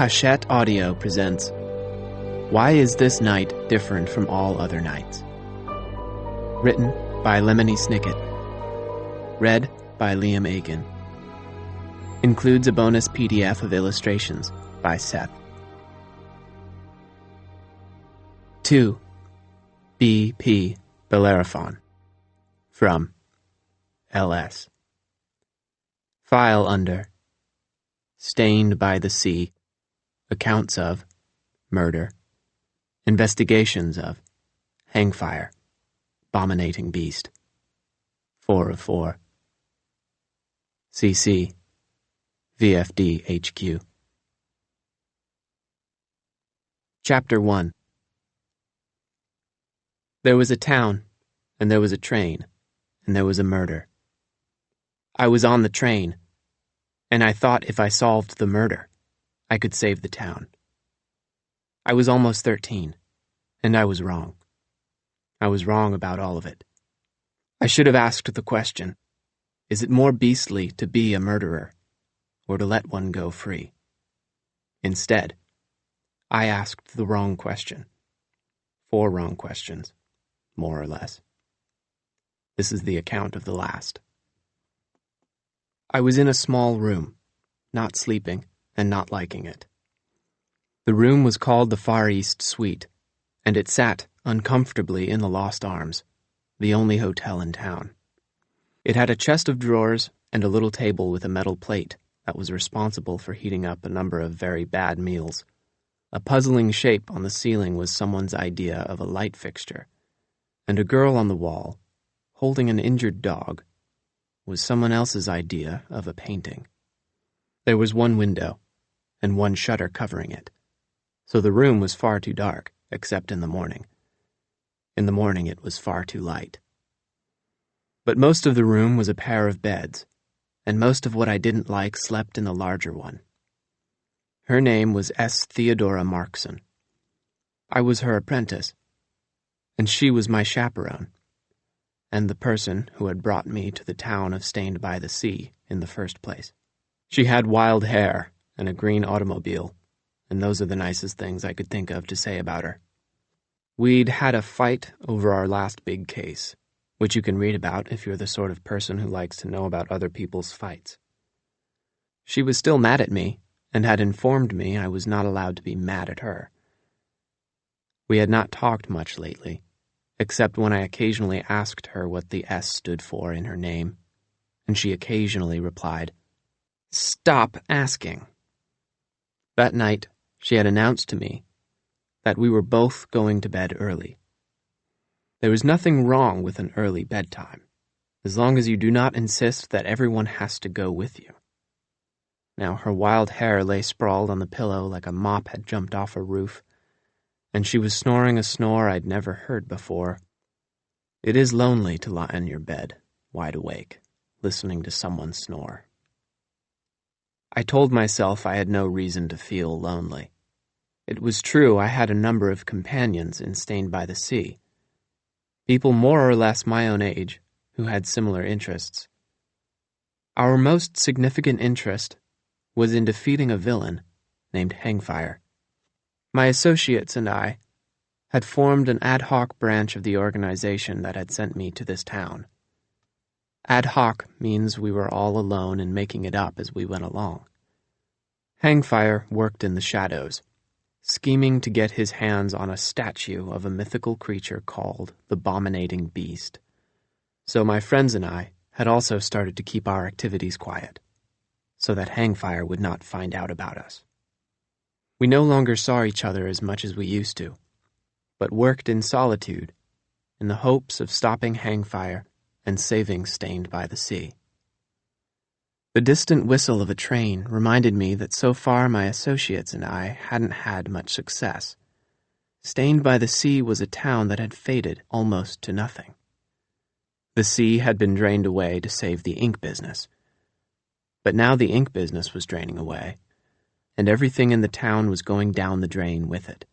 Hachette Audio presents Why Is This Night Different from All Other Nights? Written by Lemony Snicket. Read by Liam Aiken. Includes a bonus PDF of illustrations by Seth. 2. B.P. Bellerophon. From L.S. File under Stained by the Sea. Accounts of murder, investigations of hangfire, abominating beast, 4 of 4. CC, VFD HQ. Chapter 1. There was a town, and there was a train, and there was a murder. I was on the train, and I thought if I solved the murder, I could save the town. I was almost 13, and I was wrong. I was wrong about all of it. I should have asked the question, is it more beastly to be a murderer, or to let one go free? Instead, I asked the wrong question. 4 wrong questions, more or less. This is the account of the last. I was in a small room, not sleeping, and not liking it. The room was called the Far East Suite, and it sat uncomfortably in the Lost Arms, the only hotel in town. It had a chest of drawers and a little table with a metal plate that was responsible for heating up a number of very bad meals. A puzzling shape on the ceiling was someone's idea of a light fixture, and a girl on the wall, holding an injured dog, was someone else's idea of a painting. There was one window, and one shutter covering it, so the room was far too dark, except in the morning. In the morning it was far too light. But most of the room was a pair of beds, and most of what I didn't like slept in the larger one. Her name was S. Theodora Markson. I was her apprentice, and she was my chaperone, and the person who had brought me to the town of Stained by the Sea in the first place. She had wild hair and a green automobile, and those are the nicest things I could think of to say about her. We'd had a fight over our last big case, which you can read about if you're the sort of person who likes to know about other people's fights. She was still mad at me, and had informed me I was not allowed to be mad at her. We had not talked much lately, except when I occasionally asked her what the S stood for in her name, and she occasionally replied, "Stop asking." That night, she had announced to me that we were both going to bed early. There is nothing wrong with an early bedtime, as long as you do not insist that everyone has to go with you. Now her wild hair lay sprawled on the pillow like a mop had jumped off a roof, and she was snoring a snore I'd never heard before. It is lonely to lie in your bed, wide awake, listening to someone snore. I told myself I had no reason to feel lonely. It was true I had a number of companions in Stained by the Sea, people more or less my own age who had similar interests. Our most significant interest was in defeating a villain named Hangfire. My associates and I had formed an ad hoc branch of the organization that had sent me to this town. Ad hoc means we were all alone and making it up as we went along. Hangfire worked in the shadows, scheming to get his hands on a statue of a mythical creature called the Abominating Beast. So my friends and I had also started to keep our activities quiet, so that Hangfire would not find out about us. We no longer saw each other as much as we used to, but worked in solitude in the hopes of stopping Hangfire and saving Stained by the Sea. The distant whistle of a train reminded me that so far my associates and I hadn't had much success. Stained by the Sea was a town that had faded almost to nothing. The sea had been drained away to save the ink business, but now the ink business was draining away, and everything in the town was going down the drain with it.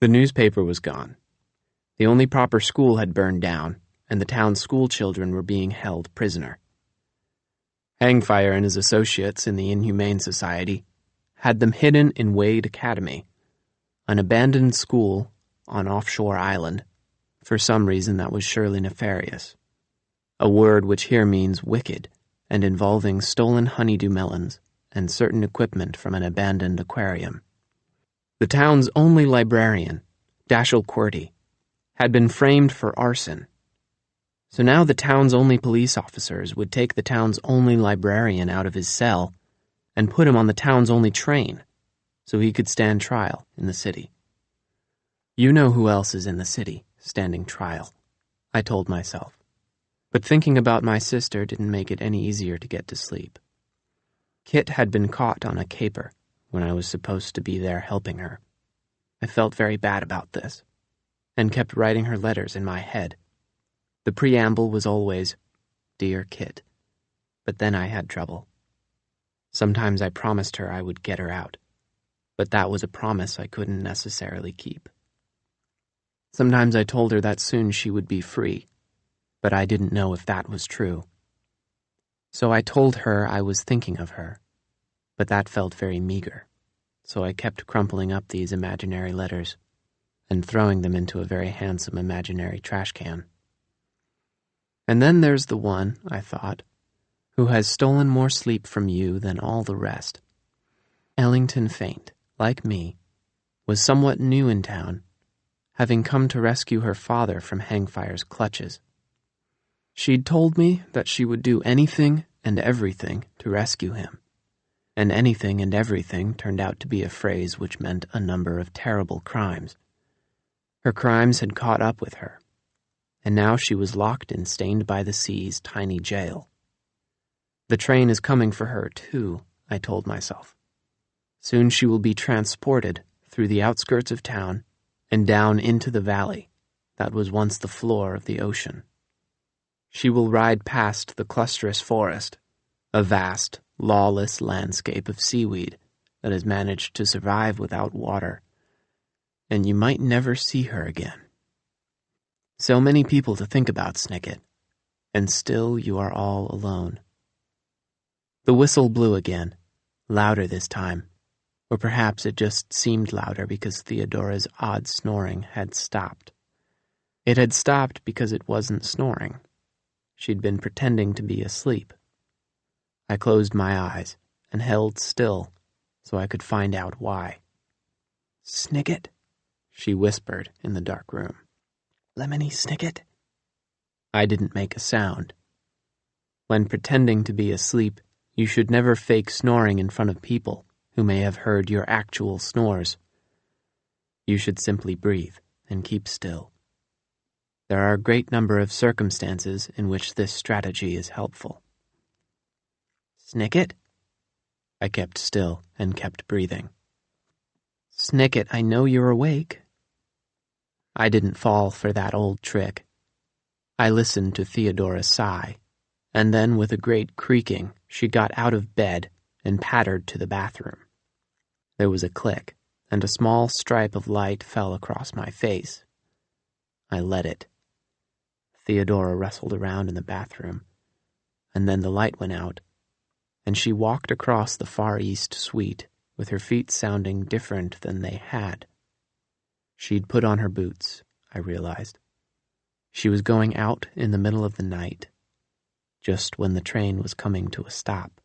The newspaper was gone. The only proper school had burned down, and the town's school children were being held prisoner. Hangfire and his associates in the Inhumane Society had them hidden in Wade Academy, an abandoned school on offshore island, for some reason that was surely nefarious, a word which here means wicked, and involving stolen honeydew melons and certain equipment from an abandoned aquarium. The town's only librarian, Dashiell Qwerty, had been framed for arson. So now the town's only police officers would take the town's only librarian out of his cell and put him on the town's only train so he could stand trial in the city. You know who else is in the city standing trial, I told myself. But thinking about my sister didn't make it any easier to get to sleep. Kit had been caught on a caper when I was supposed to be there helping her. I felt very bad about this, and kept writing her letters in my head. The preamble was always, "Dear Kit," but then I had trouble. Sometimes I promised her I would get her out, but that was a promise I couldn't necessarily keep. Sometimes I told her that soon she would be free, but I didn't know if that was true. So I told her I was thinking of her, but that felt very meager, so I kept crumpling up these imaginary letters and throwing them into a very handsome imaginary trash can. And then there's the one, I thought, who has stolen more sleep from you than all the rest. Ellington Faint, like me, was somewhat new in town, having come to rescue her father from Hangfire's clutches. She'd told me that she would do anything and everything to rescue him, and anything and everything turned out to be a phrase which meant a number of terrible crimes. Her crimes had caught up with her, and now she was locked in Stained by the Sea's tiny jail. The train is coming for her, too, I told myself. Soon she will be transported through the outskirts of town and down into the valley that was once the floor of the ocean. She will ride past the clusterous forest, a vast, lawless landscape of seaweed that has managed to survive without water, and you might never see her again. So many people to think about, Snicket, and still you are all alone. The whistle blew again, louder this time, or perhaps it just seemed louder because Theodora's odd snoring had stopped. It had stopped because it wasn't snoring. She'd been pretending to be asleep. I closed my eyes and held still so I could find out why. "Snicket," she whispered in the dark room. "Lemony Snicket." I didn't make a sound. When pretending to be asleep, you should never fake snoring in front of people who may have heard your actual snores. You should simply breathe and keep still. There are a great number of circumstances in which this strategy is helpful. "Snicket?" I kept still and kept breathing. "Snicket, I know you're awake." I didn't fall for that old trick. I listened to Theodora sigh, and then with a great creaking, she got out of bed and pattered to the bathroom. There was a click, and a small stripe of light fell across my face. I let it. Theodora rustled around in the bathroom, and then the light went out, and she walked across the Far East suite with her feet sounding different than they had. She'd put on her boots, I realized. She was going out in the middle of the night, just when the train was coming to a stop.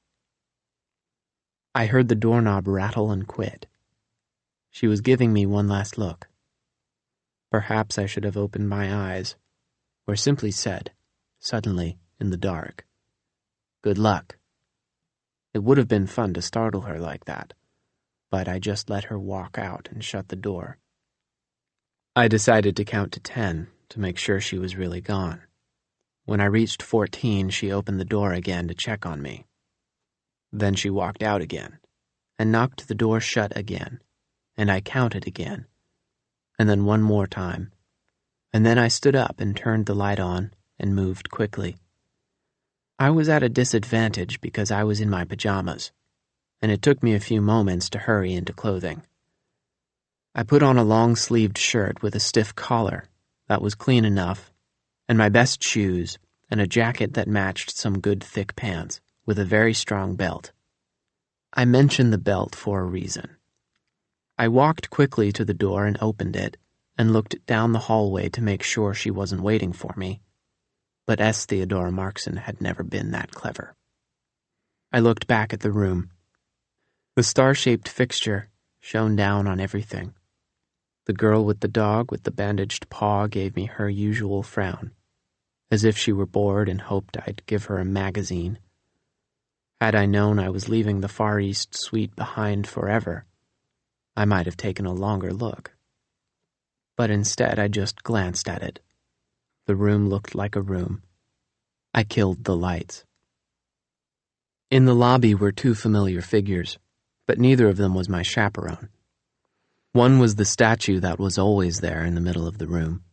I heard the doorknob rattle and quit. She was giving me one last look. Perhaps I should have opened my eyes, or simply said, suddenly, in the dark, "Good luck." It would have been fun to startle her like that, but I just let her walk out and shut the door. I decided to count to 10 to make sure she was really gone. When I reached 14, she opened the door again to check on me. Then she walked out again, and knocked the door shut again, and I counted again, and then one more time, and then I stood up and turned the light on and moved quickly. I was at a disadvantage because I was in my pajamas, and it took me a few moments to hurry into clothing. I put on a long-sleeved shirt with a stiff collar that was clean enough, and my best shoes, and a jacket that matched some good thick pants with a very strong belt. I mentioned the belt for a reason. I walked quickly to the door and opened it, and looked down the hallway to make sure she wasn't waiting for me. But S. Theodora Markson had never been that clever. I looked back at the room. The star-shaped fixture shone down on everything. The girl with the dog with the bandaged paw gave me her usual frown, as if she were bored and hoped I'd give her a magazine. Had I known I was leaving the Far East suite behind forever, I might have taken a longer look. But instead I just glanced at it. The room looked like a room. I killed the lights. In the lobby were two familiar figures, but neither of them was my chaperone. One was the statue that was always there in the middle of the room,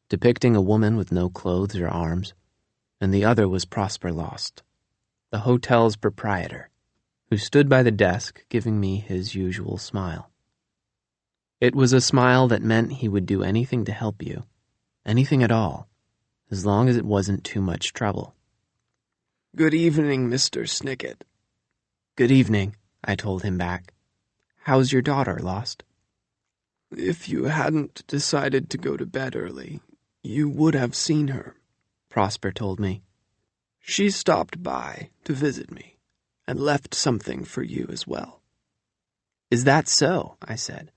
depicting a woman with no clothes or arms, and the other was Prosper Lost, the hotel's proprietor, who stood by the desk giving me his usual smile. It was a smile that meant he would do anything to help you, anything at all, as long as it wasn't too much trouble. "Good evening, Mr. Snicket." "Good evening," I told him back. "How's your daughter, Lost?" "If you hadn't decided to go to bed early, you would have seen her," Prosper told me. "She stopped by to visit me, and left something for you as well." "Is that so?" I said.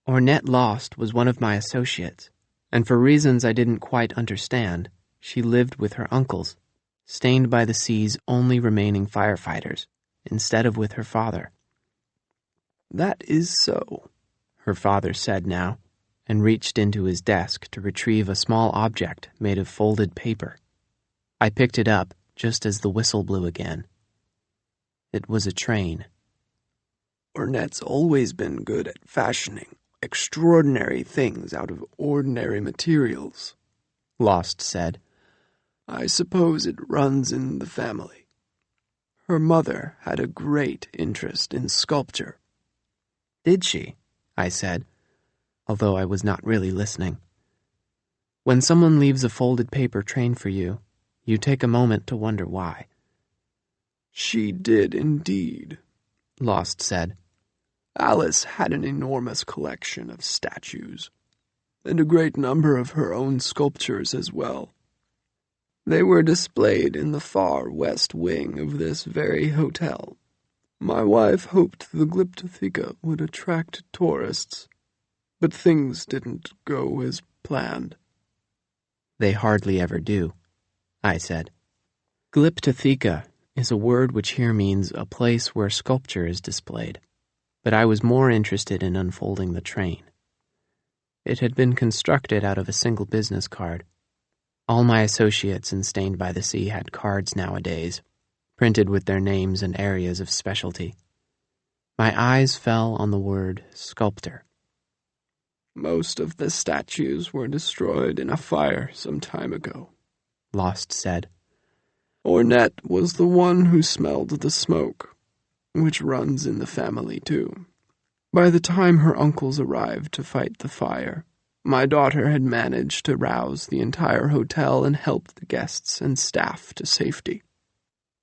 Ornette Lost was one of my associates, and for reasons I didn't quite understand, she lived with her uncles, stained by the sea's only remaining firefighters, instead of with her father. "That is so," her father said now, and reached into his desk to retrieve a small object made of folded paper. I picked it up just as the whistle blew again. It was a train. "Ornette's always been good at fashioning extraordinary things out of ordinary materials," Lost said. "I suppose it runs in the family. Her mother had a great interest in sculpture." "Did she?" I said, although I was not really listening. When someone leaves a folded paper train for you, you take a moment to wonder why. "She did indeed," Lost said. "Alice had an enormous collection of statues, and a great number of her own sculptures as well. They were displayed in the far west wing of this very hotel. My wife hoped the Glyptotheca would attract tourists, but things didn't go as planned." "They hardly ever do," I said. Glyptotheca is a word which here means a place where sculpture is displayed, but I was more interested in unfolding the train. It had been constructed out of a single business card. All my associates in Stained by the Sea had cards nowadays, printed with their names and areas of specialty. My eyes fell on the word sculptor. "Most of the statues were destroyed in a fire some time ago," Lost said. "Ornette was the one who smelled the smoke, which runs in the family too. By the time her uncles arrived to fight the fire, my daughter had managed to rouse the entire hotel and help the guests and staff to safety.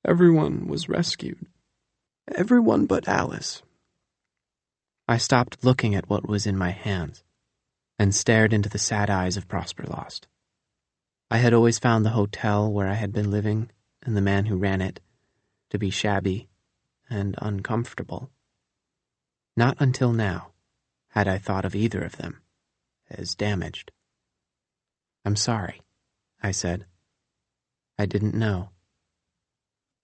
Everyone was rescued. Everyone but Alice." I stopped looking at what was in my hands and stared into the sad eyes of Prosper Lost. I had always found the hotel where I had been living and the man who ran it to be shabby and uncomfortable. Not until now had I thought of either of them as damaged. "I'm sorry," I said. "I didn't know."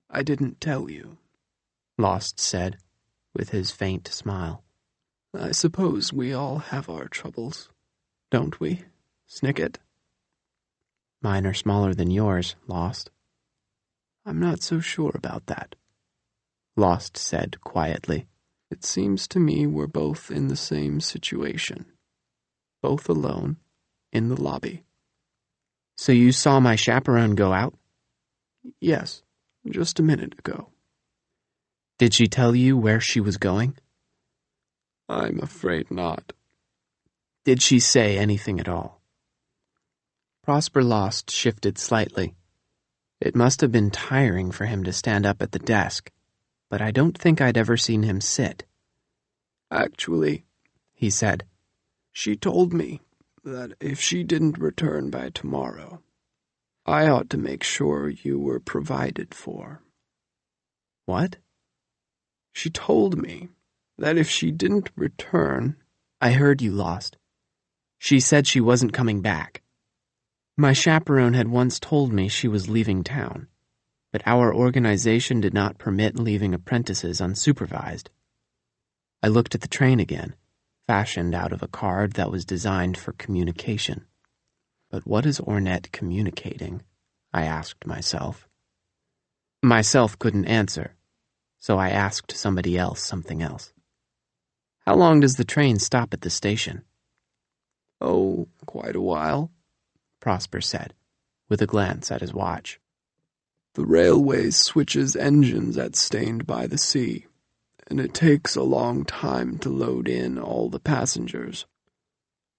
"I didn't tell you," Lost said, with his faint smile. "I suppose we all have our troubles, don't we, Snicket?" "Mine are smaller than yours, Lost." "I'm not so sure about that," Lost said quietly. "It seems to me we're both in the same situation. Both alone, in the lobby." "So you saw my chaperone go out?" "Yes, just a minute ago." "Did she tell you where she was going?" "I'm afraid not." "Did she say anything at all?" Prosper Lost shifted slightly. It must have been tiring for him to stand up at the desk, but I don't think I'd ever seen him sit. "Actually," he said, "she told me that if she didn't return by tomorrow, I ought to make sure you were provided for." "What?" "She told me that if she didn't return—" "I heard you lost. She said she wasn't coming back. My chaperone had once told me she was leaving town, but our organization did not permit leaving apprentices unsupervised." I looked at the train again, fashioned out of a card that was designed for communication. But what is Ornette communicating? I asked myself. Myself couldn't answer, so I asked somebody else something else. "How long does the train stop at the station?" "Oh, quite a while," Prosper said, with a glance at his watch. "The railway switches engines at Stained by the Sea, and it takes a long time to load in all the passengers.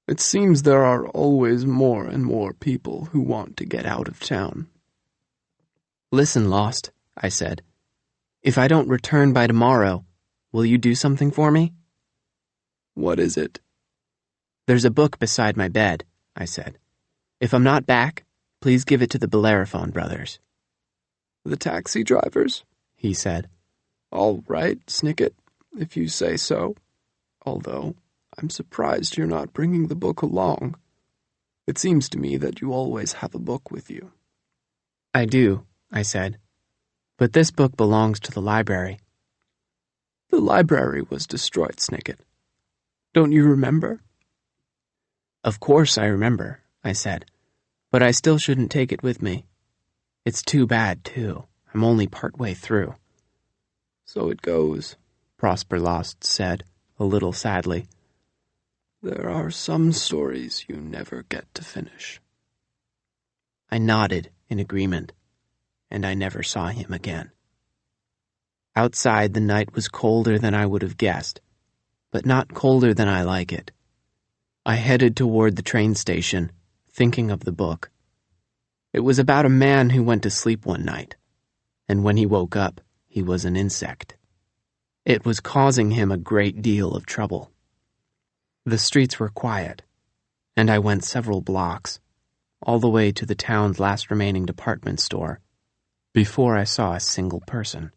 It seems there are always more and more people who want to get out of town." "Listen, Lost," I said. "If I don't return by tomorrow, will you do something for me?" "What is it?" "There's a book beside my bed," I said. "If I'm not back, please give it to the Bellerophon brothers." "The taxi drivers?" he said. "All right, Snicket, if you say so. Although, I'm surprised you're not bringing the book along. It seems to me that you always have a book with you." "I do," I said. "But this book belongs to the library." "The library was destroyed, Snicket. Don't you remember?" "Of course I remember," I said. "But I still shouldn't take it with me. It's too bad, too. I'm only partway through." "So it goes," Prosper Lost said, a little sadly. "There are some stories you never get to finish." I nodded in agreement, and I never saw him again. Outside, the night was colder than I would have guessed, but not colder than I like it. I headed toward the train station, thinking of the book. It was about a man who went to sleep one night, and when he woke up, he was an insect. It was causing him a great deal of trouble. The streets were quiet, and I went several blocks, all the way to the town's last remaining department store, before I saw a single person.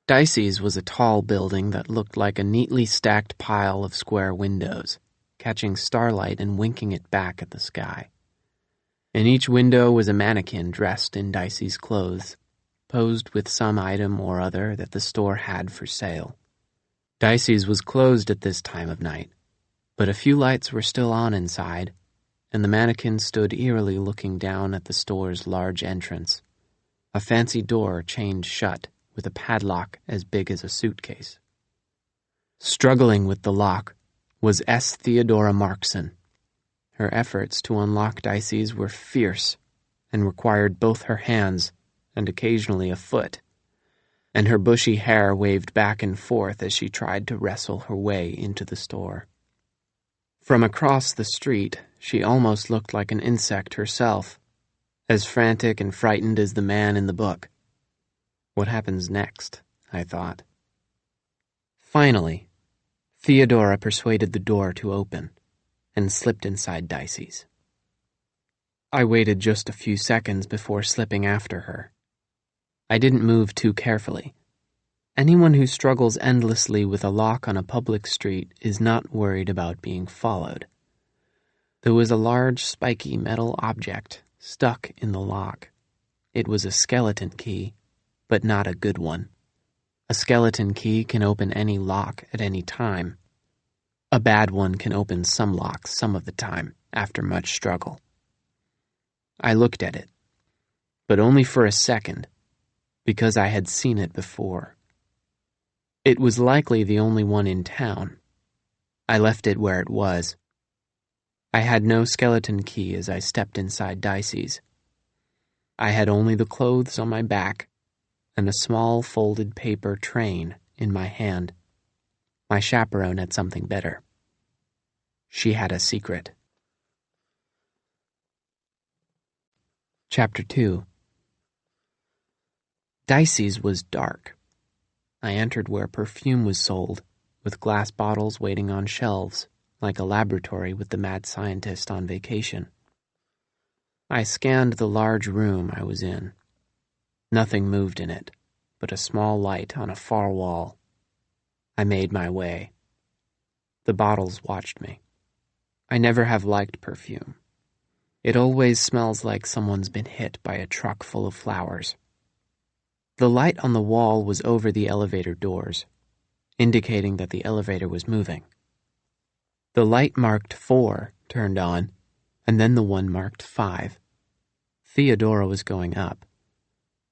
Dicey's was a tall building that looked like a neatly stacked pile of square windows, catching starlight and winking it back at the sky. In each window was a mannequin dressed in Dicey's clothes, posed with some item or other that the store had for sale. Dicey's was closed at this time of night, but a few lights were still on inside, and the mannequin stood eerily looking down at the store's large entrance, a fancy door chained shut with a padlock as big as a suitcase. Struggling with the lock was S. Theodora Markson. Her efforts to unlock Dicey's were fierce and required both her hands and occasionally a foot, and her bushy hair waved back and forth as she tried to wrestle her way into the store. From across the street, she almost looked like an insect herself, as frantic and frightened as the man in the book. What happens next? I thought. Finally, Theodora persuaded the door to open and slipped inside Dicey's. I waited just a few seconds before slipping after her. I didn't move too carefully. Anyone who struggles endlessly with a lock on a public street is not worried about being followed. There was a large, spiky metal object stuck in the lock. It was a skeleton key, but not a good one. A skeleton key can open any lock at any time. A bad one can open some locks some of the time, after much struggle. I looked at it, but only for a second, because I had seen it before. It was likely the only one in town. I left it where it was. I had no skeleton key as I stepped inside Dicey's. I had only the clothes on my back and a small folded paper train in my hand. My chaperone had something better. She had a secret. Chapter 2. Dicey's was dark. I entered where perfume was sold, with glass bottles waiting on shelves, like a laboratory with the mad scientist on vacation. I scanned the large room I was in. Nothing moved in it, but a small light on a far wall. I made my way. The bottles watched me. I never have liked perfume. It always smells like someone's been hit by a truck full of flowers. The light on the wall was over the elevator doors, indicating that the elevator was moving. The light marked 4 turned on, and then the one marked 5. Theodora was going up.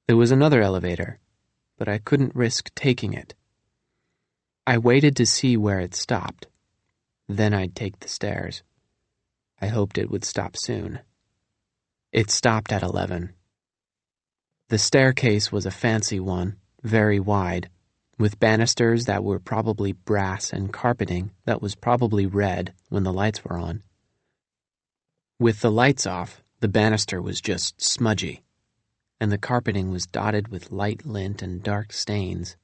There was another elevator, but I couldn't risk taking it. I waited to see where it stopped. Then I'd take the stairs. I hoped it would stop soon. It stopped at 11. The staircase was a fancy one, very wide, with banisters that were probably brass and carpeting that was probably red when the lights were on. With the lights off, the banister was just smudgy, and the carpeting was dotted with light lint and dark stains.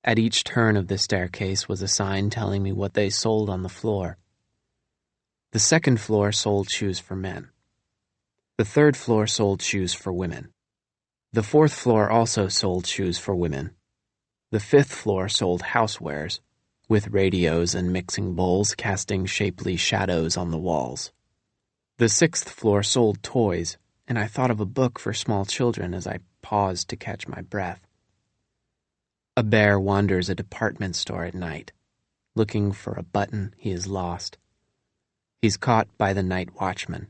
At each turn of the staircase was a sign telling me what they sold on the floor. The second floor sold shoes for men. The third floor sold shoes for women. The fourth floor also sold shoes for women. The fifth floor sold housewares, with radios and mixing bowls casting shapely shadows on the walls. The sixth floor sold toys, and I thought of a book for small children as I paused to catch my breath. A bear wanders a department store at night, looking for a button he has lost. He's caught by the night watchman.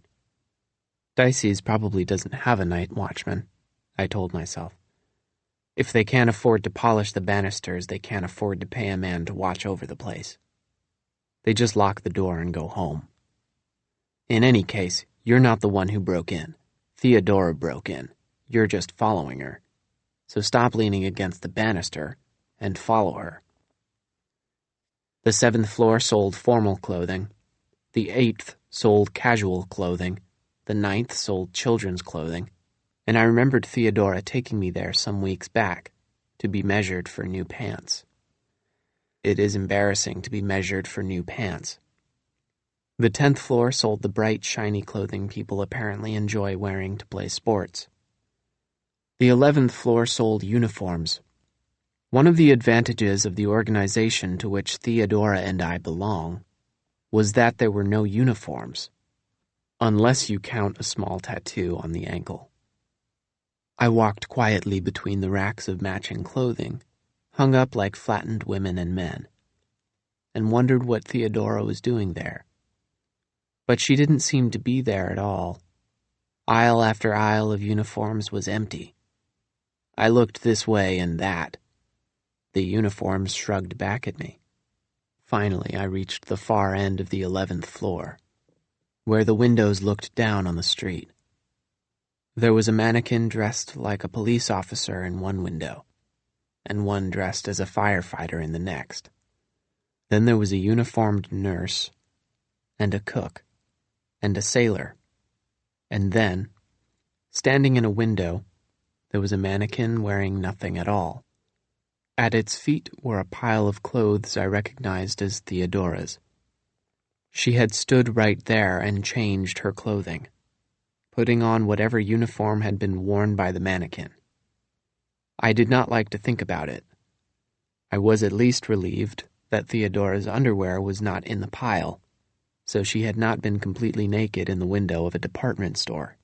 Dicey's probably doesn't have a night watchman, I told myself. If they can't afford to polish the banisters, they can't afford to pay a man to watch over the place. They just lock the door and go home. In any case, you're not the one who broke in. Theodora broke in. You're just following her. So stop leaning against the banister and follow her. The seventh floor sold formal clothing. The eighth sold casual clothing. The ninth sold children's clothing. And I remembered Theodora taking me there some weeks back to be measured for new pants. It is embarrassing to be measured for new pants. The 10th floor sold the bright, shiny clothing people apparently enjoy wearing to play sports. The 11th floor sold uniforms. One of the advantages of the organization to which Theodora and I belong was that there were no uniforms, unless you count a small tattoo on the ankle. I walked quietly between the racks of matching clothing, hung up like flattened women and men, and wondered what Theodora was doing there. But she didn't seem to be there at all. Aisle after aisle of uniforms was empty. I looked this way and that. The uniforms shrugged back at me. Finally, I reached the far end of the 11th floor, where the windows looked down on the street. There was a mannequin dressed like a police officer in one window, and one dressed as a firefighter in the next. Then there was a uniformed nurse, and a cook, and a sailor. And then, standing in a window, there was a mannequin wearing nothing at all. At its feet were a pile of clothes I recognized as Theodora's. She had stood right there and changed her clothing, putting on whatever uniform had been worn by the mannequin. I did not like to think about it. I was at least relieved that Theodora's underwear was not in the pile, so she had not been completely naked in the window of a department store.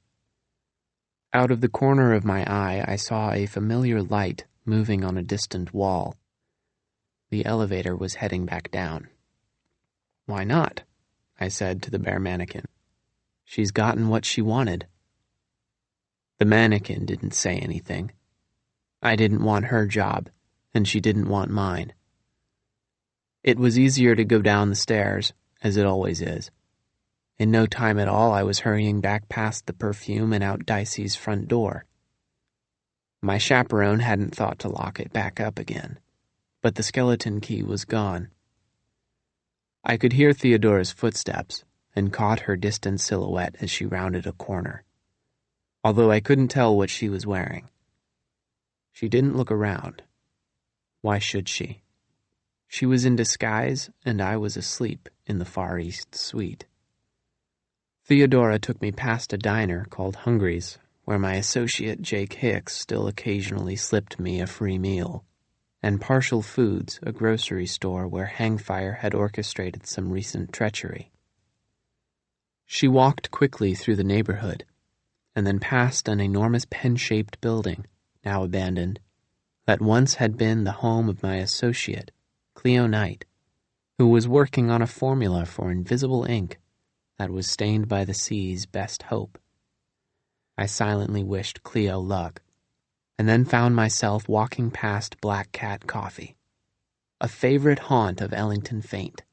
Out of the corner of my eye, I saw a familiar light moving on a distant wall. The elevator was heading back down. "Why not?" I said to the bare mannequin. "She's gotten what she wanted." The mannequin didn't say anything. I didn't want her job, and she didn't want mine. It was easier to go down the stairs, as it always is. In no time at all, I was hurrying back past the perfume and out Dicey's front door. My chaperone hadn't thought to lock it back up again, but the skeleton key was gone. I could hear Theodora's footsteps and caught her distant silhouette as she rounded a corner, although I couldn't tell what she was wearing. She didn't look around, Why should she? She was in disguise, and I was asleep in the Far East suite. Theodora took me past a diner called Hungry's, where my associate Jake Hicks still occasionally slipped me a free meal, and Partial Foods, a grocery store where Hangfire had orchestrated some recent treachery. She walked quickly through the neighborhood, and then past an enormous pen-shaped building, now abandoned, that once had been the home of my associate, Cleo Knight, who was working on a formula for invisible ink that was stained by the sea's best hope. I silently wished Cleo luck, and then found myself walking past Black Cat Coffee, a favorite haunt of Ellington Faint.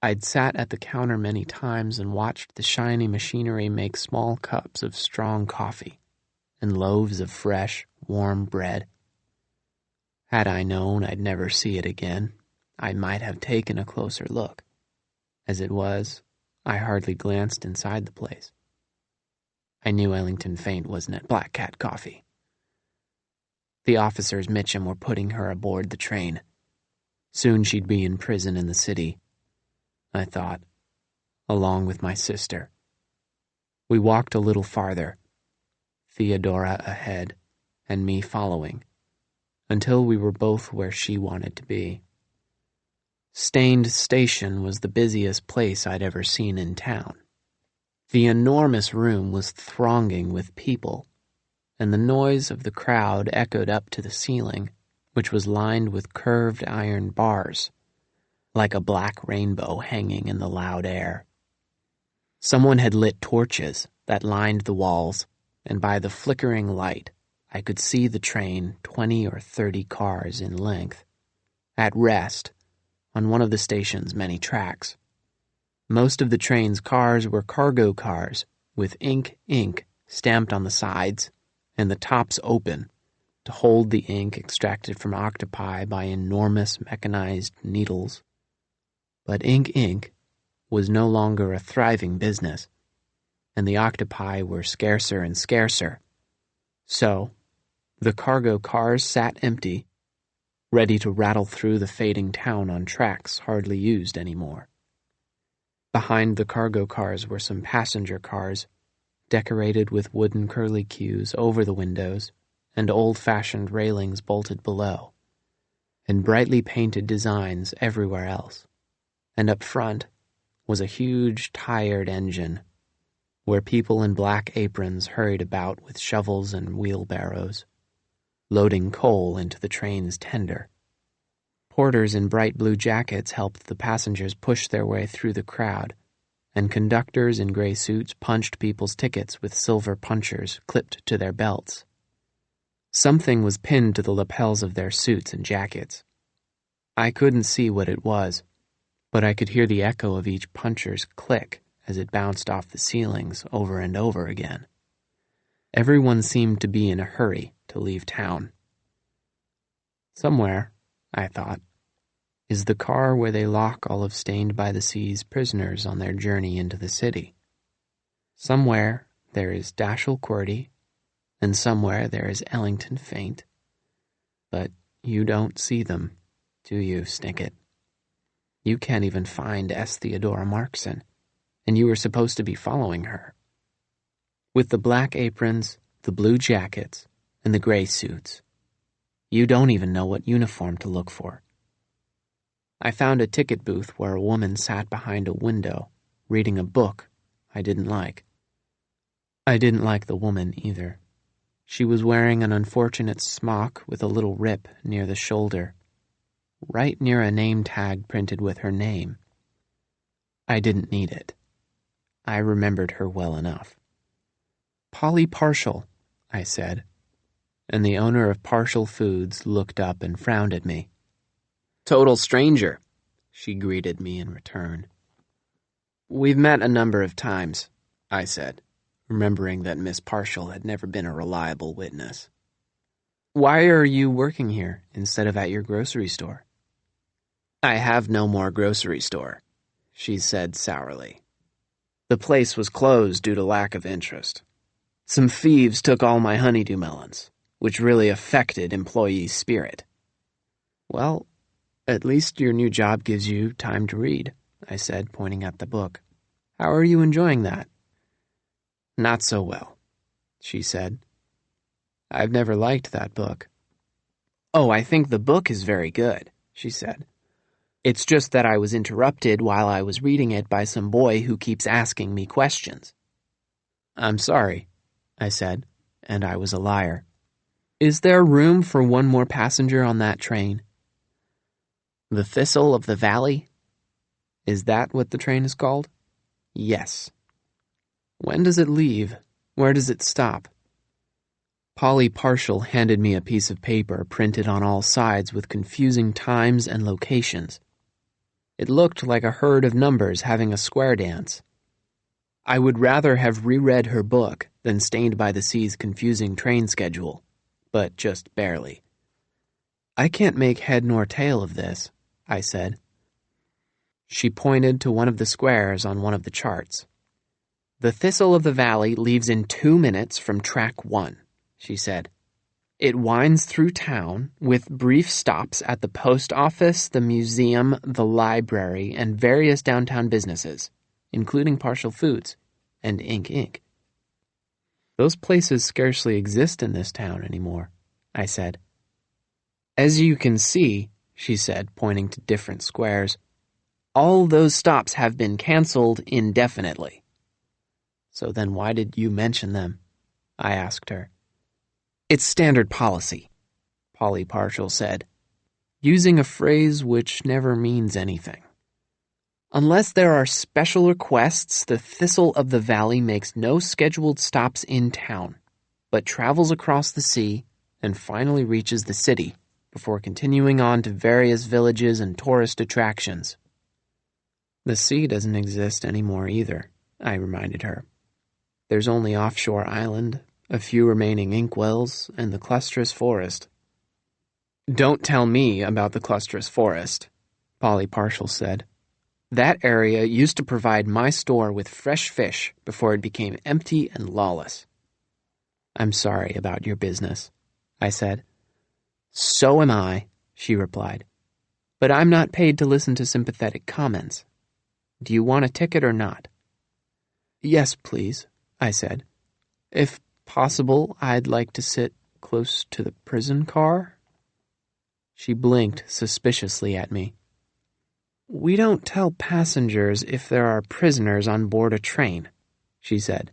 I'd sat at the counter many times and watched the shiny machinery make small cups of strong coffee and loaves of fresh, warm bread. Had I known I'd never see it again, I might have taken a closer look. As it was, I hardly glanced inside the place. I knew Ellington Faint wasn't at Black Cat Coffee. The officers Mitchum were putting her aboard the train. Soon she'd be in prison in the city, I thought, along with my sister. We walked a little farther, Theodora ahead and me following, until we were both where she wanted to be. Stained Station was the busiest place I'd ever seen in town. The enormous room was thronging with people, and the noise of the crowd echoed up to the ceiling, which was lined with curved iron bars, like a black rainbow hanging in the loud air. Someone had lit torches that lined the walls, and by the flickering light, I could see the train 20 or 30 cars in length, at rest on one of the station's many tracks. Most of the train's cars were cargo cars with ink stamped on the sides and the tops open to hold the ink extracted from octopi by enormous mechanized needles. But ink was no longer a thriving business, and the octopi were scarcer and scarcer. So, the cargo cars sat empty, ready to rattle through the fading town on tracks hardly used anymore. Behind the cargo cars were some passenger cars, decorated with wooden curlicues over the windows and old-fashioned railings bolted below, and brightly painted designs everywhere else. And up front was a huge, tired engine, where people in black aprons hurried about with shovels and wheelbarrows, loading coal into the train's tender. Porters in bright blue jackets helped the passengers push their way through the crowd, and conductors in gray suits punched people's tickets with silver punchers clipped to their belts. Something was pinned to the lapels of their suits and jackets. I couldn't see what it was, but I could hear the echo of each puncher's click as it bounced off the ceilings over and over again. Everyone seemed to be in a hurry to leave town. Somewhere, I thought, is the car where they lock all of Stained by the Sea's prisoners on their journey into the city. Somewhere there is Dashiell Quirty, and somewhere there is Ellington Faint. But you don't see them, do you, Snicket? You can't even find S. Theodora Markson, and you were supposed to be following her. With the black aprons, the blue jackets, and the gray suits, you don't even know what uniform to look for. I found a ticket booth where a woman sat behind a window, reading a book I didn't like. I didn't like the woman either. She was wearing an unfortunate smock with a little rip near the shoulder, right near a name tag printed with her name. I didn't need it. I remembered her well enough. "Polly Partial," I said, and the owner of Partial Foods looked up and frowned at me. "Total stranger," she greeted me in return. "We've met a number of times," I said, remembering that Miss Partial had never been a reliable witness. "Why are you working here instead of at your grocery store?" "I have no more grocery store," she said sourly. "The place was closed due to lack of interest. Some thieves took all my honeydew melons, which really affected employee spirit. Well, at least your new job gives you time to read, I said, pointing at the book. How are you enjoying that? Not so well, she said. I've never liked that book. Oh, I think the book is very good, she said. It's just that I was interrupted while I was reading it by some boy who keeps asking me questions. I'm sorry, I said, and I was a liar. Is there room for one more passenger on that train? The Thistle of the Valley? Is that what the train is called? Yes. When does it leave? Where does it stop? Polly Partial handed me a piece of paper printed on all sides with confusing times and locations. It looked like a herd of numbers having a square dance. I would rather have reread her book than Stained by the Sea's confusing train schedule, but just barely. I can't make head nor tail of this, I said. She pointed to one of the squares on one of the charts. The Thistle of the Valley leaves in 2 minutes from track 1, she said. It winds through town with brief stops at the post office, the museum, the library, and various downtown businesses, including Partial Foods and Ink Inc. Those places scarcely exist in this town anymore, I said. As you can see, she said, pointing to different squares, all those stops have been canceled indefinitely. So then why did you mention them? I asked her. It's standard policy, Polly Partial said, using a phrase which never means anything. Unless there are special requests, the Thistle of the Valley makes no scheduled stops in town, but travels across the sea and finally reaches the city before continuing on to various villages and tourist attractions. The sea doesn't exist anymore either, I reminded her. There's only Offshore Island, a few remaining inkwells, and the clustrous forest. Don't tell me about the clustrous forest, Polly Partial said. That area used to provide my store with fresh fish before it became empty and lawless. I'm sorry about your business, I said. So am I, she replied. But I'm not paid to listen to sympathetic comments. Do you want a ticket or not? Yes, please, I said. If possible, I'd like to sit close to the prison car. She blinked suspiciously at me. We don't tell passengers if there are prisoners on board a train, she said.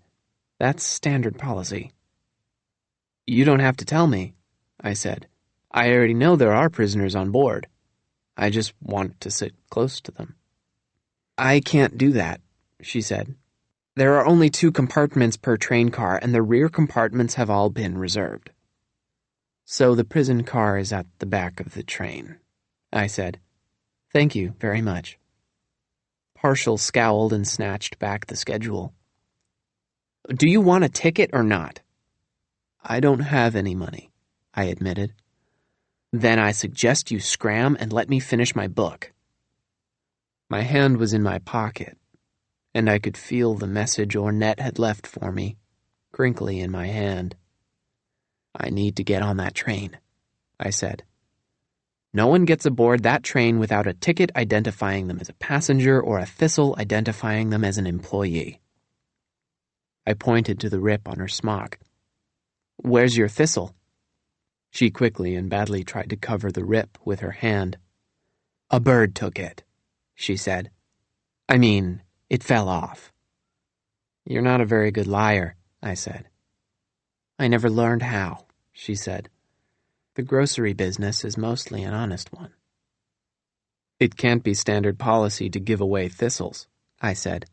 That's standard policy. You don't have to tell me, I said. I already know there are prisoners on board. I just want to sit close to them. I can't do that, she said. There are only 2 compartments per train car, and the rear compartments have all been reserved. So the prison car is at the back of the train, I said. Thank you very much. Partial scowled and snatched back the schedule. Do you want a ticket or not? I don't have any money, I admitted. Then I suggest you scram and let me finish my book. My hand was in my pocket, and I could feel the message Ornette had left for me, crinkly in my hand. I need to get on that train, I said. No one gets aboard that train without a ticket identifying them as a passenger or a Thistle identifying them as an employee. I pointed to the rip on her smock. Where's your Thistle? She quickly and badly tried to cover the rip with her hand. A bird took it, she said. I mean, it fell off. You're not a very good liar, I said. I never learned how, she said. The grocery business is mostly an honest one. It can't be standard policy to give away thistles, I said.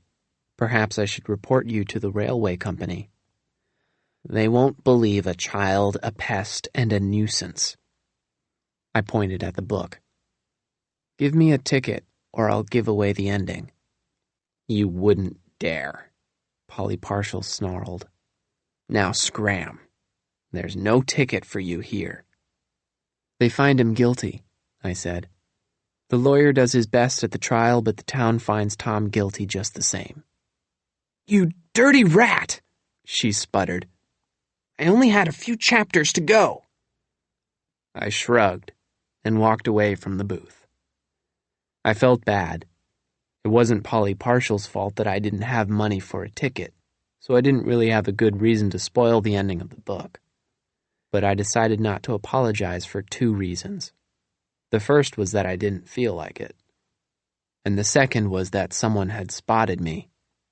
Perhaps I should report you to the railway company. They won't believe a child, a pest, and a nuisance. I pointed at the book. Give me a ticket, or I'll give away the ending. You wouldn't dare, Polly Partial snarled. Now scram. There's no ticket for you here. They find him guilty, I said. The lawyer does his best at the trial, but the town finds Tom guilty just the same. You dirty rat, she sputtered. I only had a few chapters to go. I shrugged and walked away from the booth. I felt bad. It wasn't Polly Partial's fault that I didn't have money for a ticket, so I didn't really have a good reason to spoil the ending of the book. But I decided not to apologize for 2 reasons. The first was that I didn't feel like it. And the second was that someone had spotted me,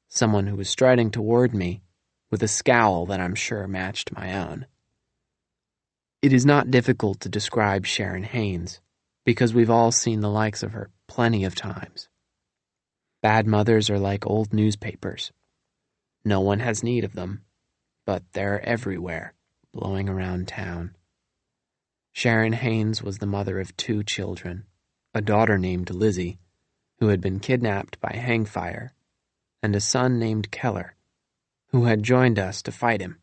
someone who was striding toward me with a scowl that I'm sure matched my own. It is not difficult to describe Sharon Haines, because we've all seen the likes of her plenty of times. Bad mothers are like old newspapers. No one has need of them, but they're everywhere, blowing around town. Sharon Haines was the mother of 2 children, a daughter named Lizzie, who had been kidnapped by hangfire, and a son named Keller, who had joined us to fight him.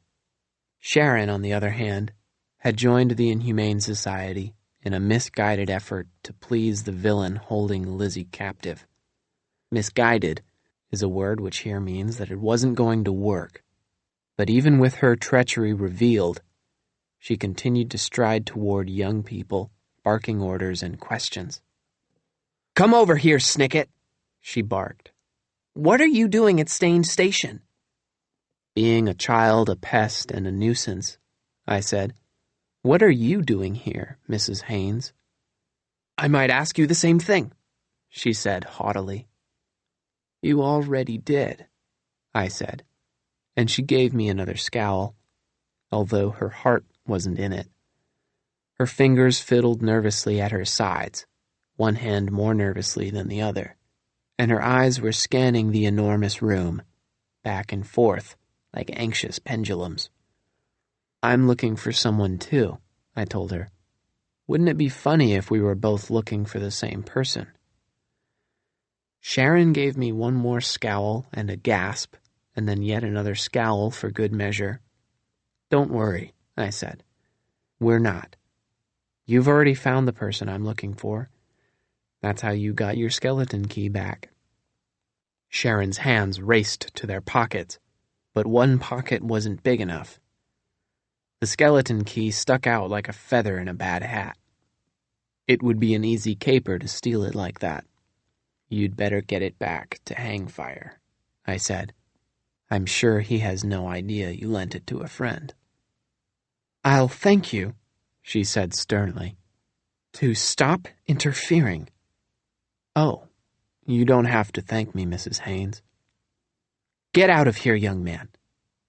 Sharon, on the other hand, had joined the Inhumane Society in a misguided effort to please the villain holding Lizzie captive. Misguided is a word which here means that it wasn't going to work. But even with her treachery revealed, she continued to stride toward young people, barking orders and questions. "Come over here, Snicket," she barked. "What are you doing at Staines Station?" "Being a child, a pest, and a nuisance," I said. "What are you doing here, Mrs. Haines?" "I might ask you the same thing," she said haughtily. "You already did," I said, and she gave me another scowl, although her heart wasn't in it. Her fingers fiddled nervously at her sides, one hand more nervously than the other, and her eyes were scanning the enormous room, back and forth, like anxious pendulums. "I'm looking for someone too," I told her. "Wouldn't it be funny if we were both looking for the same person?" Sharon gave me one more scowl and a gasp, and then yet another scowl for good measure. "Don't worry," I said. "We're not. You've already found the person I'm looking for. That's how you got your skeleton key back." Sharon's hands raced to their pockets, but one pocket wasn't big enough. The skeleton key stuck out like a feather in a bad hat. It would be an easy caper to steal it like that. "You'd better get it back to Hangfire," I said. "I'm sure he has no idea you lent it to a friend." "I'll thank you," she said sternly, "to stop interfering." "Oh, you don't have to thank me, Mrs. Haines." "Get out of here, young man.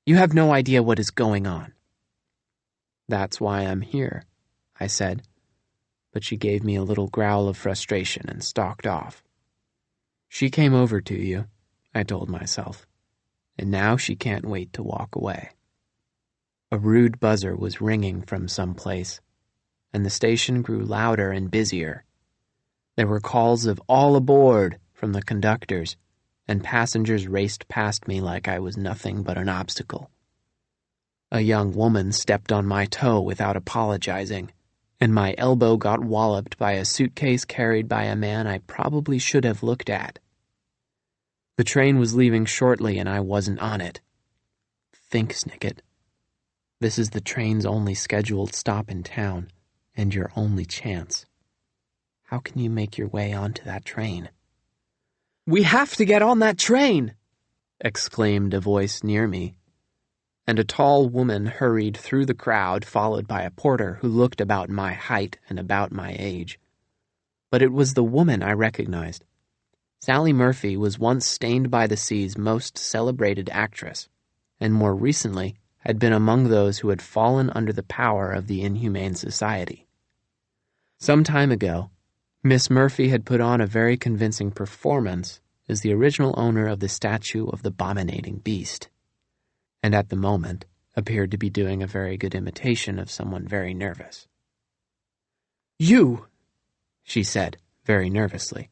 You have no idea what is going on." "That's why I'm here," I said, but she gave me a little growl of frustration and stalked off. "She came over to you," I told myself, "and now she can't wait to walk away." A rude buzzer was ringing from some place, and the station grew louder and busier. There were calls of "all aboard" from the conductors, and passengers raced past me like I was nothing but an obstacle. A young woman stepped on my toe without apologizing, and my elbow got walloped by a suitcase carried by a man I probably should have looked at. The train was leaving shortly and I wasn't on it. Think, Snicket. This is the train's only scheduled stop in town, and your only chance. How can you make your way onto that train? "We have to get on that train!" exclaimed a voice near me, and a tall woman hurried through the crowd, followed by a porter who looked about my height and about my age. But it was the woman I recognized. Sally Murphy was once Stained by the Sea's most celebrated actress, and more recently had been among those who had fallen under the power of the Inhumane Society. Some time ago, Miss Murphy had put on a very convincing performance as the original owner of the statue of the Abominating Beast, and at the moment appeared to be doing a very good imitation of someone very nervous. "You," she said, very nervously.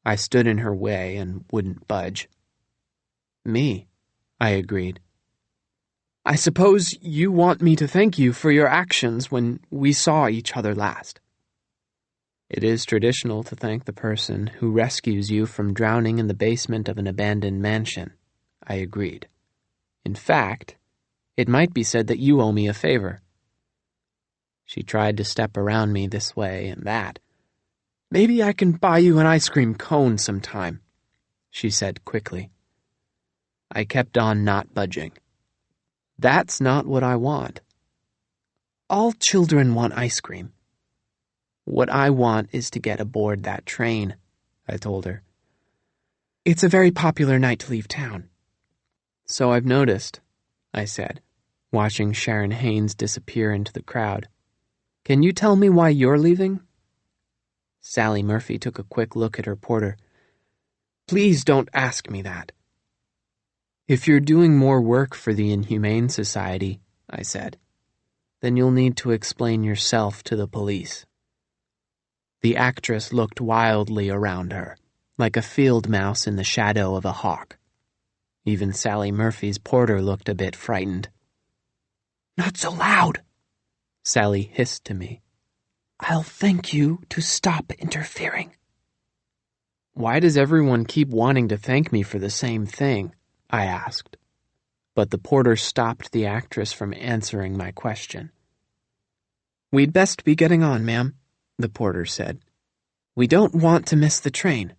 I stood in her way and wouldn't budge. "Me," I agreed. "I suppose you want me to thank you for your actions when we saw each other last." "It is traditional to thank the person who rescues you from drowning in the basement of an abandoned mansion," I agreed. "In fact, it might be said that you owe me a favor." She tried to step around me this way and that. "Maybe I can buy you an ice cream cone sometime," she said quickly. I kept on not budging. "That's not what I want." "All children want ice cream." "What I want is to get aboard that train," I told her. "It's a very popular night to leave town." "So I've noticed," I said, watching Sharon Haynes disappear into the crowd. "Can you tell me why you're leaving?" Sally Murphy took a quick look at her porter. "Please don't ask me that." "If you're doing more work for the Inhumane Society," I said, "then you'll need to explain yourself to the police." The actress looked wildly around her, like a field mouse in the shadow of a hawk. Even Sally Murphy's porter looked a bit frightened. "Not so loud," Sally hissed to me. "I'll thank you to stop interfering." "Why does everyone keep wanting to thank me for the same thing?" I asked. But the porter stopped the actress from answering my question. "We'd best be getting on, ma'am," the porter said. "We don't want to miss the train."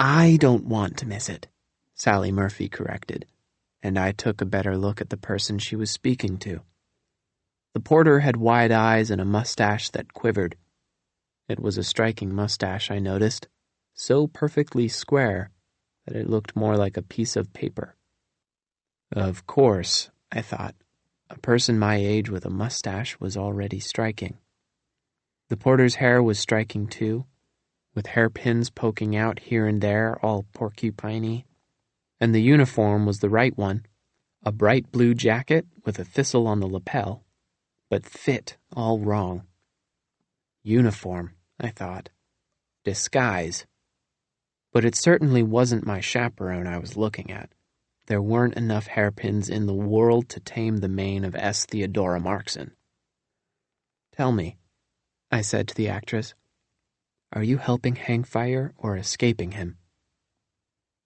"I don't want to miss it," Sally Murphy corrected, and I took a better look at the person she was speaking to. The porter had wide eyes and a mustache that quivered. It was a striking mustache, I noticed, so perfectly square that it looked more like a piece of paper. Of course, I thought, a person my age with a mustache was already striking. The porter's hair was striking too, with hairpins poking out here and there, all porcupiney. And the uniform was the right one, a bright blue jacket with a thistle on the lapel, but fit all wrong. Uniform, I thought. Disguise. But it certainly wasn't my chaperone I was looking at. There weren't enough hairpins in the world to tame the mane of S. Theodora Markson. "Tell me," I said to the actress, "are you helping Hangfire or escaping him?"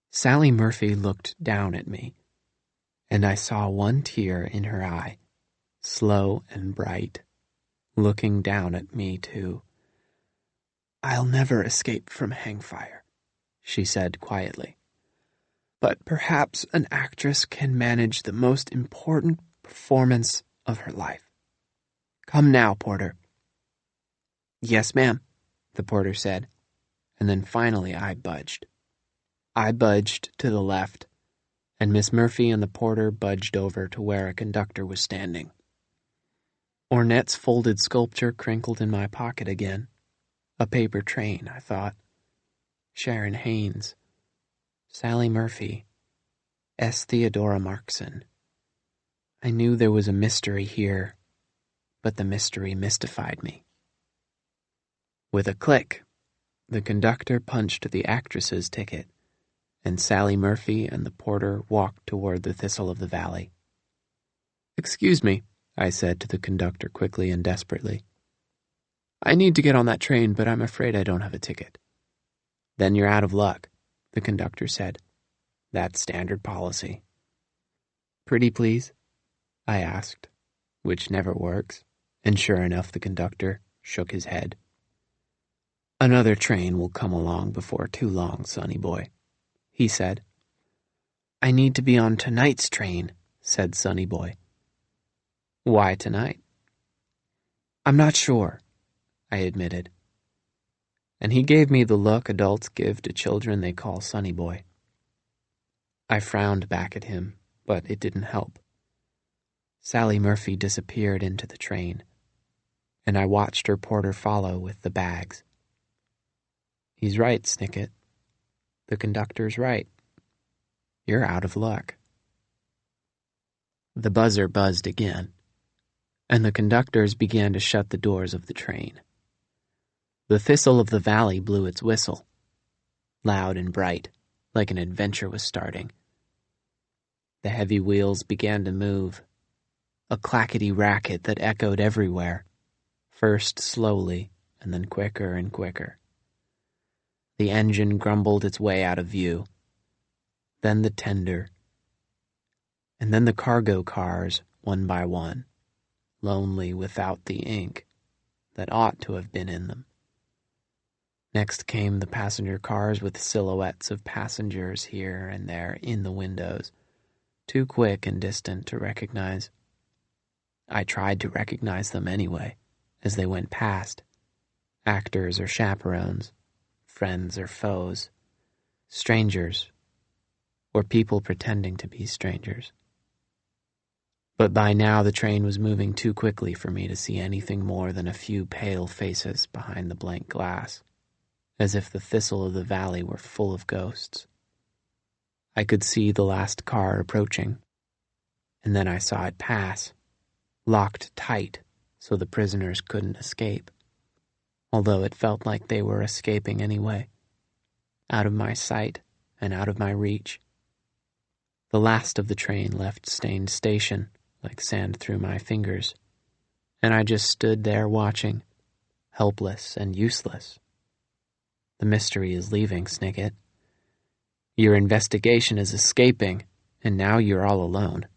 Sally Murphy looked down at me, and I saw one tear in her eye, slow and bright, looking down at me too. "I'll never escape from Hangfire," she said quietly. "But perhaps an actress can manage the most important performance of her life. Come now, porter." "Yes, ma'am," the porter said, and then finally I budged. I budged to the left, and Miss Murphy and the porter budged over to where a conductor was standing. Ornette's folded sculpture crinkled in my pocket again. A paper train, I thought. Sharon Haynes. Sally Murphy. S. Theodora Markson. I knew there was a mystery here, but the mystery mystified me. With a click, the conductor punched the actress's ticket, and Sally Murphy and the porter walked toward the Thistle of the Valley. "Excuse me," I said to the conductor quickly and desperately. "I need to get on that train, but I'm afraid I don't have a ticket." "Then you're out of luck," the conductor said. "That's standard policy." "Pretty please?" I asked, which never works, and sure enough the conductor shook his head. "Another train will come along before too long, sonny boy," he said. "I need to be on tonight's train," said Sonny Boy. "Why tonight?" "I'm not sure," I admitted. And he gave me the look adults give to children they call Sonny Boy. I frowned back at him, but it didn't help. Sally Murphy disappeared into the train, and I watched her porter follow with the bags. He's right, Snicket. The conductor's right. You're out of luck. The buzzer buzzed again, and the conductors began to shut the doors of the train. The Thistle of the Valley blew its whistle, loud and bright, like an adventure was starting. The heavy wheels began to move, a clackety racket that echoed everywhere, first slowly and then quicker and quicker. The engine grumbled its way out of view, then the tender, and then the cargo cars, one by one, lonely without the ink that ought to have been in them. Next came the passenger cars with silhouettes of passengers here and there in the windows, too quick and distant to recognize. I tried to recognize them anyway, as they went past. Actors or chaperones, friends or foes, strangers, or people pretending to be strangers. But by now the train was moving too quickly for me to see anything more than a few pale faces behind the blank glass, as if the Thistle of the valley were full of ghosts. I could see the last car approaching, and then I saw it pass, locked tight so the prisoners couldn't escape, although it felt like they were escaping anyway, out of my sight and out of my reach. The last of the train left Stained Station like sand through my fingers, and I just stood there watching, helpless and useless. The mystery is leaving, Snicket. Your investigation is escaping, and now you're all alone.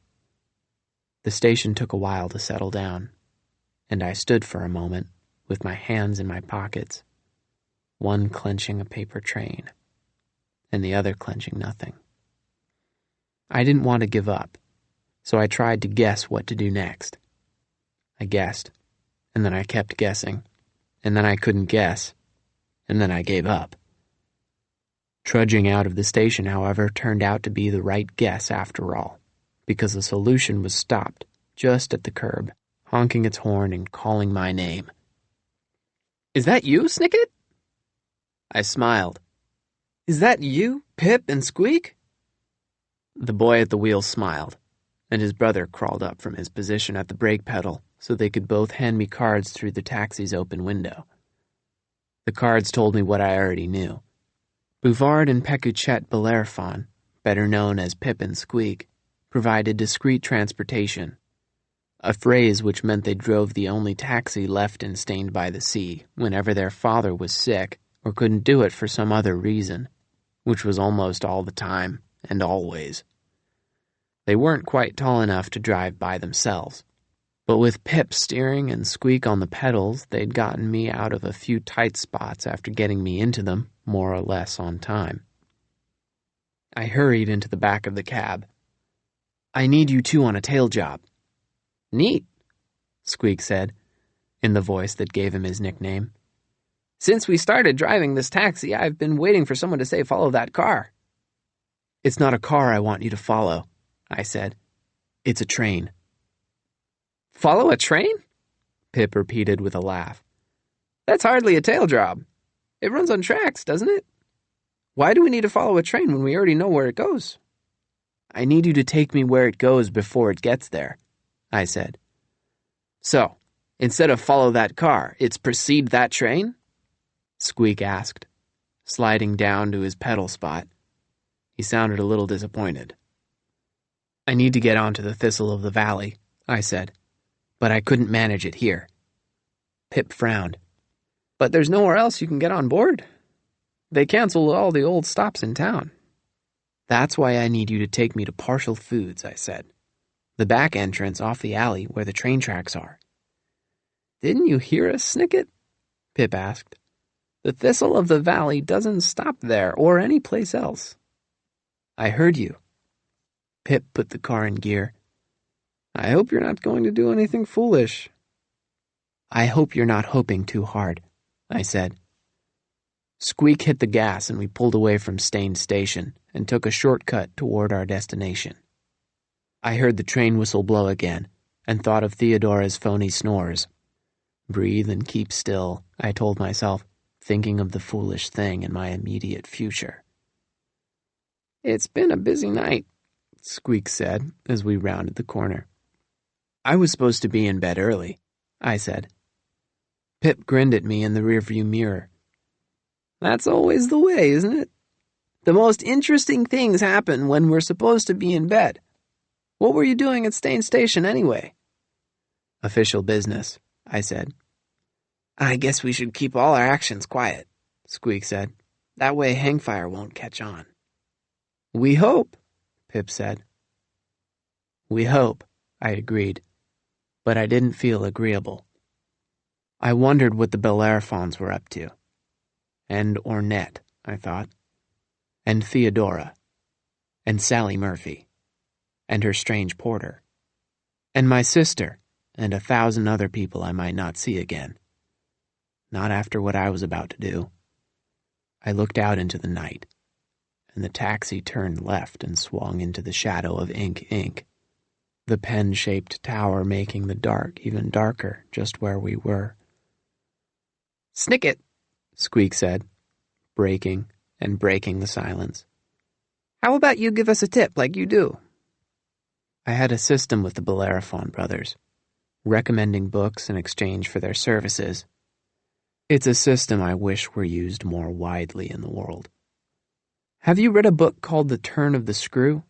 The station took a while to settle down, and I stood for a moment with my hands in my pockets, one clenching a paper train, and the other clenching nothing. I didn't want to give up, so I tried to guess what to do next. I guessed, and then I kept guessing, and then I couldn't guess, and then I gave up. Trudging out of the station, however, turned out to be the right guess after all, because the solution was stopped just at the curb, honking its horn and calling my name. "Is that you, Snicket?" I smiled. "Is that you, Pip and Squeak?" The boy at the wheel smiled, and his brother crawled up from his position at the brake pedal so they could both hand me cards through the taxi's open window. The cards told me what I already knew. Bouvard and Pécuchet Bellerophon, better known as Pip and Squeak, provided discreet transportation, a phrase which meant they drove the only taxi left in Stained by the Sea whenever their father was sick or couldn't do it for some other reason, which was almost all the time and always. They weren't quite tall enough to drive by themselves, but with Pip steering and Squeak on the pedals, they'd gotten me out of a few tight spots after getting me into them, more or less on time. I hurried into the back of the cab. "I need you two on a tail job." "Neat," Squeak said, in the voice that gave him his nickname. "Since we started driving this taxi, I've been waiting for someone to say follow that car." "It's not a car I want you to follow," I said. "It's a train." "Follow a train?" Pip repeated with a laugh. "That's hardly a tail job. It runs on tracks, doesn't it? Why do we need to follow a train when we already know where it goes?" "I need you to take me where it goes before it gets there," I said. "So, instead of follow that car, it's precede that train?" Squeak asked, sliding down to his pedal spot. He sounded a little disappointed. "I need to get onto the Thistle of the Valley," I said, "but I couldn't manage it here." Pip frowned. "But there's nowhere else you can get on board. They canceled all the old stops in town." "That's why I need you to take me to Partial Foods," I said. "The back entrance off the alley where the train tracks are." "Didn't you hear us, Snicket?" Pip asked. "The Thistle of the Valley doesn't stop there or any place else." "I heard you." Pip put the car in gear. "I hope you're not going to do anything foolish." "I hope you're not hoping too hard," I said. Squeak hit the gas and we pulled away from Stained Station and took a shortcut toward our destination. I heard the train whistle blow again and thought of Theodora's phony snores. Breathe and keep still, I told myself, thinking of the foolish thing in my immediate future. "It's been a busy night," Squeak said as we rounded the corner. "I was supposed to be in bed early," I said. Pip grinned at me in the rearview mirror. "That's always the way, isn't it? The most interesting things happen when we're supposed to be in bed. What were you doing at Stained Station anyway?" "Official business," I said. "I guess we should keep all our actions quiet," Squeak said. "That way Hangfire won't catch on." "We hope," Pip said. "We hope," I agreed. but I didn't feel agreeable. I wondered what the Bellerophons were up to. And Ornette, I thought. And Theodora. And Sally Murphy. And her strange porter. And my sister, and 1,000 other people I might not see again. Not after what I was about to do. I looked out into the night, and the taxi turned left and swung into the shadow of Ink Inc., the pen-shaped tower making the dark even darker just where we were. "Snicket," Squeak said, breaking and breaking the silence. "How about you give us a tip like you do?" I had a system with the Bellerophon brothers, recommending books in exchange for their services. It's a system I wish were used more widely in the world. "Have you read a book called The Turn of the Screw?"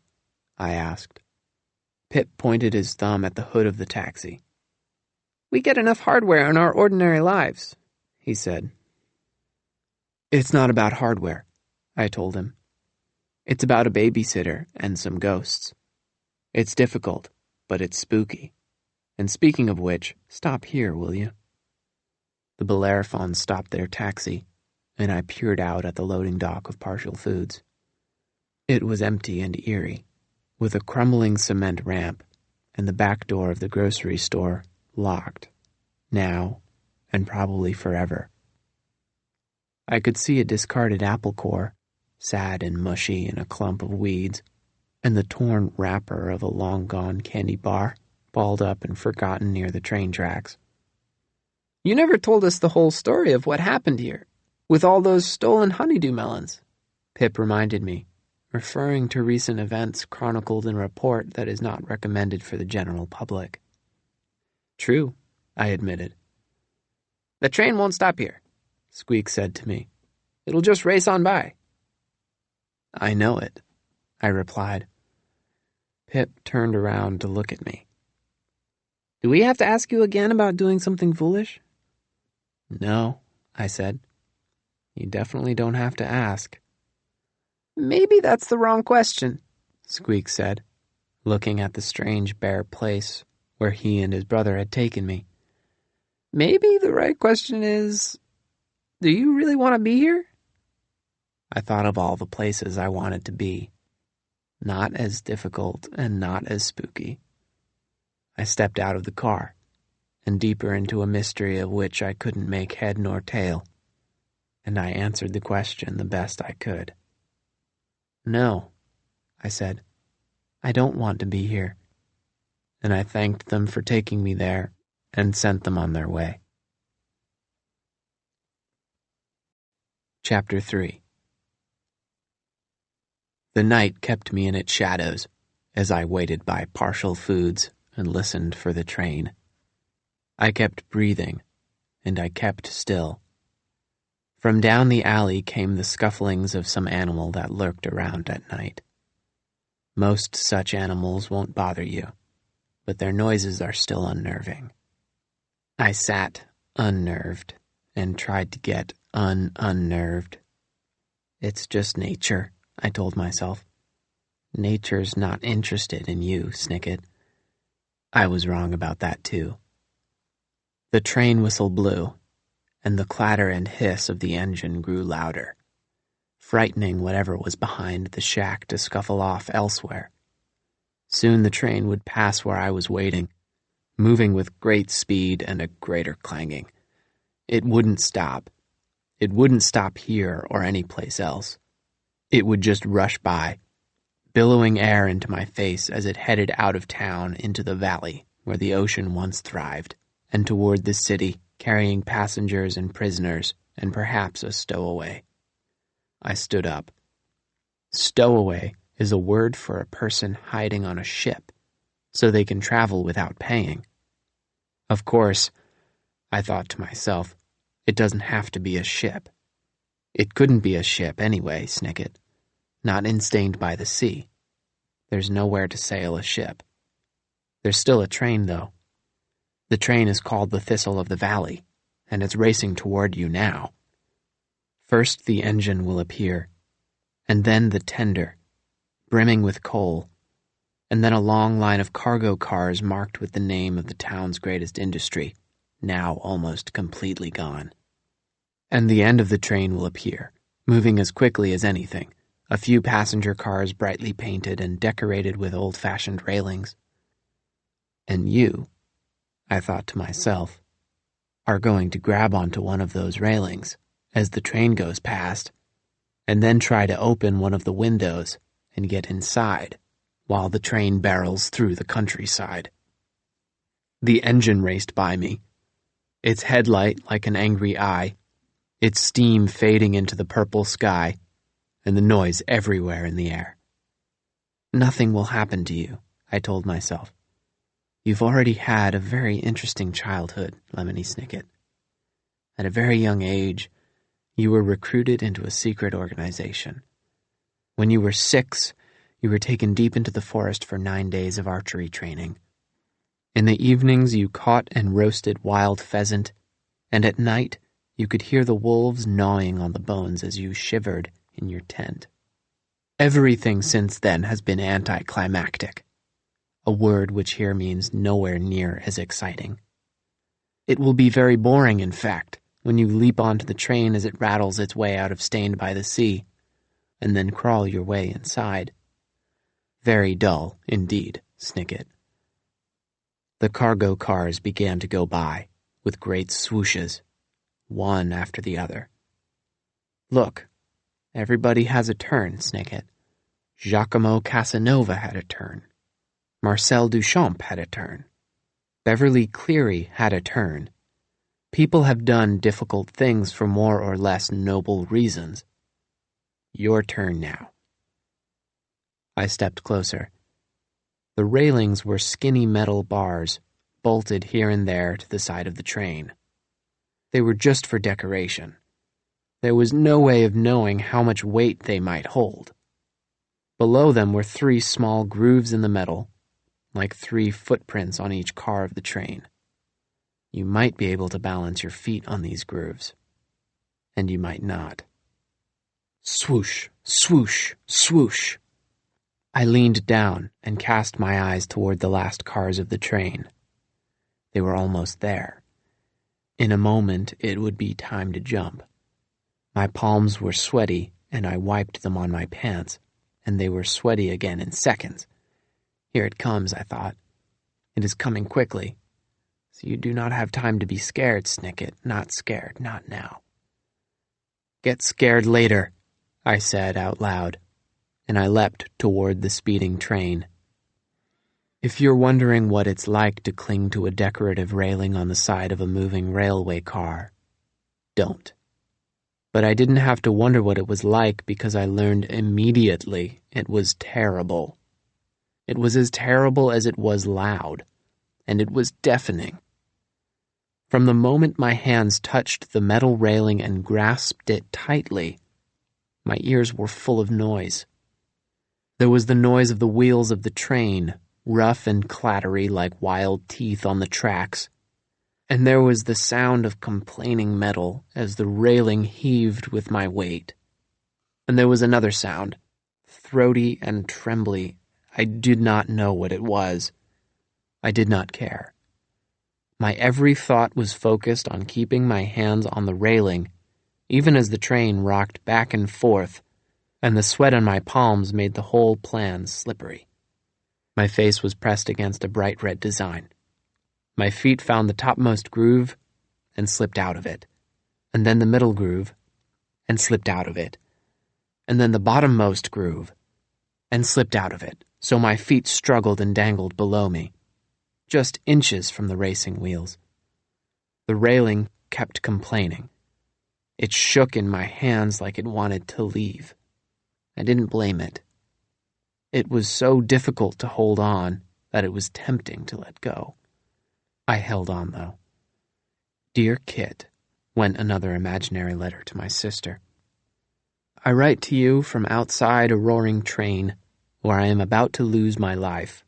I asked. Pip pointed his thumb at the hood of the taxi. "We get enough hardware in our ordinary lives," he said. "It's not about hardware," I told him. "It's about a babysitter and some ghosts. It's difficult, but it's spooky. And speaking of which, stop here, will you?" The Bellerophons stopped their taxi, and I peered out at the loading dock of Partial Foods. It was empty and eerie, with a crumbling cement ramp and the back door of the grocery store locked, now and probably forever. I could see a discarded apple core, sad and mushy in a clump of weeds, and the torn wrapper of a long-gone candy bar, balled up and forgotten near the train tracks. "You never told us the whole story of what happened here, with all those stolen honeydew melons," Pip reminded me, referring to recent events chronicled in a report that is not recommended for the general public. "True," I admitted. "The train won't stop here," Squeak said to me. "It'll just race on by." "I know it," I replied. Pip turned around to look at me. "Do we have to ask you again about doing something foolish?" "No," I said. "You definitely don't have to ask." "Maybe that's the wrong question," Squeak said, looking at the strange bare place where he and his brother had taken me. "Maybe the right question is, do you really want to be here?" I thought of all the places I wanted to be. Not as difficult and not as spooky. I stepped out of the car, and deeper into a mystery of which I couldn't make head nor tail, and I answered the question the best I could. "No," I said. "I don't want to be here." And I thanked them for taking me there and sent them on their way. Chapter 3. The night kept me in its shadows as I waited by Partial Foods and listened for the train. I kept breathing, and I kept still. From down the alley came the scufflings of some animal that lurked around at night. Most such animals won't bother you, but their noises are still unnerving. I sat, unnerved, and tried to get unnerved. It's just nature, I told myself. Nature's not interested in you, Snicket. I was wrong about that, too. The train whistle blew, and the clatter and hiss of the engine grew louder, frightening whatever was behind the shack to scuffle off elsewhere. Soon the train would pass where I was waiting, moving with great speed and a greater clanging. It wouldn't stop. It wouldn't stop here or any place else. It would just rush by, billowing air into my face as it headed out of town into the valley where the ocean once thrived, and toward the city, carrying passengers and prisoners and perhaps a stowaway. I stood up. Stowaway is a word for a person hiding on a ship, so they can travel without paying. Of course, I thought to myself, it doesn't have to be a ship. It couldn't be a ship anyway, Snicket. Not instained by the sea. There's nowhere to sail a ship. There's still a train, though. The train is called the Thistle of the Valley, and it's racing toward you now. First the engine will appear, and then the tender, brimming with coal, and then a long line of cargo cars marked with the name of the town's greatest industry, now almost completely gone. And the end of the train will appear, moving as quickly as anything, a few passenger cars brightly painted and decorated with old-fashioned railings. And you, I thought to myself, are going to grab onto one of those railings as the train goes past, and then try to open one of the windows and get inside while the train barrels through the countryside. The engine raced by me, its headlight like an angry eye, its steam fading into the purple sky, and the noise everywhere in the air. Nothing will happen to you, I told myself. You've already had a very interesting childhood, Lemony Snicket. At a very young age, you were recruited into a secret organization. When you were 6, you were taken deep into the forest for 9 days of archery training. In the evenings, you caught and roasted wild pheasant, and at night, you could hear the wolves gnawing on the bones as you shivered in your tent. Everything since then has been anticlimactic, a word which here means nowhere near as exciting. It will be very boring, in fact, when you leap onto the train as it rattles its way out of Stained by the Sea, and then crawl your way inside. Very dull, indeed, Snicket. The cargo cars began to go by, with great swooshes, one after the other. Look, everybody has a turn, Snicket. Giacomo Casanova had a turn. Marcel Duchamp had a turn. Beverly Cleary had a turn. People have done difficult things for more or less noble reasons. Your turn now. I stepped closer. The railings were skinny metal bars, bolted here and there to the side of the train. They were just for decoration. There was no way of knowing how much weight they might hold. Below them were 3 small grooves in the metal, like 3 footprints on each car of the train. You might be able to balance your feet on these grooves, and you might not. Swoosh, swoosh, swoosh. I leaned down and cast my eyes toward the last cars of the train. They were almost there. In a moment, it would be time to jump. My palms were sweaty, and I wiped them on my pants, and they were sweaty again in seconds. Here it comes, I thought. It is coming quickly. So you do not have time to be scared, Snicket. Not scared, not now. Get scared later, I said out loud, and I leapt toward the speeding train. If you're wondering what it's like to cling to a decorative railing on the side of a moving railway car, don't. But I didn't have to wonder what it was like because I learned immediately it was terrible. It was as terrible as it was loud, and it was deafening. From the moment my hands touched the metal railing and grasped it tightly, my ears were full of noise. There was the noise of the wheels of the train, rough and clattery like wild teeth on the tracks, and there was the sound of complaining metal as the railing heaved with my weight. And there was another sound, throaty and trembly. I did not know what it was. I did not care. My every thought was focused on keeping my hands on the railing, even as the train rocked back and forth, and the sweat on my palms made the whole plan slippery. My face was pressed against a bright red design. My feet found the topmost groove and slipped out of it, and then the middle groove and slipped out of it, and then the bottommost groove and slipped out of it, so my feet struggled and dangled below me, just inches from the racing wheels. The railing kept complaining. It shook in my hands like it wanted to leave. I didn't blame it. It was so difficult to hold on that it was tempting to let go. I held on, though. Dear Kit, went another imaginary letter to my sister. I write to you from outside a roaring train where I am about to lose my life.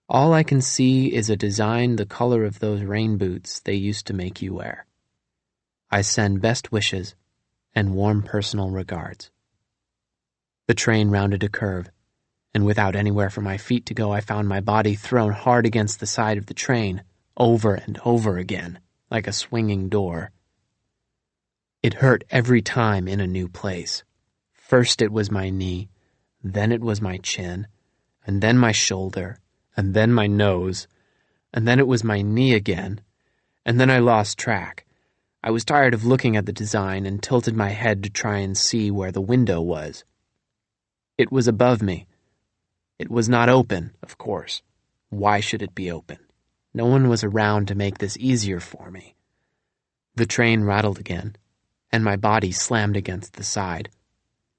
All I can see is a design the color of those rain boots they used to make you wear. I send best wishes and warm personal regards. The train rounded a curve, and without anywhere for my feet to go, I found my body thrown hard against the side of the train, over and over again, like a swinging door. It hurt every time in a new place. First it was my knee, then it was my chin, and then my shoulder, and then my nose, and then it was my knee again, and then I lost track. I was tired of looking at the design and tilted my head to try and see where the window was. It was above me. It was not open, of course. Why should it be open? No one was around to make this easier for me. The train rattled again, and my body slammed against the side.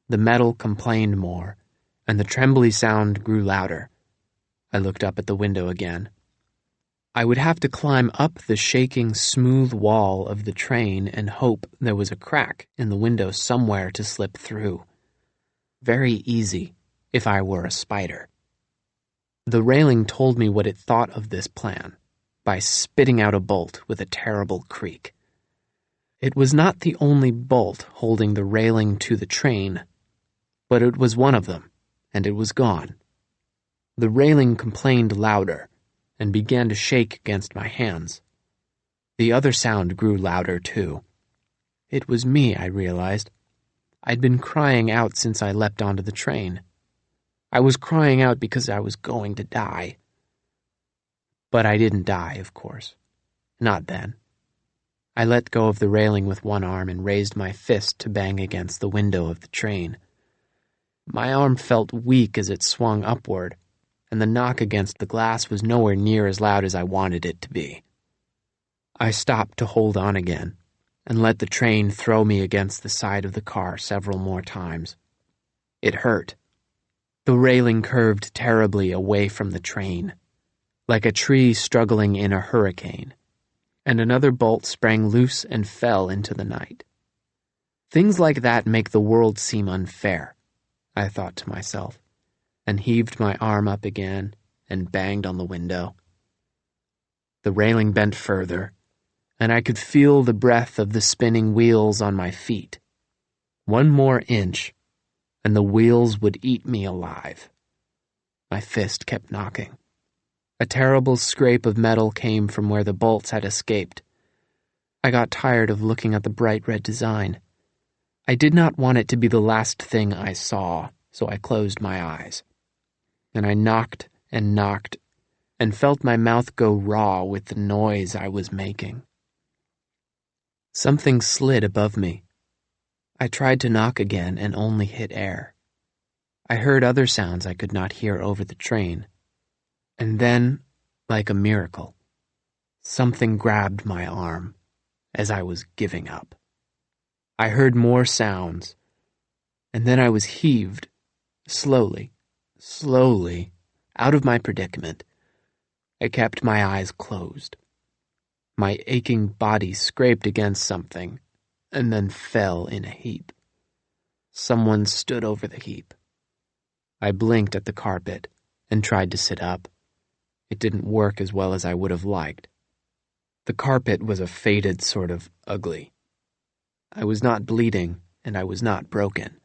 The metal complained more, and the trembly sound grew louder. I looked up at the window again. I would have to climb up the shaking, smooth wall of the train and hope there was a crack in the window somewhere to slip through. Very easy, if I were a spider. The railing told me what it thought of this plan, by spitting out a bolt with a terrible creak. It was not the only bolt holding the railing to the train, but it was one of them, and it was gone. The railing complained louder, and began to shake against my hands. The other sound grew louder, too. It was me, I realized. I'd been crying out since I leapt onto the train. I was crying out because I was going to die. But I didn't die, of course. Not then. I let go of the railing with one arm and raised my fist to bang against the window of the train. My arm felt weak as it swung upward, and the knock against the glass was nowhere near as loud as I wanted it to be. I stopped to hold on again, and let the train throw me against the side of the car several more times. It hurt. The railing curved terribly away from the train, like a tree struggling in a hurricane, and another bolt sprang loose and fell into the night. Things like that make the world seem unfair, I thought to myself, and heaved my arm up again and banged on the window. The railing bent further, and I could feel the breath of the spinning wheels on my feet. One more inch, and the wheels would eat me alive. My fist kept knocking. A terrible scrape of metal came from where the bolts had escaped. I got tired of looking at the bright red design. I did not want it to be the last thing I saw, so I closed my eyes. And I knocked and felt my mouth go raw with the noise I was making. Something slid above me. I tried to knock again and only hit air. I heard other sounds I could not hear over the train. And then, like a miracle, something grabbed my arm as I was giving up. I heard more sounds, and then I was heaved, slowly, out of my predicament. I kept my eyes closed. My aching body scraped against something, and then fell in a heap. Someone stood over the heap. I blinked at the carpet and tried to sit up. It didn't work as well as I would have liked. The carpet was a faded sort of ugly. I was not bleeding, and I was not broken,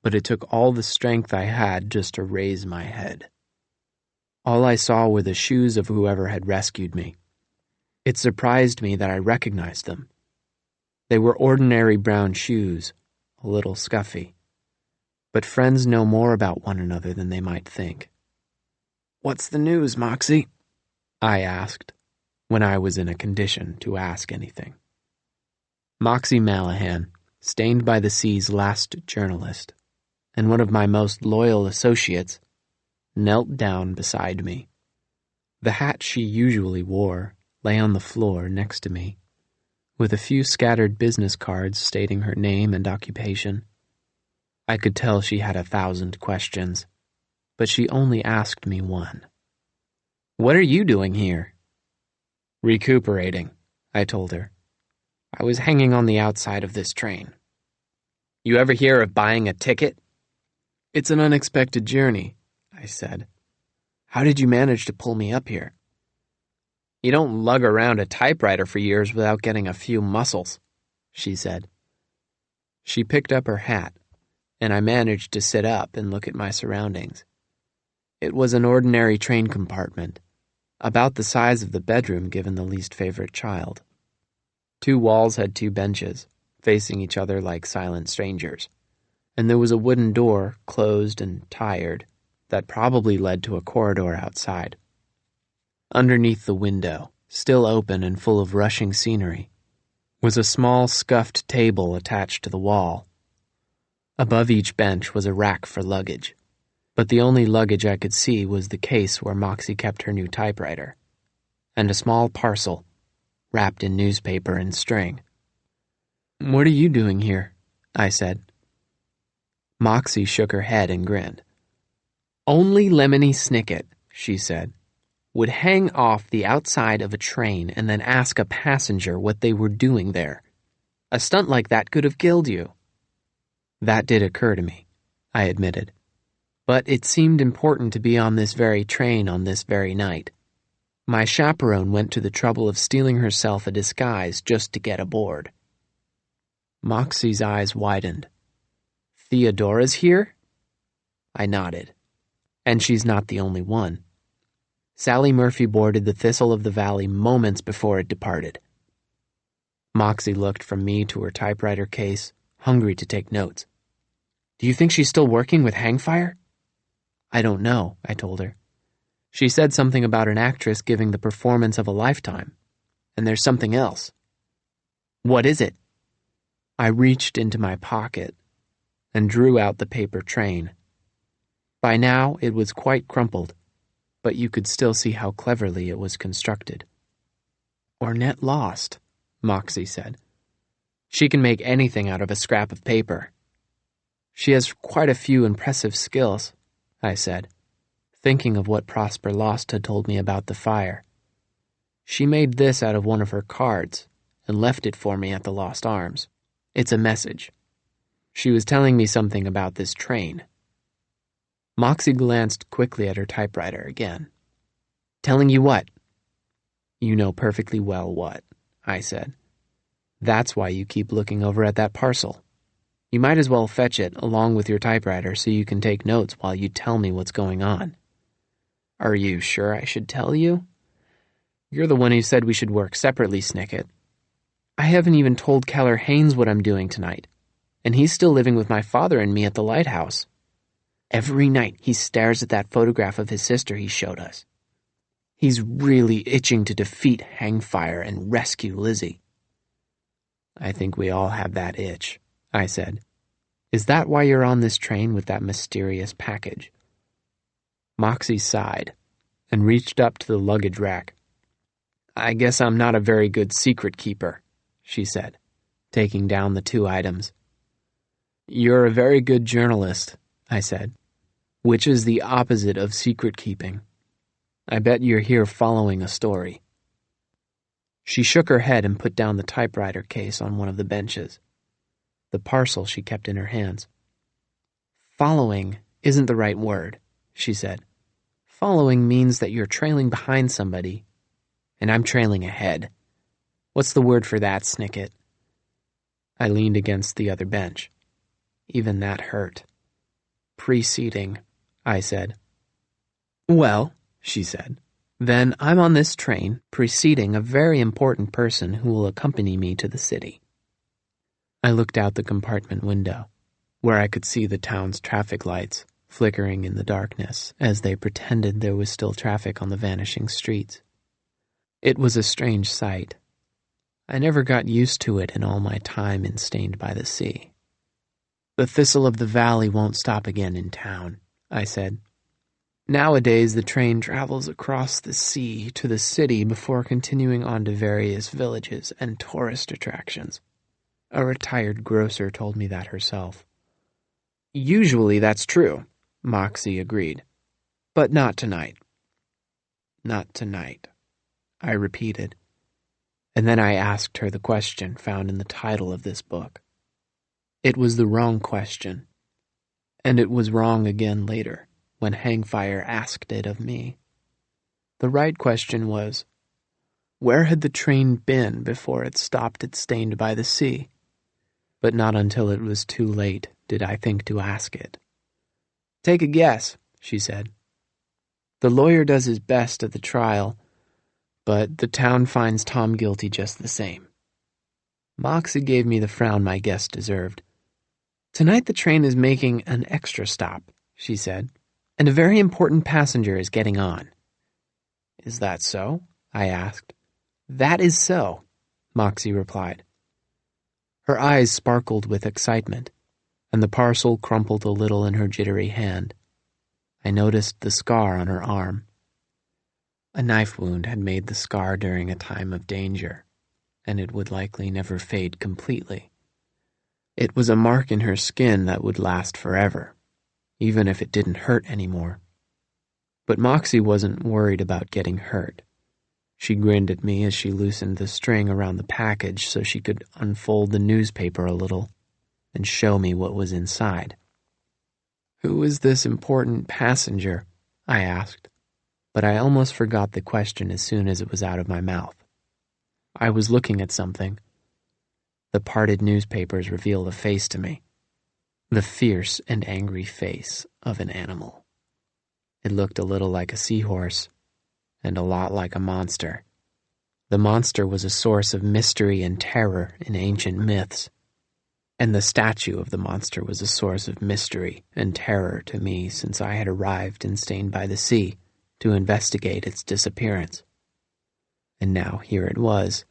but it took all the strength I had just to raise my head. All I saw were the shoes of whoever had rescued me. It surprised me that I recognized them. They were ordinary brown shoes, a little scuffy. But friends know more about one another than they might think. "What's the news, Moxie?" I asked, when I was in a condition to ask anything. Moxie Mallahan, Stained by the Sea's last journalist, and one of my most loyal associates, knelt down beside me. The hat she usually wore lay on the floor next to me, with a few scattered business cards stating her name and occupation. I could tell she had 1,000 questions, but she only asked me one. "What are you doing here?" "Recuperating," I told her. "I was hanging on the outside of this train." "You ever hear of buying a ticket?" "It's an unexpected journey," I said. "How did you manage to pull me up here?" "You don't lug around a typewriter for years without getting a few muscles," she said. She picked up her hat, and I managed to sit up and look at my surroundings. It was an ordinary train compartment, about the size of the bedroom given the least favorite child. 2 walls had 2 benches, facing each other like silent strangers, and there was a wooden door, closed and tired, that probably led to a corridor outside. Underneath the window, still open and full of rushing scenery, was a small scuffed table attached to the wall. Above each bench was a rack for luggage, but the only luggage I could see was the case where Moxie kept her new typewriter, and a small parcel, wrapped in newspaper and string. "What are you doing here?" I said. Moxie shook her head and grinned. "Only Lemony Snicket," she said, "would hang off the outside of a train and then ask a passenger what they were doing there. A stunt like that could have killed you." That did occur to me, I admitted. But it seemed important to be on this very train on this very night. My chaperone went to the trouble of stealing herself a disguise just to get aboard. Moxie's eyes widened. "Theodora's here?" I nodded. "And she's not the only one. Sally Murphy boarded the Thistle of the Valley moments before it departed." Moxie looked from me to her typewriter case, hungry to take notes. "Do you think she's still working with Hangfire?" "I don't know," I told her. "She said something about an actress giving the performance of a lifetime. And there's something else." "What is it?" I reached into my pocket and drew out the paper train. By now it was quite crumpled, but you could still see how cleverly it was constructed. "Ornette lost," Moxie said. "She can make anything out of a scrap of paper." "She has quite a few impressive skills," I said, thinking of what Prosper Lost had told me about the fire. "She made this out of one of her cards and left it for me at the Lost Arms. It's a message. She was telling me something about this train." Moxie glanced quickly at her typewriter again. "Telling you what?" "You know perfectly well what," I said. "That's why you keep looking over at that parcel. You might as well fetch it along with your typewriter so you can take notes while you tell me what's going on." "Are you sure I should tell you?" "You're the one who said we should work separately, Snicket. I haven't even told Keller Haynes what I'm doing tonight, and he's still living with my father and me at the lighthouse. Every night he stares at that photograph of his sister he showed us. He's really itching to defeat Hangfire and rescue Lizzie." "I think we all have that itch," I said. "Is that why you're on this train with that mysterious package?" Moxie sighed and reached up to the luggage rack. "I guess I'm not a very good secret keeper," she said, taking down the 2 items. "You're a very good journalist," I said, "which is the opposite of secret keeping. I bet you're here following a story." She shook her head and put down the typewriter case on one of the benches. The parcel she kept in her hands. "Following isn't the right word," she said. "Following means that you're trailing behind somebody, and I'm trailing ahead. What's the word for that, Snicket?" I leaned against the other bench. Even that hurt. "Preceding," I said. "Well," she said, "then I'm on this train preceding a very important person who will accompany me to the city." I looked out the compartment window, where I could see the town's traffic lights flickering in the darkness as they pretended there was still traffic on the vanishing streets. It was a strange sight. I never got used to it in all my time in Stained by the Sea. "The Thistle of the Valley won't stop again in town," I said. "Nowadays the train travels across the sea to the city before continuing on to various villages and tourist attractions. A retired grocer told me that herself." "Usually that's true," Moxie agreed. "But not tonight." "Not tonight," I repeated. And then I asked her the question found in the title of this book. It was the wrong question, and it was wrong again later when Hangfire asked it of me. The right question was, where had the train been before it stopped at Stained by the Sea? But not until it was too late did I think to ask it. "Take a guess," she said. The lawyer does his best at the trial, but the town finds Tom guilty just the same. Moxie gave me the frown my guest deserved. Tonight the train is making an extra stop, she said, and a very important passenger is getting on. Is that so? I asked. That is so, Moxie replied. Her eyes sparkled with excitement, and the parcel crumpled a little in her jittery hand. I noticed the scar on her arm. A knife wound had made the scar during a time of danger, and it would likely never fade completely. It was a mark in her skin that would last forever, even if it didn't hurt anymore. But Moxie wasn't worried about getting hurt. She grinned at me as she loosened the string around the package so she could unfold the newspaper a little and show me what was inside. Who is this important passenger? I asked, but I almost forgot the question as soon as it was out of my mouth. I was looking at something. The parted newspapers revealed a face to me, the fierce and angry face of an animal. It looked a little like a seahorse, and a lot like a monster. The monster was a source of mystery and terror in ancient myths, and the statue of the monster was a source of mystery and terror to me since I had arrived in Stained by the Sea to investigate its disappearance. And now here it was,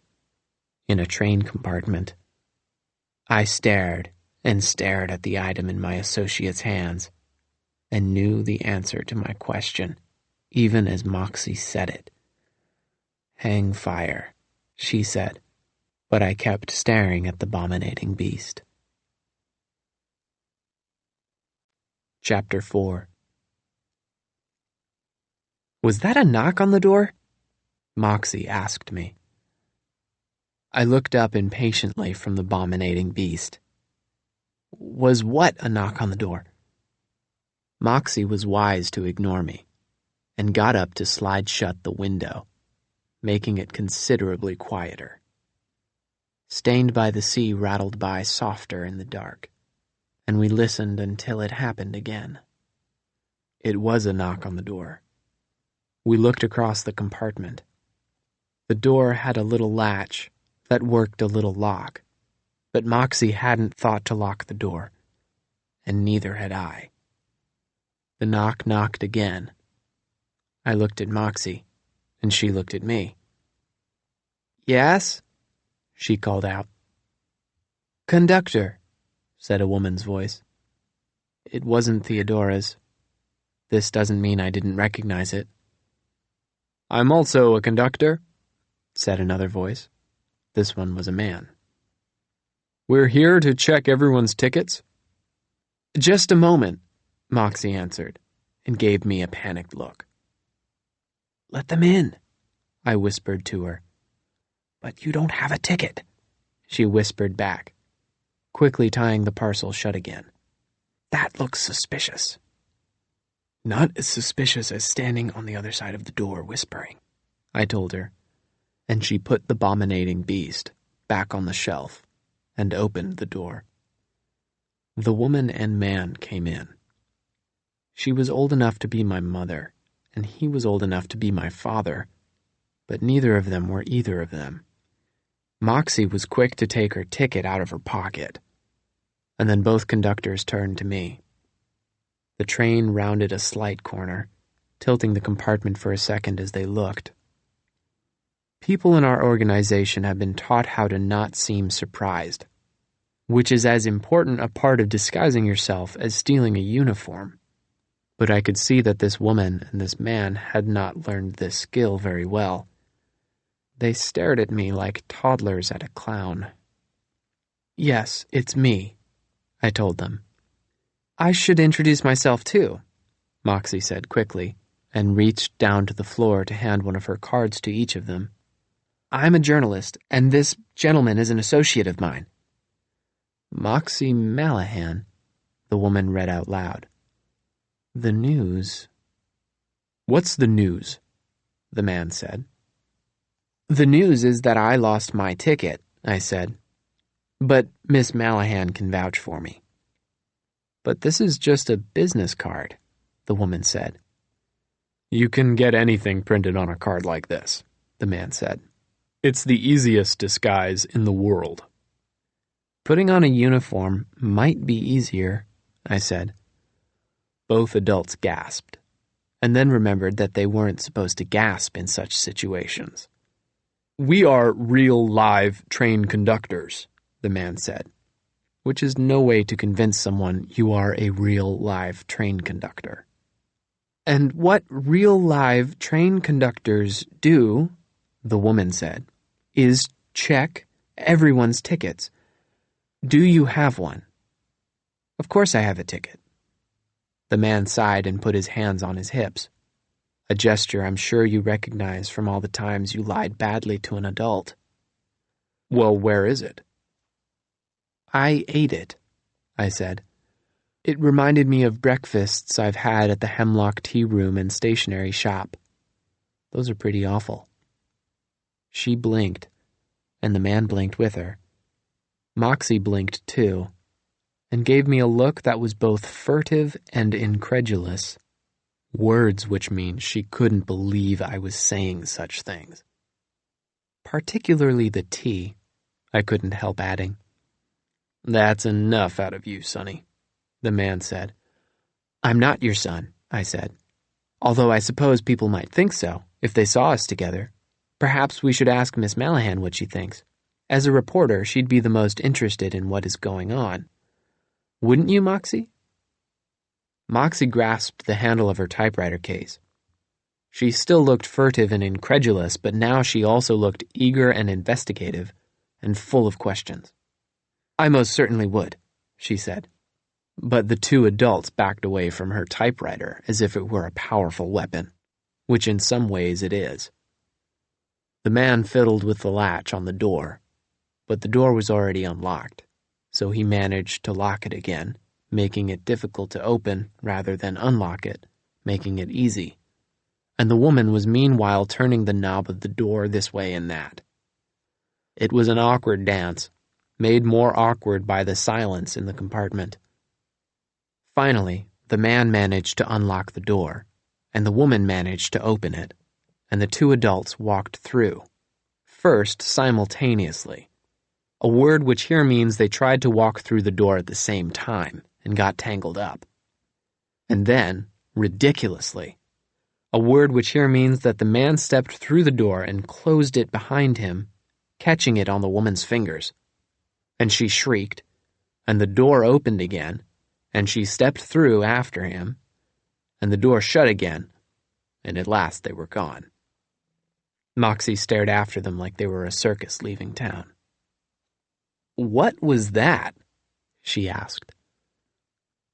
in a train compartment. I stared and stared at the item in my associate's hands, and knew the answer to my question, even as Moxie said it. Hang fire, she said, but I kept staring at the abominating beast. Chapter 4. Was that a knock on the door? Moxie asked me. I looked up impatiently from the abominating beast. Was what a knock on the door? Moxie was wise to ignore me, and got up to slide shut the window, making it considerably quieter. Stained by the Sea rattled by softer in the dark, and we listened until it happened again. It was a knock on the door. We looked across the compartment. The door had a little latch that worked a little lock, but Moxie hadn't thought to lock the door, and neither had I. The knock knocked again. I looked at Moxie, and she looked at me. Yes? She called out. Conductor, said a woman's voice. It wasn't Theodora's. This doesn't mean I didn't recognize it. I'm also a conductor, said another voice. This one was a man. We're here to check everyone's tickets. Just a moment, Moxie answered, and gave me a panicked look. Let them in, I whispered to her. But you don't have a ticket, she whispered back, quickly tying the parcel shut again. That looks suspicious. Not as suspicious as standing on the other side of the door whispering, I told her, and she put the abominating beast back on the shelf and opened the door. The woman and man came in. She was old enough to be my mother, and he was old enough to be my father, but neither of them were either of them. Moxie was quick to take her ticket out of her pocket, and then both conductors turned to me. The train rounded a slight corner, tilting the compartment for a second as they looked. People in our organization have been taught how to not seem surprised, which is as important a part of disguising yourself as stealing a uniform. But I could see that this woman and this man had not learned this skill very well. They stared at me like toddlers at a clown. Yes, it's me, I told them. I should introduce myself too, Moxie said quickly, and reached down to the floor to hand one of her cards to each of them. I'm a journalist, and this gentleman is an associate of mine. Moxie Malahan, the woman read out loud. The news. What's the news? The man said. The news is that I lost my ticket, I said. But Miss Malahan can vouch for me. But this is just a business card, the woman said. You can get anything printed on a card like this, the man said. It's the easiest disguise in the world. Putting on a uniform might be easier, I said. Both adults gasped, and then remembered that they weren't supposed to gasp in such situations. We are real live train conductors, the man said, which is no way to convince someone you are a real live train conductor. And what real live train conductors do, the woman said, is check everyone's tickets. Do you have one? Of course I have a ticket. The man sighed and put his hands on his hips, a gesture I'm sure you recognize from all the times you lied badly to an adult. Well, where is it? I ate it, I said. It reminded me of breakfasts I've had at the Hemlock Tea Room and stationery shop. Those are pretty awful. She blinked, and the man blinked with her. Moxie blinked too, and gave me a look that was both furtive and incredulous, words which mean she couldn't believe I was saying such things. Particularly the tea, I couldn't help adding. That's enough out of you, Sonny, the man said. I'm not your son, I said. Although I suppose people might think so, if they saw us together. Perhaps we should ask Miss Malahan what she thinks. As a reporter, she'd be the most interested in what is going on. Wouldn't you, Moxie? Moxie grasped the handle of her typewriter case. She still looked furtive and incredulous, but now she also looked eager and investigative, and full of questions. I most certainly would, she said. But the two adults backed away from her typewriter as if it were a powerful weapon, which in some ways it is. The man fiddled with the latch on the door, but the door was already unlocked, so he managed to lock it again, making it difficult to open rather than unlock it, making it easy. And the woman was meanwhile turning the knob of the door this way and that. It was an awkward dance, made more awkward by the silence in the compartment. Finally, the man managed to unlock the door, and the woman managed to open it, and the two adults walked through, first simultaneously, a word which here means they tried to walk through the door at the same time and got tangled up. And then, ridiculously, a word which here means that the man stepped through the door and closed it behind him, catching it on the woman's fingers. And she shrieked, and the door opened again, and she stepped through after him, and the door shut again, and at last they were gone. Moxie stared after them like they were a circus leaving town. What was that? She asked.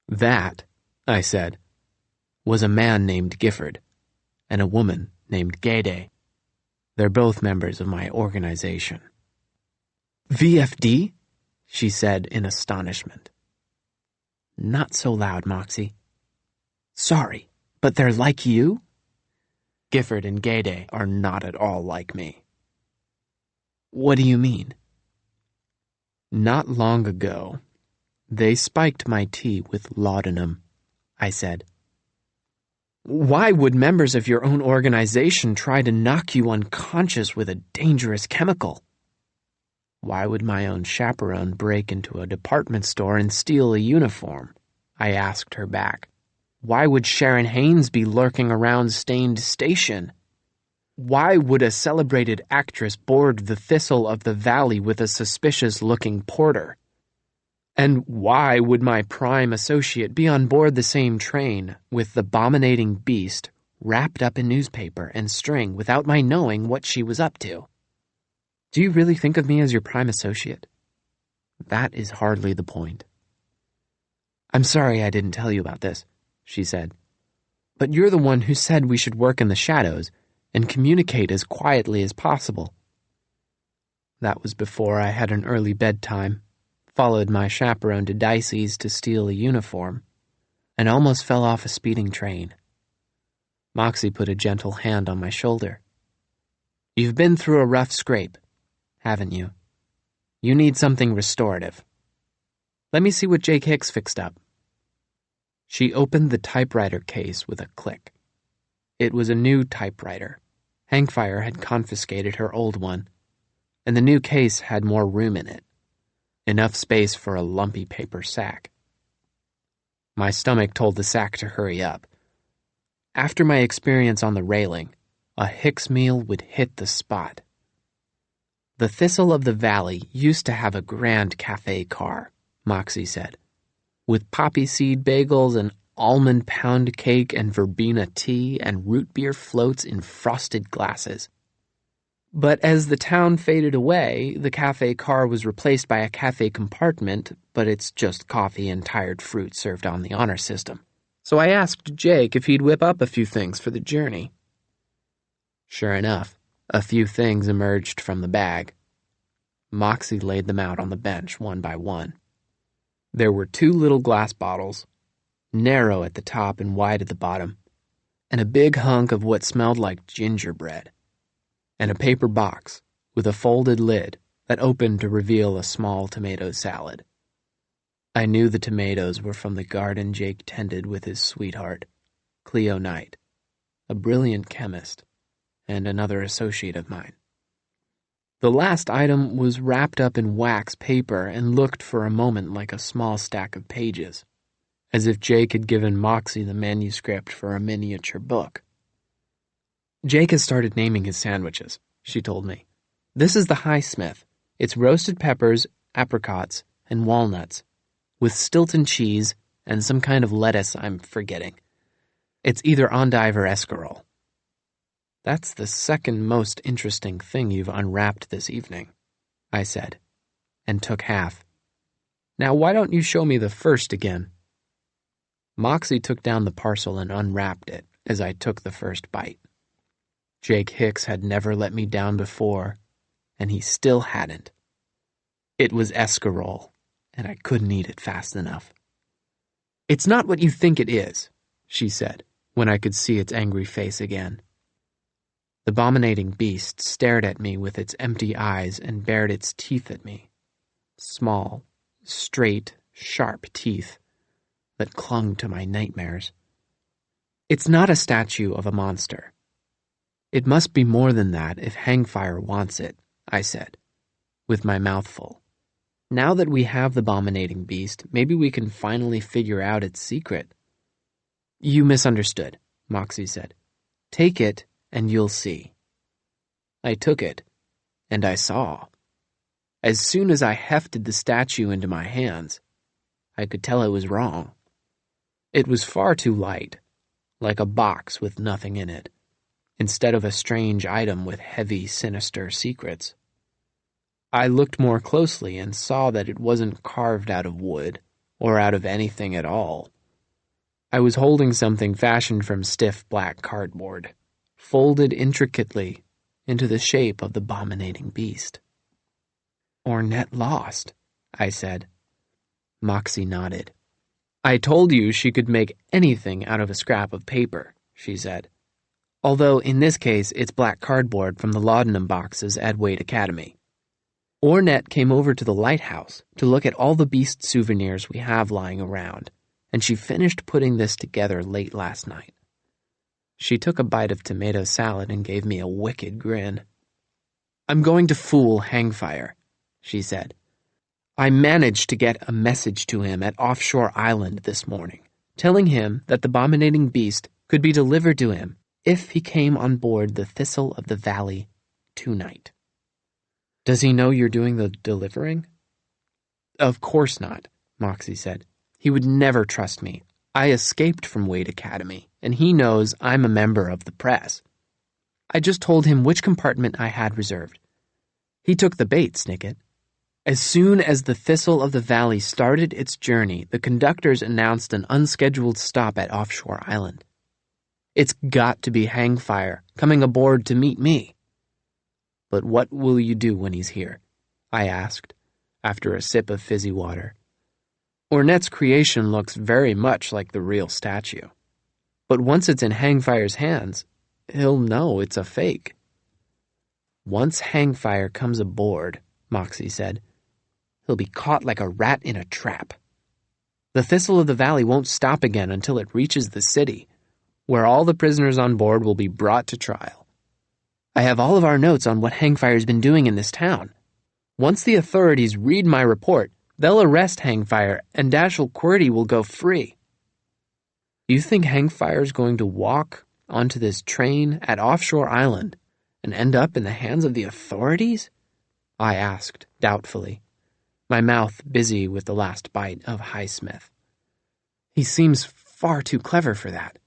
That, I said, was a man named Gifford, and a woman named Gayday. They're both members of my organization. VFD? She said in astonishment. Not so loud, Moxie. Sorry, but they're like you? Gifford and Gayday are not at all like me. What do you mean? Not long ago, they spiked my tea with laudanum, I said. Why would members of your own organization try to knock you unconscious with a dangerous chemical? Why would my own chaperone break into a department store and steal a uniform? I asked her back. Why would Sharon Haynes be lurking around Stained Station? Why would a celebrated actress board the Thistle of the Valley with a suspicious-looking porter? And why would my prime associate be on board the same train with the abominating beast wrapped up in newspaper and string without my knowing what she was up to? Do you really think of me as your prime associate? That is hardly the point. I'm sorry I didn't tell you about this, she said. But you're the one who said we should work in the shadows and communicate as quietly as possible. That was before I had an early bedtime, followed my chaperone to Dicey's to steal a uniform, and almost fell off a speeding train. Moxie put a gentle hand on my shoulder. You've been through a rough scrape, haven't you? You need something restorative. Let me see what Jake Hicks fixed up. She opened the typewriter case with a click. It was a new typewriter. Hangfire had confiscated her old one, and the new case had more room in it, enough space for a lumpy paper sack. My stomach told the sack to hurry up. After my experience on the railing, a Hicks meal would hit the spot. The Thistle of the Valley used to have a grand cafe car, Moxie said, with poppy seed bagels and almond pound cake and verbena tea and root beer floats in frosted glasses. But as the town faded away, the cafe car was replaced by a cafe compartment, but it's just coffee and tired fruit served on the honor system. So I asked Jake if he'd whip up a few things for the journey. Sure enough, a few things emerged from the bag. Moxie laid them out on the bench one by one. There were 2 little glass bottles, narrow at the top and wide at the bottom, and a big hunk of what smelled like gingerbread, and a paper box with a folded lid that opened to reveal a small tomato salad. I knew the tomatoes were from the garden Jake tended with his sweetheart, Cleo Knight, a brilliant chemist and another associate of mine. The last item was wrapped up in wax paper and looked for a moment like a small stack of pages, as if Jake had given Moxie the manuscript for a miniature book. Jake has started naming his sandwiches, she told me. This is the Highsmith. It's roasted peppers, apricots, and walnuts, with Stilton cheese and some kind of lettuce I'm forgetting. It's either endive or escarole. That's the second most interesting thing you've unwrapped this evening, I said, and took half. Now why don't you show me the first again? Moxie took down the parcel and unwrapped it as I took the first bite. Jake Hicks had never let me down before, and he still hadn't. It was escarole, and I couldn't eat it fast enough. It's not what you think it is, she said, when I could see its angry face again. The abominating beast stared at me with its empty eyes and bared its teeth at me. Small, straight, sharp teeth that clung to my nightmares. It's not a statue of a monster. It must be more than that if Hangfire wants it, I said, with my mouth full. Now that we have the abominating beast, maybe we can finally figure out its secret. You misunderstood, Moxie said. Take it and you'll see. I took it, and I saw. As soon as I hefted the statue into my hands, I could tell I was wrong. It was far too light, like a box with nothing in it, instead of a strange item with heavy, sinister secrets. I looked more closely and saw that it wasn't carved out of wood, or out of anything at all. I was holding something fashioned from stiff black cardboard, folded intricately into the shape of the abominating beast. Ornette lost, I said. Moxie nodded. I told you she could make anything out of a scrap of paper, she said. Although in this case it's black cardboard from the laudanum boxes at Wade Academy. Ornette came over to the lighthouse to look at all the beast souvenirs we have lying around, and she finished putting this together late last night. She took a bite of tomato salad and gave me a wicked grin. I'm going to fool Hangfire, she said. I managed to get a message to him at Offshore Island this morning, telling him that the abominating beast could be delivered to him if he came on board the Thistle of the Valley tonight. Does he know you're doing the delivering? Of course not, Moxie said. He would never trust me. I escaped from Wade Academy, and he knows I'm a member of the press. I just told him which compartment I had reserved. He took the bait, Snicket. As soon as the Thistle of the Valley started its journey, the conductors announced an unscheduled stop at Offshore Island. It's got to be Hangfire coming aboard to meet me. But what will you do when he's here? I asked, after a sip of fizzy water. Ornette's creation looks very much like the real statue. But once it's in Hangfire's hands, he'll know it's a fake. Once Hangfire comes aboard, Moxie said, he'll be caught like a rat in a trap. The Thistle of the Valley won't stop again until it reaches the city. where all the prisoners on board will be brought to trial. I have all of our notes on what Hangfire's been doing in this town. Once the authorities read my report, they'll arrest Hangfire and Dashiell Quirty will go free. You think Hangfire's going to walk onto this train at Offshore Island and end up in the hands of the authorities? I asked, doubtfully, my mouth busy with the last bite of Highsmith. He seems far too clever for that.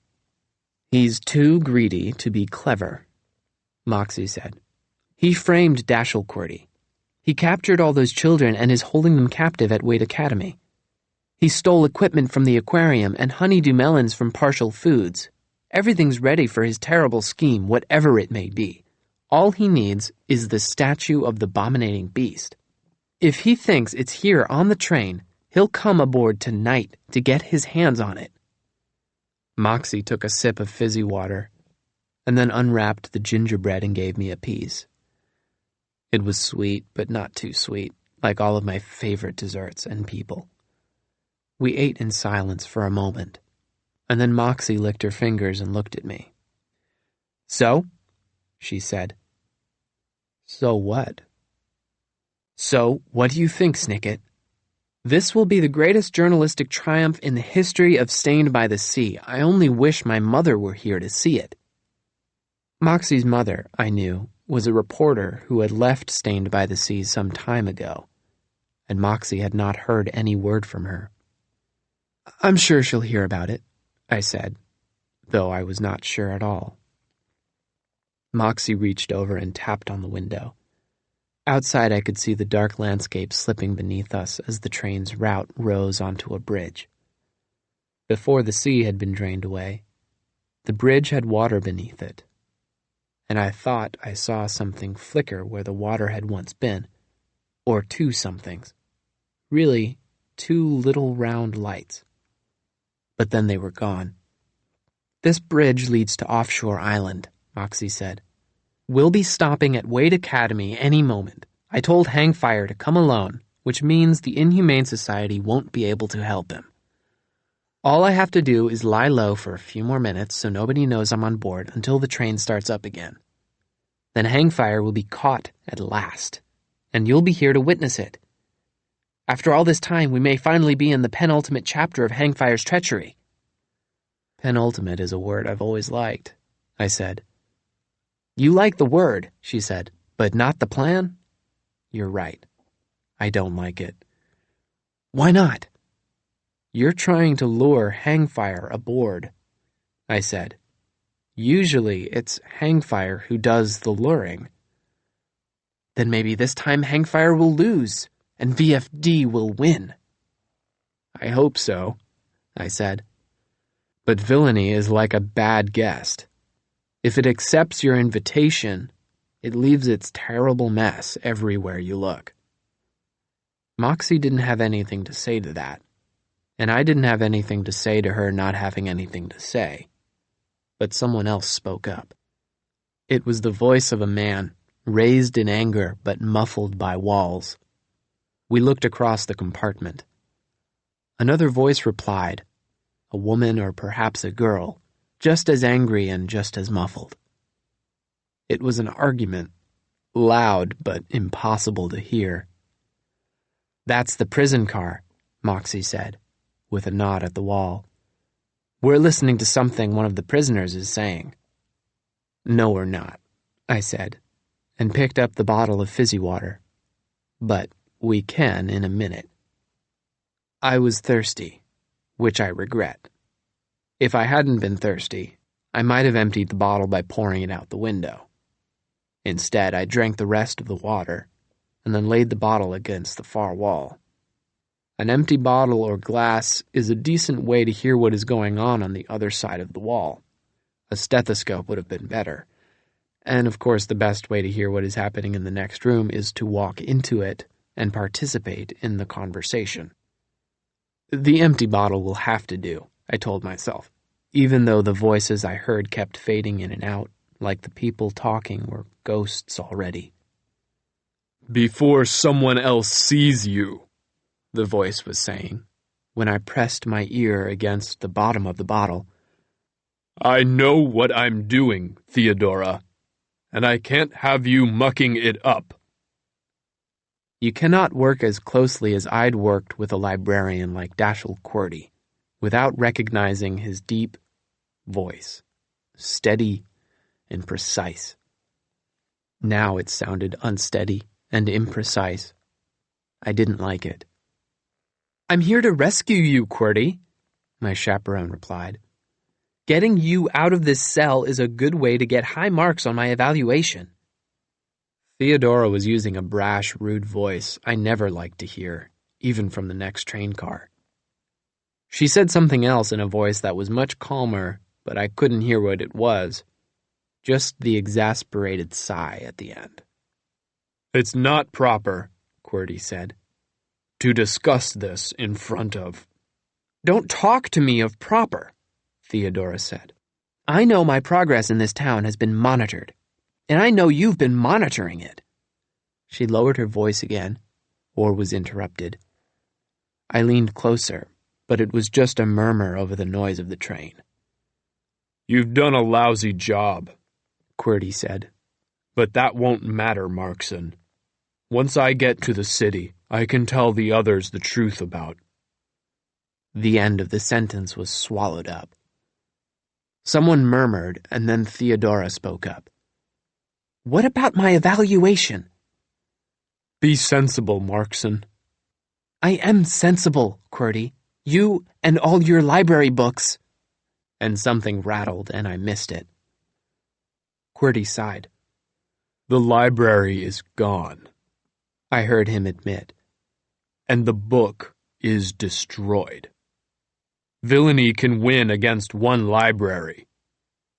He's too greedy to be clever, Moxie said. He framed Dashiell Quirty. He captured all those children and is holding them captive at Wade Academy. He stole equipment from the aquarium and honeydew melons from Partial Foods. Everything's ready for his terrible scheme, whatever it may be. All he needs is the statue of the abominating beast. If he thinks it's here on the train, he'll come aboard tonight to get his hands on it. Moxie took a sip of fizzy water and then unwrapped the gingerbread and gave me a piece. It was sweet, but not too sweet, like all of my favorite desserts and people. We ate in silence for a moment, and then Moxie licked her fingers and looked at me. So? She said. So what? So, what do you think, Snicket? This will be the greatest journalistic triumph in the history of Stained by the Sea. I only wish my mother were here to see it. Moxie's mother, I knew, was a reporter who had left Stained by the Sea some time ago, and Moxie had not heard any word from her. I'm sure she'll hear about it, I said, though I was not sure at all. Moxie reached over and tapped on the window. Outside I could see the dark landscape slipping beneath us as the train's route rose onto a bridge. Before the sea had been drained away, the bridge had water beneath it, and I thought I saw something flicker where the water had once been, or two somethings. Really, two little round lights. But then they were gone. This bridge leads to Offshore Island, Moxie said. We'll be stopping at Wade Academy any moment. I told Hangfire to come alone, which means the Inhumane Society won't be able to help him. All I have to do is lie low for a few more minutes so nobody knows I'm on board until the train starts up again. Then Hangfire will be caught at last, and you'll be here to witness it. After all this time, we may finally be in the penultimate chapter of Hangfire's treachery. Penultimate is a word I've always liked, I said. You like the word, she said, but not the plan? You're right. I don't like it. Why not? You're trying to lure Hangfire aboard, I said. Usually it's Hangfire who does the luring. Then maybe this time Hangfire will lose, and VFD will win. I hope so, I said. But villainy is like a bad guest. If it accepts your invitation, it leaves its terrible mess everywhere you look. Moxie didn't have anything to say to that, and I didn't have anything to say to her not having anything to say. But someone else spoke up. It was the voice of a man, raised in anger but muffled by walls. We looked across the compartment. Another voice replied, a woman or perhaps a girl, just as angry and just as muffled. It was an argument, loud but impossible to hear. That's the prison car, Moxie said, with a nod at the wall. We're listening to something one of the prisoners is saying. No, we're not, I said, and picked up the bottle of fizzy water. But we can in a minute. I was thirsty, which I regret. If I hadn't been thirsty, I might have emptied the bottle by pouring it out the window. Instead, I drank the rest of the water, and then laid the bottle against the far wall. An empty bottle or glass is a decent way to hear what is going on the other side of the wall. A stethoscope would have been better. And of course, the best way to hear what is happening in the next room is to walk into it and participate in the conversation. The empty bottle will have to do, I told myself, even though the voices I heard kept fading in and out, like the people talking were ghosts already. Before someone else sees you, the voice was saying, when I pressed my ear against the bottom of the bottle. I know what I'm doing, Theodora, and I can't have you mucking it up. You cannot work as closely as I'd worked with a librarian like Dashiell Qwerty without recognizing his deep voice, steady and precise. Now it sounded unsteady and imprecise. I didn't like it. "I'm here to rescue you, Qwerty," my chaperone replied. "Getting you out of this cell is a good way to get high marks on my evaluation." Theodora was using a brash, rude voice I never liked to hear, even from the next train car. She said something else in a voice that was much calmer, but I couldn't hear what it was, just the exasperated sigh at the end. "It's not proper," Qwerty said, "to discuss this in front of—" "Don't talk to me of proper," Theodora said. "I know my progress in this town has been monitored, and I know you've been monitoring it." She lowered her voice again, or was interrupted. I leaned closer, but it was just a murmur over the noise of the train. "You've done a lousy job," Qwerty said. "But that won't matter, Markson. Once I get to the city, I can tell the others the truth about—" The end of the sentence was swallowed up. Someone murmured, and then Theodora spoke up. "What about my evaluation?" "Be sensible, Markson." "I am sensible, Qwerty. You and all your library books." And something rattled, and I missed it. Qwerty sighed. "The library is gone," I heard him admit. "and the book is destroyed. Villainy can win against one library,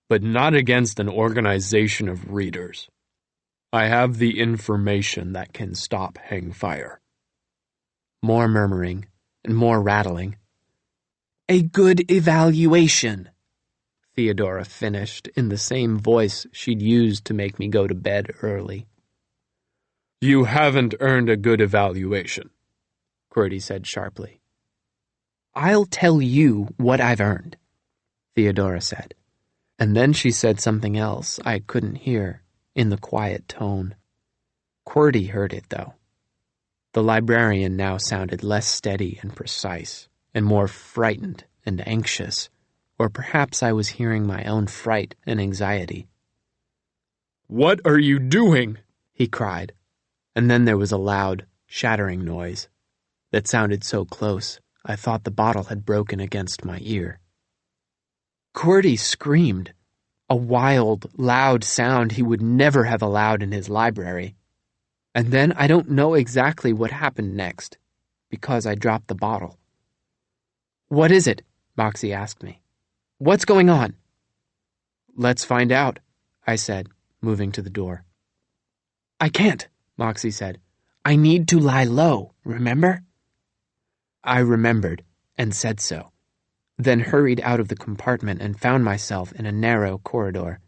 but not against an organization of readers. I have the information that can stop Hangfire." More murmuring, and more rattling. "A good evaluation," Theodora finished in the same voice she'd used to make me go to bed early. "You haven't earned a good evaluation," Qwerty said sharply. "I'll tell you what I've earned," Theodora said. And then she said something else I couldn't hear, in the quiet tone. Qwerty heard it, though. The librarian now sounded less steady and precise, and more frightened and anxious, or perhaps I was hearing my own fright and anxiety. "What are you doing?" he cried, and then there was a loud, shattering noise that sounded so close I thought the bottle had broken against my ear. Qwerty screamed, a wild, loud sound he would never have allowed in his library. And then I don't know exactly what happened next, because I dropped the bottle. "What is it?" Moxie asked me. "What's going on?" "Let's find out," I said, moving to the door. "I can't," Moxie said. "I need to lie low, remember?" I remembered, and said so, then hurried out of the compartment and found myself in a narrow corridor,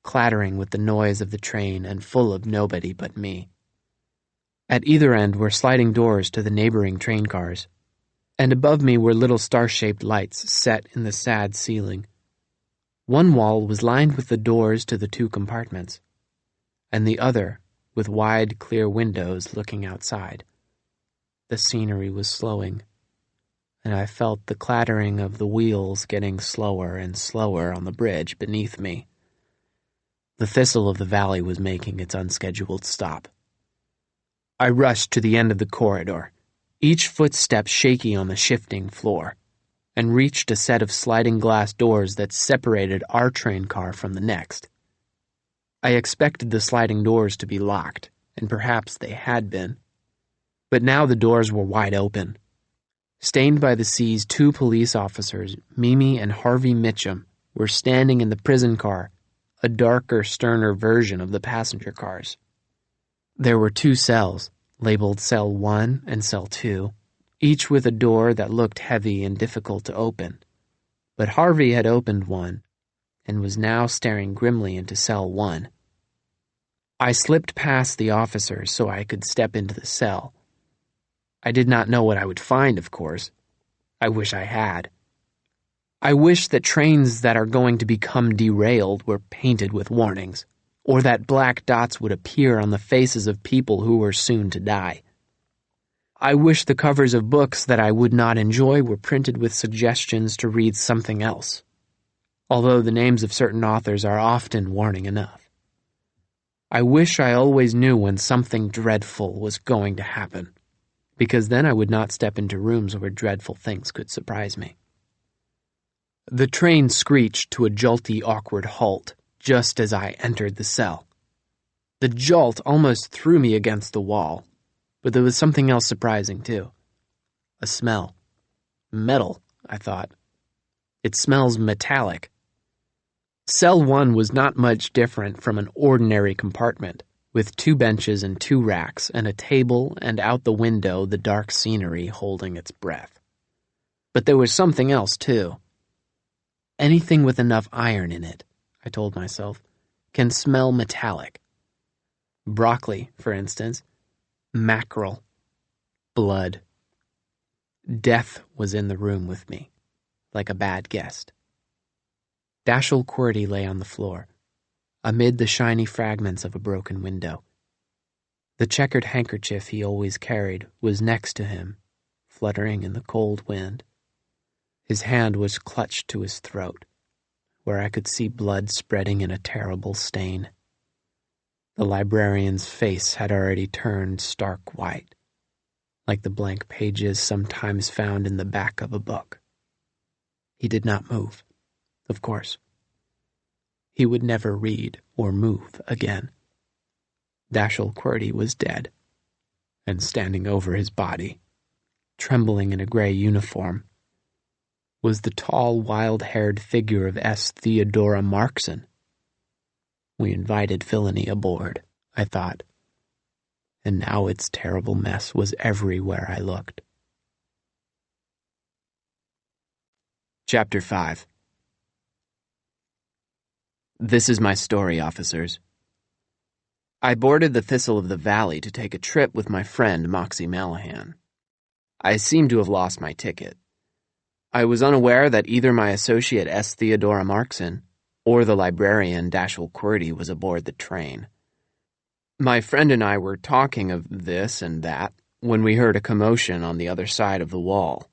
clattering with the noise of the train and full of nobody but me. At either end were sliding doors to the neighboring train cars, and above me were little star-shaped lights set in the sad ceiling. One wall was lined with the doors to the two compartments, and the other with wide, clear windows looking outside. The scenery was slowing, and I felt the clattering of the wheels getting slower and slower on the bridge beneath me. The Thistle of the valley was making its unscheduled stop. I rushed to the end of the corridor, each footstep shaky on the shifting floor, and reached a set of sliding glass doors that separated our train car from the next. I expected the sliding doors to be locked, and perhaps they had been. But now the doors were wide open. Stained by the seas, two police officers, Mimi and Harvey Mitchum, were standing in the prison car, a darker, sterner version of the passenger cars. There were two cells, labeled Cell 1 and Cell 2, each with a door that looked heavy and difficult to open. But Harvey had opened one, and was now staring grimly into Cell 1. I slipped past the officers so I could step into the cell. I did not know what I would find, of course. I wish I had. I wish that trains that are going to become derailed were painted with warnings, or that black dots would appear on the faces of people who were soon to die. I wish the covers of books that I would not enjoy were printed with suggestions to read something else, although the names of certain authors are often warning enough. I wish I always knew when something dreadful was going to happen, because then I would not step into rooms where dreadful things could surprise me. The train screeched to a jolty, awkward halt just as I entered the cell. The jolt almost threw me against the wall, but there was something else surprising, too. A smell. Metal, I thought. It smells metallic. Cell 1 was not much different from an ordinary compartment, with 2 benches and 2 racks and a table, and out the window the dark scenery holding its breath. But there was something else, too. Anything with enough iron in it, I told myself, can smell metallic. Broccoli, for instance. Mackerel. Blood. Death was in the room with me, like a bad guest. Dashiell Qwerty lay on the floor, amid the shiny fragments of a broken window. The checkered handkerchief he always carried was next to him, fluttering in the cold wind. His hand was clutched to his throat, where I could see blood spreading in a terrible stain. The librarian's face had already turned stark white, like the blank pages sometimes found in the back of a book. He did not move, of course. He would never read or move again. Dashiell Qwerty was dead, and standing over his body, trembling in a gray uniform, was the tall, wild-haired figure of S. Theodora Markson. We invited Villainy aboard, I thought, and now its terrible mess was everywhere I looked. Chapter 5. This is my story, officers. I boarded the Thistle of the Valley to take a trip with my friend Moxie Malahan. I seem to have lost my ticket. I was unaware that either my associate S. Theodora Markson or the librarian Dashiell Qwerty was aboard the train. My friend and I were talking of this and that when we heard a commotion on the other side of the wall.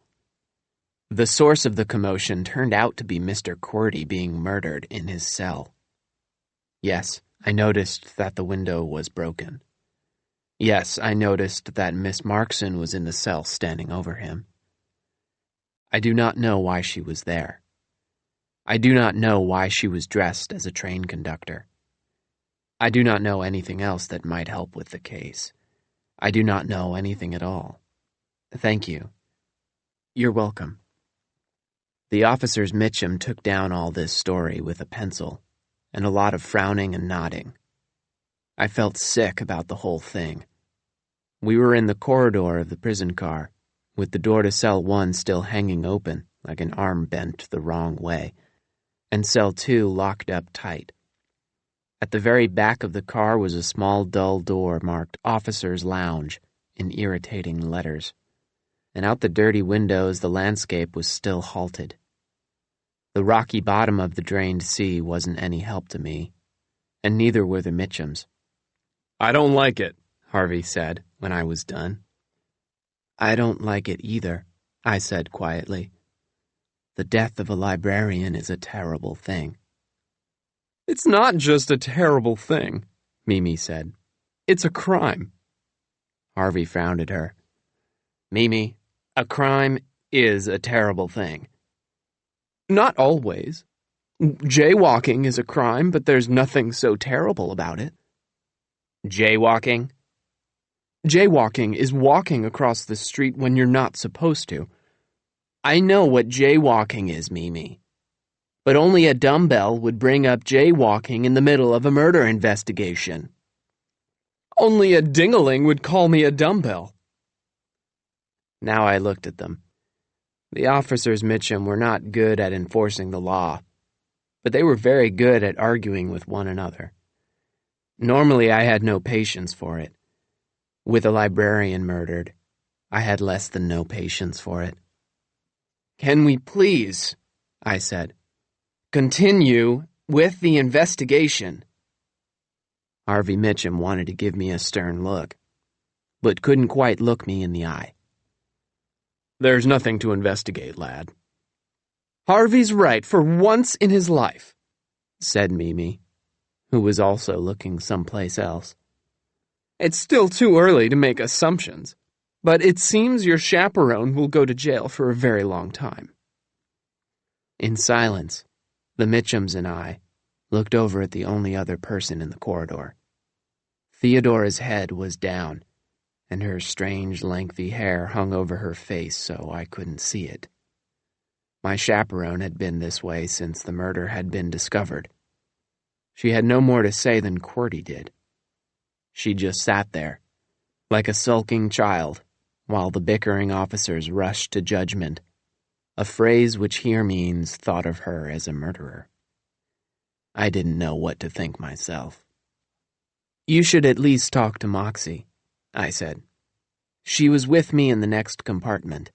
The source of the commotion turned out to be Mr. Qwerty being murdered in his cell. Yes, I noticed that the window was broken. Yes, I noticed that Miss Markson was in the cell standing over him. I do not know why she was there. I do not know why she was dressed as a train conductor. I do not know anything else that might help with the case. I do not know anything at all. Thank you. You're welcome. The officers Mitchum took down all this story with a pencil, and a lot of frowning and nodding. I felt sick about the whole thing. We were in the corridor of the prison car, with the door to cell 1 still hanging open like an arm bent the wrong way, and cell 2 locked up tight. At the very back of the car was a small dull door marked Officers' Lounge in irritating letters, and out the dirty windows the landscape was still halted. The rocky bottom of the drained sea wasn't any help to me, and neither were the Mitchums. "I don't like it," Harvey said when I was done. "I don't like it either," I said quietly. "The death of a librarian is a terrible thing." "It's not just a terrible thing," Mimi said. "It's a crime." Harvey frowned at her. "Mimi, a crime is a terrible thing." "Not always. Jaywalking is a crime, but there's nothing so terrible about it." "Jaywalking?" "Jaywalking is walking across the street when you're not supposed to." "I know what jaywalking is, Mimi. But only a dumbbell would bring up jaywalking in the middle of a murder investigation." "Only a dingaling would call me a dumbbell." Now I looked at them. The officers Mitchum were not good at enforcing the law, but they were very good at arguing with one another. Normally I had no patience for it. With a librarian murdered, I had less than no patience for it. "Can we please," I said. "Continue with the investigation." Harvey Mitchum wanted to give me a stern look, but couldn't quite look me in the eye. "There's nothing to investigate, lad." "Harvey's right for once in his life," said Mimi, who was also looking someplace else. "It's still too early to make assumptions, but it seems your chaperone will go to jail for a very long time." In silence, the Mitchums and I looked over at the only other person in the corridor. Theodora's head was down, and her strange, lengthy hair hung over her face so I couldn't see it. My chaperone had been this way since the murder had been discovered. She had no more to say than QWERTY did. She just sat there, like a sulking child, while the bickering officers rushed to judgment, a phrase which here means thought of her as a murderer. I didn't know what to think myself. "You should at least talk to Moxie," I said. "She was with me in the next compartment."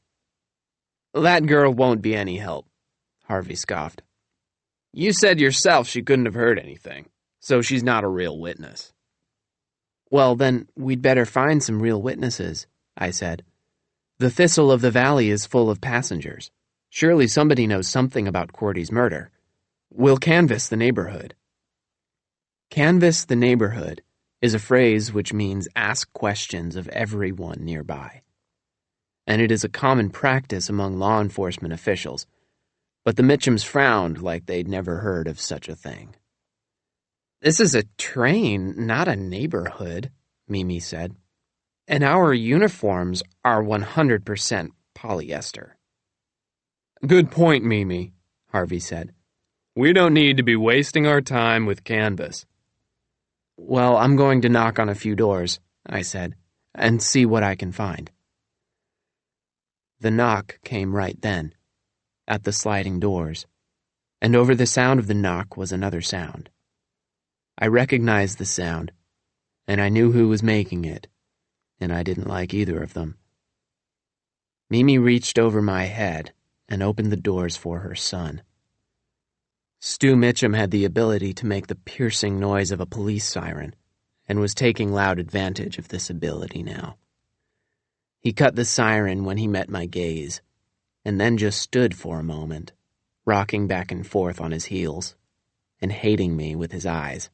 "That girl won't be any help," Harvey scoffed. "You said yourself she couldn't have heard anything, so she's not a real witness." "Well, then, we'd better find some real witnesses," I said. "The Thistle of the Valley is full of passengers. Surely somebody knows something about QWERTY's murder. We'll canvass the neighborhood." Canvass the neighborhood is a phrase which means ask questions of everyone nearby. And it is a common practice among law enforcement officials, but the Mitchums frowned like they'd never heard of such a thing. "This is a train, not a neighborhood," Mimi said. "And our uniforms are 100% polyester." "Good point, Mimi," Harvey said. "We don't need to be wasting our time with canvas." "Well, I'm going to knock on a few doors," I said, "and see what I can find." The knock came right then, at the sliding doors, and over the sound of the knock was another sound. I recognized the sound, and I knew who was making it, and I didn't like either of them. Mimi reached over my head and opened the doors for her son. Stu Mitchum had the ability to make the piercing noise of a police siren, and was taking loud advantage of this ability now. He cut the siren when he met my gaze, and then just stood for a moment, rocking back and forth on his heels, and hating me with his eyes.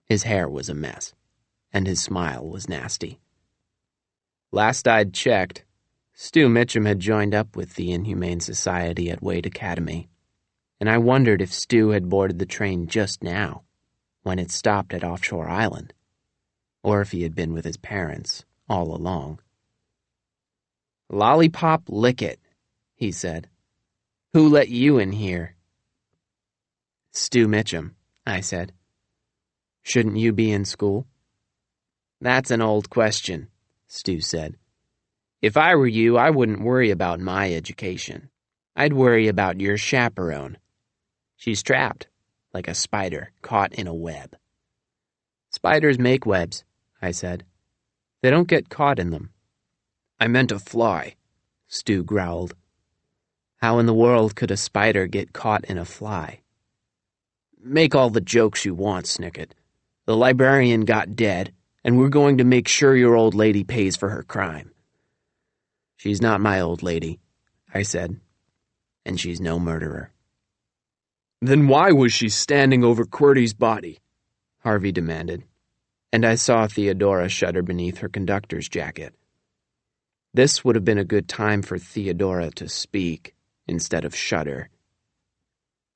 His hair was a mess, and his smile was nasty. Last I'd checked, Stu Mitchum had joined up with the Inhumane Society at Wade Academy, and I wondered if Stu had boarded the train just now, when it stopped at Offshore Island, or if he had been with his parents all along. "Lollipop Lickett," he said. "Who let you in here?" "Stu Mitchum," I said. "Shouldn't you be in school?" "That's an old question," Stu said. "If I were you, I wouldn't worry about my education. I'd worry about your chaperone. She's trapped, like a spider caught in a web." "Spiders make webs," I said. "They don't get caught in them." "I meant a fly," Stu growled. "How in the world could a spider get caught in a fly?" "Make all the jokes you want, Snicket. The librarian got dead, and we're going to make sure your old lady pays for her crime." "She's not my old lady," I said, "and she's no murderer." "Then why was she standing over QWERTY's body?" Harvey demanded, and I saw Theodora shudder beneath her conductor's jacket. This would have been a good time for Theodora to speak instead of shudder.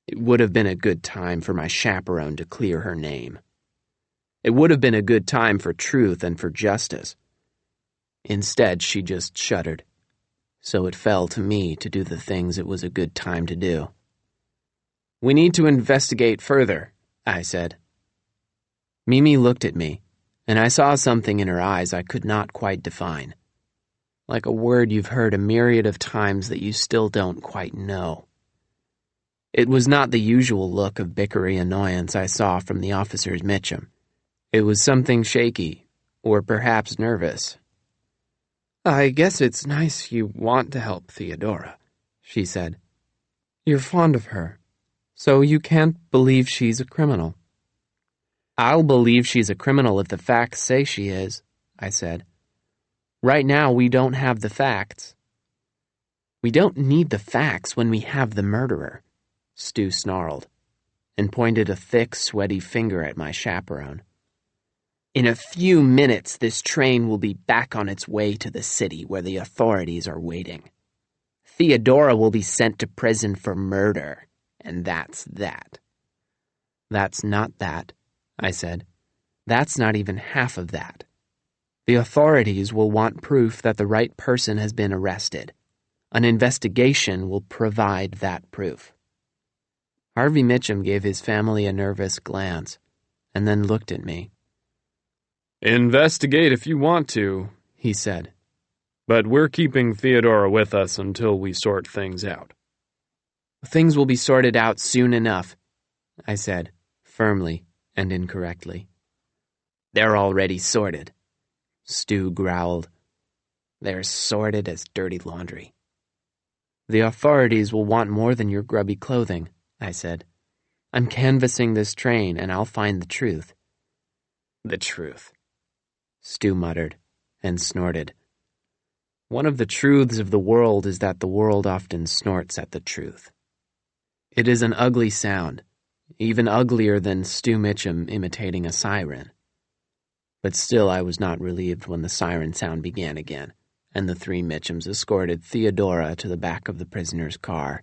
It would have been a good time for my chaperone to clear her name. It would have been a good time for truth and for justice. Instead, she just shuddered, so it fell to me to do the things it was a good time to do. "We need to investigate further," I said. Mimi looked at me, and I saw something in her eyes I could not quite define. Like a word you've heard a myriad of times that you still don't quite know. It was not the usual look of bickery annoyance I saw from the officers Mitchum. It was something shaky, or perhaps nervous. "I guess it's nice you want to help Theodora," she said. You're fond of her, so you can't believe she's a criminal. I'll believe she's a criminal if the facts say she is, I said. Right now, we don't have the facts. We don't need the facts when we have the murderer, Stu snarled, and pointed a thick, sweaty finger at my chaperone. In a few minutes, this train will be back on its way to the city where the authorities are waiting. Theodora will be sent to prison for murder, and that's that. That's not that, I said. That's not even half of that. The authorities will want proof that the right person has been arrested. An investigation will provide that proof. Harvey Mitchum gave his family a nervous glance, and then looked at me. Investigate if you want to, he said. But we're keeping Theodora with us until we sort things out. Things will be sorted out soon enough, I said, firmly and incorrectly. They're already sorted, Stu growled. They're sorted as dirty laundry. The authorities will want more than your grubby clothing, I said. I'm canvassing this train, and I'll find the truth. The truth, Stu muttered and snorted. One of the truths of the world is that the world often snorts at the truth. It is an ugly sound, even uglier than Stu Mitchum imitating a siren. But still I was not relieved when the siren sound began again, and the three Mitchums escorted Theodora to the back of the prisoner's car,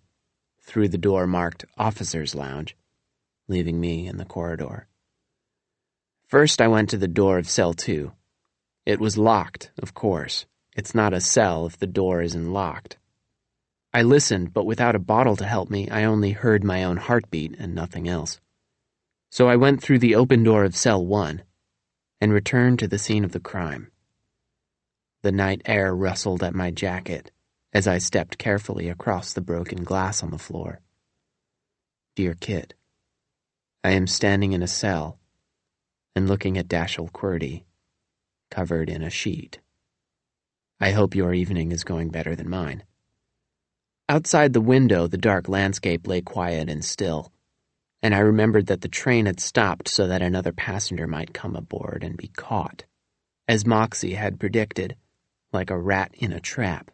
through the door marked Officer's Lounge, leaving me in the corridor. First I went to the door of Cell 2. It was locked, of course. It's not a cell if the door isn't locked. I listened, but without a bottle to help me, I only heard my own heartbeat and nothing else. So I went through the open door of Cell 1 and returned to the scene of the crime. The night air rustled at my jacket as I stepped carefully across the broken glass on the floor. Dear Kit, I am standing in a cell and looking at Dashiell Quirty, covered in a sheet. I hope your evening is going better than mine. Outside the window, the dark landscape lay quiet and still, and I remembered that the train had stopped so that another passenger might come aboard and be caught, as Moxie had predicted, like a rat in a trap.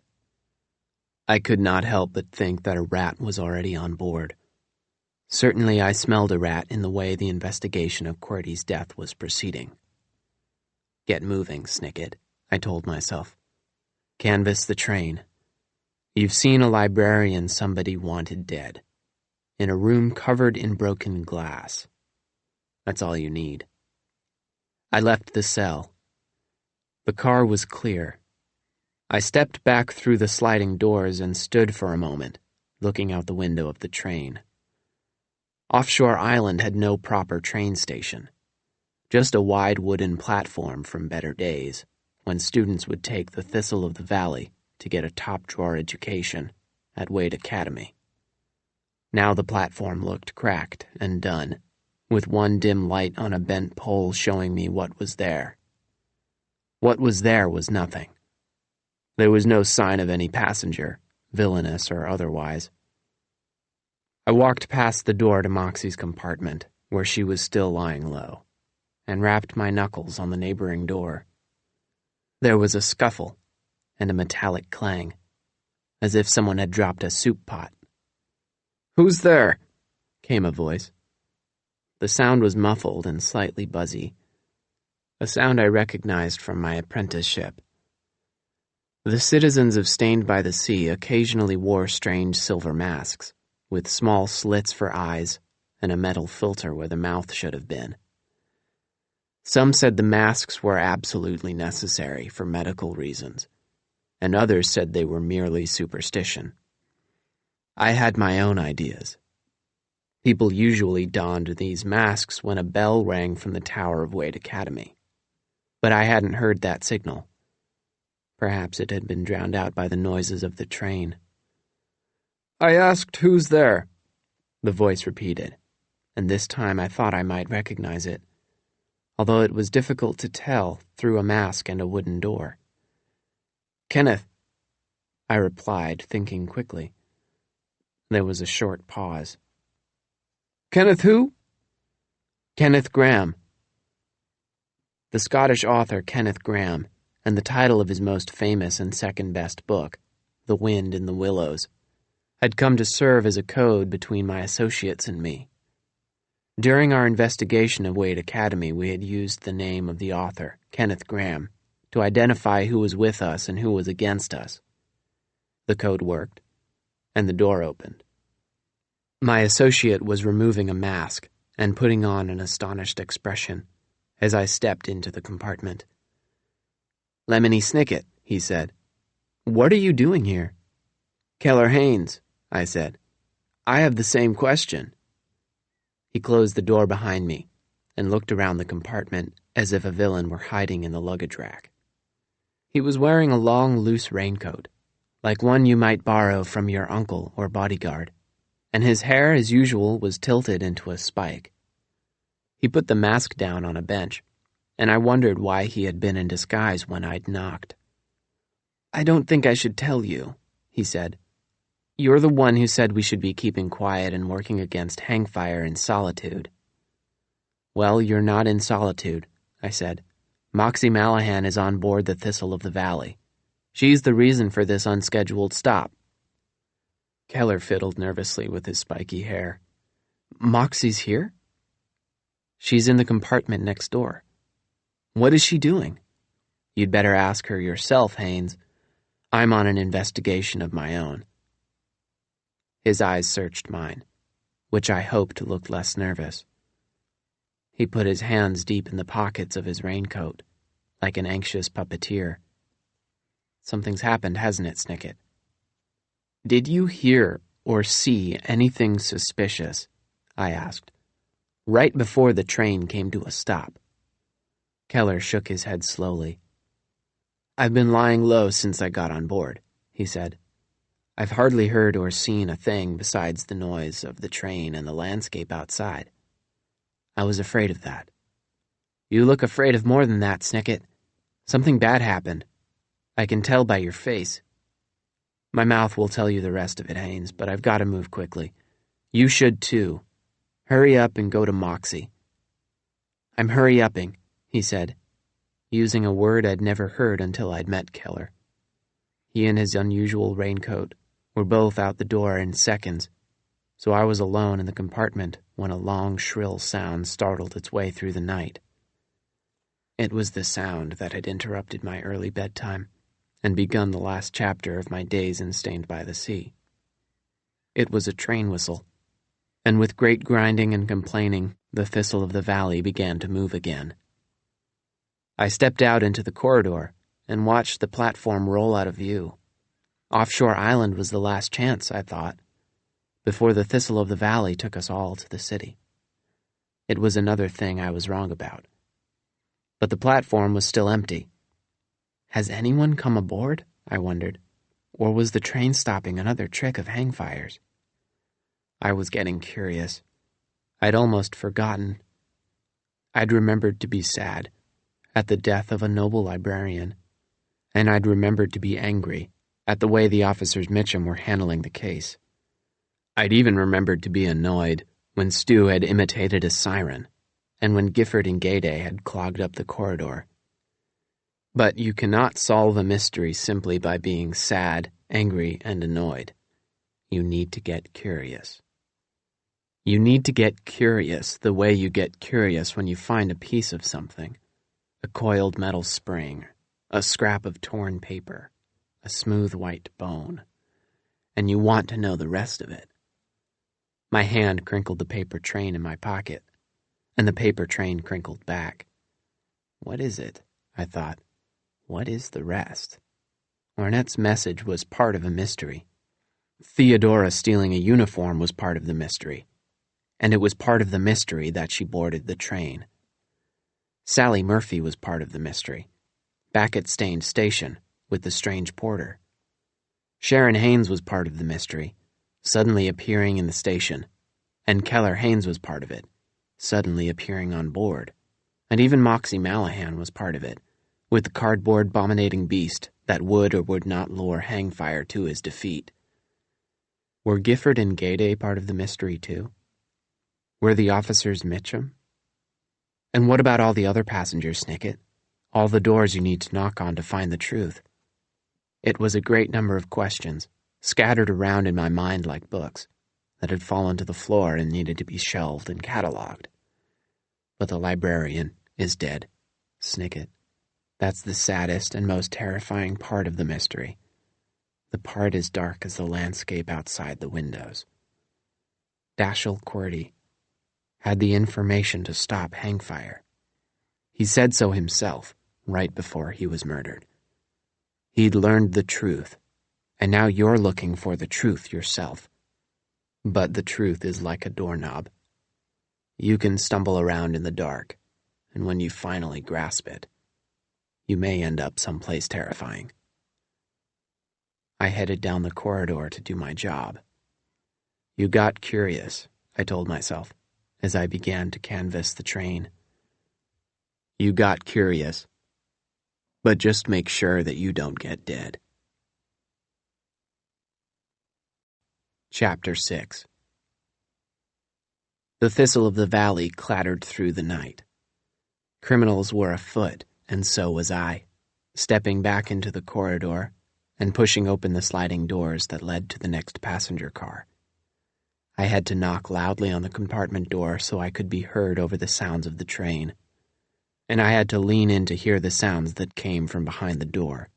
I could not help but think that a rat was already on board. Certainly I smelled a rat in the way the investigation of Quirty's death was proceeding. Get moving, Snicket, I told myself. Canvass the train. You've seen a librarian somebody wanted dead, in a room covered in broken glass. That's all you need. I left the cell. The car was clear. I stepped back through the sliding doors and stood for a moment, looking out the window of the train. Offshore Island had no proper train station, just a wide wooden platform from better days, when students would take the Thistle of the Valley to get a top-drawer education at Wade Academy. Now the platform looked cracked and done, with one dim light on a bent pole showing me what was there. What was there was nothing. There was no sign of any passenger, villainous or otherwise. I walked past the door to Moxie's compartment, where she was still lying low, and rapped my knuckles on the neighboring door. There was a scuffle and a metallic clang, as if someone had dropped a soup pot. "Who's there?" came a voice. The sound was muffled and slightly buzzy, a sound I recognized from my apprenticeship. The citizens of Stained by the Sea occasionally wore strange silver masks, with small slits for eyes and a metal filter where the mouth should have been. Some said the masks were absolutely necessary for medical reasons, and others said they were merely superstition. I had my own ideas. People usually donned these masks when a bell rang from the tower of Wade Academy, but I hadn't heard that signal. Perhaps it had been drowned out by the noises of the train. "I asked who's there," the voice repeated, and this time I thought I might recognize it, although it was difficult to tell through a mask and a wooden door. "Kenneth," I replied, thinking quickly. There was a short pause. Kenneth who? Kenneth Grahame. The Scottish author Kenneth Grahame, and the title of his most famous and second-best book, The Wind in the Willows, had come to serve as a code between my associates and me. During our investigation of Wade Academy, we had used the name of the author, Kenneth Grahame, to identify who was with us and who was against us. The code worked, and the door opened. My associate was removing a mask and putting on an astonished expression as I stepped into the compartment. "Lemony Snicket," he said. "What are you doing here?" "Keller Haynes," I said. "I have the same question." He closed the door behind me and looked around the compartment as if a villain were hiding in the luggage rack. He was wearing a long, loose raincoat, like one you might borrow from your uncle or bodyguard, and his hair, as usual, was tilted into a spike. He put the mask down on a bench, and I wondered why he had been in disguise when I'd knocked. "I don't think I should tell you," he said. "You're the one who said we should be keeping quiet and working against hangfire in solitude." "Well, you're not in solitude," I said. "Moxie Mallahan is on board the Thistle of the Valley. She's the reason for this unscheduled stop." Keller fiddled nervously with his spiky hair. "Moxie's here?" "She's in the compartment next door." "What is she doing?" "You'd better ask her yourself, Haynes. I'm on an investigation of my own." His eyes searched mine, which I hoped looked less nervous. He put his hands deep in the pockets of his raincoat, like an anxious puppeteer. "Something's happened, hasn't it, Snicket?" "Did you hear or see anything suspicious?" I asked, right before the train came to a stop. Keller shook his head slowly. "I've been lying low since I got on board," he said. "I've hardly heard or seen a thing besides the noise of the train and the landscape outside. I was afraid of that." "You look afraid of more than that, Snicket. Something bad happened. I can tell by your face." "My mouth will tell you the rest of it, Haynes, but I've got to move quickly. You should too. Hurry up and go to Moxie." "I'm hurry-upping," he said, using a word I'd never heard until I'd met Keller. He and his unusual raincoat were both out the door in seconds, so I was alone in the compartment when a long, shrill sound startled its way through the night. It was the sound that had interrupted my early bedtime and begun the last chapter of my days in Stained by the Sea. It was a train whistle, and with great grinding and complaining, the Thistle of the Valley began to move again. I stepped out into the corridor and watched the platform roll out of view. Offshore Island was the last chance, I thought, before the Thistle of the Valley took us all to the city. It was another thing I was wrong about. But the platform was still empty. Has anyone come aboard? I wondered. Or was the train stopping another trick of hangfires? I was getting curious. I'd almost forgotten. I'd remembered to be sad at the death of a noble librarian, and I'd remembered to be angry at the way the officers Mitchum were handling the case. I'd even remembered to be annoyed when Stu had imitated a siren, and when Gifford and Gayday had clogged up the corridor. But you cannot solve a mystery simply by being sad, angry, and annoyed. You need to get curious. You need to get curious the way you get curious when you find a piece of something, a coiled metal spring, a scrap of torn paper, a smooth white bone, and you want to know the rest of it. My hand crinkled the paper train in my pocket, and the paper train crinkled back. What is it? I thought. What is the rest? Ornette's message was part of a mystery. Theodora stealing a uniform was part of the mystery, and it was part of the mystery that she boarded the train. Sally Murphy was part of the mystery, back at Stained Station with the strange porter. Sharon Haynes was part of the mystery, suddenly appearing in the station, and Keller Haynes was part of it, suddenly appearing on board, and even Moxie Mallahan was part of it, with the cardboard abominating beast that would or would not lure Hangfire to his defeat. Were Gifford and Gayday part of the mystery too? Were the officers Mitchum? And what about all the other passengers, Snicket? All the doors you need to knock on to find the truth? It was a great number of questions, scattered around in my mind like books, that had fallen to the floor and needed to be shelved and catalogued. But the librarian is dead, Snicket. That's the saddest and most terrifying part of the mystery. The part as dark as the landscape outside the windows. Dashiell Quirty had the information to stop Hangfire. He said so himself, right before he was murdered. He'd learned the truth, and now you're looking for the truth yourself. But the truth is like a doorknob. You can stumble around in the dark, and when you finally grasp it, you may end up someplace terrifying. I headed down the corridor to do my job. You got curious, I told myself, as I began to canvass the train. You got curious, but just make sure that you don't get dead. Chapter 6. The Thistle of the Valley clattered through the night. Criminals were afoot, and so was I, stepping back into the corridor and pushing open the sliding doors that led to the next passenger car. I had to knock loudly on the compartment door so I could be heard over the sounds of the train, and I had to lean in to hear the sounds that came from behind the door.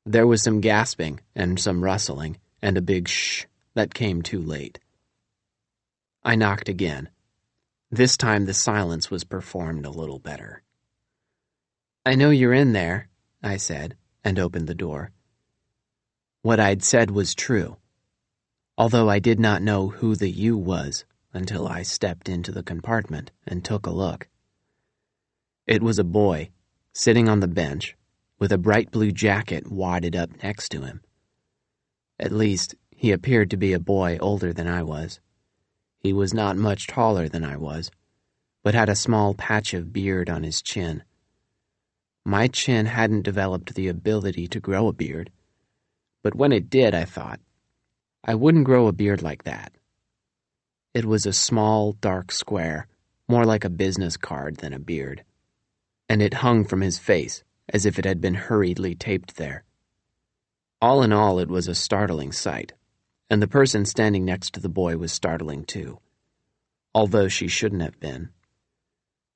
There was some gasping and some rustling and a big shh that came too late. I knocked again. This time the silence was performed a little better. "I know you're in there," I said, and opened the door. What I'd said was true, although I did not know who the you was until I stepped into the compartment and took a look. It was a boy, sitting on the bench, with a bright blue jacket wadded up next to him. At least, he appeared to be a boy older than I was. He was not much taller than I was, but had a small patch of beard on his chin. My chin hadn't developed the ability to grow a beard, but when it did, I thought, I wouldn't grow a beard like that. It was a small, dark square, more like a business card than a beard, and it hung from his face as if it had been hurriedly taped there. All in all, it was a startling sight, and the person standing next to the boy was startling too, although she shouldn't have been.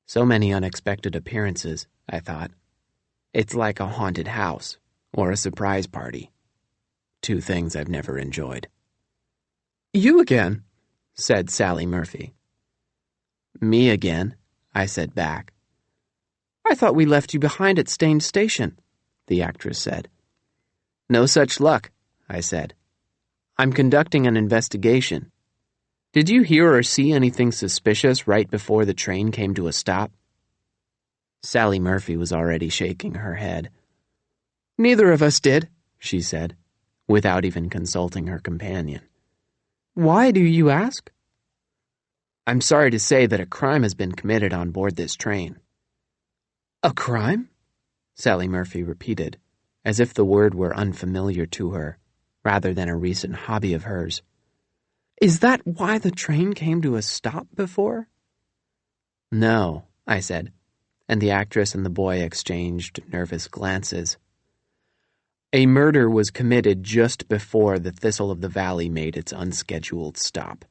So many unexpected appearances, I thought. It's like a haunted house or a surprise party. Two things I've never enjoyed. "You again," said Sally Murphy. "Me again," I said back. "I thought we left you behind at Staines Station," the actress said. "No such luck," I said. "I'm conducting an investigation. Did you hear or see anything suspicious right before the train came to a stop?" Sally Murphy was already shaking her head. "Neither of us did," she said, without even consulting her companion. "Why do you ask?" "I'm sorry to say that a crime has been committed on board this train." "A crime?" Sally Murphy repeated, as if the word were unfamiliar to her, rather than a recent hobby of hers. "Is that why the train came to a stop before?" "No," I said, and the actress and the boy exchanged nervous glances. "A murder was committed just before the Thistle of the Valley made its unscheduled stop."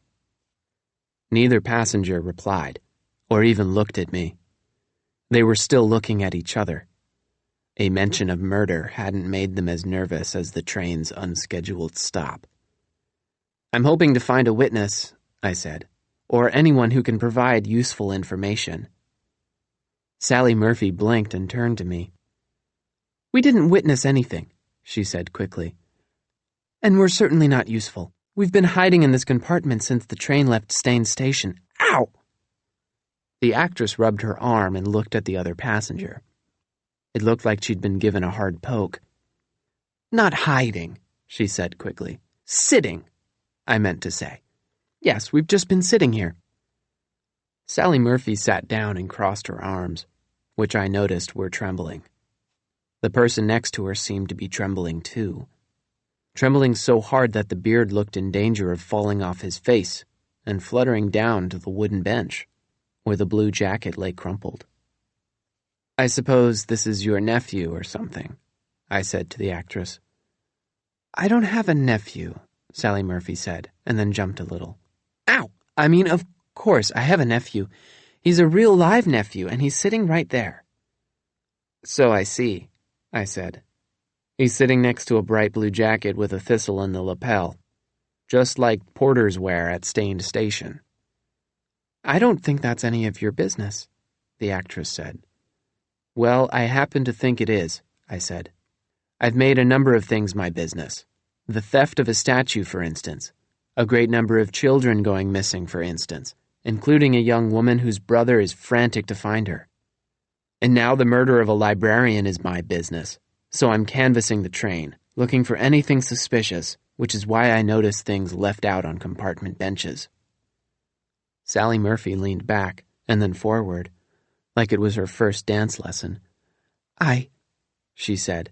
Neither passenger replied, or even looked at me. They were still looking at each other. A mention of murder hadn't made them as nervous as the train's unscheduled stop. "I'm hoping to find a witness," I said, "or anyone who can provide useful information." Sally Murphy blinked and turned to me. "We didn't witness anything," she said quickly. "And we're certainly not useful. We've been hiding in this compartment since the train left Staines Station." Ow! The actress rubbed her arm and looked at the other passenger. It looked like she'd been given a hard poke. "Not hiding," she said quickly. "Sitting, I meant to say. Yes, we've just been sitting here." Sally Murphy sat down and crossed her arms, which I noticed were trembling. The person next to her seemed to be trembling too. trembling so hard that the beard looked in danger of falling off his face and fluttering down to the wooden bench, where the blue jacket lay crumpled. "I suppose this is your nephew or something," I said to the actress. "I don't have a nephew," Sally Murphy said, and then jumped a little. "Ow! I mean, of course, I have a nephew. He's a real live nephew, and he's sitting right there." "So I see," I said. "He's sitting next to a bright blue jacket with a thistle in the lapel, just like porters wear at Stained Station." "I don't think that's any of your business," the actress said. "Well, I happen to think it is," I said. "I've made a number of things my business. The theft of a statue, for instance. A great number of children going missing, for instance, including a young woman whose brother is frantic to find her. And now the murder of a librarian is my business, so I'm canvassing the train, looking for anything suspicious, which is why I notice things left out on compartment benches." Sally Murphy leaned back and then forward, like it was her first dance lesson. She said.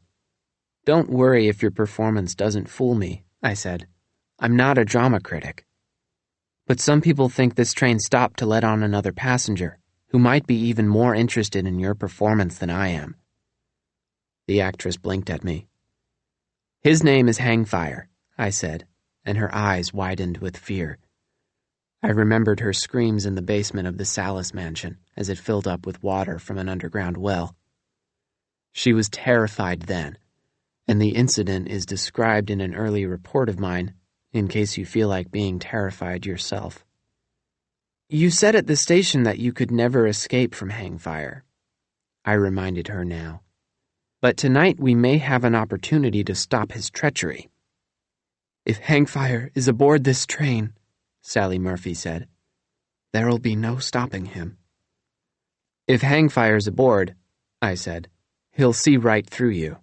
"Don't worry if your performance doesn't fool me," I said. "I'm not a drama critic. But some people think this train stopped to let on another passenger, who might be even more interested in your performance than I am." The actress blinked at me. "His name is Hangfire," I said, and her eyes widened with fear. I remembered her screams in the basement of the Salas mansion as it filled up with water from an underground well. She was terrified then, and the incident is described in an early report of mine, in case you feel like being terrified yourself. "You said at the station that you could never escape from Hangfire," I reminded her now. "But tonight we may have an opportunity to stop his treachery." "If Hangfire is aboard this train," Sally Murphy said, "there'll be no stopping him." "If Hangfire's aboard," I said, "he'll see right through you.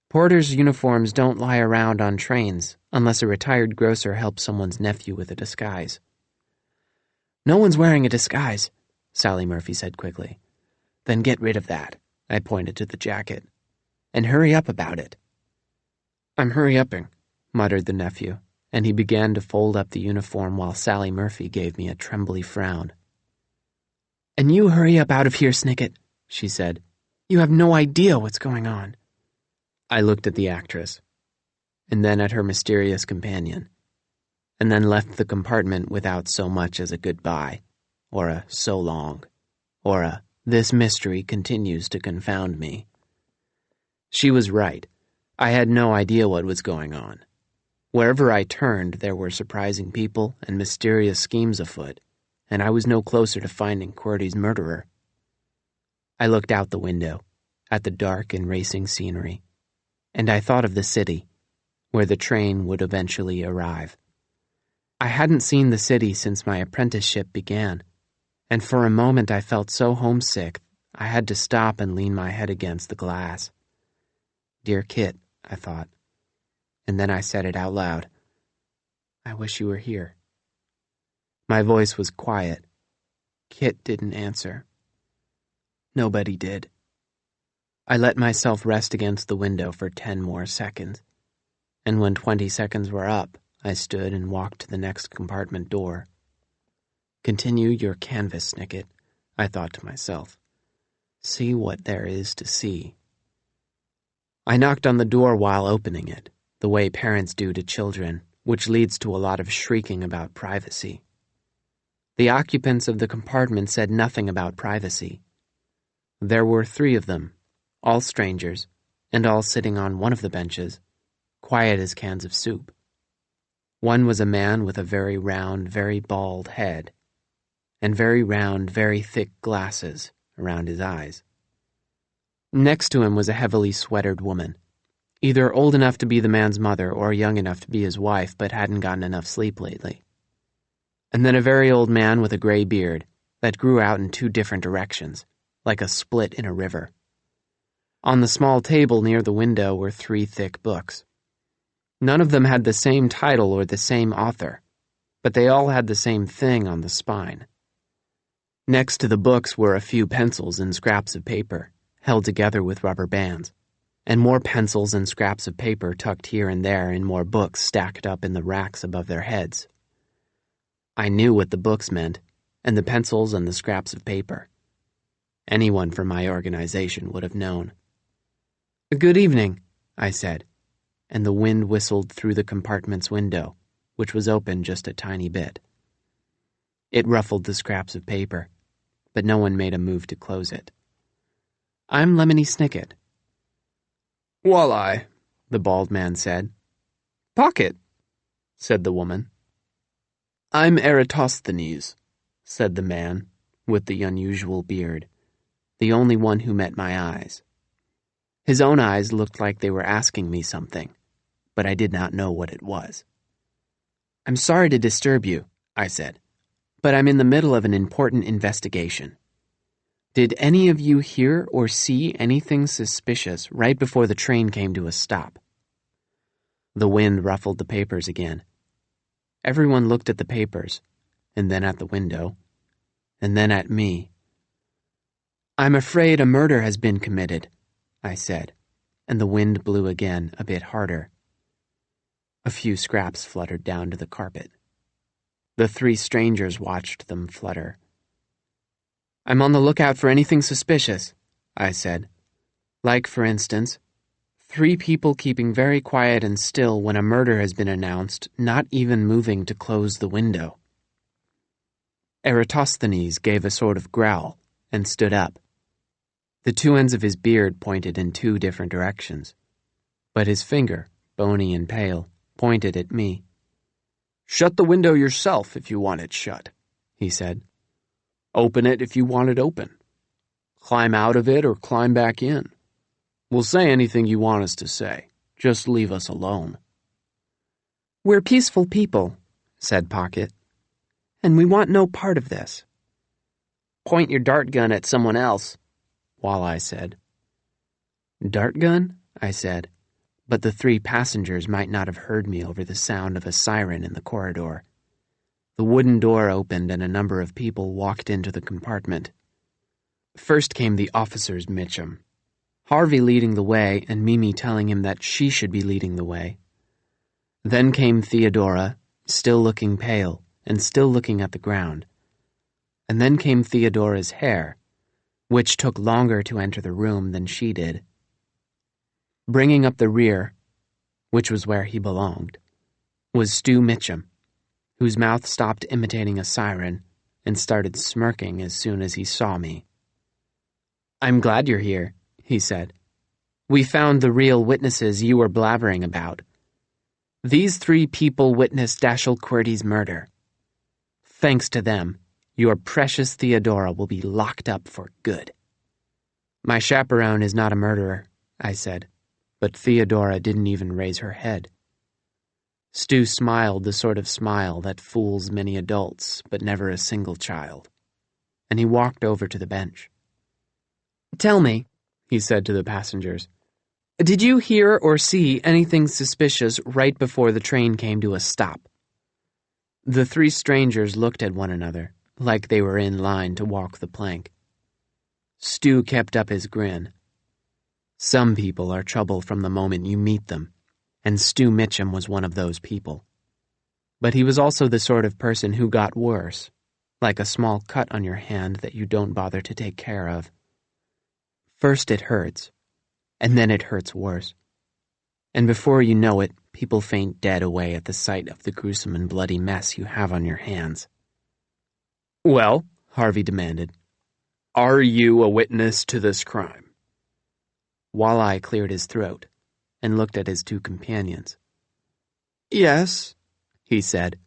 Porters' uniforms don't lie around on trains unless a retired grocer helps someone's nephew with a disguise." "No one's wearing a disguise," Sally Murphy said quickly. "Then get rid of that," I pointed to the jacket. "And hurry up about it." "I'm hurry-upping," muttered the nephew, and he began to fold up the uniform while Sally Murphy gave me a trembly frown. "And you hurry up out of here, Snicket," she said. "You have no idea what's going on." I looked at the actress, and then at her mysterious companion, and then left the compartment without so much as a goodbye, or a so long, or a this mystery continues to confound me. She was right. I had no idea what was going on. Wherever I turned, there were surprising people and mysterious schemes afoot, and I was no closer to finding QWERTY's murderer. I looked out the window, at the dark and racing scenery, and I thought of the city, where the train would eventually arrive. I hadn't seen the city since my apprenticeship began, and for a moment I felt so homesick I had to stop and lean my head against the glass. "Dear Kit," I thought, and then I said it out loud. "I wish you were here." My voice was quiet. Kit didn't answer. Nobody did. I let myself rest against the window for 10 more seconds, and when 20 seconds were up, I stood and walked to the next compartment door. "Continue your canvas, Snicket," I thought to myself. "See what there is to see." I knocked on the door while opening it, the way parents do to children, which leads to a lot of shrieking about privacy. The occupants of the compartment said nothing about privacy. There were 3 of them, all strangers, and all sitting on one of the benches, quiet as cans of soup. One was a man with a very round, very bald head, and very round, very thick glasses around his eyes. Next to him was a heavily sweatered woman, either old enough to be the man's mother or young enough to be his wife but hadn't gotten enough sleep lately. And then a very old man with a gray beard that grew out in 2 different directions, like a split in a river. On the small table near the window were 3 thick books. None of them had the same title or the same author, but they all had the same thing on the spine. Next to the books were a few pencils and scraps of paper, held together with rubber bands. and more pencils and scraps of paper tucked here and there in more books stacked up in the racks above their heads. I knew what the books meant, and the pencils and the scraps of paper. Anyone from my organization would have known. "Good evening," I said, and the wind whistled through the compartment's window, which was open just a tiny bit. It ruffled the scraps of paper, but no one made a move to close it. "I'm Lemony Snicket." "Walleye," the bald man said. "Pocket," said the woman. "I'm Eratosthenes," said the man with the unusual beard, the only one who met my eyes. His own eyes looked like they were asking me something, but I did not know what it was. "I'm sorry to disturb you," I said, "but I'm in the middle of an important investigation. Did any of you hear or see anything suspicious right before the train came to a stop?" The wind ruffled the papers again. Everyone looked at the papers, and then at the window, and then at me. "I'm afraid a murder has been committed," I said, and the wind blew again, a bit harder. A few scraps fluttered down to the carpet. The three strangers watched them flutter. "I'm on the lookout for anything suspicious," I said. "Like, for instance, 3 people keeping very quiet and still when a murder has been announced, not even moving to close the window." Eratosthenes gave a sort of growl and stood up. The 2 ends of his beard pointed in 2 different directions, but his finger, bony and pale, pointed at me. "Shut the window yourself if you want it shut," he said. "Open it if you want it open. Climb out of it or climb back in. We'll say anything you want us to say. Just leave us alone." "We're peaceful people," said Pocket, "and we want no part of this." "Point your dart gun at someone else," Walleye said. "Dart gun?" I said, but the 3 passengers might not have heard me over the sound of a siren in the corridor. The wooden door opened and a number of people walked into the compartment. First came the officer's Mitchum, Harvey leading the way and Mimi telling him that she should be leading the way. Then came Theodora, still looking pale and still looking at the ground. And then came Theodora's hair, which took longer to enter the room than she did. Bringing up the rear, which was where he belonged, was Stu Mitchum, whose mouth stopped imitating a siren and started smirking as soon as he saw me. "I'm glad you're here," he said. "We found the real witnesses you were blabbering about. These 3 people witnessed Dashiell Quirty's murder. Thanks to them, your precious Theodora will be locked up for good." "My chaperone is not a murderer," I said, but Theodora didn't even raise her head. Stu smiled the sort of smile that fools many adults, but never a single child, and he walked over to the bench. "Tell me," he said to the passengers, "did you hear or see anything suspicious right before the train came to a stop?" The 3 strangers looked at one another, like they were in line to walk the plank. Stu kept up his grin. Some people are trouble from the moment you meet them, and Stu Mitchum was one of those people. But he was also the sort of person who got worse, like a small cut on your hand that you don't bother to take care of. First it hurts, and then it hurts worse. And before you know it, people faint dead away at the sight of the gruesome and bloody mess you have on your hands. "Well," Harvey demanded, "are you a witness to this crime?" Walleye cleared his throat and looked at his 2 companions. "Yes," he said,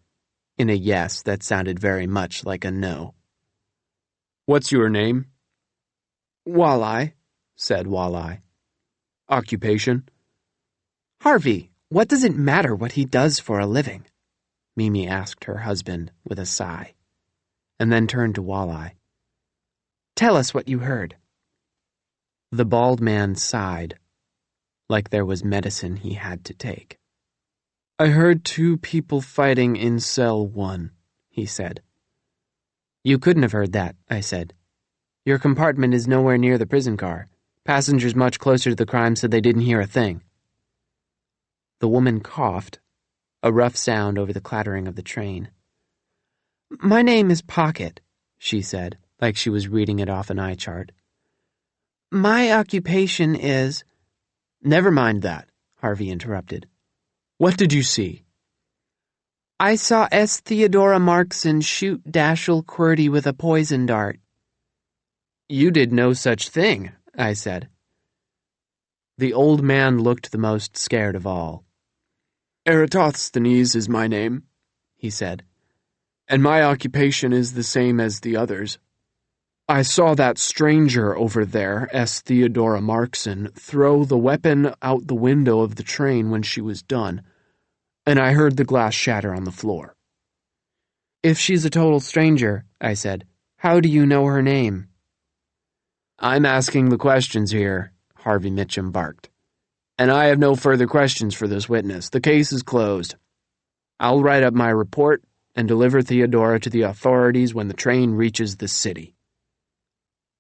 in a yes that sounded very much like a no. "What's your name?" "Walleye," said Walleye. "Occupation?" "Harvey, what does it matter what he does for a living?" Mimi asked her husband with a sigh, and then turned to Walleye. "Tell us what you heard." The bald man sighed, like there was medicine he had to take. "I heard 2 people fighting in cell 1, he said. "You couldn't have heard that," I said. "Your compartment is nowhere near the prison car. Passengers much closer to the crime said they didn't hear a thing. The woman coughed, a rough sound over the clattering of the train. "My name is Pocket," she said, like she was reading it off an eye chart. "My occupation is—" "Never mind that," Harvey interrupted. "What did you see?" "I saw S. Theodora Markson shoot Dashiell Quirty with a poison dart." "You did no such thing," I said. The old man looked the most scared of all. "Eratosthenes is my name," he said, "and my occupation is the same as the others. I saw that stranger over there, S. Theodora Markson, throw the weapon out the window of the train when she was done, and I heard the glass shatter on the floor." "If she's a total stranger," I said, "how do you know her name?" "I'm asking the questions here," Harvey Mitchum barked. "And I have no further questions for this witness. The case is closed. I'll write up my report and deliver Theodora to the authorities when the train reaches the city."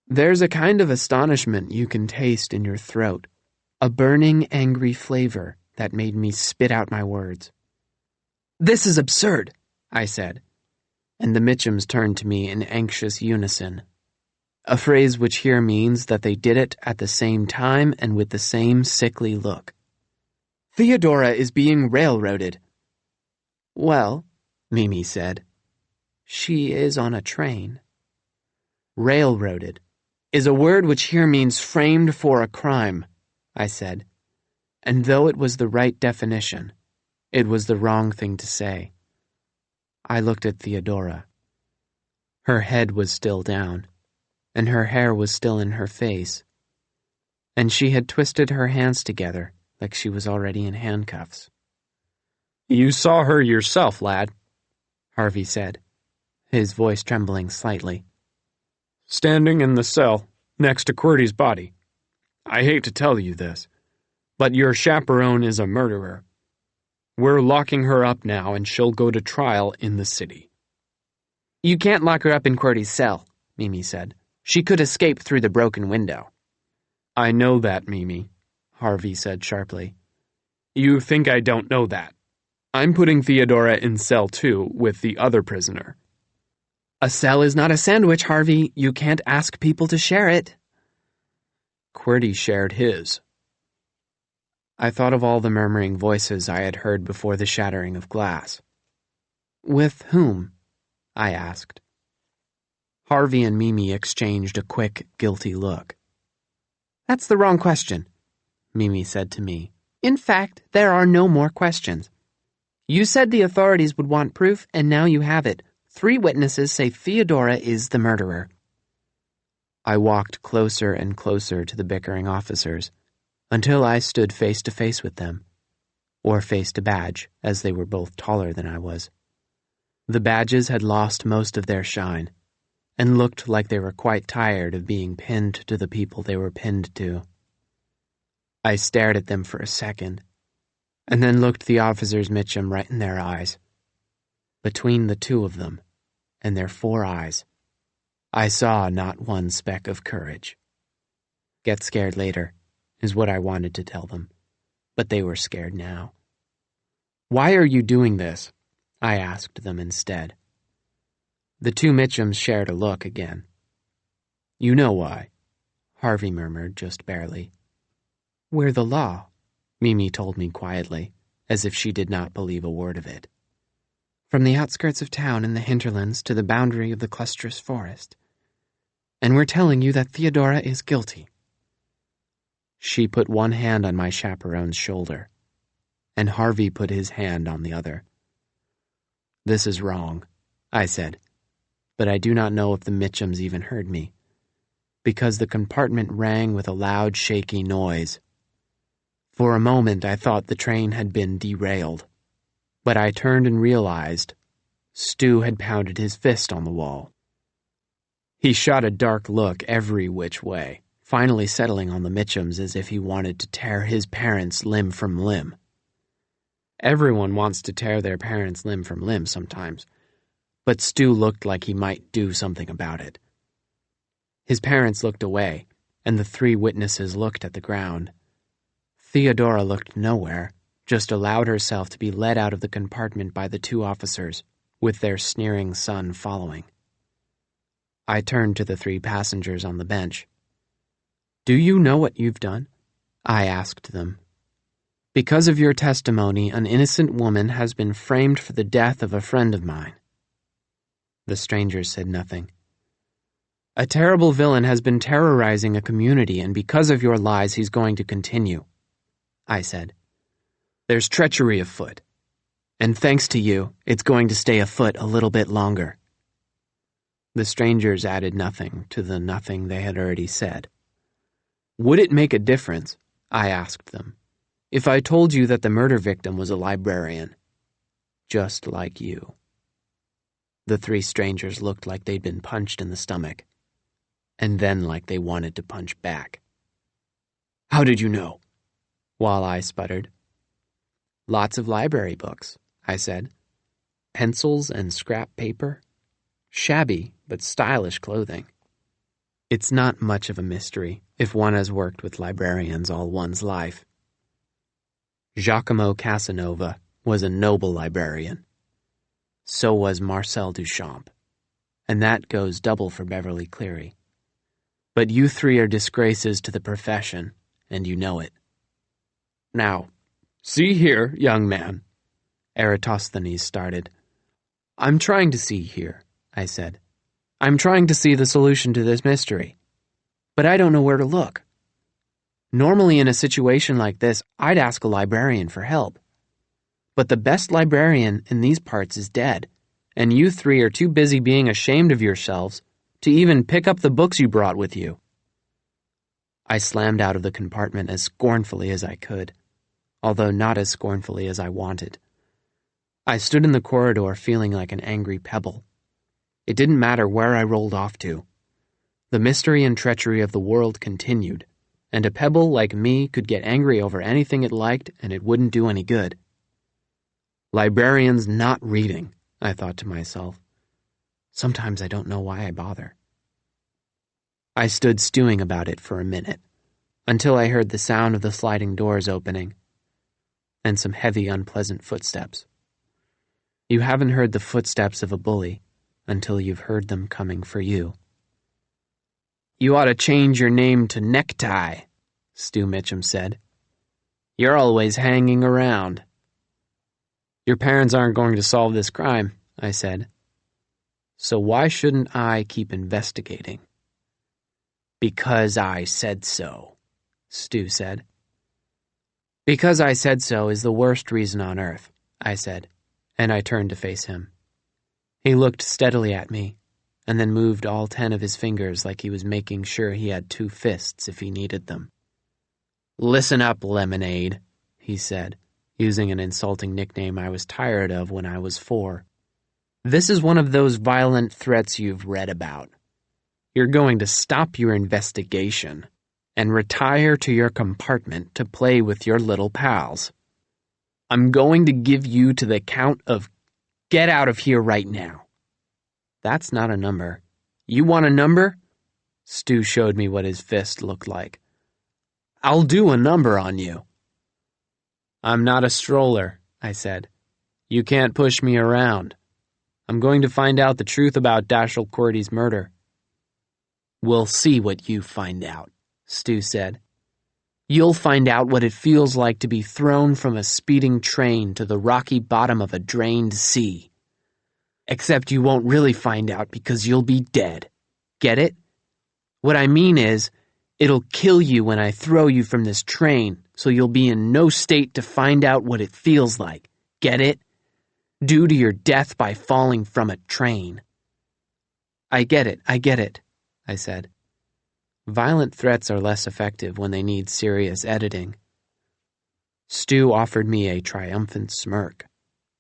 There's a kind of astonishment you can taste in your throat, a burning, angry flavor that made me spit out my words. "This is absurd," I said, and the Mitchums turned to me in anxious unison. A phrase which here means that they did it at the same time and with the same sickly look. "Theodora is being railroaded." "Well," Mimi said, "she is on a train." "Railroaded is a word which here means framed for a crime," I said, and though it was the right definition, it was the wrong thing to say. I looked at Theodora. Her head was still down, and her hair was still in her face, and she had twisted her hands together like she was already in handcuffs. "You saw her yourself, lad," Harvey said, his voice trembling slightly. "Standing in the cell, next to Quirty's body. I hate to tell you this, but your chaperone is a murderer. We're locking her up now, and she'll go to trial in the city." "You can't lock her up in Quirty's cell," Mimi said. "She could escape through the broken window." "I know that, Mimi," Harvey said sharply. "You think I don't know that. I'm putting Theodora in cell 2 with the other prisoner." "A cell is not a sandwich, Harvey. You can't ask people to share it." "Quirty shared his." I thought of all the murmuring voices I had heard before the shattering of glass. "With whom?" I asked. Harvey and Mimi exchanged a quick, guilty look. "That's the wrong question," Mimi said to me. "In fact, there are no more questions. You said the authorities would want proof, and now you have it. 3 witnesses say Theodora is the murderer." I walked closer and closer to the bickering officers, until I stood face to face with them, or face to Badge, as they were both taller than I was. The Badges had lost most of their shine, and looked like they were quite tired of being pinned to the people they were pinned to. I stared at them for a second, and then looked the officers Mitchum right in their eyes. Between the 2 of them, and their 4 eyes, I saw not one speck of courage. Get scared later, is what I wanted to tell them, but they were scared now. "Why are you doing this?" I asked them instead. The 2 Mitchums shared a look again. "You know why," Harvey murmured just barely. "We're the law," Mimi told me quietly, as if she did not believe a word of it. "From the outskirts of town in the hinterlands to the boundary of the clustrous forest. And we're telling you that Theodora is guilty." She put one hand on my chaperone's shoulder, and Harvey put his hand on the other. "This is wrong," I said, but I do not know if the Mitchums even heard me, because the compartment rang with a loud, shaky noise. For a moment I thought the train had been derailed, but I turned and realized Stu had pounded his fist on the wall. He shot a dark look every which way, finally settling on the Mitchums as if he wanted to tear his parents limb from limb. Everyone wants to tear their parents limb from limb sometimes, but Stu looked like he might do something about it. His parents looked away, and the three witnesses looked at the ground. Theodora looked nowhere, just allowed herself to be led out of the compartment by the two officers, with their sneering son following. I turned to the three passengers on the bench. "Do you know what you've done?" I asked them. "Because of your testimony, an innocent woman has been framed for the death of a friend of mine." The strangers said nothing. "A terrible villain has been terrorizing a community, and because of your lies, he's going to continue," I said. "There's treachery afoot, and thanks to you, it's going to stay afoot a little bit longer." The strangers added nothing to the nothing they had already said. "Would it make a difference," I asked them, "if I told you that the murder victim was a librarian, just like you?" The three strangers looked like they'd been punched in the stomach, and then like they wanted to punch back. "How did you know?" Walleye sputtered. "Lots of library books," I said. "Pencils and scrap paper. Shabby but stylish clothing. It's not much of a mystery if one has worked with librarians all one's life." Giacomo Casanova was a noble librarian. So was Marcel Duchamp. And that goes double for Beverly Cleary. But you three are disgraces to the profession, and you know it. "Now, see here, young man," Eratosthenes started. "I'm trying to see here," I said. "I'm trying to see the solution to this mystery. But I don't know where to look. Normally in a situation like this, I'd ask a librarian for help. But the best librarian in these parts is dead, and you three are too busy being ashamed of yourselves to even pick up the books you brought with you." I slammed out of the compartment as scornfully as I could, although not as scornfully as I wanted. I stood in the corridor feeling like an angry pebble. It didn't matter where I rolled off to. The mystery and treachery of the world continued, and a pebble like me could get angry over anything it liked and it wouldn't do any good. Librarians not reading, I thought to myself. Sometimes I don't know why I bother. I stood stewing about it for a minute, until I heard the sound of the sliding doors opening, and some heavy, unpleasant footsteps. You haven't heard the footsteps of a bully until you've heard them coming for you. "You ought to change your name to Necktie," Stu Mitchum said. "You're always hanging around." "Your parents aren't going to solve this crime," I said. "So why shouldn't I keep investigating?" "Because I said so," Stu said. "Because I said so is the worst reason on earth," I said, and I turned to face him. He looked steadily at me, and then moved all 10 of his fingers like he was making sure he had 2 fists if he needed them. "Listen up, Lemonade," he said, using an insulting nickname I was tired of when I was 4. "This is one of those violent threats you've read about. You're going to stop your investigation and retire to your compartment to play with your little pals. I'm going to give you to the count of get out of here right now." "That's not a number. You want a number?" Stu showed me what his fist looked like. "I'll do a number on you." "I'm not a stroller," I said. "You can't push me around. I'm going to find out the truth about Dashiell Cordy's murder." "We'll see what you find out," Stu said. "You'll find out what it feels like to be thrown from a speeding train to the rocky bottom of a drained sea. Except you won't really find out because you'll be dead. Get it? What I mean is, it'll kill you when I throw you from this train, so you'll be in no state to find out what it feels like. Get it? Due to your death by falling from a train." I get it, I said. Violent threats are less effective when they need serious editing. Stu offered me a triumphant smirk,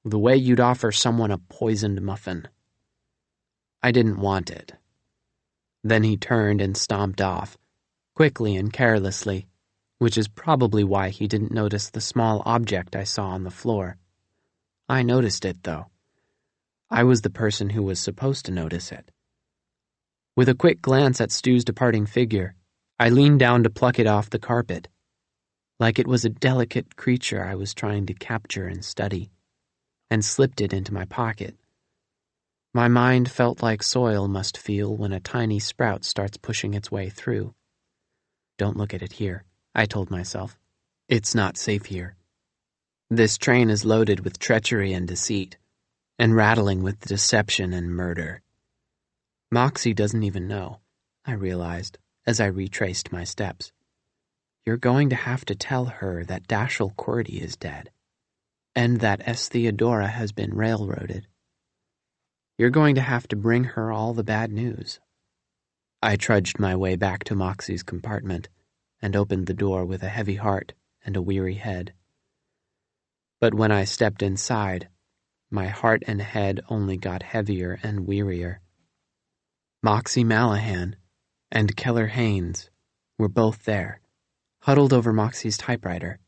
the way you'd offer someone a poisoned muffin. I didn't want it. Then he turned and stomped off, quickly and carelessly, which is probably why he didn't notice the small object I saw on the floor. I noticed it, though. I was the person who was supposed to notice it. With a quick glance at Stu's departing figure, I leaned down to pluck it off the carpet, like it was a delicate creature I was trying to capture and study, and slipped it into my pocket. My mind felt like soil must feel when a tiny sprout starts pushing its way through. Don't look at it here, I told myself. It's not safe here. This train is loaded with treachery and deceit, and rattling with deception and murder. Moxie doesn't even know, I realized as I retraced my steps. You're going to have to tell her that Dashiell Qwerty is dead, and that S. Theodora has been railroaded. You're going to have to bring her all the bad news. I trudged my way back to Moxie's compartment and opened the door with a heavy heart and a weary head. But when I stepped inside, my heart and head only got heavier and wearier. Moxie Mallahan and Keller Haynes were both there, huddled over Moxie's typewriter,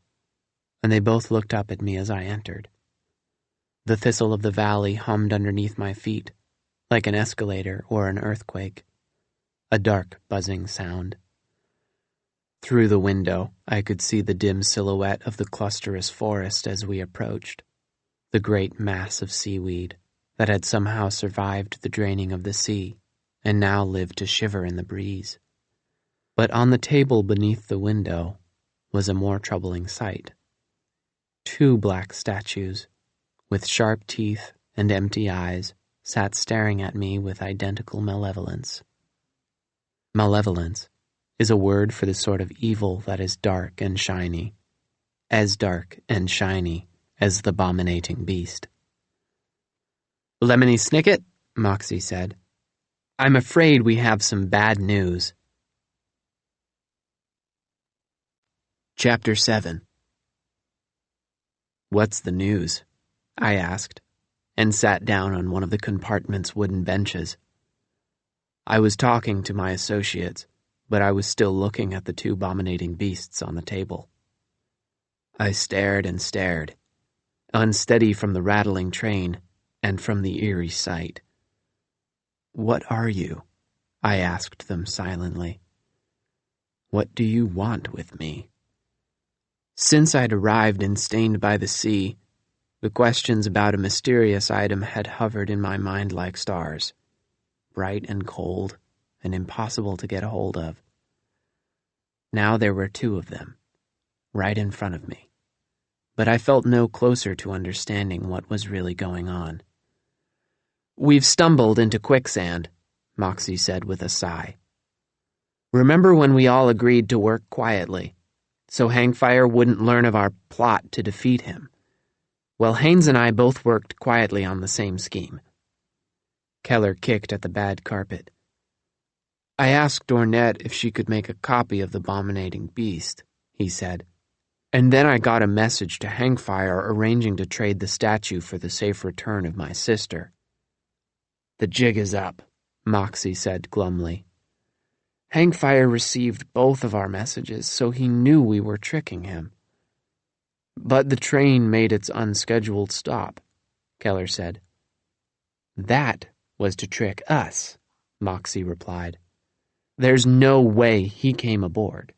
and they both looked up at me as I entered. The Thistle of the valley hummed underneath my feet, like an escalator or an earthquake, a dark, buzzing sound. Through the window, I could see the dim silhouette of the clusterous forest as we approached, the great mass of seaweed that had somehow survived the draining of the sea and now lived to shiver in the breeze. But on the table beneath the window was a more troubling sight. 2 black statues, with sharp teeth and empty eyes, sat staring at me with identical malevolence. Malevolence is a word for the sort of evil that is dark and shiny, as dark and shiny as the abominating beast. "Lemony Snicket," Moxie said, "I'm afraid we have some bad news." Chapter 7. "What's the news?" I asked, and sat down on one of the compartment's wooden benches. I was talking to my associates, but I was still looking at the 2 abominating beasts on the table. I stared and stared, unsteady from the rattling train and from the eerie sight. "What are you?" I asked them silently. "What do you want with me?" Since I'd arrived in Stained by the Sea, the questions about a mysterious item had hovered in my mind like stars, bright and cold and impossible to get a hold of. Now there were 2 of them, right in front of me, but I felt no closer to understanding what was really going on. "We've stumbled into quicksand," Moxie said with a sigh. "Remember when we all agreed to work quietly, so Hangfire wouldn't learn of our plot to defeat him? Well, Haynes and I both worked quietly on the same scheme." Keller kicked at the bad carpet. "I asked Ornette if she could make a copy of the abominating beast," he said, "and then I got a message to Hangfire arranging to trade the statue for the safe return of my sister." "The jig is up," Moxie said glumly. "Hangfire received both of our messages, so he knew we were tricking him." "But the train made its unscheduled stop," Keller said. "That was to trick us," Moxie replied. "There's no way he came aboard."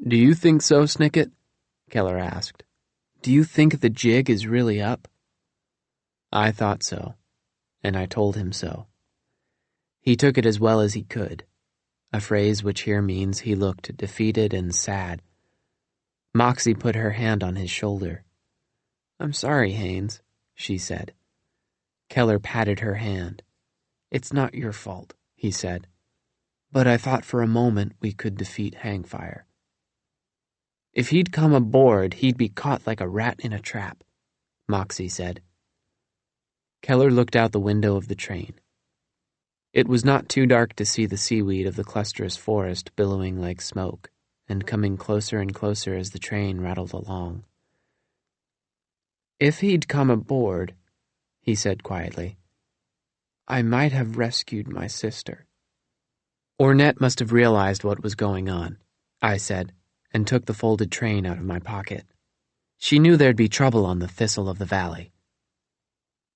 "Do you think so, Snicket?" Keller asked. "Do you think the jig is really up?" I thought so, and I told him so. He took it as well as he could, a phrase which here means he looked defeated and sad. Moxie put her hand on his shoulder. "I'm sorry, Haynes," she said. Keller patted her hand. "It's not your fault," he said. "But I thought for a moment we could defeat Hangfire." "If he'd come aboard, he'd be caught like a rat in a trap," Moxie said. Keller looked out the window of the train. It was not too dark to see the seaweed of the clusterous forest billowing like smoke and coming closer and closer as the train rattled along. "If he'd come aboard," he said quietly, "I might have rescued my sister." Ornette must have realized what was going on, I said, and took the folded train out of my pocket. She knew there'd be trouble on the Thistle of the valley.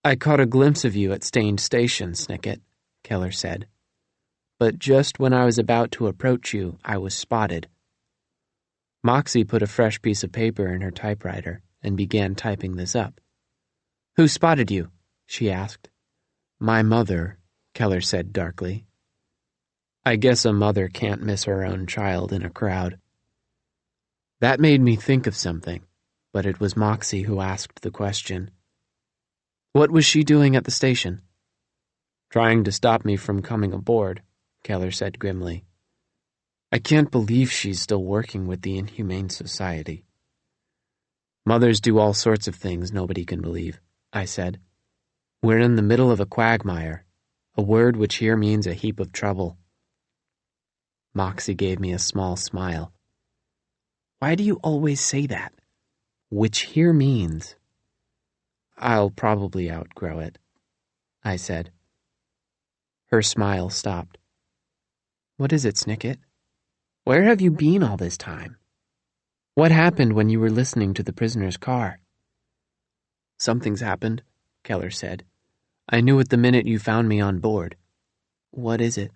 "I caught a glimpse of you at Stained Station, Snicket," Keller said. but just when I was about to approach you, I was spotted." Moxie put a fresh piece of paper in her typewriter and began typing this up. "Who spotted you?" she asked. "My mother," Keller said darkly. I guess a mother can't miss her own child in a crowd. That made me think of something, but it was Moxie who asked the question. "What was she doing at the station?" "Trying to stop me from coming aboard," Keller said grimly. "I can't believe she's still working with the Inhumane Society." "Mothers do all sorts of things nobody can believe," I said. "We're in the middle of a quagmire, a word which here means a heap of trouble." Moxie gave me a small smile. "Why do you always say that? Which here means?" "I'll probably outgrow it," I said. Her smile stopped. "What is it, Snicket? Where have you been all this time? What happened when you were listening to the prisoner's car?" "Something's happened," Keller said. "I knew it the minute you found me on board." "What is it?"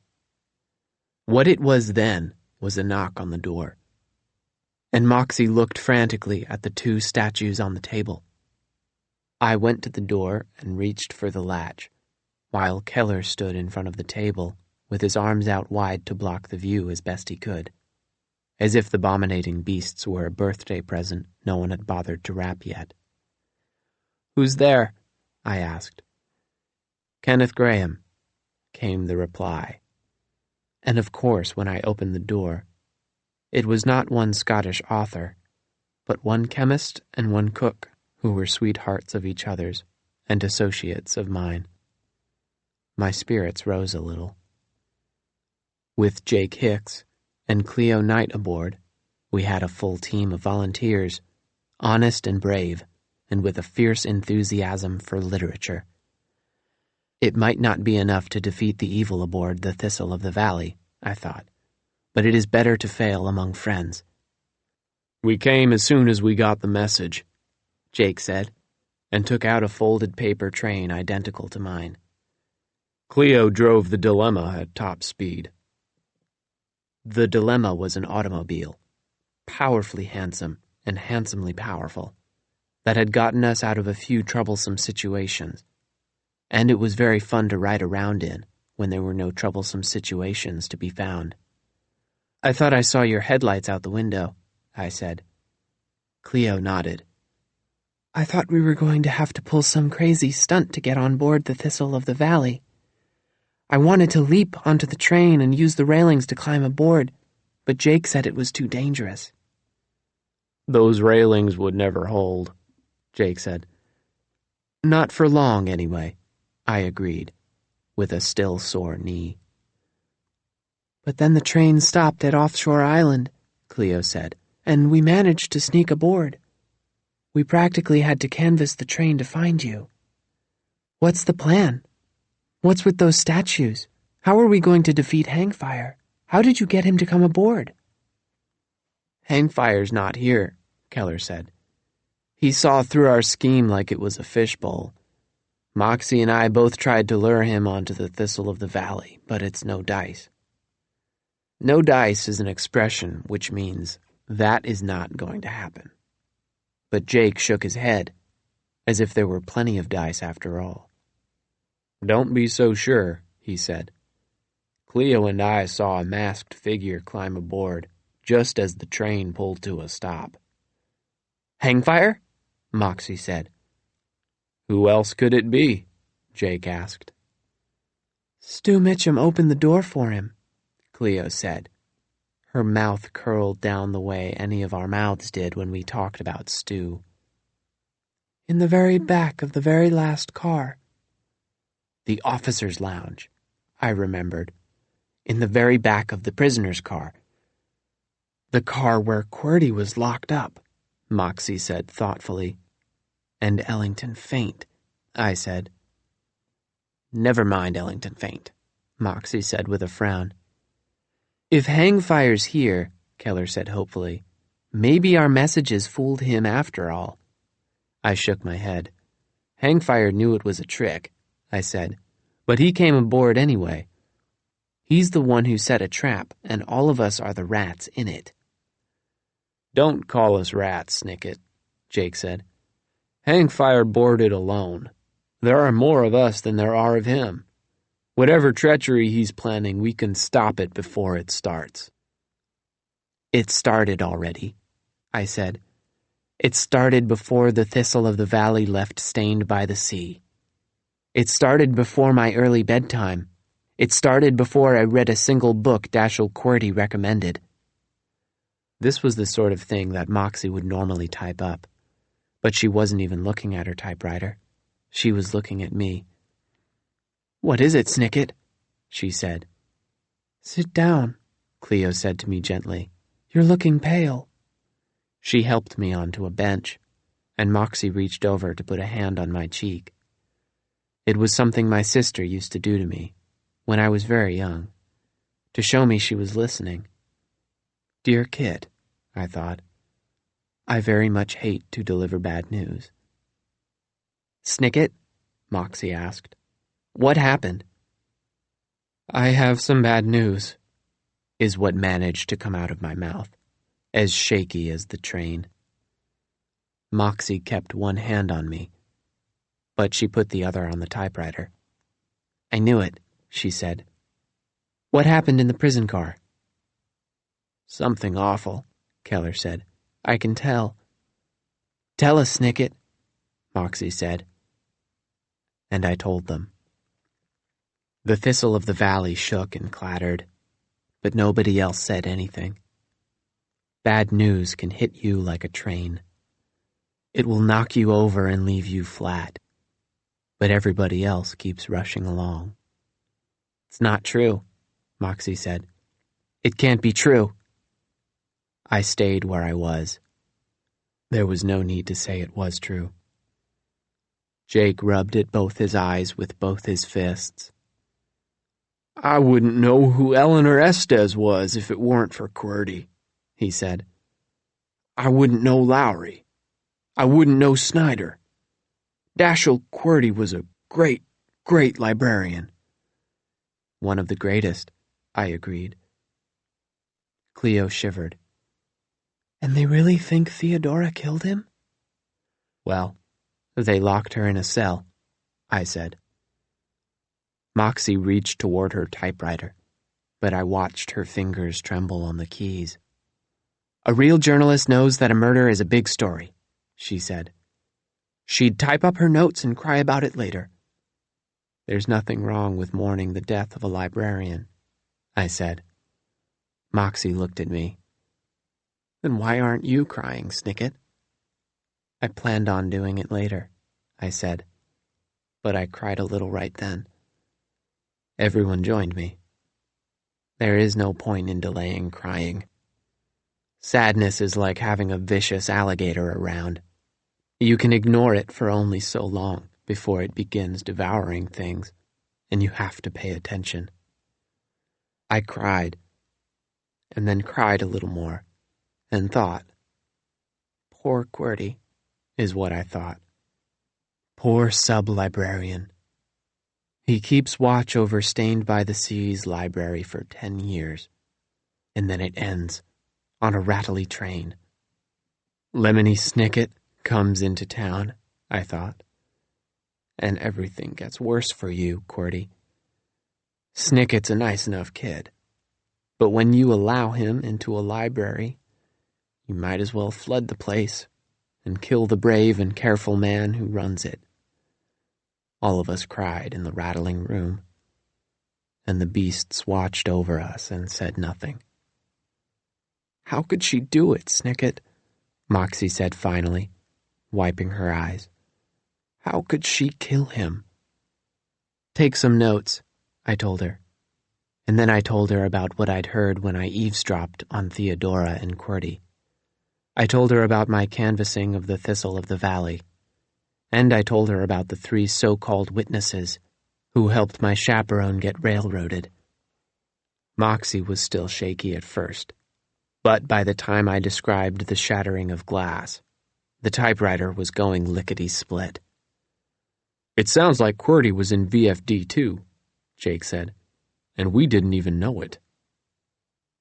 What it was then was a knock on the door. And Moxie looked frantically at the 2 statues on the table. I went to the door and reached for the latch, while Keller stood in front of the table with his arms out wide to block the view as best he could, as if the abominating beasts were a birthday present no one had bothered to wrap yet. "Who's there?" I asked. "Kenneth Graham," came the reply. And of course, when I opened the door, it was not one Scottish author, but one chemist and one cook who were sweethearts of each other's and associates of mine. My spirits rose a little. With Jake Hicks and Cleo Knight aboard, we had a full team of volunteers, honest and brave, and with a fierce enthusiasm for literature. It might not be enough to defeat the evil aboard the Thistle of the Valley, I thought, but it is better to fail among friends. "We came as soon as we got the message," Jake said, and took out a folded paper train identical to mine. "Cleo drove the Dilemma at top speed." The Dilemma was an automobile, powerfully handsome and handsomely powerful, that had gotten us out of a few troublesome situations. And it was very fun to ride around in when there were no troublesome situations to be found. "I thought I saw your headlights out the window," I said. Cleo nodded. "I thought we were going to have to pull some crazy stunt to get on board the Thistle of the Valley. I wanted to leap onto the train and use the railings to climb aboard, but Jake said it was too dangerous." "Those railings would never hold," Jake said. "Not for long, anyway," I agreed, with a still sore knee. "But then the train stopped at Offshore Island," Cleo said, "and we managed to sneak aboard. We practically had to canvass the train to find you. What's the plan? What's with those statues? How are we going to defeat Hangfire? How did you get him to come aboard?" "Hangfire's not here," Keller said. "He saw through our scheme like it was a fishbowl. Moxie and I both tried to lure him onto the Thistle of the Valley, but it's no dice." No dice is an expression which means that is not going to happen. But Jake shook his head, as if there were plenty of dice after all. "Don't be so sure," he said. "Cleo and I saw a masked figure climb aboard just as the train pulled to a stop." "Hangfire?" Moxie said. "Who else could it be?" Jake asked. "Stu Mitchum opened the door for him," Cleo said. Her mouth curled down the way any of our mouths did when we talked about Stu. "In the very back of the very last car." The officer's lounge, I remembered. In the very back of the prisoner's car. "The car where Qwerty was locked up," Moxie said thoughtfully. "And Ellington Faint," I said. "Never mind Ellington Faint," Moxie said with a frown. "If Hangfire's here," Keller said hopefully, "maybe our messages fooled him after all." I shook my head. "Hangfire knew it was a trick," I said, "but he came aboard anyway." He's the one who set a trap, and all of us are the rats in it." "Don't call us rats, Snicket," Jake said. "Hangfire boarded alone. There are more of us than there are of him. Whatever treachery he's planning, we can stop it before it starts." "It started already," I said. "It started before the Thistle of the Valley left stained by the sea. It started before my early bedtime. It started before I read a single book Dashiell Qwerty recommended." This was the sort of thing that Moxie would normally type up, but she wasn't even looking at her typewriter. She was looking at me. "What is it, Snicket?" she said. "Sit down," Cleo said to me gently. "You're looking pale." She helped me onto a bench, and Moxie reached over to put a hand on my cheek. It was something my sister used to do to me when I was very young, to show me she was listening. Dear Kit, I thought, I very much hate to deliver bad news. "Snicket?" Moxie asked. "What happened?" "I have some bad news," is what managed to come out of my mouth, as shaky as the train. Moxie kept one hand on me, but she put the other on the typewriter. "I knew it," she said. "What happened in the prison car?" "Something awful," Keller said. "I can tell." "Tell us, Snicket," Moxie said. And I told them. The Thistle of the Valley shook and clattered, but nobody else said anything. Bad news can hit you like a train. It will knock you over and leave you flat, but everybody else keeps rushing along. "It's not true," Moxie said. "It can't be true." I stayed where I was. There was no need to say it was true. Jake rubbed at both his eyes with both his fists. "I wouldn't know who Eleanor Estes was if it weren't for Qwerty," he said. "I wouldn't know Lowry. I wouldn't know Snyder. Dashiell Qwerty was a great, great librarian." "One of the greatest," I agreed. Cleo shivered. "And they really think Theodora killed him?" "Well, they locked her in a cell," I said. Moxie reached toward her typewriter, but I watched her fingers tremble on the keys. "A real journalist knows that a murder is a big story," she said. "She'd type up her notes and cry about it later." "There's nothing wrong with mourning the death of a librarian," I said. Moxie looked at me. "Then why aren't you crying, Snicket?" "I planned on doing it later," I said, but I cried a little right then. Everyone joined me. There is no point in delaying crying. Sadness is like having a vicious alligator around. You can ignore it for only so long before it begins devouring things, and you have to pay attention. I cried, and then cried a little more, and thought. Poor Qwerty, is what I thought. Poor sub-librarian. He keeps watch over Stained by the Sea's library for 10 years, and then it ends on a rattly train. Lemony Snicket comes into town, I thought, and everything gets worse for you, Qwerty. Snicket's a nice enough kid, but when you allow him into a library, you might as well flood the place and kill the brave and careful man who runs it. All of us cried in the rattling room, and the beasts watched over us and said nothing. How could she do it, Snicket? Moxie said finally, wiping her eyes. How could she kill him? Take some notes, I told her. And then I told her about what I'd heard when I eavesdropped on Theodora and Qwerty. I told her about my canvassing of the Thistle of the Valley. And I told her about the 3 so-called witnesses who helped my chaperone get railroaded. Moxie was still shaky at first, but by the time I described the shattering of glass, the typewriter was going lickety-split. It sounds like Qwerty was in VFD too, Jake said. and we didn't even know it.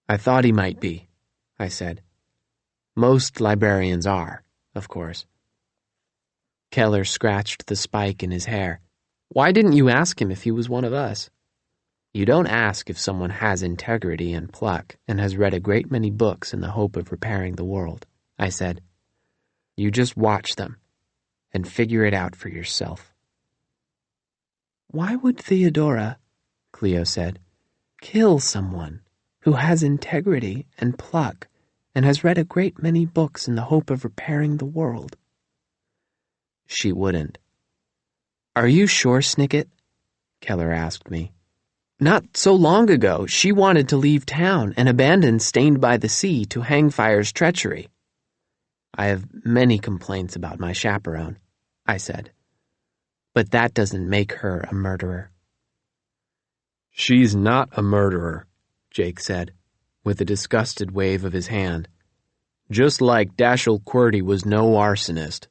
I thought he might be, I said. Most librarians are, of course. Keller scratched the spike in his hair. Why didn't you ask him if he was one of us? You don't ask if someone has integrity and pluck and has read a great many books in the hope of repairing the world, I said. You just watch them and figure it out for yourself. Why would Theodora, Cleo said, kill someone who has integrity and pluck and has read a great many books in the hope of repairing the world? She wouldn't. Are you sure, Snicket? Keller asked me. Not so long ago, she wanted to leave town and abandon Stained by the Sea to Hangfire's treachery. I have many complaints about my chaperone, I said. But that doesn't make her a murderer. She's not a murderer, Jake said, with a disgusted wave of his hand. Just like Dashiell Quirty was no arsonist.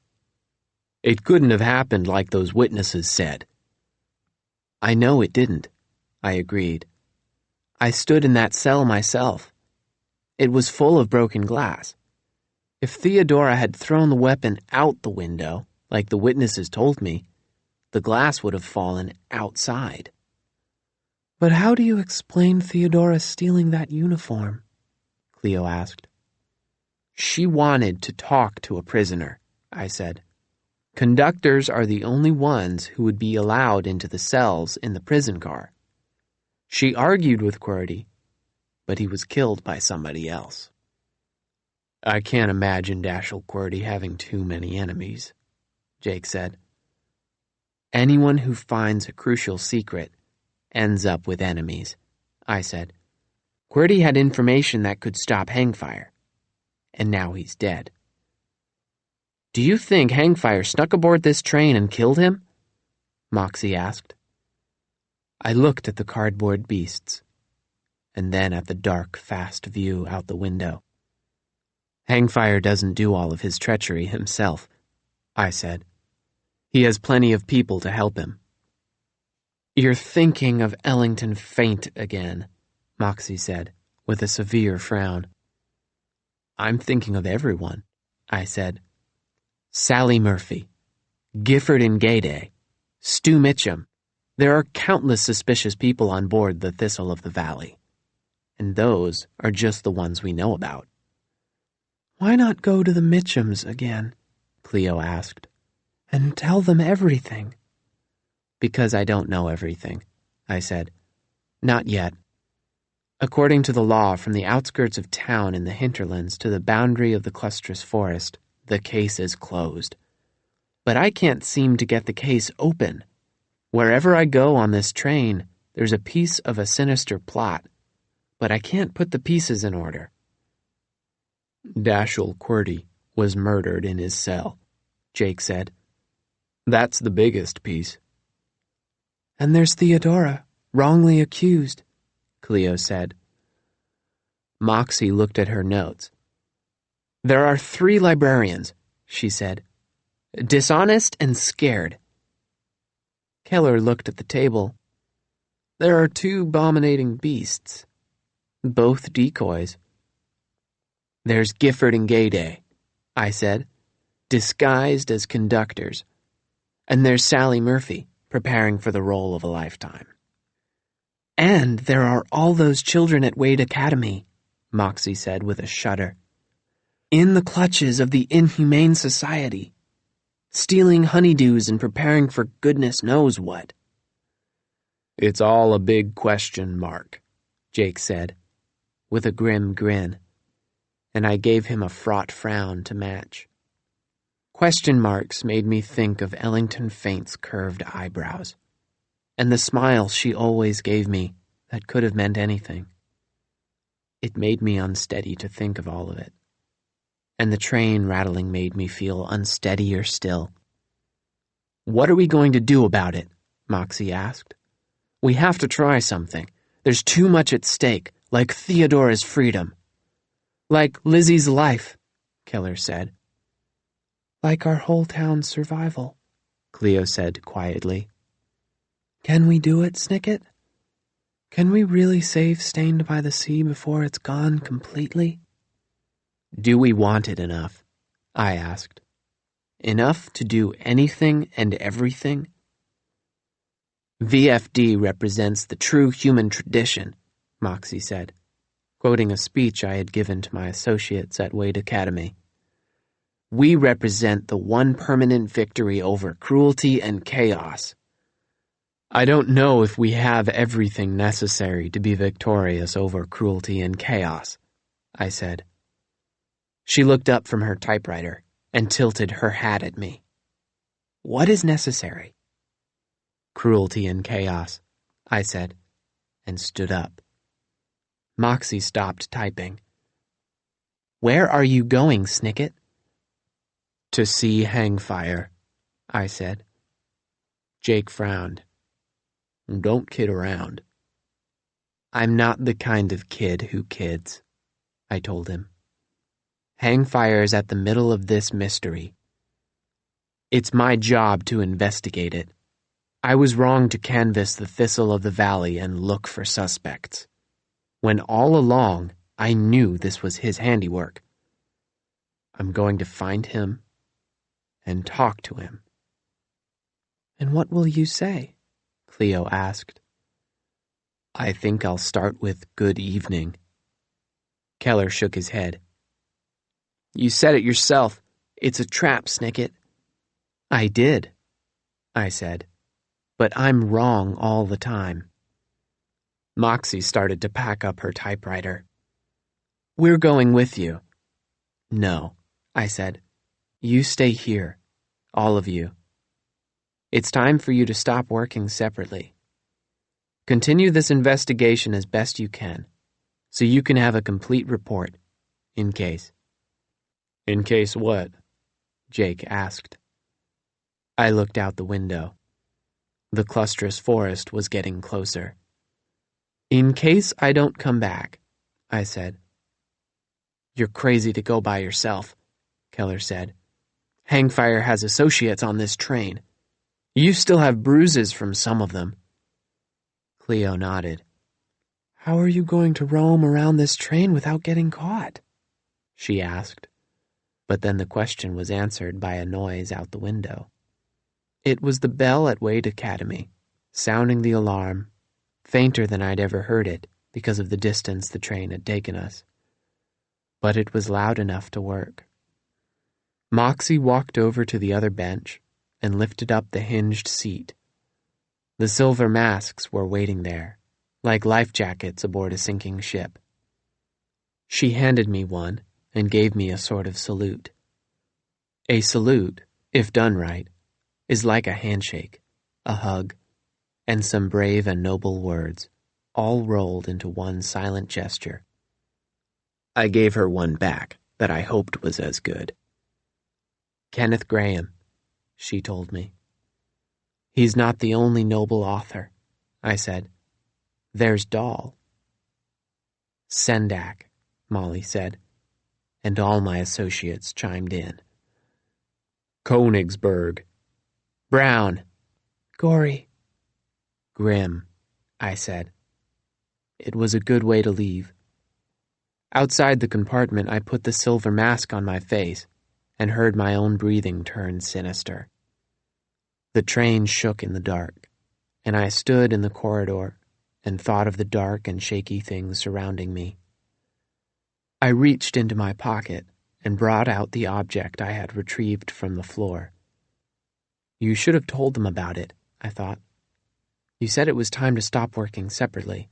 It couldn't have happened like those witnesses said. I know it didn't, I agreed. I stood in that cell myself. It was full of broken glass. If Theodora had thrown the weapon out the window, like the witnesses told me, the glass would have fallen outside. But how do you explain Theodora stealing that uniform? Cleo asked. She wanted to talk to a prisoner, I said. Conductors are the only ones who would be allowed into the cells in the prison car. She argued with Quirty, but he was killed by somebody else. I can't imagine Dashiell Quirty having too many enemies, Jake said. Anyone who finds a crucial secret ends up with enemies, I said. Quirty had information that could stop Hangfire, and now he's dead. Do you think Hangfire snuck aboard this train and killed him? Moxie asked. I looked at the cardboard beasts, and then at the dark, fast view out the window. Hangfire doesn't do all of his treachery himself, I said. He has plenty of people to help him. You're thinking of Ellington Faint again, Moxie said, with a severe frown. I'm thinking of everyone, I said. Sally Murphy, Gifford and Gayday, Stu Mitchum. There are countless suspicious people on board the Thistle of the Valley, and those are just the ones we know about. Why not go to the Mitchums again? Cleo asked, and tell them everything. Because I don't know everything, I said. Not yet. According to the law, from the outskirts of town in the hinterlands to the boundary of the clustrous forest, the case is closed. But I can't seem to get the case open. Wherever I go on this train, there's a piece of a sinister plot, but I can't put the pieces in order. Dashiell Quirty was murdered in his cell, Jake said. That's the biggest piece. And there's Theodora, wrongly accused, Cleo said. Moxie looked at her notes. There are 3 librarians, she said. Dishonest and scared. Keller looked at the table. There are 2 abominating beasts, both decoys. There's Gifford and Gayday, I said, disguised as conductors. And there's Sally Murphy, preparing for the role of a lifetime. And there are all those children at Wade Academy, Moxie said with a shudder. In the clutches of the inhumane society, stealing honeydews and preparing for goodness knows what. It's all a big question mark, Jake said, with a grim grin, and I gave him a fraught frown to match. Question marks made me think of Ellington Faint's curved eyebrows, and the smile she always gave me that could have meant anything. It made me unsteady to think of all of it, and the train rattling made me feel unsteadier still. What are we going to do about it? Moxie asked. We have to try something. There's too much at stake, like Theodora's freedom. Like Lizzie's life, Keller said. Like our whole town's survival, Cleo said quietly. Can we do it, Snicket? Can we really save Stained by the Sea before it's gone completely? Do we want it enough? I asked. Enough to do anything and everything? VFD represents the true human tradition, Moxie said, quoting a speech I had given to my associates at Wade Academy. We represent the one permanent victory over cruelty and chaos. I don't know if we have everything necessary to be victorious over cruelty and chaos, I said. She looked up from her typewriter and tilted her hat at me. What is necessary? Cruelty and chaos, I said, and stood up. Moxie stopped typing. Where are you going, Snicket? To see Hangfire, I said. Jake frowned. Don't kid around. I'm not the kind of kid who kids, I told him. Hangfire's at the middle of this mystery. It's my job to investigate it. I was wrong to canvass the Thistle of the Valley and look for suspects, when all along I knew this was his handiwork. I'm going to find him and talk to him. And what will you say? Cleo asked. I think I'll start with good evening. Keller shook his head. You said it yourself. It's a trap, Snicket. I did, I said, but I'm wrong all the time. Moxie started to pack up her typewriter. We're going with you. No, I said. You stay here, all of you. It's time for you to stop working separately. Continue this investigation as best you can, so you can have a complete report, in case. In case what? Jake asked. I looked out the window. The clusterous forest was getting closer. In case I don't come back, I said. You're crazy to go by yourself, Keller said. Hangfire has associates on this train. You still have bruises from some of them. Cleo nodded. How are you going to roam around this train without getting caught? She asked. But then the question was answered by a noise out the window. It was the bell at Wade Academy, sounding the alarm, fainter than I'd ever heard it because of the distance the train had taken us. But it was loud enough to work. Moxie walked over to the other bench and lifted up the hinged seat. The silver masks were waiting there, like life jackets aboard a sinking ship. She handed me one and gave me a sort of salute. A salute, if done right, is like a handshake, a hug, and some brave and noble words, all rolled into one silent gesture. I gave her one back that I hoped was as good. Kenneth Graham, she told me. He's not the only noble author, I said. There's Dahl. Sendak, Molly said, and all my associates chimed in. Königsberg. Brown. Gory. Grim, I said. It was a good way to leave. Outside the compartment, I put the silver mask on my face and heard my own breathing turn sinister. The train shook in the dark, and I stood in the corridor and thought of the dark and shaky things surrounding me. I reached into my pocket and brought out the object I had retrieved from the floor. You should have told them about it, I thought. You said it was time to stop working separately.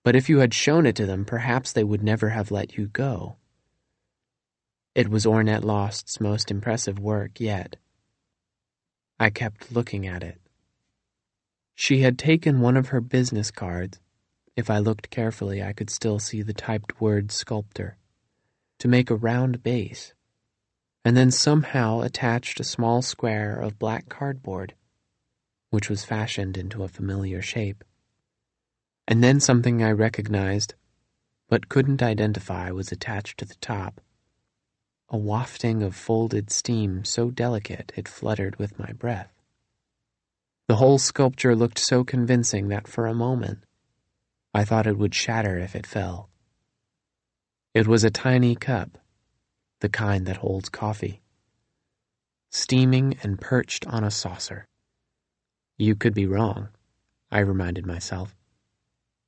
But if you had shown it to them, perhaps they would never have let you go. It was Ornette Lost's most impressive work yet. I kept looking at it. She had taken one of her business cards. If I looked carefully, I could still see the typed word sculptor, to make a round base, and then somehow attached a small square of black cardboard, which was fashioned into a familiar shape. And then something I recognized, but couldn't identify, was attached to the top. A wafting of folded steam so delicate it fluttered with my breath. The whole sculpture looked so convincing that for a moment I thought it would shatter if it fell. It was a tiny cup, the kind that holds coffee, steaming and perched on a saucer. You could be wrong, I reminded myself.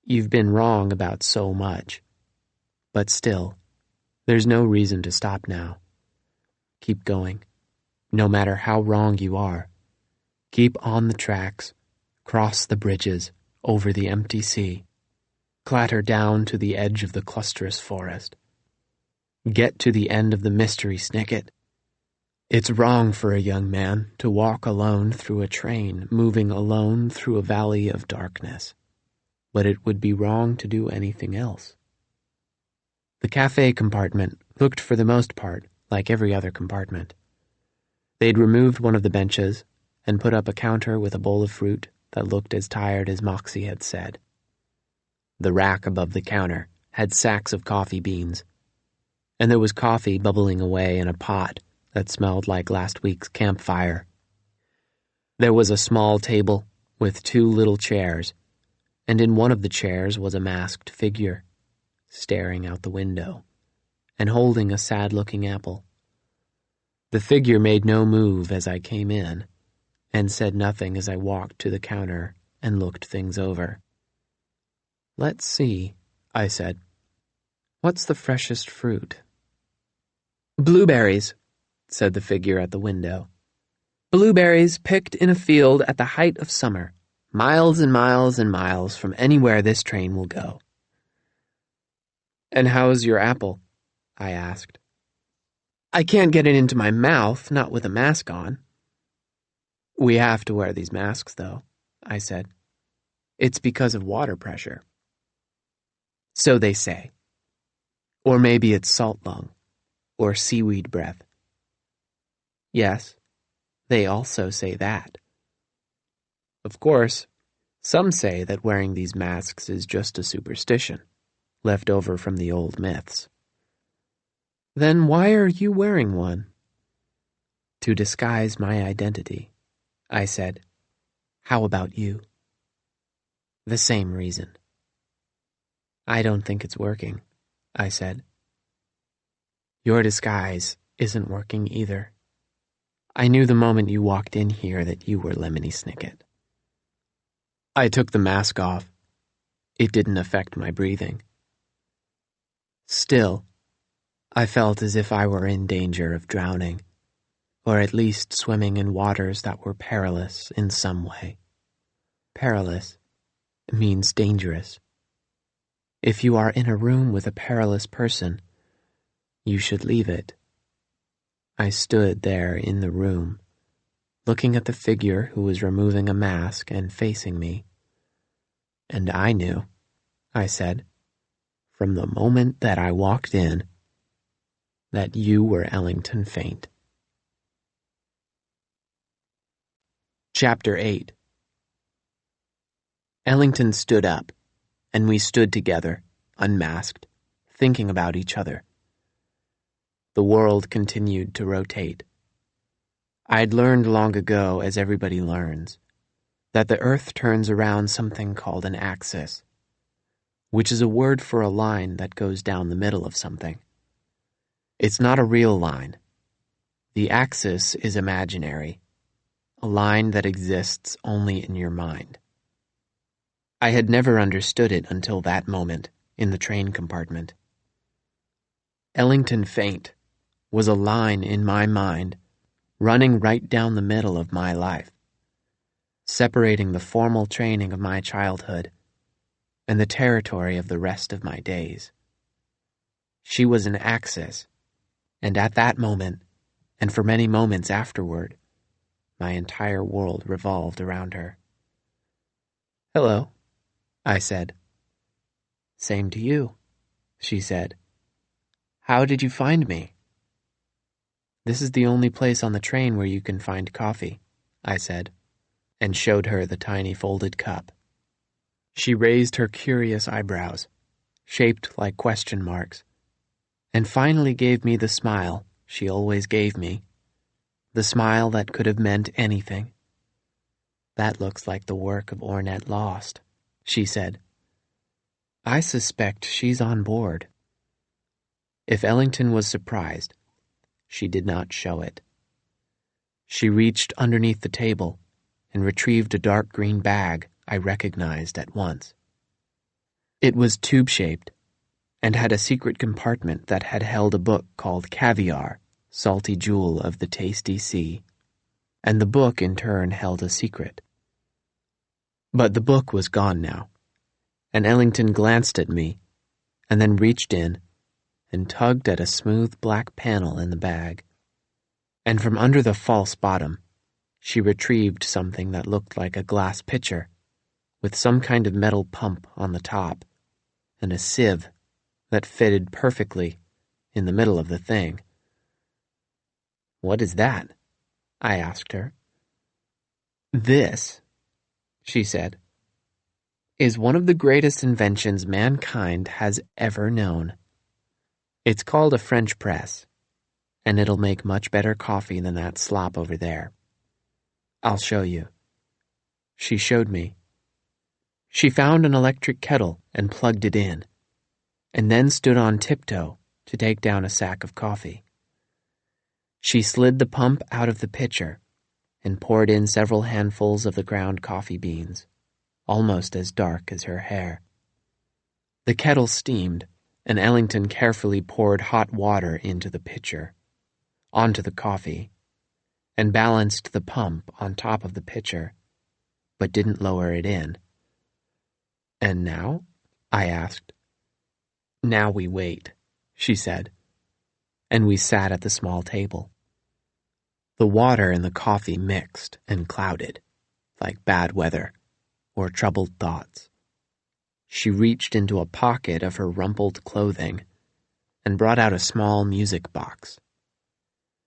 You've been wrong about so much. But still, there's no reason to stop now. Keep going, no matter how wrong you are. Keep on the tracks, cross the bridges, over the empty sea. Clatter down to the edge of the clusterous forest. Get to the end of the mystery, Snicket. It's wrong for a young man to walk alone through a train, moving alone through a valley of darkness. But it would be wrong to do anything else. The cafe compartment looked for the most part like every other compartment. They'd removed one of the benches and put up a counter with a bowl of fruit that looked as tired as Moxie had said. The rack above the counter had sacks of coffee beans, and there was coffee bubbling away in a pot that smelled like last week's campfire. There was a small table with 2 little chairs, and in one of the chairs was a masked figure, staring out the window and holding a sad-looking apple. The figure made no move as I came in, and said nothing as I walked to the counter and looked things over. "Let's see," I said. "What's the freshest fruit?" "Blueberries," said the figure at the window. "Blueberries picked in a field at the height of summer, miles and miles and miles from anywhere this train will go." "And how's your apple?" I asked. "I can't get it into my mouth, not with a mask on." "We have to wear these masks, though," I said. "It's because of water pressure." "So they say. Or maybe it's salt lung, or seaweed breath." "Yes, they also say that. Of course, some say that wearing these masks is just a superstition, left over from the old myths." "Then why are you wearing one?" "To disguise my identity," I said. "How about you?" "The same reason." "I don't think it's working," I said. "Your disguise isn't working either. I knew the moment you walked in here that you were Lemony Snicket." I took the mask off. It didn't affect my breathing. Still, I felt as if I were in danger of drowning, or at least swimming in waters that were perilous in some way. Perilous means dangerous. If you are in a room with a perilous person, you should leave it. I stood there in the room, looking at the figure who was removing a mask and facing me. "And I knew," I said, "from the moment that I walked in, that you were Ellington Faint." Chapter 8. Ellington stood up, and we stood together, unmasked, thinking about each other. The world continued to rotate. I'd learned long ago, as everybody learns, that the Earth turns around something called an axis, which is a word for a line that goes down the middle of something. It's not a real line. The axis is imaginary, a line that exists only in your mind. I had never understood it until that moment in the train compartment. Ellington Faint was a line in my mind running right down the middle of my life, separating the formal training of my childhood and the territory of the rest of my days. She was an axis, and at that moment, and for many moments afterward, my entire world revolved around her. "Hello," I said. "Same to you," she said. "How did you find me?" "This is the only place on the train where you can find coffee," I said, and showed her the tiny folded cup. She raised her curious eyebrows, shaped like question marks, and finally gave me the smile she always gave me, the smile that could have meant anything. "That looks like the work of Ornette Lost," she said. I suspect she's on board. If Ellington was surprised, she did not show it. She reached underneath the table and retrieved a dark green bag I recognized at once. It was tube-shaped and had a secret compartment that had held a book called Caviar, Salty Jewel of the Tasty Sea, and the book in turn held a secret. But the book was gone now, and Ellington glanced at me and then reached in and tugged at a smooth black panel in the bag. And from under the false bottom, she retrieved something that looked like a glass pitcher with some kind of metal pump on the top and a sieve that fitted perfectly in the middle of the thing. "What is that?" I asked her. "This," she said, "is one of the greatest inventions mankind has ever known. It's called a French press, and it'll make much better coffee than that slop over there. I'll show you." She showed me. She found an electric kettle and plugged it in, and then stood on tiptoe to take down a sack of coffee. She slid the pump out of the pitcher and poured in several handfuls of the ground coffee beans, almost as dark as her hair. The kettle steamed, and Ellington carefully poured hot water into the pitcher, onto the coffee, and balanced the pump on top of the pitcher, but didn't lower it in. "And now?" I asked. "Now we wait," she said, and we sat at the small table. The water and the coffee mixed and clouded, like bad weather or troubled thoughts. She reached into a pocket of her rumpled clothing and brought out a small music box.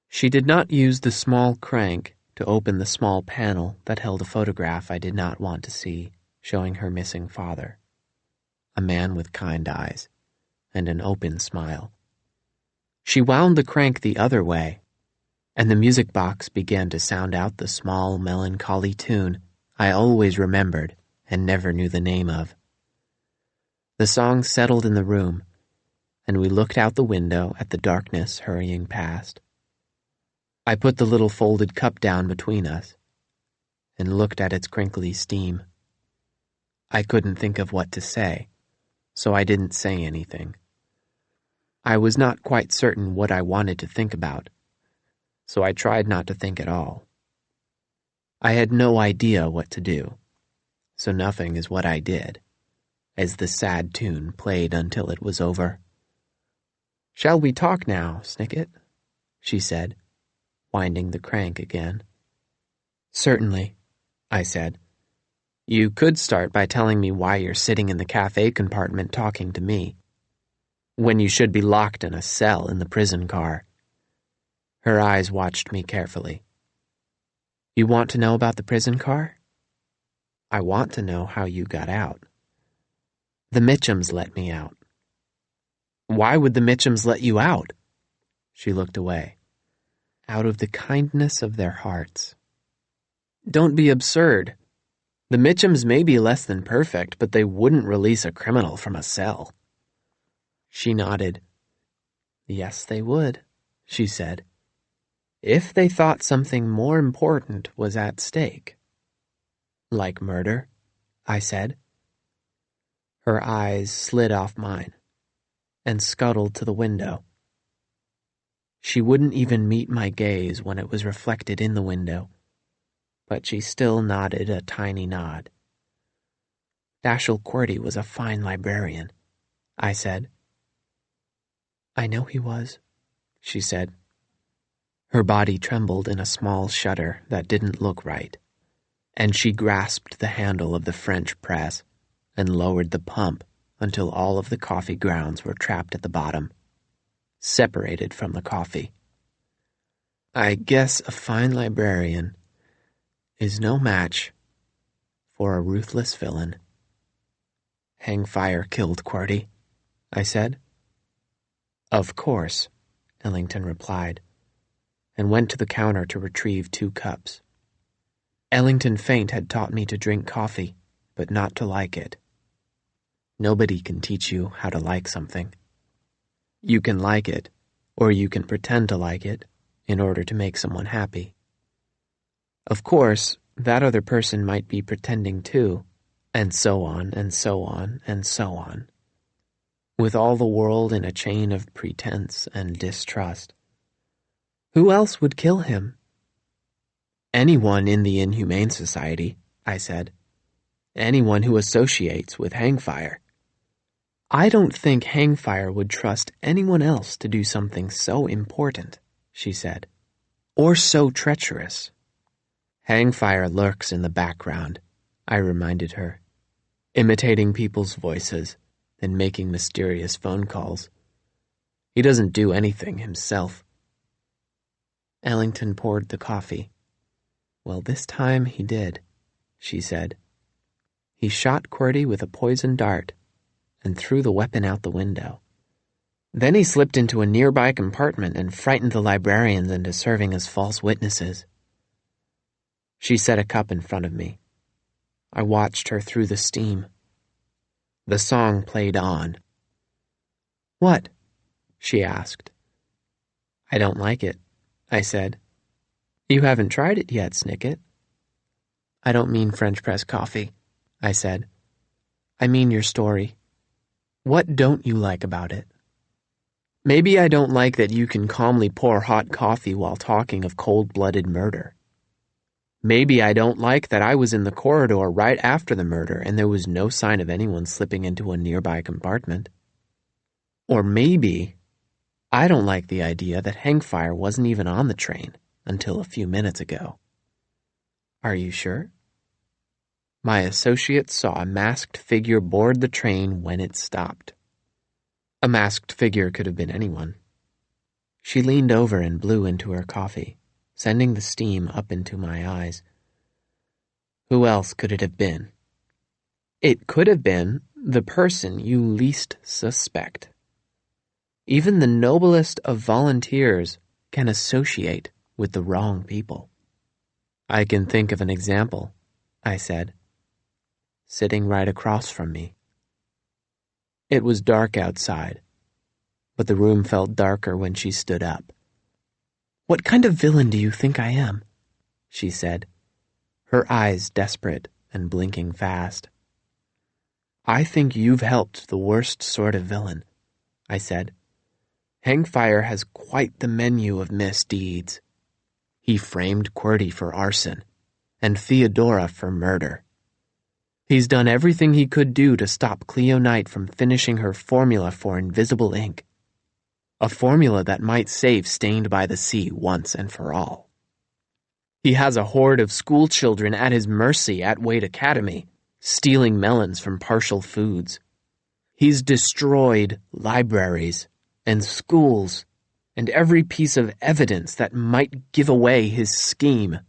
She did not use the small crank to open the small panel that held a photograph I did not want to see, showing her missing father, a man with kind eyes and an open smile. She wound the crank the other way, and the music box began to sound out the small, melancholy tune I always remembered and never knew the name of. The song settled in the room, and we looked out the window at the darkness hurrying past. I put the little folded cup down between us and looked at its crinkly steam. I couldn't think of what to say, so I didn't say anything. I was not quite certain what I wanted to think about, so I tried not to think at all. I had no idea what to do, so nothing is what I did, as the sad tune played until it was over. "Shall we talk now, Snicket?" she said, winding the crank again. "Certainly," I said. "You could start by telling me why you're sitting in the cafe compartment talking to me, when you should be locked in a cell in the prison car." Her eyes watched me carefully. "You want to know about the prison car?" "I want to know how you got out." "The Mitchums let me out." "Why would the Mitchums let you out?" She looked away. "Out of the kindness of their hearts." "Don't be absurd. The Mitchums may be less than perfect, but they wouldn't release a criminal from a cell." She nodded. "Yes, they would," she said, "if they thought something more important was at stake." "Like murder?" I said. Her eyes slid off mine and scuttled to the window. She wouldn't even meet my gaze when it was reflected in the window, but she still nodded a tiny nod. "Dashiell Quirty was a fine librarian," I said. "I know he was," she said. Her body trembled in a small shudder that didn't look right, and she grasped the handle of the French press and lowered the pump until all of the coffee grounds were trapped at the bottom, separated from the coffee. "I guess a fine librarian is no match for a ruthless villain." "Hangfire killed Quirty," I said. "Of course," Ellington replied, and went to the counter to retrieve 2 cups. Ellington Faint had taught me to drink coffee, but not to like it. Nobody can teach you how to like something. You can like it, or you can pretend to like it, in order to make someone happy. Of course, that other person might be pretending too, and so on, and so on, and so on. With all the world in a chain of pretense and distrust. Who else would kill him? Anyone in the Inhumane Society, I said. Anyone who associates with Hangfire. I don't think Hangfire would trust anyone else to do something so important, she said, or so treacherous. Hangfire lurks in the background, I reminded her, imitating people's voices and making mysterious phone calls. He doesn't do anything himself. Ellington poured the coffee. Well, this time he did, she said. He shot QWERTY with a poison dart and threw the weapon out the window. Then he slipped into a nearby compartment and frightened the librarians into serving as false witnesses. She set a cup in front of me. I watched her through the steam. The song played on. What? She asked. I don't like it, I said. You haven't tried it yet, Snicket. I don't mean French press coffee, I said. I mean your story. What don't you like about it? Maybe I don't like that you can calmly pour hot coffee while talking of cold-blooded murder. Maybe I don't like that I was in the corridor right after the murder and there was no sign of anyone slipping into a nearby compartment. Or maybe I don't like the idea that Hangfire wasn't even on the train until a few minutes ago. Are you sure? My associate saw a masked figure board the train when it stopped. A masked figure could have been anyone. She leaned over and blew into her coffee, sending the steam up into my eyes. Who else could it have been? It could have been the person you least suspect. Even the noblest of volunteers can associate with the wrong people. I can think of an example, I said. Sitting right across from me. It was dark outside, but the room felt darker when she stood up. What kind of villain do you think I am? She said, her eyes desperate and blinking fast. I think you've helped the worst sort of villain, I said. Hangfire has quite the menu of misdeeds. He framed QWERTY for arson, and Theodora for murder. He's done everything he could do to stop Cleo Knight from finishing her formula for invisible ink. A formula that might save Stained by the Sea once and for all. He has a horde of school children at his mercy at Wade Academy, stealing melons from partial foods. He's destroyed libraries and schools and every piece of evidence that might give away his scheme.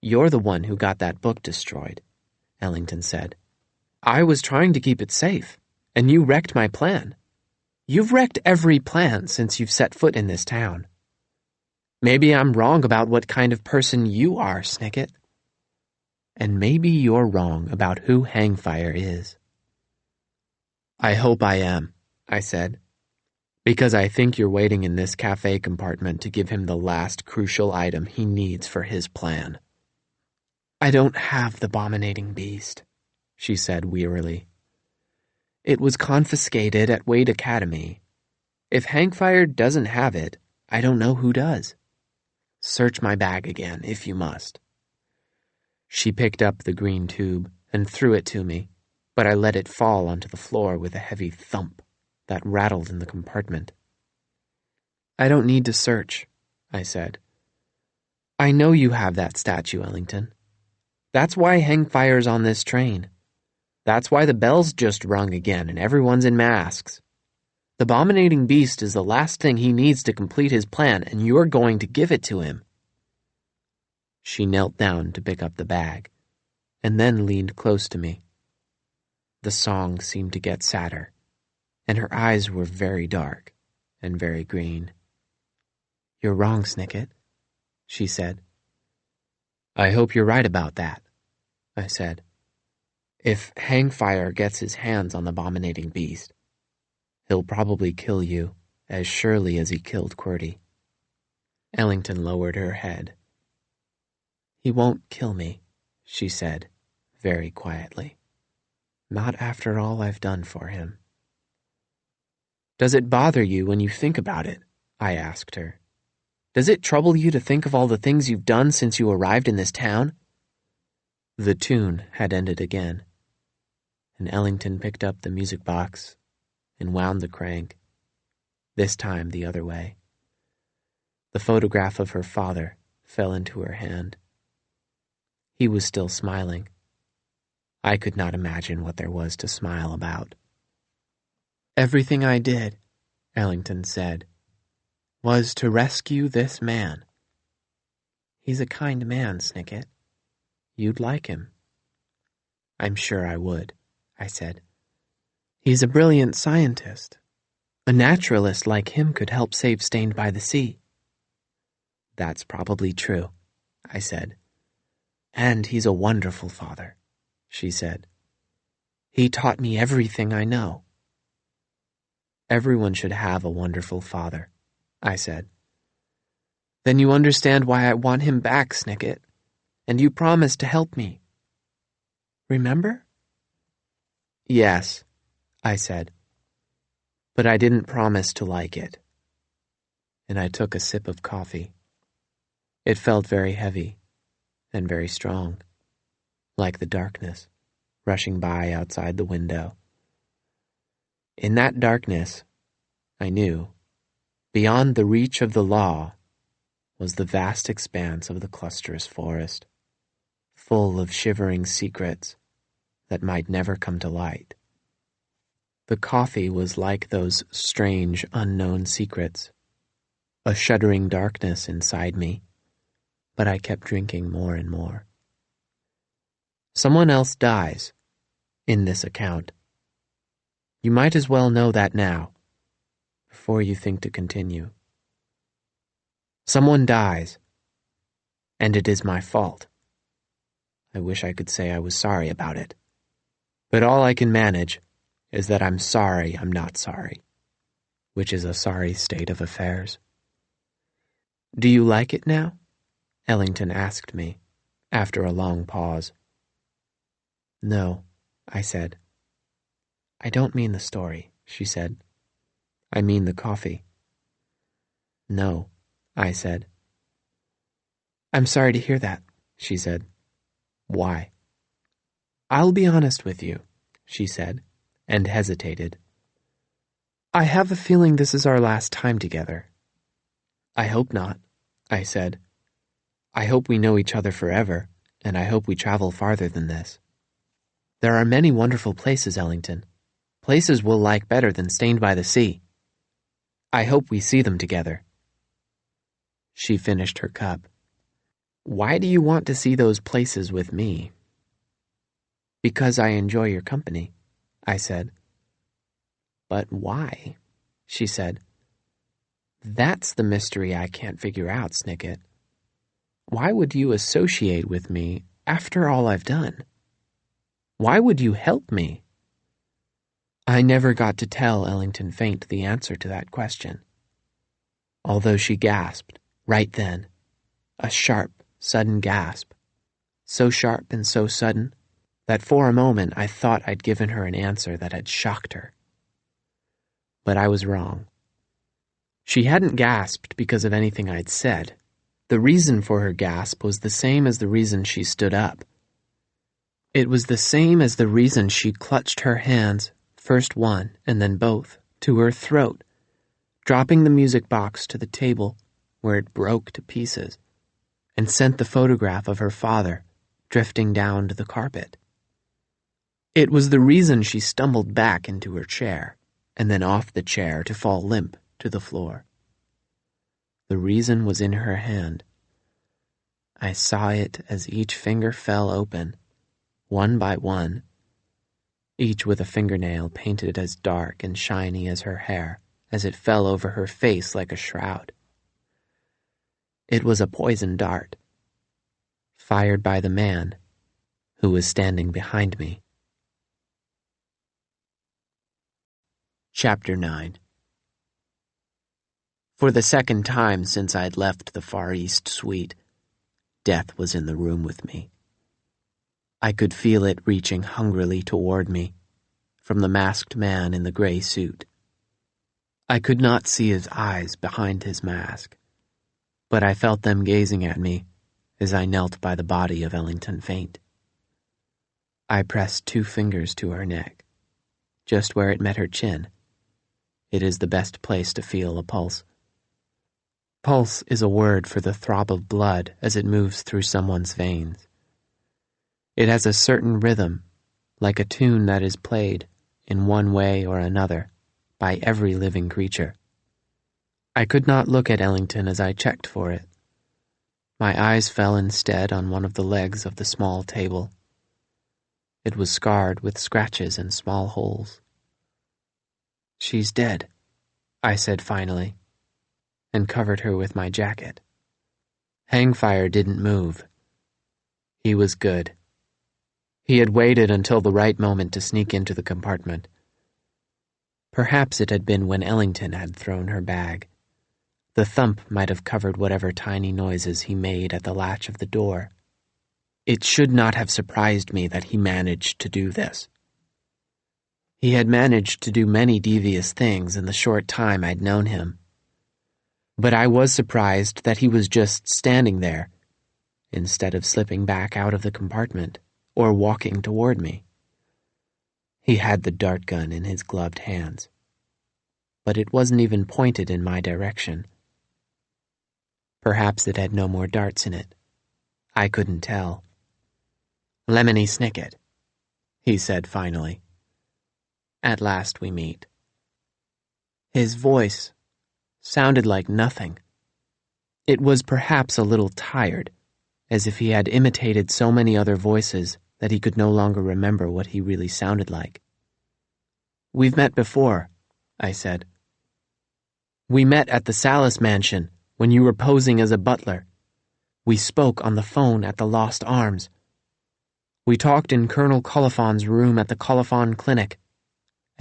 You're the one who got that book destroyed, Ellington said. I was trying to keep it safe, and you wrecked my plan. You've wrecked every plan since you've set foot in this town. Maybe I'm wrong about what kind of person you are, Snicket. And maybe you're wrong about who Hangfire is. I hope I am, I said, because I think you're waiting in this cafe compartment to give him the last crucial item he needs for his plan. I don't have the abominating beast, she said wearily. It was confiscated at Wade Academy. If Hangfire doesn't have it, I don't know who does. Search my bag again, if you must. She picked up the green tube and threw it to me, but I let it fall onto the floor with a heavy thump that rattled in the compartment. I don't need to search, I said. I know you have that statue, Ellington. That's why Hangfire's on this train. That's why the bell's just rung again and everyone's in masks. The abominating beast is the last thing he needs to complete his plan, and you're going to give it to him. She knelt down to pick up the bag, and then leaned close to me. The song seemed to get sadder, and her eyes were very dark and very green. You're wrong, Snicket, she said. I hope you're right about that, I said. If Hangfire gets his hands on the abominating beast, he'll probably kill you as surely as he killed Qwerty. Ellington lowered her head. He won't kill me, she said, very quietly. Not after all I've done for him. Does it bother you when you think about it? I asked her. Does it trouble you to think of all the things you've done since you arrived in this town? The tune had ended again, and Ellington picked up the music box and wound the crank, this time the other way. The photograph of her father fell into her hand. He was still smiling. I could not imagine what there was to smile about. Everything I did, Ellington said, was to rescue this man. He's a kind man, Snicket. You'd like him. I'm sure I would, I said. He's a brilliant scientist. A naturalist like him could help save Stained by the Sea. That's probably true, I said. And he's a wonderful father, she said. He taught me everything I know. Everyone should have a wonderful father, I said. Then you understand why I want him back, Snicket, and you promised to help me. Remember? Yes, I said, but I didn't promise to like it. And I took a sip of coffee. It felt very heavy and very strong, like the darkness rushing by outside the window. In that darkness, I knew, beyond the reach of the law, was the vast expanse of the clusterous forest, full of shivering secrets that might never come to light. The coffee was like those strange, unknown secrets, a shuddering darkness inside me, but I kept drinking more and more. Someone else dies in this account. You might as well know that now, before you think to continue. Someone dies, and it is my fault. I wish I could say I was sorry about it, but all I can manage is that I'm sorry I'm not sorry, which is a sorry state of affairs. Do you like it now? Ellington asked me, after a long pause. No, I said. I don't mean the story, she said. I mean the coffee. No, I said. I'm sorry to hear that, she said. Why? I'll be honest with you, she said, and hesitated. I have a feeling this is our last time together. I hope not, I said. I hope we know each other forever, and I hope we travel farther than this. There are many wonderful places, Ellington. Places we'll like better than Stained by the Sea. I hope we see them together. She finished her cup. Why do you want to see those places with me? Because I enjoy your company, I said. But why? She said. That's the mystery I can't figure out, Snicket. Why would you associate with me after all I've done? Why would you help me? I never got to tell Ellington Faint the answer to that question. Although she gasped, right then, a sharp, sudden gasp, so sharp and so sudden that for a moment I thought I'd given her an answer that had shocked her. But I was wrong. She hadn't gasped because of anything I'd said. The reason for her gasp was the same as the reason she stood up. It was the same as the reason she clutched her hands, first one and then both, to her throat, dropping the music box to the table where it broke to pieces, and sent the photograph of her father drifting down to the carpet. It was the reason she stumbled back into her chair, and then off the chair to fall limp to the floor. The reason was in her hand. I saw it as each finger fell open, one by one, each with a fingernail painted as dark and shiny as her hair as it fell over her face like a shroud. It was a poison dart, fired by the man who was standing behind me Chapter 9. For the second time since I'd left the Far East suite, death was in the room with me. I could feel it reaching hungrily toward me, from the masked man in the gray suit. I could not see his eyes behind his mask, but I felt them gazing at me as I knelt by the body of Ellington Faint. I pressed 2 fingers to her neck, just where it met her chin. It is the best place to feel a pulse. Pulse is a word for the throb of blood as it moves through someone's veins. It has a certain rhythm, like a tune that is played, in one way or another, by every living creature. I could not look at Ellington as I checked for it. My eyes fell instead on one of the legs of the small table. It was scarred with scratches and small holes. "She's dead," I said finally, and covered her with my jacket. Hangfire didn't move. He was good. He had waited until the right moment to sneak into the compartment. Perhaps it had been when Ellington had thrown her bag. The thump might have covered whatever tiny noises he made at the latch of the door. It should not have surprised me that he managed to do this. He had managed to do many devious things in the short time I'd known him. But I was surprised that he was just standing there, instead of slipping back out of the compartment or walking toward me. He had the dart gun in his gloved hands, but it wasn't even pointed in my direction. Perhaps it had no more darts in it. I couldn't tell. "Lemony Snicket," he said finally. "At last we meet." His voice sounded like nothing. It was perhaps a little tired, as if he had imitated so many other voices that he could no longer remember what he really sounded like. "We've met before," I said. "We met at the Salis mansion when you were posing as a butler. We spoke on the phone at the Lost Arms. We talked in Colonel Coliphon's room at the Coliphon Clinic,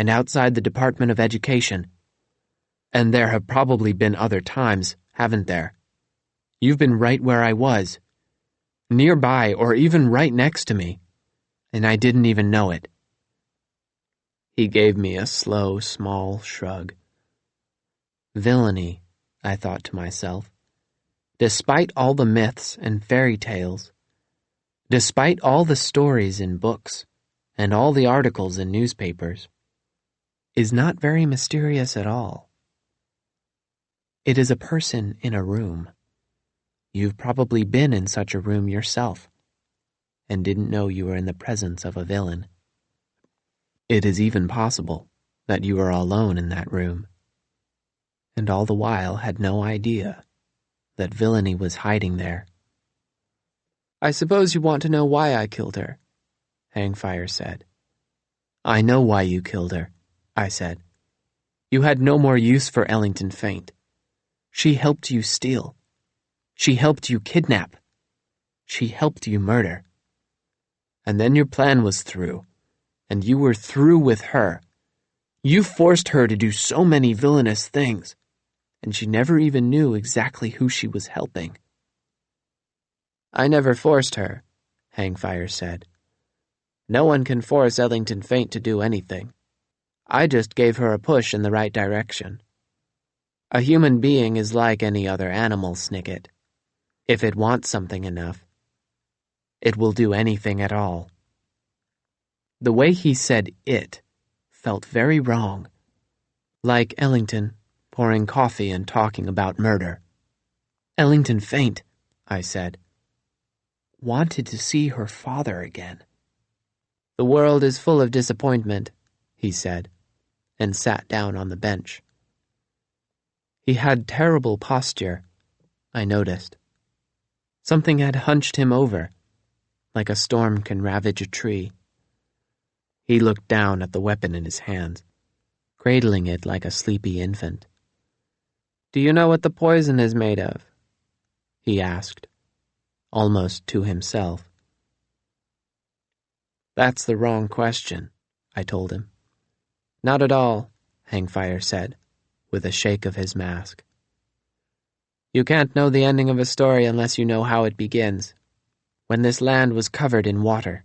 and outside the Department of Education. And there have probably been other times, haven't there? You've been right where I was, nearby or even right next to me, and I didn't even know it." He gave me a slow, small shrug. Villainy, I thought to myself. Despite all the myths and fairy tales, despite all the stories in books and all the articles in newspapers, is not very mysterious at all. It is a person in a room. You've probably been in such a room yourself, and didn't know you were in the presence of a villain. It is even possible that you were alone in that room, and all the while had no idea that villainy was hiding there. "I suppose you want to know why I killed her," Hangfire said. "I know why you killed her," I said. "You had no more use for Ellington Faint. She helped you steal. She helped you kidnap. She helped you murder. And then your plan was through, and you were through with her. You forced her to do so many villainous things, and she never even knew exactly who she was helping." "I never forced her," Hangfire said. "No one can force Ellington Faint to do anything. I just gave her a push in the right direction. A human being is like any other animal, Snicket. If it wants something enough, it will do anything at all." The way he said "it" felt very wrong, like Ellington pouring coffee and talking about murder. "Ellington Faint," I said, "wanted to see her father again." "The world is full of disappointment," he said, and sat down on the bench. He had terrible posture, I noticed. Something had hunched him over, like a storm can ravage a tree. He looked down at the weapon in his hands, cradling it like a sleepy infant. "Do you know what the poison is made of?" he asked, almost to himself. "That's the wrong question," I told him. "Not at all," Hangfire said, with a shake of his mask. You can't know the ending of a story unless you know how it begins. When this land was covered in water,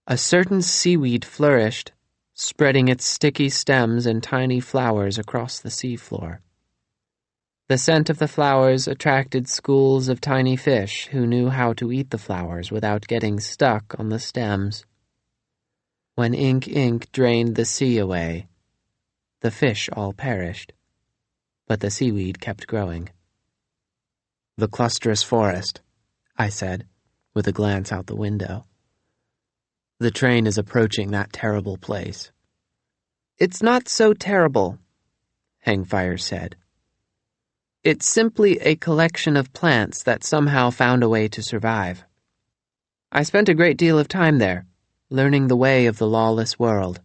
a certain seaweed flourished, spreading its sticky stems and tiny flowers across the seafloor. The scent of the flowers attracted schools of tiny fish who knew how to eat the flowers without getting stuck on the stems. When ink drained the sea away, the fish all perished, but the seaweed kept growing. The clusterous forest, I said, with a glance out the window. The train is approaching that terrible place. It's not so terrible, Hangfire said. It's simply a collection of plants that somehow found a way to survive. I spent a great deal of time there, learning the way of the lawless world.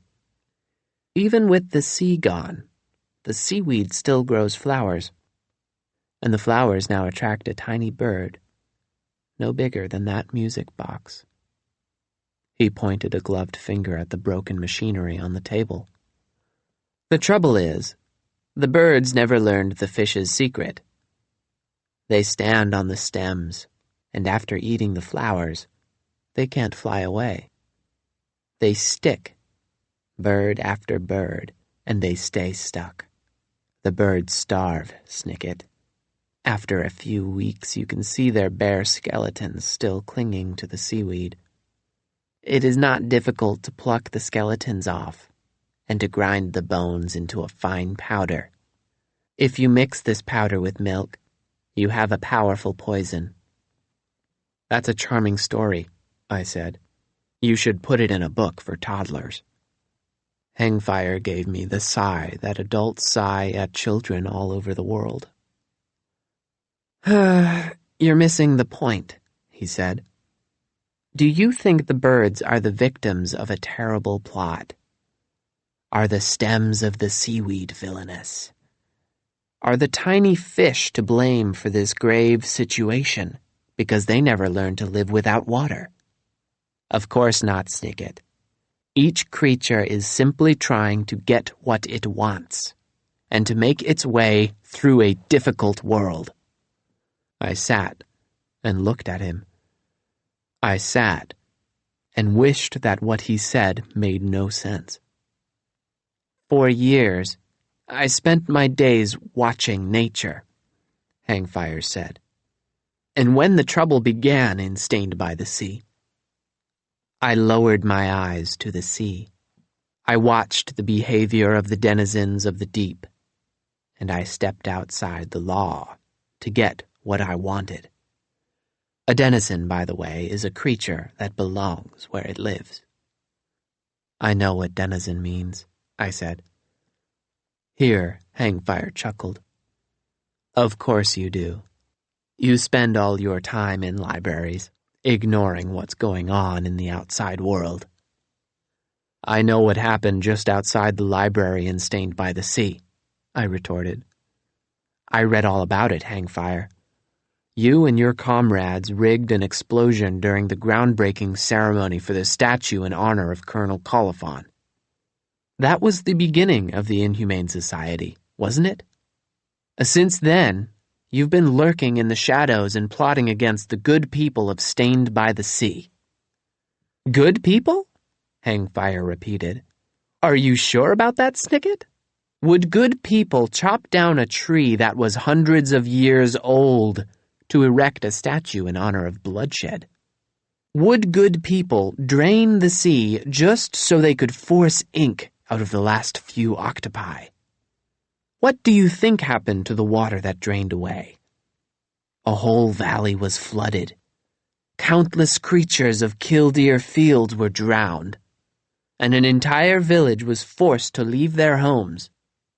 Even with the sea gone, the seaweed still grows flowers, and the flowers now attract a tiny bird, no bigger than that music box. He pointed a gloved finger at the broken machinery on the table. The trouble is, the birds never learned the fish's secret. They stand on the stems, and after eating the flowers, they can't fly away. They stick, bird after bird, and they stay stuck. The birds starve, Snicket. After a few weeks, you can see their bare skeletons still clinging to the seaweed. It is not difficult to pluck the skeletons off and to grind the bones into a fine powder. If you mix this powder with milk, you have a powerful poison. That's a charming story, I said. You should put it in a book for toddlers. Hangfire gave me the sigh that adults sigh at children all over the world. You're missing the point, he said. Do you think the birds are the victims of a terrible plot? Are the stems of the seaweed villainous? Are the tiny fish to blame for this grave situation because they never learned to live without water? Of course not, Snicket. Each creature is simply trying to get what it wants and to make its way through a difficult world. I sat and looked at him. I sat and wished that what he said made no sense. For years, I spent my days watching nature, Hangfire said. And when the trouble began in Stained by the Sea, I lowered my eyes to the sea. I watched the behavior of the denizens of the deep, and I stepped outside the law to get what I wanted. A denizen, by the way, is a creature that belongs where it lives. I know what denizen means, I said. Here, Hangfire chuckled. Of course you do. You spend all your time in libraries, ignoring what's going on in the outside world. I know what happened just outside the library in Stained by the Sea, I retorted. I read all about it, Hangfire. You and your comrades rigged an explosion during the groundbreaking ceremony for the statue in honor of Colonel Coliphon. That was the beginning of the Inhumane Society, wasn't it? Since then, you've been lurking in the shadows and plotting against the good people of Stained by the Sea. Good people? Hangfire repeated. Are you sure about that, Snicket? Would good people chop down a tree that was hundreds of years old to erect a statue in honor of bloodshed? Would good people drain the sea just so they could force ink out of the last few octopi? What do you think happened to the water that drained away? A whole valley was flooded. Countless creatures of Killdeer Fields were drowned, and an entire village was forced to leave their homes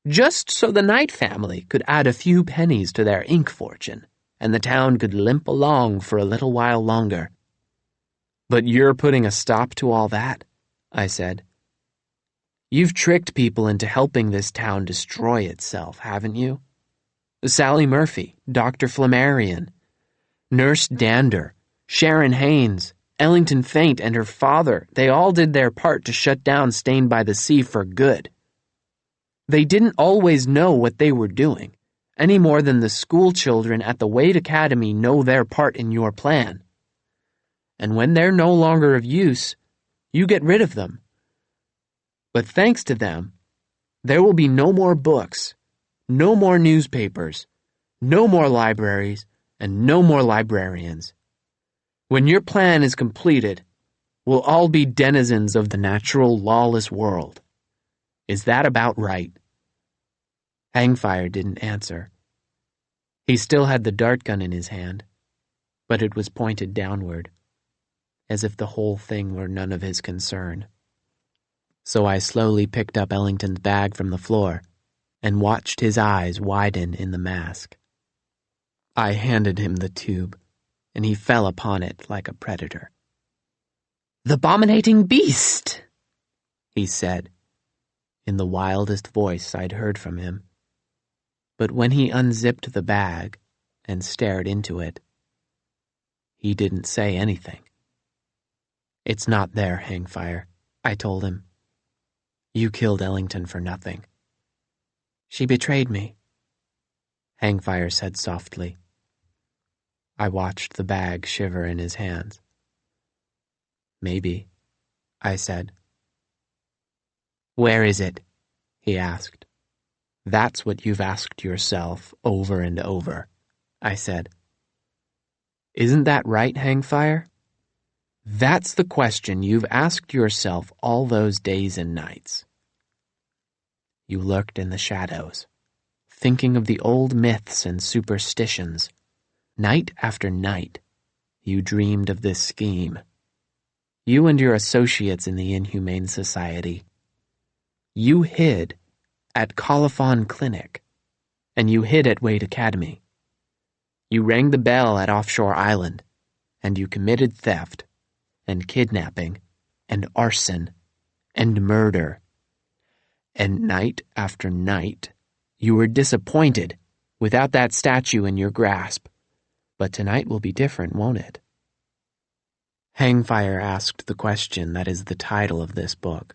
just so the Knight family could add a few pennies to their ink fortune, and the town could limp along for a little while longer. But you're putting a stop to all that, I said. You've tricked people into helping this town destroy itself, haven't you? Sally Murphy, Dr. Flammarion, Nurse Dander, Sharon Haynes, Ellington Faint and her father, they all did their part to shut down Stained by the Sea for good. They didn't always know what they were doing, any more than the school children at the Wade Academy know their part in your plan. And when they're no longer of use, you get rid of them. But thanks to them, there will be no more books, no more newspapers, no more libraries, and no more librarians. When your plan is completed, we'll all be denizens of the natural, lawless world. Is that about right? Hangfire didn't answer. He still had the dart gun in his hand, but it was pointed downward, as if the whole thing were none of his concern. So I slowly picked up Ellington's bag from the floor and watched his eyes widen in the mask. I handed him the tube, and he fell upon it like a predator. "The abominating beast!" he said, in the wildest voice I'd heard from him. But when he unzipped the bag and stared into it, he didn't say anything. "It's not there, Hangfire," I told him. "You killed Ellington for nothing." "She betrayed me," Hangfire said softly. I watched the bag shiver in his hands. "Maybe," I said. "Where is it?" he asked. "That's what you've asked yourself over and over," I said. "Isn't that right, Hangfire? That's the question you've asked yourself all those days and nights." You lurked in the shadows, thinking of the old myths and superstitions. Night after night, you dreamed of this scheme. You and your associates in the Inhumane Society. You hid at Colophon Clinic, and you hid at Wade Academy. You rang the bell at Offshore Island, and you committed theft, and kidnapping, and arson, and murder. And night after night, you were disappointed without that statue in your grasp. But tonight will be different, won't it? Hangfire asked the question that is the title of this book.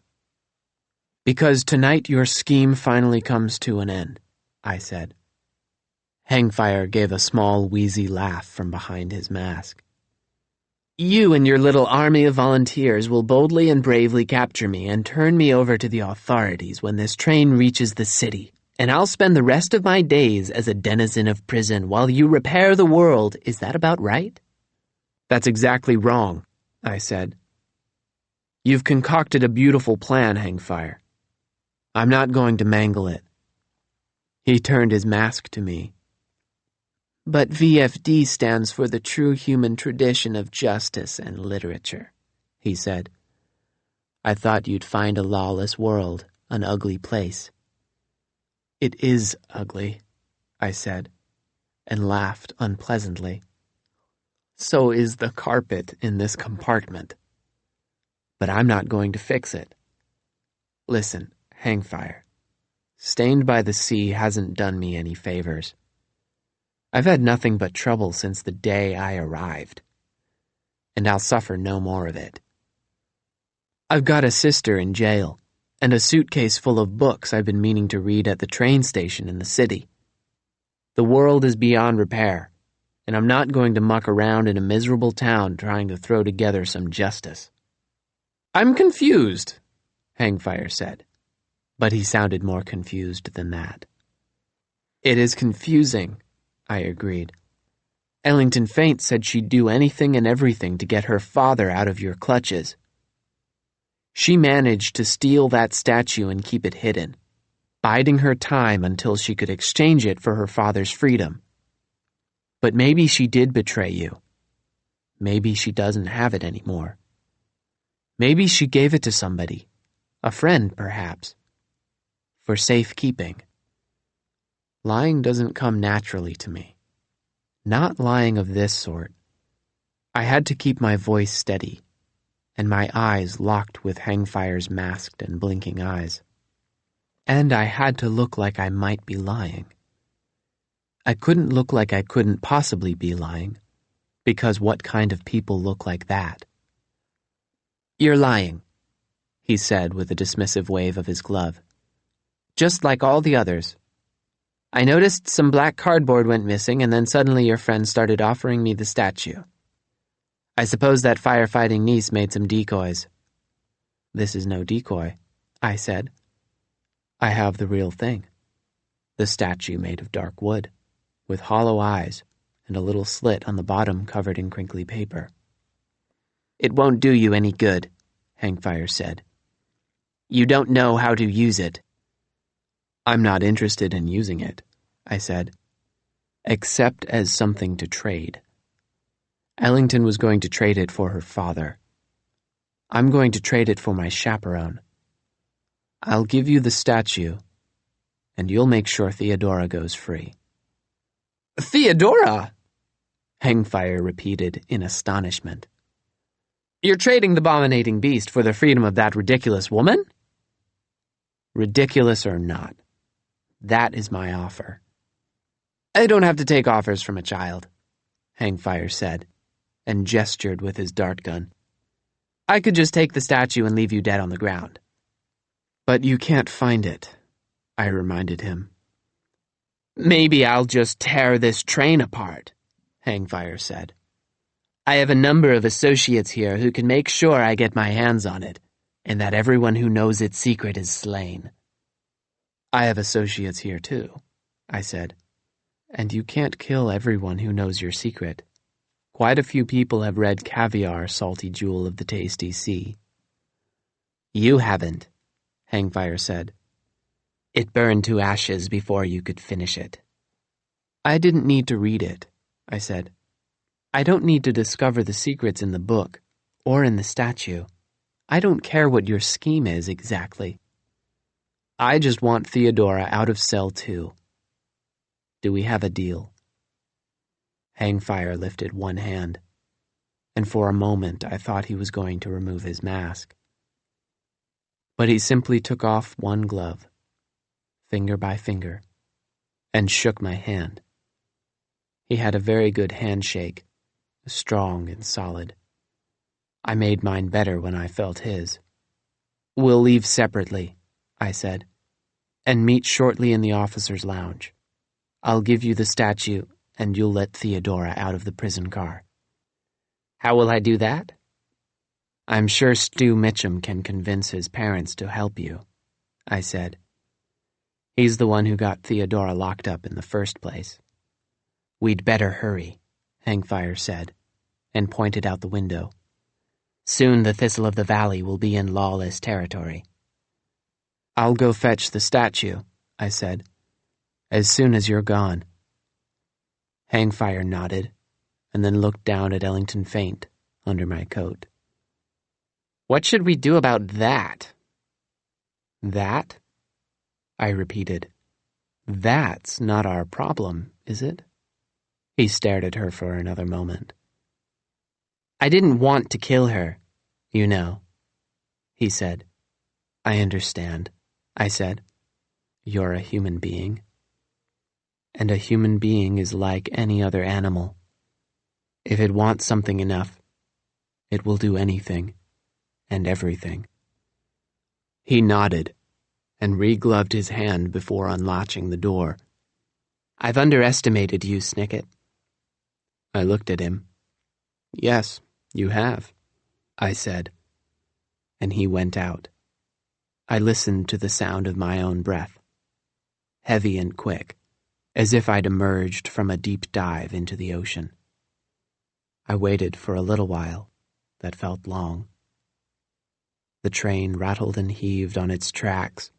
"Because tonight your scheme finally comes to an end," I said. Hangfire gave a small, wheezy laugh from behind his mask. "You and your little army of volunteers will boldly and bravely capture me and turn me over to the authorities when this train reaches the city, and I'll spend the rest of my days as a denizen of prison while you repair the world. Is that about right?" "That's exactly wrong," I said. "You've concocted a beautiful plan, Hangfire. I'm not going to mangle it." He turned his mask to me. "But VFD stands for the true human tradition of justice and literature," he said. "I thought you'd find a lawless world an ugly place." "It is ugly," I said, and laughed unpleasantly. "So is the carpet in this compartment. But I'm not going to fix it. Listen, Hangfire, Stained by the Sea hasn't done me any favors. I've had nothing but trouble since the day I arrived, and I'll suffer no more of it. I've got a sister in jail, and a suitcase full of books I've been meaning to read at the train station in the city. The world is beyond repair, and I'm not going to muck around in a miserable town trying to throw together some justice." "I'm confused," Hangfire said, but he sounded more confused than that. "It is confusing," I agreed. "Ellington Faint said she'd do anything and everything to get her father out of your clutches. She managed to steal that statue and keep it hidden, biding her time until she could exchange it for her father's freedom. But maybe she did betray you. Maybe she doesn't have it anymore. Maybe she gave it to somebody, a friend perhaps, for safekeeping. Lying doesn't come naturally to me. Not lying of this sort. I had to keep my voice steady, and my eyes locked with Hangfire's masked and blinking eyes. And I had to look like I might be lying. I couldn't look like I couldn't possibly be lying, because what kind of people look like that? "You're lying," he said with a dismissive wave of his glove. just like all the others. I noticed some black cardboard went missing, and then suddenly your friend started offering me the statue. I suppose that firefighting niece made some decoys." "This is no decoy," I said. "I have the real thing. The statue made of dark wood, with hollow eyes and a little slit on the bottom covered in crinkly paper." "It won't do you any good," Hangfire said. "You don't know how to use it." "I'm not interested in using it," I said, "except as something to trade. Ellington was going to trade it for her father. I'm going to trade it for my chaperone. I'll give you the statue, and you'll make sure Theodora goes free." "Theodora?" Hangfire repeated in astonishment. "You're trading the abominating beast for the freedom of that ridiculous woman?" "Ridiculous or not, that is my offer." "I don't have to take offers from a child," Hangfire said, and gestured with his dart gun. "I could just take the statue and leave you dead on the ground." "But you can't find it," I reminded him. "Maybe I'll just tear this train apart," Hangfire said. "I have a number of associates here who can make sure I get my hands on it, and that everyone who knows its secret is slain." "I have associates here too," I said. "And you can't kill everyone who knows your secret. Quite a few people have read Caviar, Salty Jewel of the Tasty Sea." "You haven't," Hangfire said. "It burned to ashes before you could finish it." "I didn't need to read it," I said. "I don't need to discover the secrets in the book, or in the statue. I don't care what your scheme is exactly. I just want Theodora out of Cell 2. Do we have a deal?" Hangfire lifted one hand, and for a moment I thought he was going to remove his mask. But he simply took off one glove, finger by finger, and shook my hand. He had a very good handshake, strong and solid. I made mine better when I felt his. "We'll leave separately," I said, "and meet shortly in the officers' lounge. I'll give you the statue, and you'll let Theodora out of the prison car." "How will I do that?" "I'm sure Stu Mitchum can convince his parents to help you," I said. "He's the one who got Theodora locked up in the first place." "We'd better hurry," Hangfire said, and pointed out the window. "Soon the Thistle of the Valley will be in lawless territory." "I'll go fetch the statue," I said, "as soon as you're gone." Hangfire nodded, and then looked down at Ellington Faint under my coat. "What should we do about that?" "That?" I repeated. "That's not our problem, is it?" He stared at her for another moment. "I didn't want to kill her, you know," he said. "I understand," I said. "You're a human being. And a human being is like any other animal. If it wants something enough, it will do anything and everything." He nodded and re-gloved his hand before unlatching the door. "I've underestimated you, Snicket." I looked at him. "Yes, you have," I said. And he went out. I listened to the sound of my own breath, heavy and quick, as if I'd emerged from a deep dive into the ocean. I waited for a little while that felt long. The train rattled and heaved on its tracks,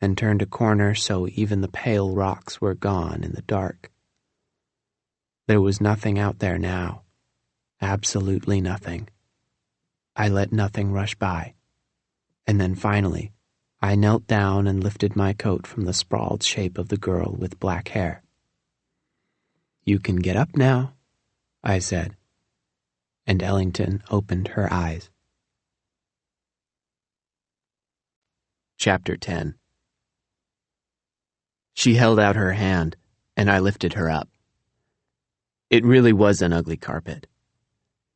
and turned a corner so even the pale rocks were gone in the dark. There was nothing out there now, absolutely nothing. I let nothing rush by, and then finally, I knelt down and lifted my coat from the sprawled shape of the girl with black hair. "You can get up now," I said, and Ellington opened her eyes. Chapter 10. She held out her hand, and I lifted her up. It really was an ugly carpet,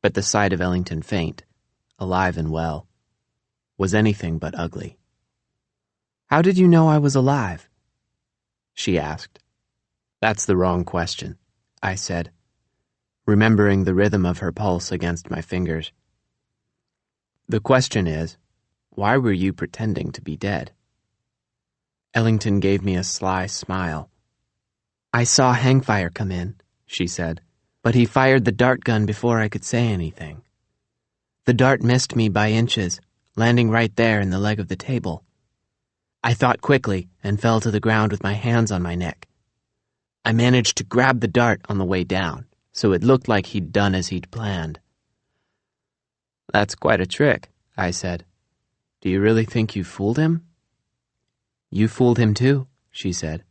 but the sight of Ellington Faint, alive and well, was anything but ugly. "How did you know I was alive?" she asked. "That's the wrong question," I said, remembering the rhythm of her pulse against my fingers. "The question is, why were you pretending to be dead?" Ellington gave me a sly smile. "I saw Hangfire come in," she said, "but he fired the dart gun before I could say anything. The dart missed me by inches, landing right there in the leg of the table. I thought quickly and fell to the ground with my hands on my neck. I managed to grab the dart on the way down, so it looked like he'd done as he'd planned." "That's quite a trick," I said. "Do you really think you fooled him?" "You fooled him too," she said.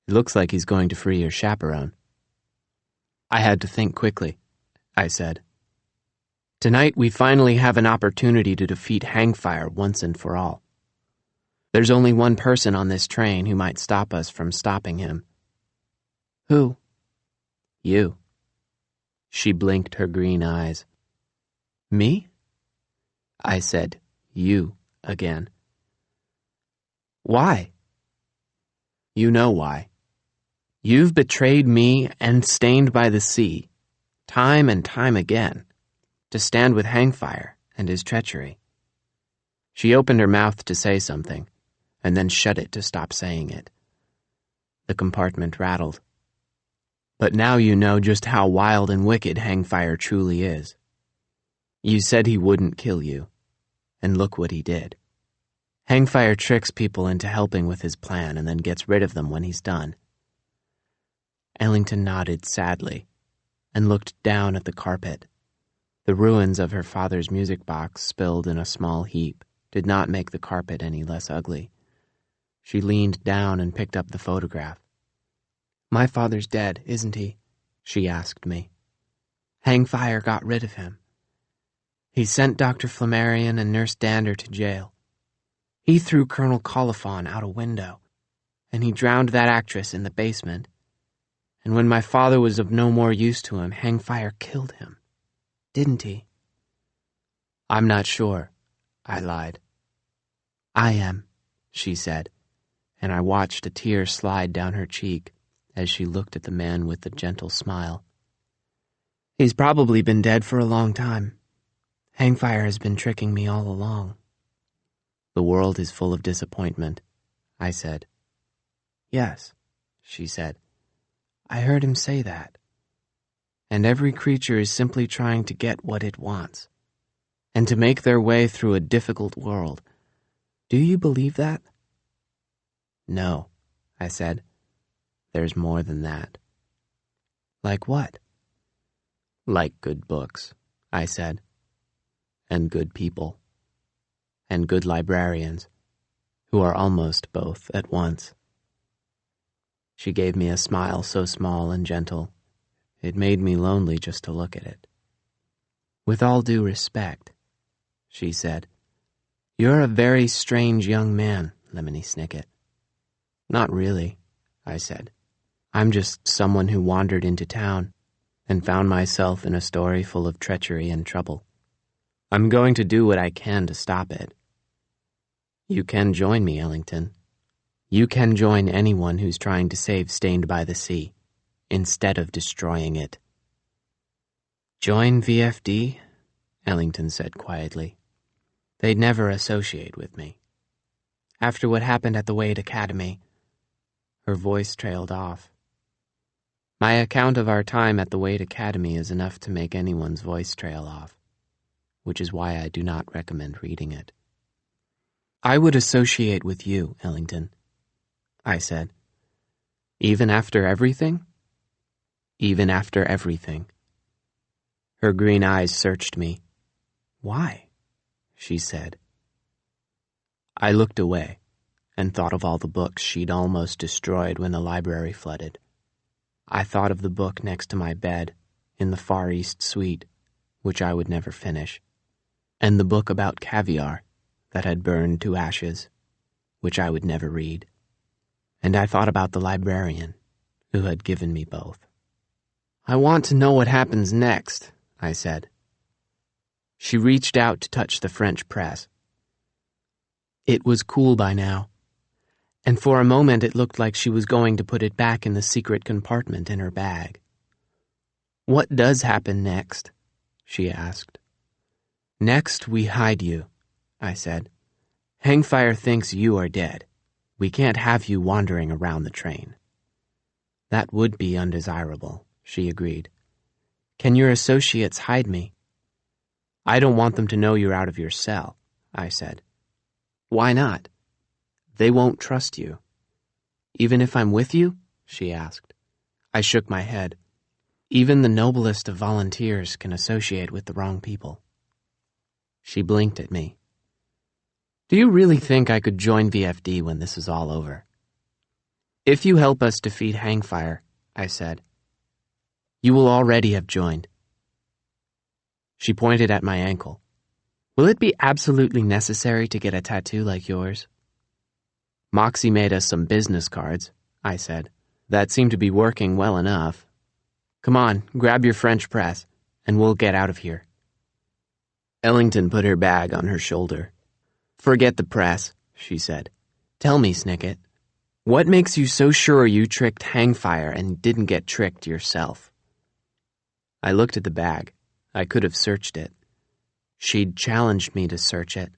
"It looks like he's going to free your chaperone." I had to think quickly, I said. "Tonight we finally have an opportunity to defeat Hangfire once and for all. There's only one person on this train who might stop us from stopping him." "Who?" "You." She blinked her green eyes. "Me?" I said, "you," again. "Why?" "You know why. You've betrayed me and stained by the sea, time and time again, to stand with Hangfire and his treachery." She opened her mouth to say something, and then shut it to stop saying it. The compartment rattled. "But now you know just how wild and wicked Hangfire truly is. You said he wouldn't kill you, and look what he did. Hangfire tricks people into helping with his plan and then gets rid of them when he's done." Ellington nodded sadly and looked down at the carpet. The ruins of her father's music box spilled in a small heap did not make the carpet any less ugly. She leaned down and picked up the photograph. "My father's dead, isn't he?" she asked me. "Hangfire got rid of him. He sent Dr. Flammarion and Nurse Dander to jail. He threw Colonel Coliphon out a window, and he drowned that actress in the basement. And when my father was of no more use to him, Hangfire killed him. Didn't he?" "I'm not sure," I lied. "I am," she said, and I watched a tear slide down her cheek as she looked at the man with the gentle smile. "He's probably been dead for a long time. Hangfire has been tricking me all along." "The world is full of disappointment," I said. "Yes," she said. "I heard him say that. And every creature is simply trying to get what it wants, and to make their way through a difficult world. Do you believe that?" "No," I said. "There's more than that." "Like what?" "Like good books," I said. "And good people. And good librarians, who are almost both at once." She gave me a smile so small and gentle, it made me lonely just to look at it. "With all due respect," she said, "you're a very strange young man, Lemony Snicket." "Not really," I said. "I'm just someone who wandered into town and found myself in a story full of treachery and trouble. I'm going to do what I can to stop it. You can join me, Ellington. You can join anyone who's trying to save Stained by the Sea, instead of destroying it." "Join VFD?" Ellington said quietly. "They'd never associate with me. After what happened at the Wade Academy," her voice trailed off. "My account of our time at the Wade Academy is enough to make anyone's voice trail off, which is why I do not recommend reading it." "I would associate with you, Ellington," I said. "Even after everything?" "Even after everything." Her green eyes searched me. "Why?" she said. I looked away and thought of all the books she'd almost destroyed when the library flooded. I thought of the book next to my bed in the Far East Suite, which I would never finish, and the book about caviar that had burned to ashes, which I would never read. And I thought about the librarian who had given me both. "I want to know what happens next," I said. She reached out to touch the French press. It was cool by now, and for a moment it looked like she was going to put it back in the secret compartment in her bag. "What does happen next?" she asked. "Next, we hide you," I said. "Hangfire thinks you are dead. We can't have you wandering around the train." "That would be undesirable," she agreed. "Can your associates hide me?" "I don't want them to know you're out of your cell," I said. "Why not?" "They won't trust you." "Even if I'm with you?" she asked. I shook my head. "Even the noblest of volunteers can associate with the wrong people." She blinked at me. "Do you really think I could join VFD when this is all over?" "If you help us defeat Hangfire," I said, "you will already have joined." She pointed at my ankle. "Will it be absolutely necessary to get a tattoo like yours?" "Moxie made us some business cards," I said. "That seemed to be working well enough. Come on, grab your French press, and we'll get out of here." Ellington put her bag on her shoulder. "Forget the press," she said. "Tell me, Snicket, what makes you so sure you tricked Hangfire and didn't get tricked yourself?" I looked at the bag. I could have searched it. She'd challenged me to search it.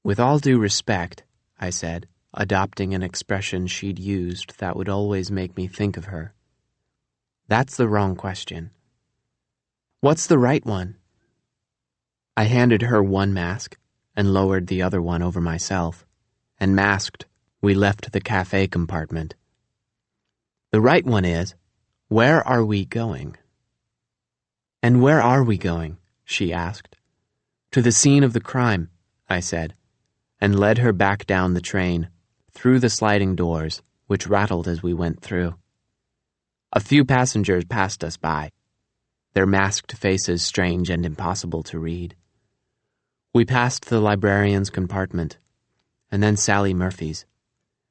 "With all due respect," I said, adopting an expression she'd used that would always make me think of her. "That's the wrong question." "What's the right one?" I handed her one mask and lowered the other one over myself, and masked, we left the cafe compartment. "The right one is, where are we going?" "And where are we going?" she asked. "To the scene of the crime," I said, and led her back down the train, through the sliding doors, which rattled as we went through. A few passengers passed us by, their masked faces strange and impossible to read. We passed the librarian's compartment, and then Sally Murphy's.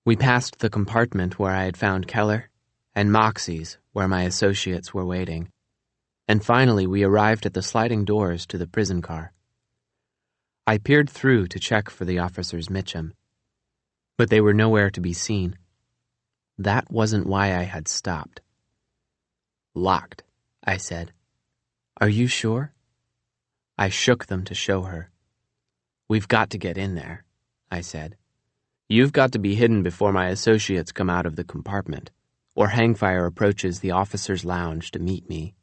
We passed the compartment where I had found Keller, and Moxie's, where my associates were waiting. And finally we arrived at the sliding doors to the prison car. I peered through to check for the officers Mitchum, but they were nowhere to be seen. That wasn't why I had stopped. "Locked," I said. "Are you sure?" I shook them to show her. "We've got to get in there," I said. "You've got to be hidden before my associates come out of the compartment, or Hangfire approaches the officers' lounge to meet me."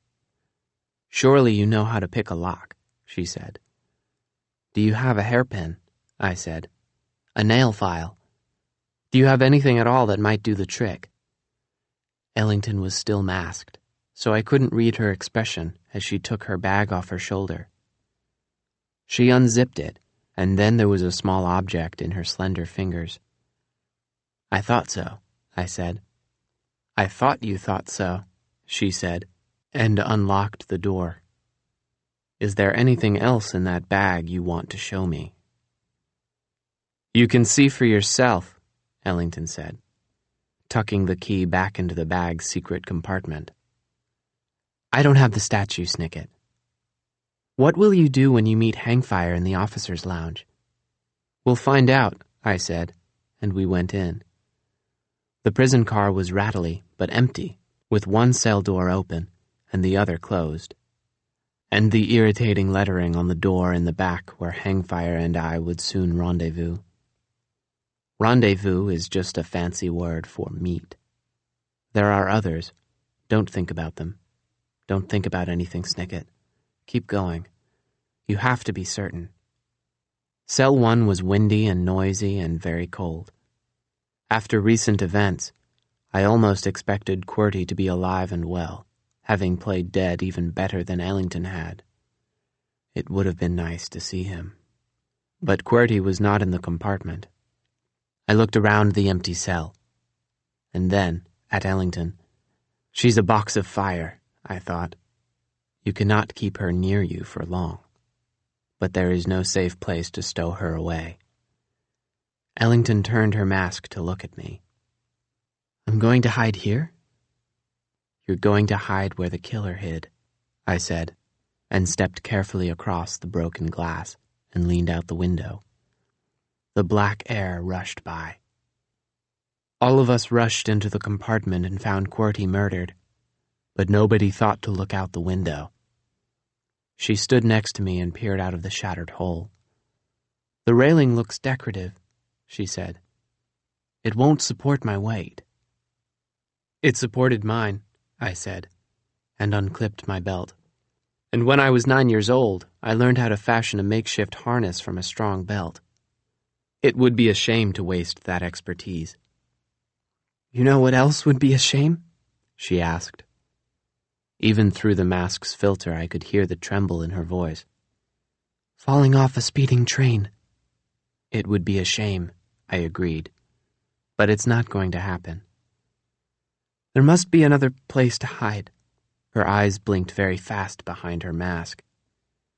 "Surely you know how to pick a lock," she said. "Do you have a hairpin?" I said. "A nail file? Do you have anything at all that might do the trick?" Ellington was still masked, so I couldn't read her expression as she took her bag off her shoulder. She unzipped it, and then there was a small object in her slender fingers. "I thought so," I said. "I thought you thought so," she said, and unlocked the door. "Is there anything else in that bag you want to show me?" "You can see for yourself," Ellington said, tucking the key back into the bag's secret compartment. "I don't have the statue, Snicket." "What will you do when you meet Hangfire in the officers' lounge?" "We'll find out," I said, and we went in. The prison car was rattly but empty, with one cell door open and the other closed, and the irritating lettering on the door in the back where Hangfire and I would soon rendezvous. Rendezvous is just a fancy word for meet. There are others. Don't think about them. Don't think about anything, Snicket. Keep going. You have to be certain. Cell 1 was windy and noisy and very cold. After recent events, I almost expected QWERTY to be alive and well, having played dead even better than Ellington had. It would have been nice to see him. But QWERTY was not in the compartment. I looked around the empty cell, and then at Ellington. "She's a box of fire," I thought. "You cannot keep her near you for long. But there is no safe place to stow her away." Ellington turned her mask to look at me. "I'm going to hide here?" "You're going to hide where the killer hid," I said, and stepped carefully across the broken glass and leaned out the window. The black air rushed by. All of us rushed into the compartment and found Qwerty murdered, but nobody thought to look out the window. She stood next to me and peered out of the shattered hole. "The railing looks decorative," she said. "It won't support my weight." "It supported mine," I said, and unclipped my belt. "And when I was 9 years old, I learned how to fashion a makeshift harness from a strong belt. It would be a shame to waste that expertise." "You know what else would be a shame?" she asked. Even through the mask's filter, I could hear the tremble in her voice. "Falling off a speeding train." "It would be a shame," I agreed, "but it's not going to happen." "There must be another place to hide." Her eyes blinked very fast behind her mask.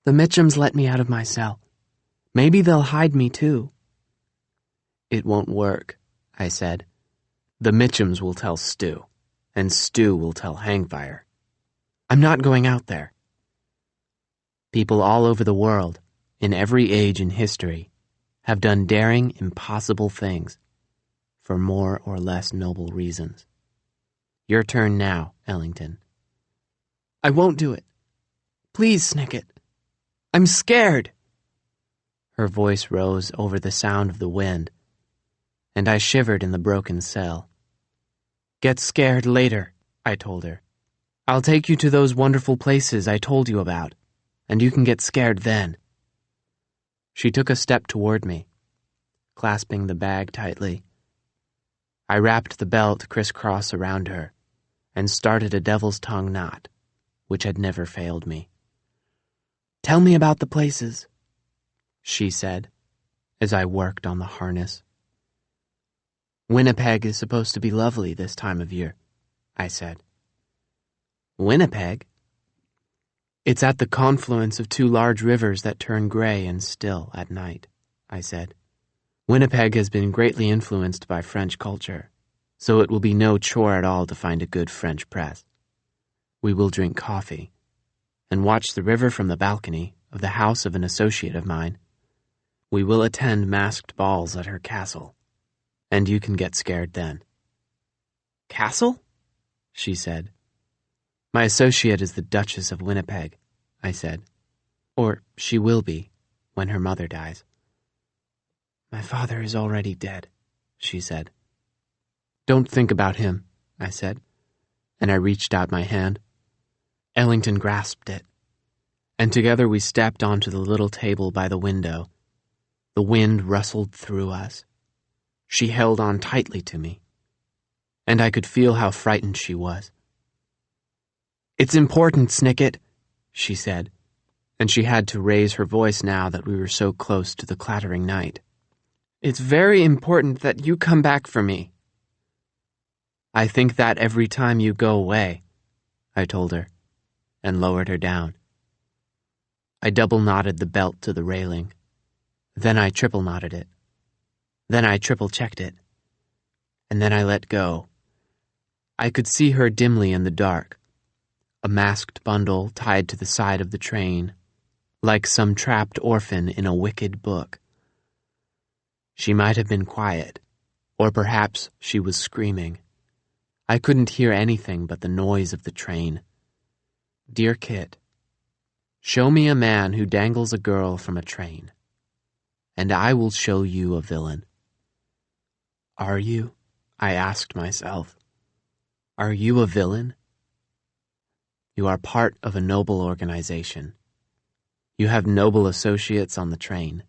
"The Mitchums let me out of my cell. Maybe they'll hide me too." "It won't work," I said. "The Mitchums will tell Stu, and Stu will tell Hangfire. I'm not going out there." People all over the world, in every age in history, have done daring, impossible things for more or less noble reasons. Your turn now, Ellington. "I won't do it. Please, Snicket. I'm scared." Her voice rose over the sound of the wind, and I shivered in the broken cell. "Get scared later," I told her. "I'll take you to those wonderful places I told you about, and you can get scared then." She took a step toward me, clasping the bag tightly. I wrapped the belt crisscross around her and started a devil's tongue knot, which had never failed me. "Tell me about the places," she said, as I worked on the harness. "Winnipeg is supposed to be lovely this time of year," I said. "Winnipeg?" "It's at the confluence of two large rivers that turn gray and still at night," I said. "Winnipeg has been greatly influenced by French culture, so it will be no chore at all to find a good French press. We will drink coffee and watch the river from the balcony of the house of an associate of mine. We will attend masked balls at her castle, and you can get scared then." "Castle?" she said. "My associate is the Duchess of Winnipeg," I said. "Or she will be, when her mother dies." "My father is already dead," she said. "Don't think about him," I said, and I reached out my hand. Ellington grasped it, and together we stepped onto the little table by the window. The wind rustled through us. She held on tightly to me, and I could feel how frightened she was. "It's important, Snicket," she said, and she had to raise her voice now that we were so close to the clattering night. "It's very important that you come back for me." "I think that every time you go away," I told her, and lowered her down. I double-knotted the belt to the railing. Then I triple-knotted it. Then I triple-checked it. And then I let go. I could see her dimly in the dark, a masked bundle tied to the side of the train, like some trapped orphan in a wicked book. She might have been quiet, or perhaps she was screaming. I couldn't hear anything but the noise of the train. "Dear Kit, show me a man who dangles a girl from a train, and I will show you a villain." "Are you?" I asked myself. "Are you a villain?" You are part of a noble organization. You have noble associates on the train,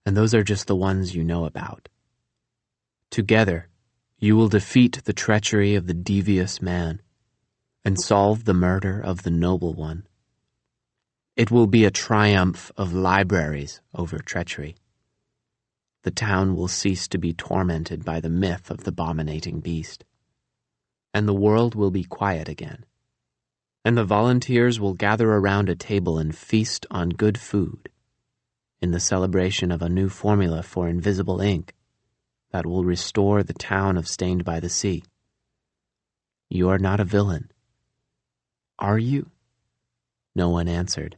and those are just the ones you know about. Together, you will defeat the treachery of the devious man and solve the murder of the noble one. It will be a triumph of libraries over treachery. The town will cease to be tormented by the myth of the abominating beast, and the world will be quiet again. And the volunteers will gather around a table and feast on good food in the celebration of a new formula for invisible ink that will restore the town of Stained by the Sea. You are not a villain. Are you? No one answered.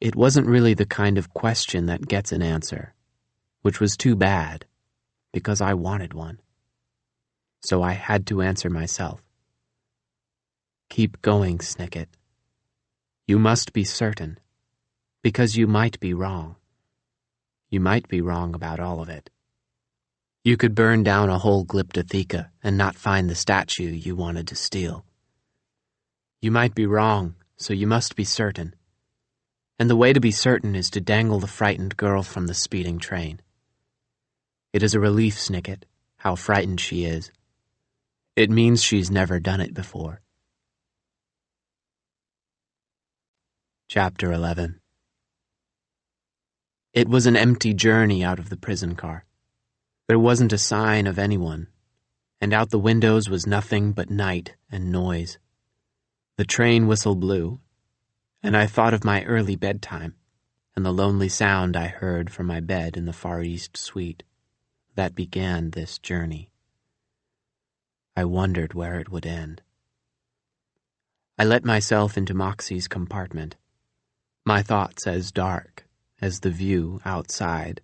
It wasn't really the kind of question that gets an answer, which was too bad, because I wanted one. so I had to answer myself. Keep going, Snicket. You must be certain, because you might be wrong. You might be wrong about all of it. You could burn down a whole glyptotheca and not find the statue you wanted to steal. You might be wrong, so you must be certain. And the way to be certain is to dangle the frightened girl from the speeding train. It is a relief, Snicket, how frightened she is. It means she's never done it before. Chapter 11. It was an empty journey out of the prison car. There wasn't a sign of anyone, and out the windows was nothing but night and noise. The train whistle blew, and I thought of my early bedtime and the lonely sound I heard from my bed in the Far East suite that began this journey. I wondered where it would end. I let myself into Moxie's compartment, my thoughts as dark as the view outside,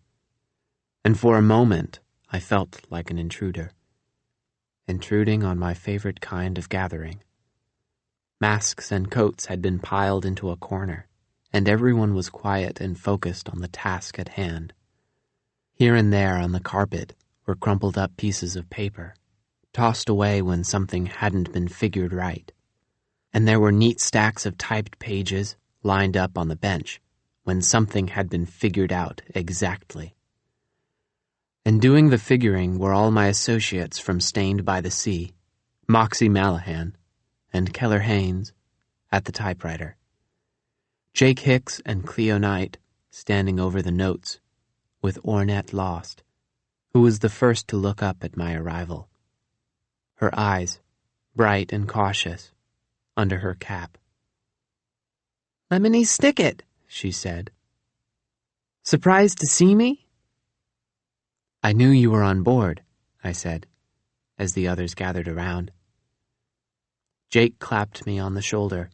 and for a moment I felt like an intruder, intruding on my favorite kind of gathering. Masks and coats had been piled into a corner, and everyone was quiet and focused on the task at hand. Here and there on the carpet were crumpled up pieces of paper, tossed away when something hadn't been figured right, and there were neat stacks of typed pages lined up on the bench when something had been figured out exactly. And doing the figuring were all my associates from Stained by the Sea, Moxie Malahan, and Keller Haynes at the typewriter. Jake Hicks and Cleo Knight standing over the notes, with Ornette Lost, who was the first to look up at my arrival. Her eyes, bright and cautious, under her cap. "Lemony Snicket," she said. "Surprised to see me?" "I knew you were on board," I said, as the others gathered around. Jake clapped me on the shoulder,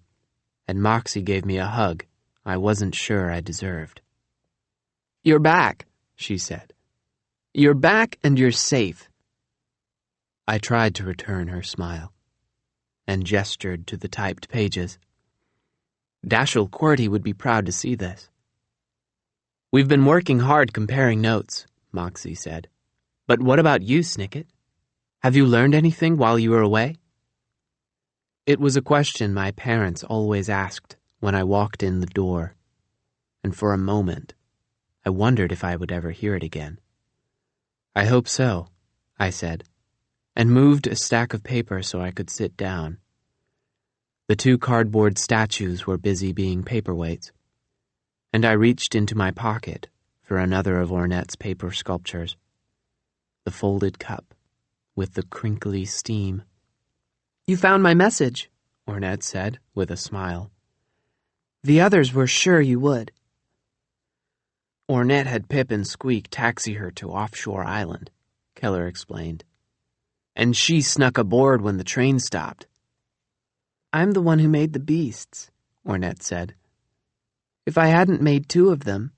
and Moxie gave me a hug I wasn't sure I deserved. "You're back," she said. "You're back and you're safe." I tried to return her smile, and gestured to the typed pages. Dashiell Qwerty would be proud to see this. "We've been working hard comparing notes," Moxie said. "But what about you, Snicket? Have you learned anything while you were away?" It was a question my parents always asked when I walked in the door, and for a moment I wondered if I would ever hear it again. "I hope so," I said, and moved a stack of paper so I could sit down. The two cardboard statues were busy being paperweights, and I reached into my pocket for another of Ornette's paper sculptures, the folded cup with the crinkly steam. "You found my message," Ornette said with a smile. "The others were sure you would." Ornette had Pip and Squeak taxi her to Offshore Island, Keller explained. "And she snuck aboard when the train stopped." "I'm the one who made the beasts," Ornette said. "If I hadn't made two of them,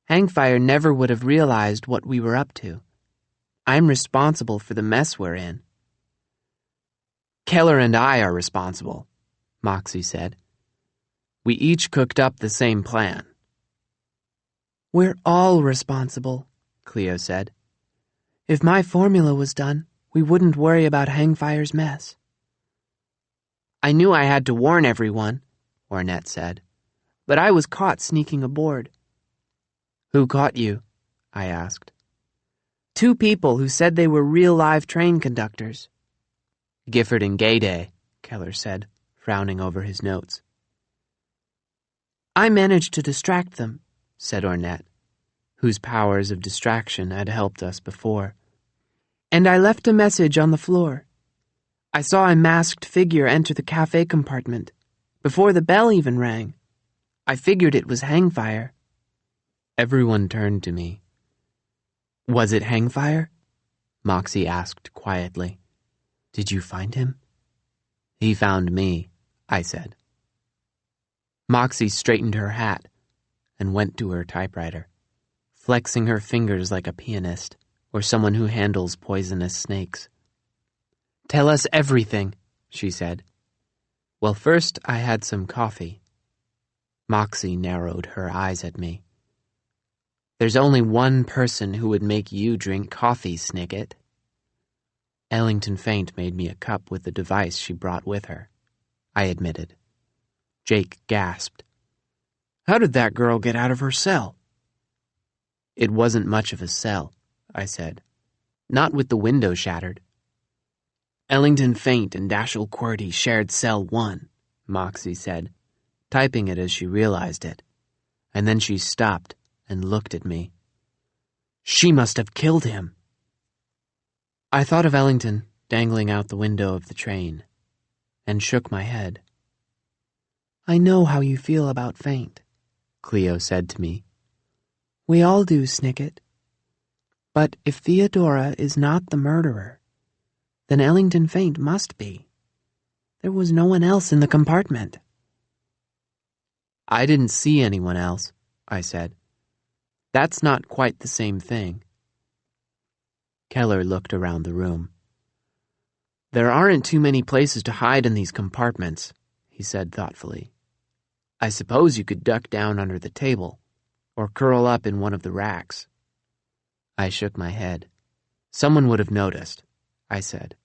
Hangfire never would have realized what we were up to. I'm responsible for the mess we're in." "Keller and I are responsible," Moxie said. "We each cooked up the same plan." "We're all responsible," Cleo said. "If my formula was done, we wouldn't worry about Hangfire's mess." "I knew I had to warn everyone," Ornette said, "but I was caught sneaking aboard." "Who caught you?" I asked. "Two people who said they were real live train conductors." "Gifford and Gayday," Keller said, frowning over his notes. "I managed to distract them," said Ornette, whose powers of distraction had helped us before. "And I left a message on the floor. I saw a masked figure enter the cafe compartment, before the bell even rang. I figured it was Hangfire." Everyone turned to me. "Was it Hangfire?" Moxie asked quietly. "Did you find him?" "He found me," I said. Moxie straightened her hat and went to her typewriter, flexing her fingers like a pianist or someone who handles poisonous snakes. "Tell us everything," she said. Well, first I had some coffee. Moxie narrowed her eyes at me. "There's only one person who would make you drink coffee, Snicket." Ellington Faint made me a cup with the device she brought with her, I admitted. Jake gasped. "How did that girl get out of her cell?" "It wasn't much of a cell," I said. "Not with the window shattered." "Ellington Faint and Dashiell QWERTY shared cell 1, Moxie said, typing it as she realized it. And then she stopped and looked at me. "She must have killed him." I thought of Ellington dangling out the window of the train and shook my head. "I know how you feel about Faint," Cleo said to me. "We all do, Snicket. But if Theodora is not the murderer, then Ellington Faint must be. There was no one else in the compartment." "I didn't see anyone else," I said. "That's not quite the same thing." Keller looked around the room. "There aren't too many places to hide in these compartments," he said thoughtfully. "I suppose you could duck down under the table, or curl up in one of the racks." I shook my head. "Someone would have noticed," I said.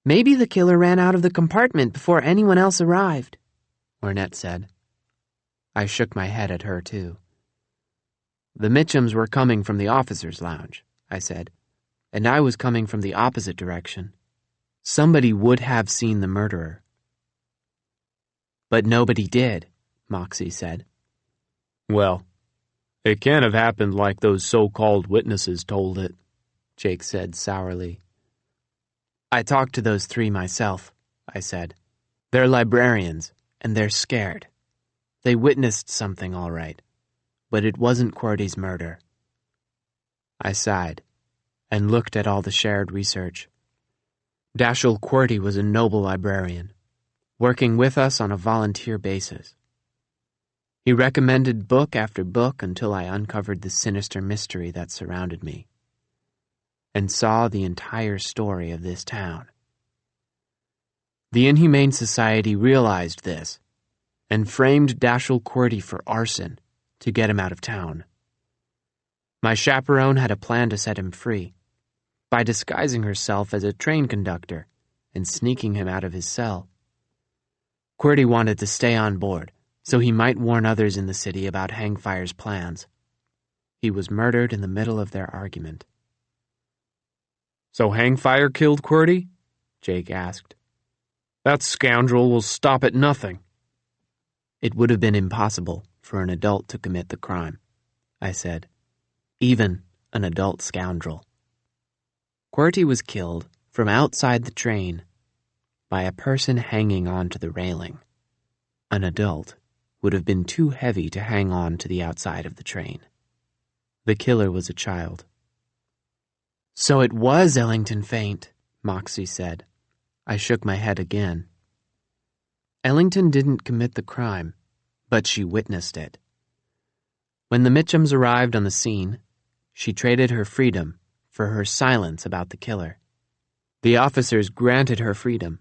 "Maybe the killer ran out of the compartment before anyone else arrived," Ornette said. I shook my head at her, too. "The Mitchums were coming from the officers' lounge," I said, "and I was coming from the opposite direction. Somebody would have seen the murderer." "But nobody did," Moxie said. "Well, it can't have happened like those so-called witnesses told it," Jake said sourly. "I talked to those 3 myself," I said. "They're librarians, and they're scared. They witnessed something all right, but it wasn't QWERTY's murder." I sighed and looked at all the shared research. Dashiell QWERTY was a noble librarian, working with us on a volunteer basis. He recommended book after book until I uncovered the sinister mystery that surrounded me, and saw the entire story of this town. The Inhumane Society realized this, and framed Dashiell QWERTY for arson to get him out of town. My chaperone had a plan to set him free, by disguising herself as a train conductor and sneaking him out of his cell. QWERTY wanted to stay on board, so he might warn others in the city about Hangfire's plans. He was murdered in the middle of their argument. "So Hangfire killed QWERTY?" Jake asked. "That scoundrel will stop at nothing." "It would have been impossible for an adult to commit the crime," I said. "Even an adult scoundrel." QWERTY was killed from outside the train by a person hanging on to the railing. An adult would have been too heavy to hang on to the outside of the train. The killer was a child. "So it was Ellington Faint," Moxie said. I shook my head again. Ellington didn't commit the crime, but she witnessed it. When the Mitchums arrived on the scene, she traded her freedom for her silence about the killer. The officers granted her freedom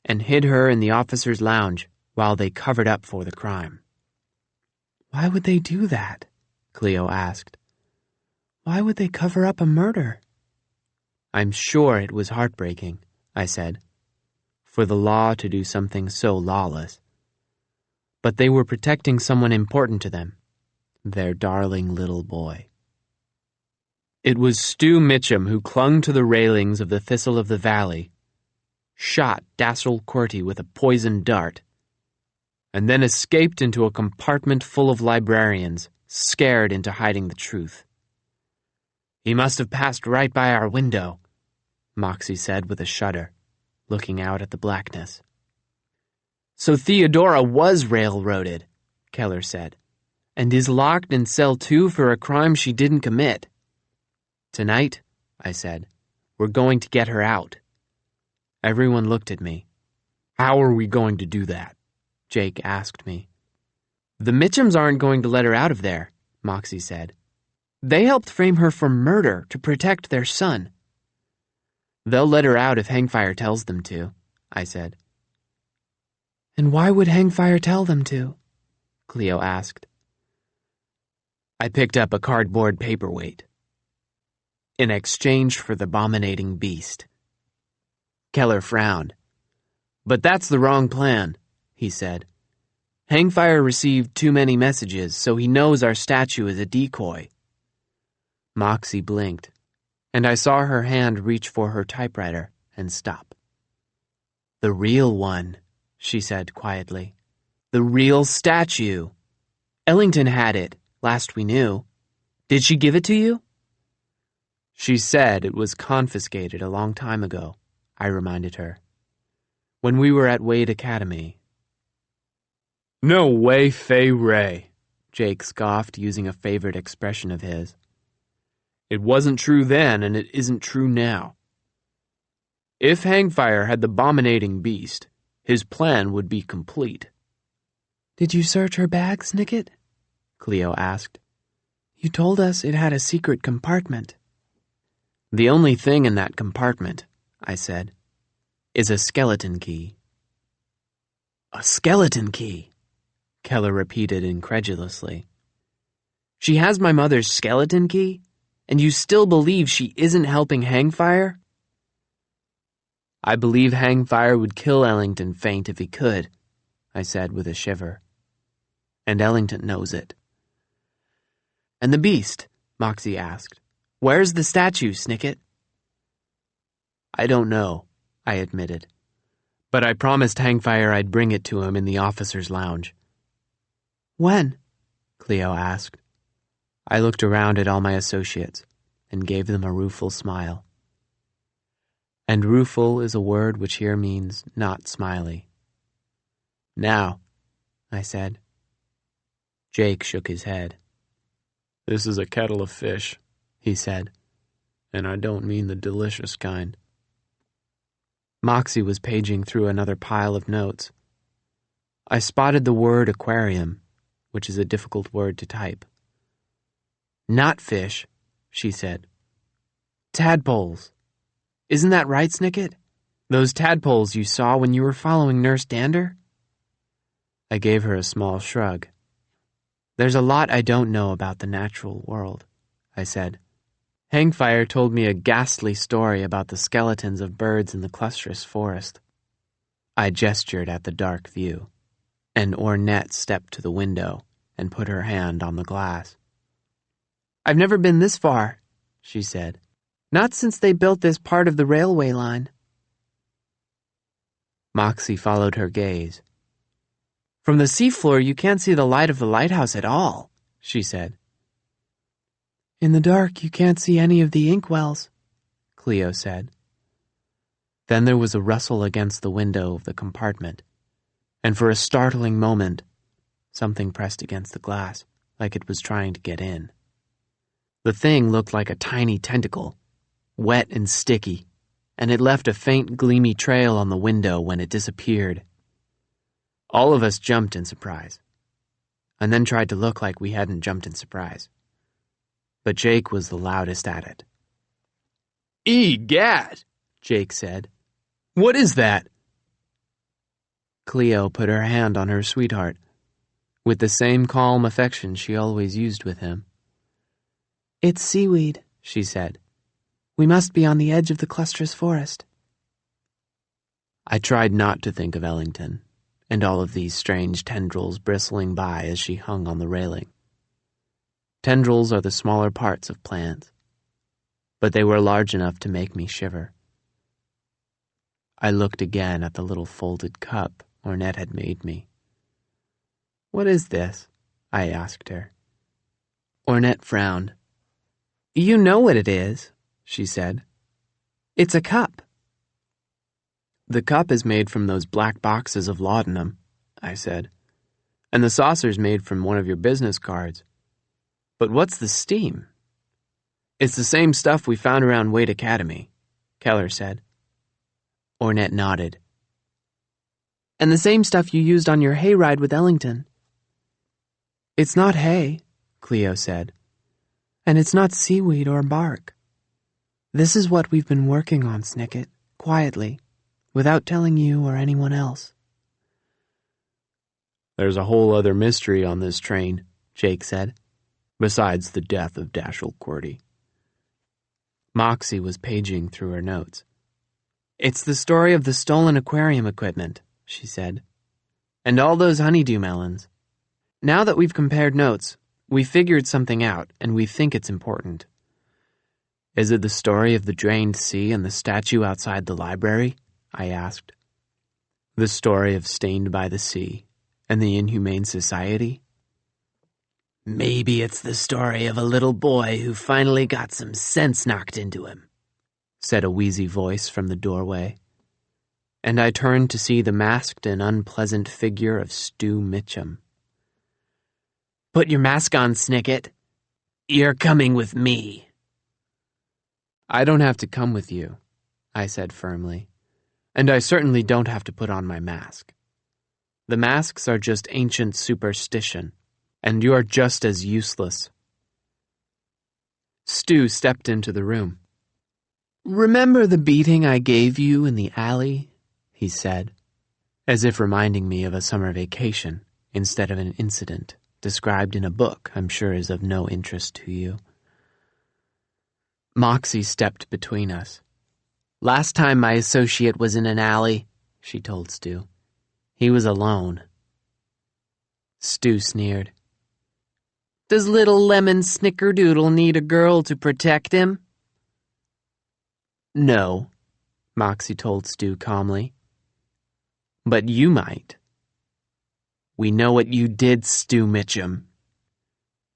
and hid her in the officers' lounge while they covered up for the crime. "Why would they do that?" Cleo asked. "Why would they cover up a murder?" "I'm sure it was heartbreaking," I said, "for the law to do something so lawless. But they were protecting someone important to them, their darling little boy." "It was Stu Mitchum who clung to the railings of the Thistle of the Valley, shot Dashiell QWERTY with a poisoned dart, and then escaped into a compartment full of librarians, scared into hiding the truth. He must have passed right by our window," Moxie said with a shudder, looking out at the blackness. "So Theodora was railroaded," Keller said, "and is locked in cell 2 for a crime she didn't commit." "Tonight," I said, "we're going to get her out." Everyone looked at me. "How are we going to do that?" Jake asked me. "The Mitchums aren't going to let her out of there," Moxie said. "They helped frame her for murder to protect their son." They'll let her out if Hangfire tells them to, I said. And why would Hangfire tell them to? Cleo asked. I picked up a cardboard paperweight. In exchange for the abominating beast. Keller frowned. But that's the wrong plan, he said. Hangfire received too many messages, so he knows our statue is a decoy. Moxie blinked, and I saw her hand reach for her typewriter and stop. The real one, she said quietly. The real statue. Ellington had it, last we knew. Did she give it to you? She said it was confiscated a long time ago, I reminded her. When we were at Wade Academy. No way, Fay Ray, Jake scoffed, using a favorite expression of his. It wasn't true then, and it isn't true now. If Hangfire had the abominating beast, his plan would be complete. Did you search her bag, Snicket? Cleo asked. You told us it had a secret compartment. The only thing in that compartment, I said, is a skeleton key. A skeleton key, Keller repeated incredulously. She has my mother's skeleton key, and you still believe she isn't helping Hangfire? I believe Hangfire would kill Ellington faint if he could, I said with a shiver. And Ellington knows it. And the beast, Moxie asked. Where's the statue, Snicket? I don't know, I admitted. But I promised Hangfire I'd bring it to him in the officers' lounge. When? Cleo asked. I looked around at all my associates and gave them a rueful smile. And rueful is a word which here means not smiley. Now, I said. Jake shook his head. This is a kettle of fish, he said, and I don't mean the delicious kind. Moxie was paging through another pile of notes. I spotted the word aquarium, which is a difficult word to type. Not fish, she said. Tadpoles. Isn't that right, Snicket? Those tadpoles you saw when you were following Nurse Dander? I gave her a small shrug. There's a lot I don't know about the natural world, I said. Hangfire told me a ghastly story about the skeletons of birds in the clustrous forest. I gestured at the dark view, and Ornette stepped to the window and put her hand on the glass. I've never been this far, she said. Not since they built this part of the railway line. Moxie followed her gaze. From the seafloor you can't see the light of the lighthouse at all, she said. In the dark you can't see any of the inkwells, Cleo said. Then there was a rustle against the window of the compartment, and for a startling moment, something pressed against the glass, like it was trying to get in. The thing looked like a tiny tentacle, wet and sticky, and it left a faint gleamy trail on the window when it disappeared. All of us jumped in surprise, and then tried to look like we hadn't jumped in surprise. But Jake was the loudest at it. Egad, Jake said. What is that? Cleo put her hand on her sweetheart, with the same calm affection she always used with him. It's seaweed, she said. We must be on the edge of the clustrous forest. I tried not to think of Ellington, and all of these strange tendrils bristling by as she hung on the railing. Tendrils are the smaller parts of plants, but they were large enough to make me shiver. I looked again at the little folded cup Ornette had made me. What is this? I asked her. Ornette frowned. You know what it is, she said. It's a cup. The cup is made from those black boxes of laudanum, I said, and the saucer's made from one of your business cards. But what's the steam? It's the same stuff we found around Wade Academy, Keller said. Ornette nodded. And the same stuff you used on your hayride with Ellington. It's not hay, Cleo said, and it's not seaweed or bark. This is what we've been working on, Snicket, quietly, without telling you or anyone else. There's a whole other mystery on this train, Jake said, besides the death of Dashiell Qwerty. Moxie was paging through her notes. It's the story of the stolen aquarium equipment, she said. And all those honeydew melons. Now that we've compared notes, we figured something out, and we think it's important. Is it the story of the drained sea and the statue outside the library? I asked. The story of Stained by the Sea and the Inhumane Society? Maybe it's the story of a little boy who finally got some sense knocked into him, said a wheezy voice from the doorway, and I turned to see the masked and unpleasant figure of Stu Mitchum. Put your mask on, Snicket. You're coming with me. I don't have to come with you, I said firmly, and I certainly don't have to put on my mask. The masks are just ancient superstition, and you're just as useless. Stu stepped into the room. Remember the beating I gave you in the alley? He said, as if reminding me of a summer vacation instead of an incident described in a book I'm sure is of no interest to you. Moxie stepped between us. Last time my associate was in an alley, she told Stu. He was alone. Stu sneered. Does little Lemon Snickerdoodle need a girl to protect him? No, Moxie told Stu calmly. But you might. We know what you did, Stu Mitchum.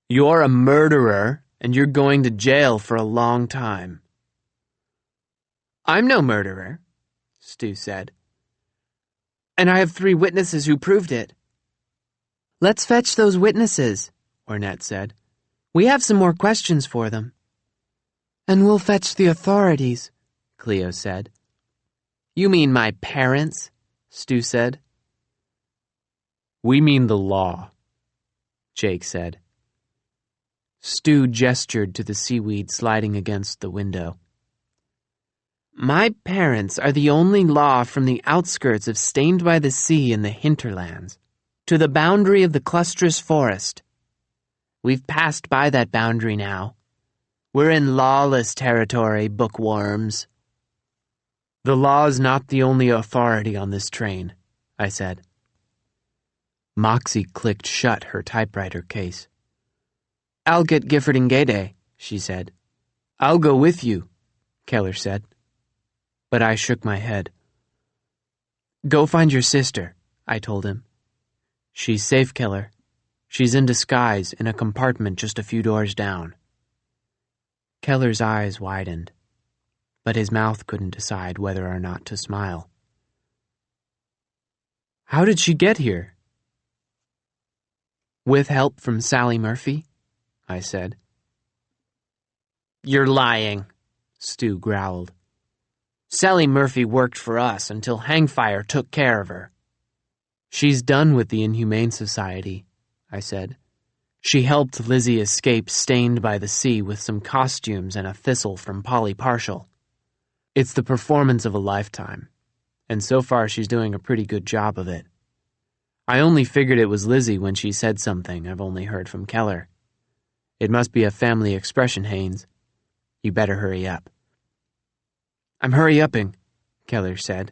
You're a murderer, and you're going to jail for a long time. I'm no murderer, Stu said. And I have 3 witnesses who proved it. Let's fetch those witnesses, Ornette said. We have some more questions for them. And we'll fetch the authorities, Cleo said. You mean my parents? Stu said. We mean the law, Jake said. Stu gestured to the seaweed sliding against the window. My parents are the only law from the outskirts of Stained by the Sea in the hinterlands, to the boundary of the clustrous forest. We've passed by that boundary now. We're in lawless territory, bookworms. The law is not the only authority on this train, I said. Moxie clicked shut her typewriter case. I'll get Gifford and Gayday, she said. I'll go with you, Keller said. But I shook my head. Go find your sister, I told him. She's safe, Keller. She's in disguise in a compartment just a few doors down. Keller's eyes widened, but his mouth couldn't decide whether or not to smile. How did she get here? With help from Sally Murphy, I said. You're lying, Stu growled. Sally Murphy worked for us until Hangfire took care of her. She's done with the Inhumane Society, I said. She helped Lizzie escape Stained by the Sea with some costumes and a Thistle from Polly Partial. It's the performance of a lifetime, and so far she's doing a pretty good job of it. I only figured it was Lizzie when she said something I've only heard from Keller. It must be a family expression, Haynes. You better hurry up. I'm hurry-upping, Keller said,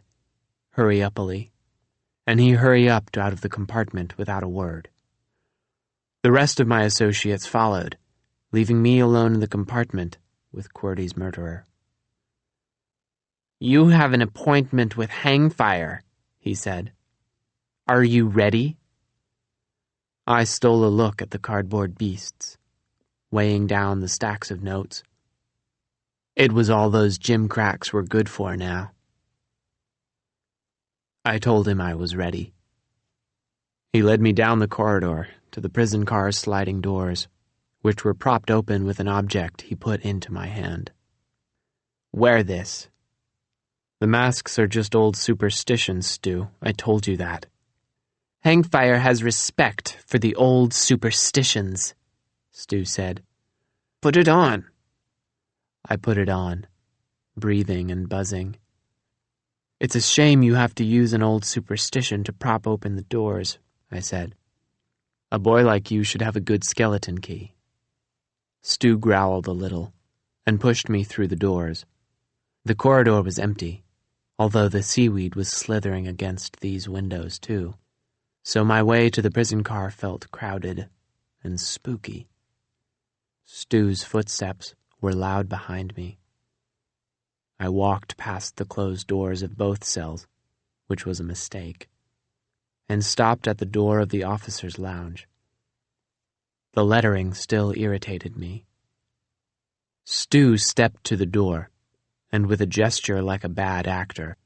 hurry-uppily, and he hurry-upped out of the compartment without a word. The rest of my associates followed, leaving me alone in the compartment with Qwerty's murderer. You have an appointment with Hangfire, he said. Are you ready? I stole a look at the cardboard beasts, weighing down the stacks of notes. It was all those gimcracks were good for now. I told him I was ready. He led me down the corridor to the prison car's sliding doors, which were propped open with an object he put into my hand. Wear this. The masks are just old superstitions, Stu. I told you that. Hangfire has respect for the old superstitions, Stu said. Put it on. I put it on, breathing and buzzing. "It's a shame you have to use an old superstition to prop open the doors," I said. "A boy like you should have a good skeleton key." Stu growled a little and pushed me through the doors. The corridor was empty, although the seaweed was slithering against these windows too, so my way to the prison car felt crowded and spooky. Stu's footsteps were loud behind me. I walked past the closed doors of both cells, which was a mistake, and stopped at the door of the officers' lounge. The lettering still irritated me. Stu stepped to the door, and with a gesture like a bad actor,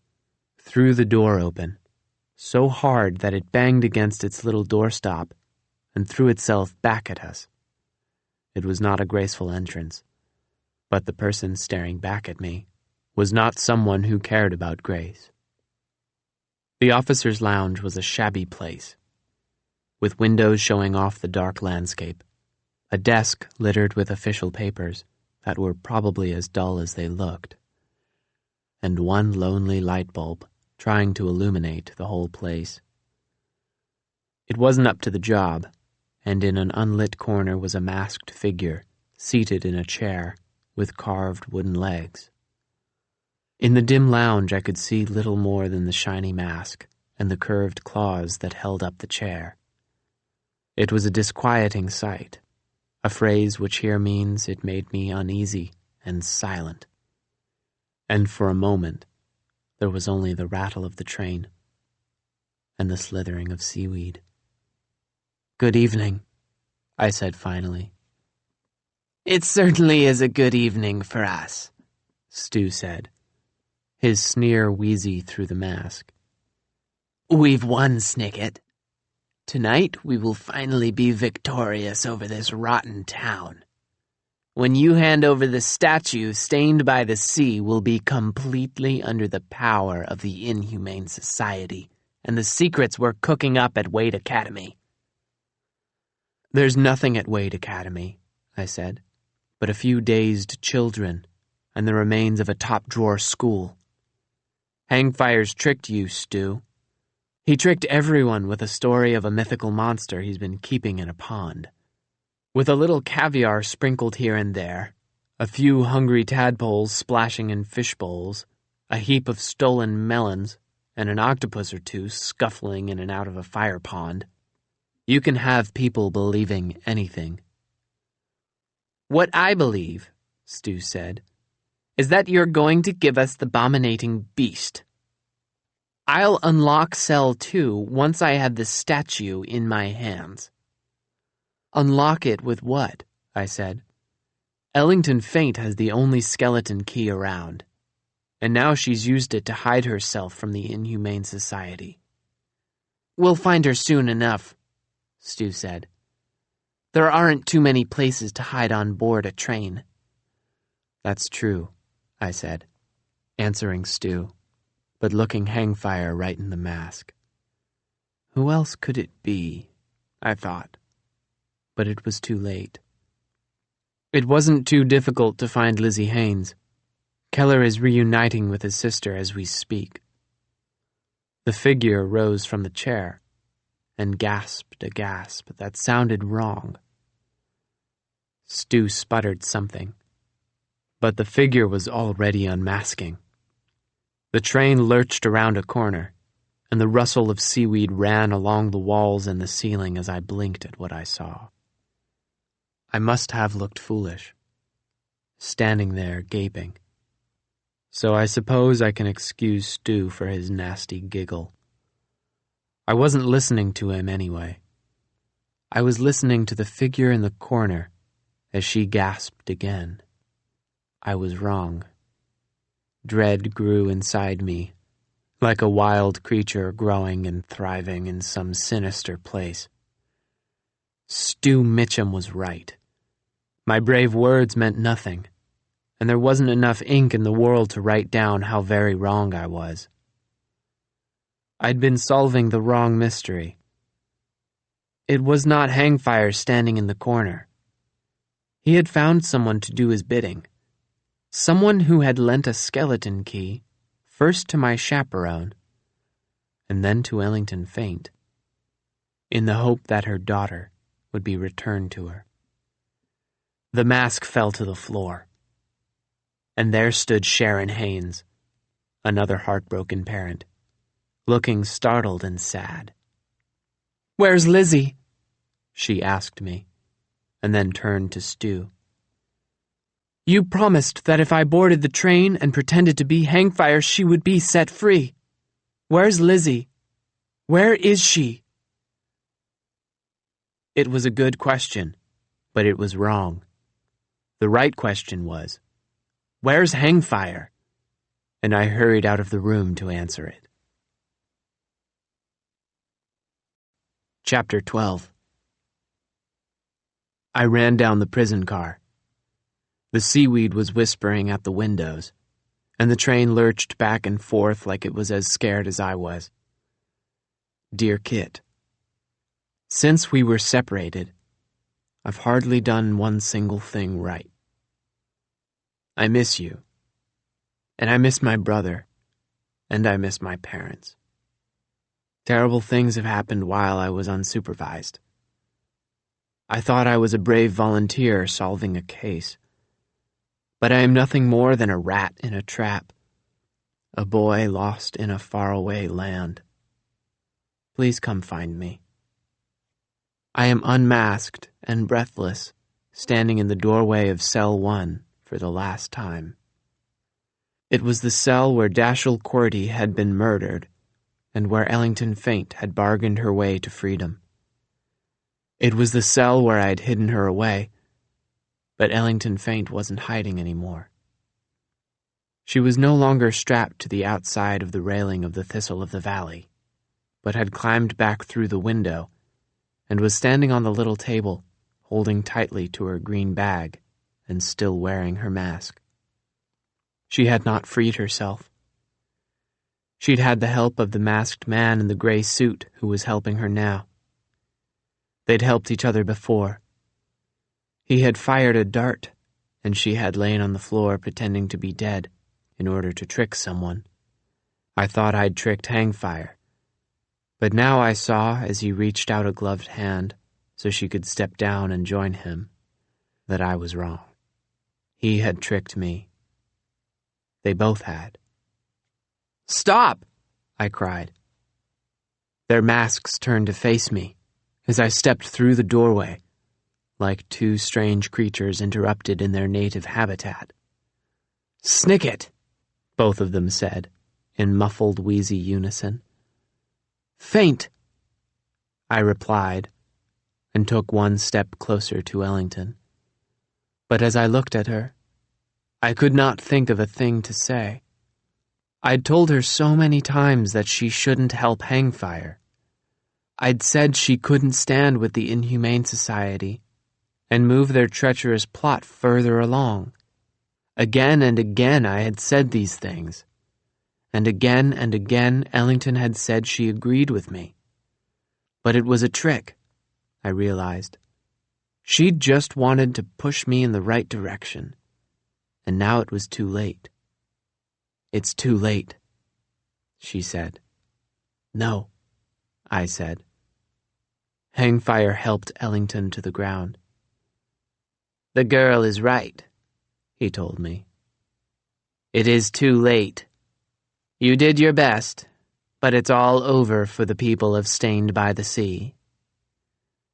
threw the door open, so hard that it banged against its little doorstop and threw itself back at us. It was not a graceful entrance, but the person staring back at me was not someone who cared about grace. The officers' lounge was a shabby place, with windows showing off the dark landscape, a desk littered with official papers that were probably as dull as they looked, and one lonely light bulb trying to illuminate the whole place. It wasn't up to the job, and in an unlit corner was a masked figure seated in a chair with carved wooden legs. In the dim lounge I could see little more than the shiny mask and the curved claws that held up the chair. It was a disquieting sight, a phrase which here means it made me uneasy and silent. And for a moment, there was only the rattle of the train and the slithering of seaweed. "Good evening," I said finally. "It certainly is a good evening for us," Stu said, his sneer wheezy through the mask. "We've won, Snicket. Tonight we will finally be victorious over this rotten town. When you hand over the statue, Stained by the Sea will be completely under the power of the Inhumane Society and the secrets we're cooking up at Wade Academy." "There's nothing at Wade Academy," I said, "but a few dazed children and the remains of a top-drawer school. Hangfire's tricked you, Stu. He tricked everyone with a story of a mythical monster he's been keeping in a pond. With a little caviar sprinkled here and there, a few hungry tadpoles splashing in fish bowls, a heap of stolen melons, and an octopus or two scuffling in and out of a fire pond. You can have people believing anything." "What I believe," Stu said, "is that you're going to give us the abominating beast. I'll unlock Cell 2 once I have the statue in my hands." "Unlock it with what?" I said. "Ellington Faint has the only skeleton key around, and now she's used it to hide herself from the Inhumane Society." "We'll find her soon enough," Stu said. "There aren't too many places to hide on board a train." "That's true," I said, answering Stu, but looking Hangfire right in the mask. Who else could it be? I thought, but it was too late. It wasn't too difficult to find Lizzie Haynes. Keller is reuniting with his sister as we speak. The figure rose from the chair and gasped a gasp that sounded wrong. Stu sputtered something, but the figure was already unmasking. The train lurched around a corner, and the rustle of seaweed ran along the walls and the ceiling as I blinked at what I saw. I must have looked foolish, standing there gaping. So I suppose I can excuse Stu for his nasty giggle. I wasn't listening to him anyway. I was listening to the figure in the corner as she gasped again. I was wrong. Dread grew inside me, like a wild creature growing and thriving in some sinister place. Stu Mitchum was right. My brave words meant nothing, and there wasn't enough ink in the world to write down how very wrong I was. I'd been solving the wrong mystery. It was not Hangfire standing in the corner. He had found someone to do his bidding, Someone who had lent a skeleton key, first to my chaperone, and then to Ellington Faint, in the hope that her daughter would be returned to her. The mask fell to the floor, and there stood Sharon Haynes, another heartbroken parent, looking startled and sad. "Where's Lizzie?" she asked me, and then turned to Stu. "You promised that if I boarded the train and pretended to be Hangfire, she would be set free. Where's Lizzie? Where is she?" It was a good question, but it was wrong. The right question was, "Where's Hangfire?" And I hurried out of the room to answer it. Chapter 12. I ran down the prison car. The seaweed was whispering at the windows, and the train lurched back and forth like it was as scared as I was. Dear Kit, since we were separated, I've hardly done one single thing right. I miss you, and I miss my brother, and I miss my parents. Terrible things have happened while I was unsupervised. I thought I was a brave volunteer solving a case, but I am nothing more than a rat in a trap, a boy lost in a faraway land. Please come find me. I am unmasked and breathless, standing in the doorway of Cell 1 for the last time. It was the cell where Dashiell Cordy had been murdered, and where Ellington Faint had bargained her way to freedom. It was the cell where I'd hidden her away, but Ellington Faint wasn't hiding anymore. She was no longer strapped to the outside of the railing of the Thistle of the Valley, but had climbed back through the window and was standing on the little table, holding tightly to her green bag and still wearing her mask. She had not freed herself. She'd had the help of the masked man in the gray suit who was helping her now. They'd helped each other before. He had fired a dart, and she had lain on the floor pretending to be dead in order to trick someone. I thought I'd tricked Hangfire, but now I saw, as he reached out a gloved hand so she could step down and join him, that I was wrong. He had tricked me. They both had. "Stop!" I cried. Their masks turned to face me as I stepped through the doorway, like two strange creatures interrupted in their native habitat. "Snicket!" both of them said, in muffled, wheezy unison. "Faint!" I replied, and took one step closer to Ellington. But as I looked at her, I could not think of a thing to say. I'd told her so many times that she shouldn't help Hangfire. I'd said she couldn't stand with the Inhumane Society and move their treacherous plot further along. Again and again I had said these things, and again Ellington had said she agreed with me. But it was a trick, I realized. She'd just wanted to push me in the right direction, and now it was too late. "It's too late," she said. "No," I said. Hangfire helped Ellington to the ground. "The girl is right," he told me. "It is too late. You did your best, but it's all over for the people of Stained by the Sea."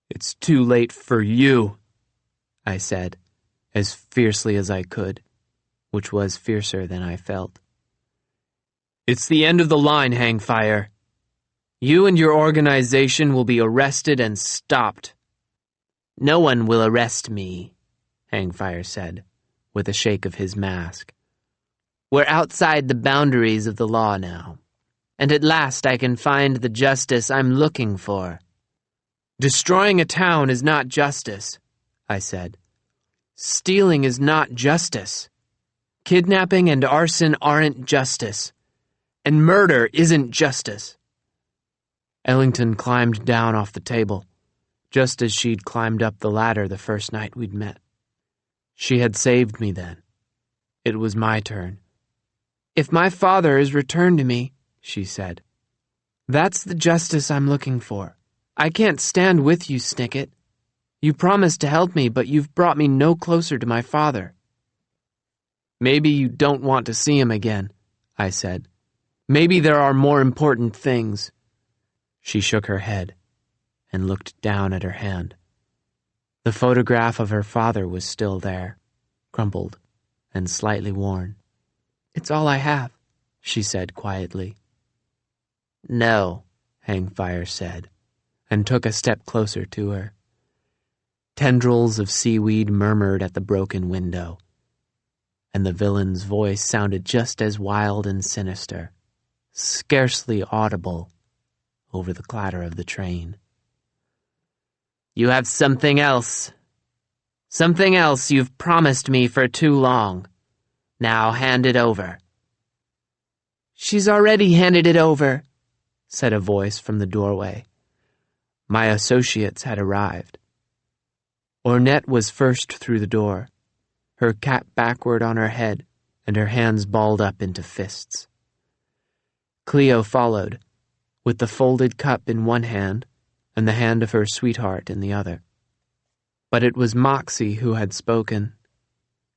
"It's too late for you," I said, as fiercely as I could, which was fiercer than I felt. "It's the end of the line, Hangfire. You and your organization will be arrested and stopped." "No one will arrest me," Hangfire said, with a shake of his mask. "We're outside the boundaries of the law now, and at last I can find the justice I'm looking for." "Destroying a town is not justice," I said. "Stealing is not justice. Kidnapping and arson aren't justice. And murder isn't justice." Ellington climbed down off the table, just as she'd climbed up the ladder the first night we'd met. She had saved me then. It was my turn. "If my father is returned to me," she said, "that's the justice I'm looking for. I can't stand with you, Snicket. You promised to help me, but you've brought me no closer to my father." "Maybe you don't want to see him again," I said. "Maybe there are more important things." She shook her head and looked down at her hand. The photograph of her father was still there, crumpled and slightly worn. "It's all I have," she said quietly. "No," Hangfire said, and took a step closer to her. Tendrils of seaweed murmured at the broken window, and the villain's voice sounded just as wild and sinister, scarcely audible over the clatter of the train. "You have something else. Something else you've promised me for too long. Now hand it over." "She's already handed it over," said a voice from the doorway. My associates had arrived. Ornette was first through the door, her cap backward on her head and her hands balled up into fists. Cleo followed, with the folded cup in one hand and the hand of her sweetheart in the other. But it was Moxie who had spoken,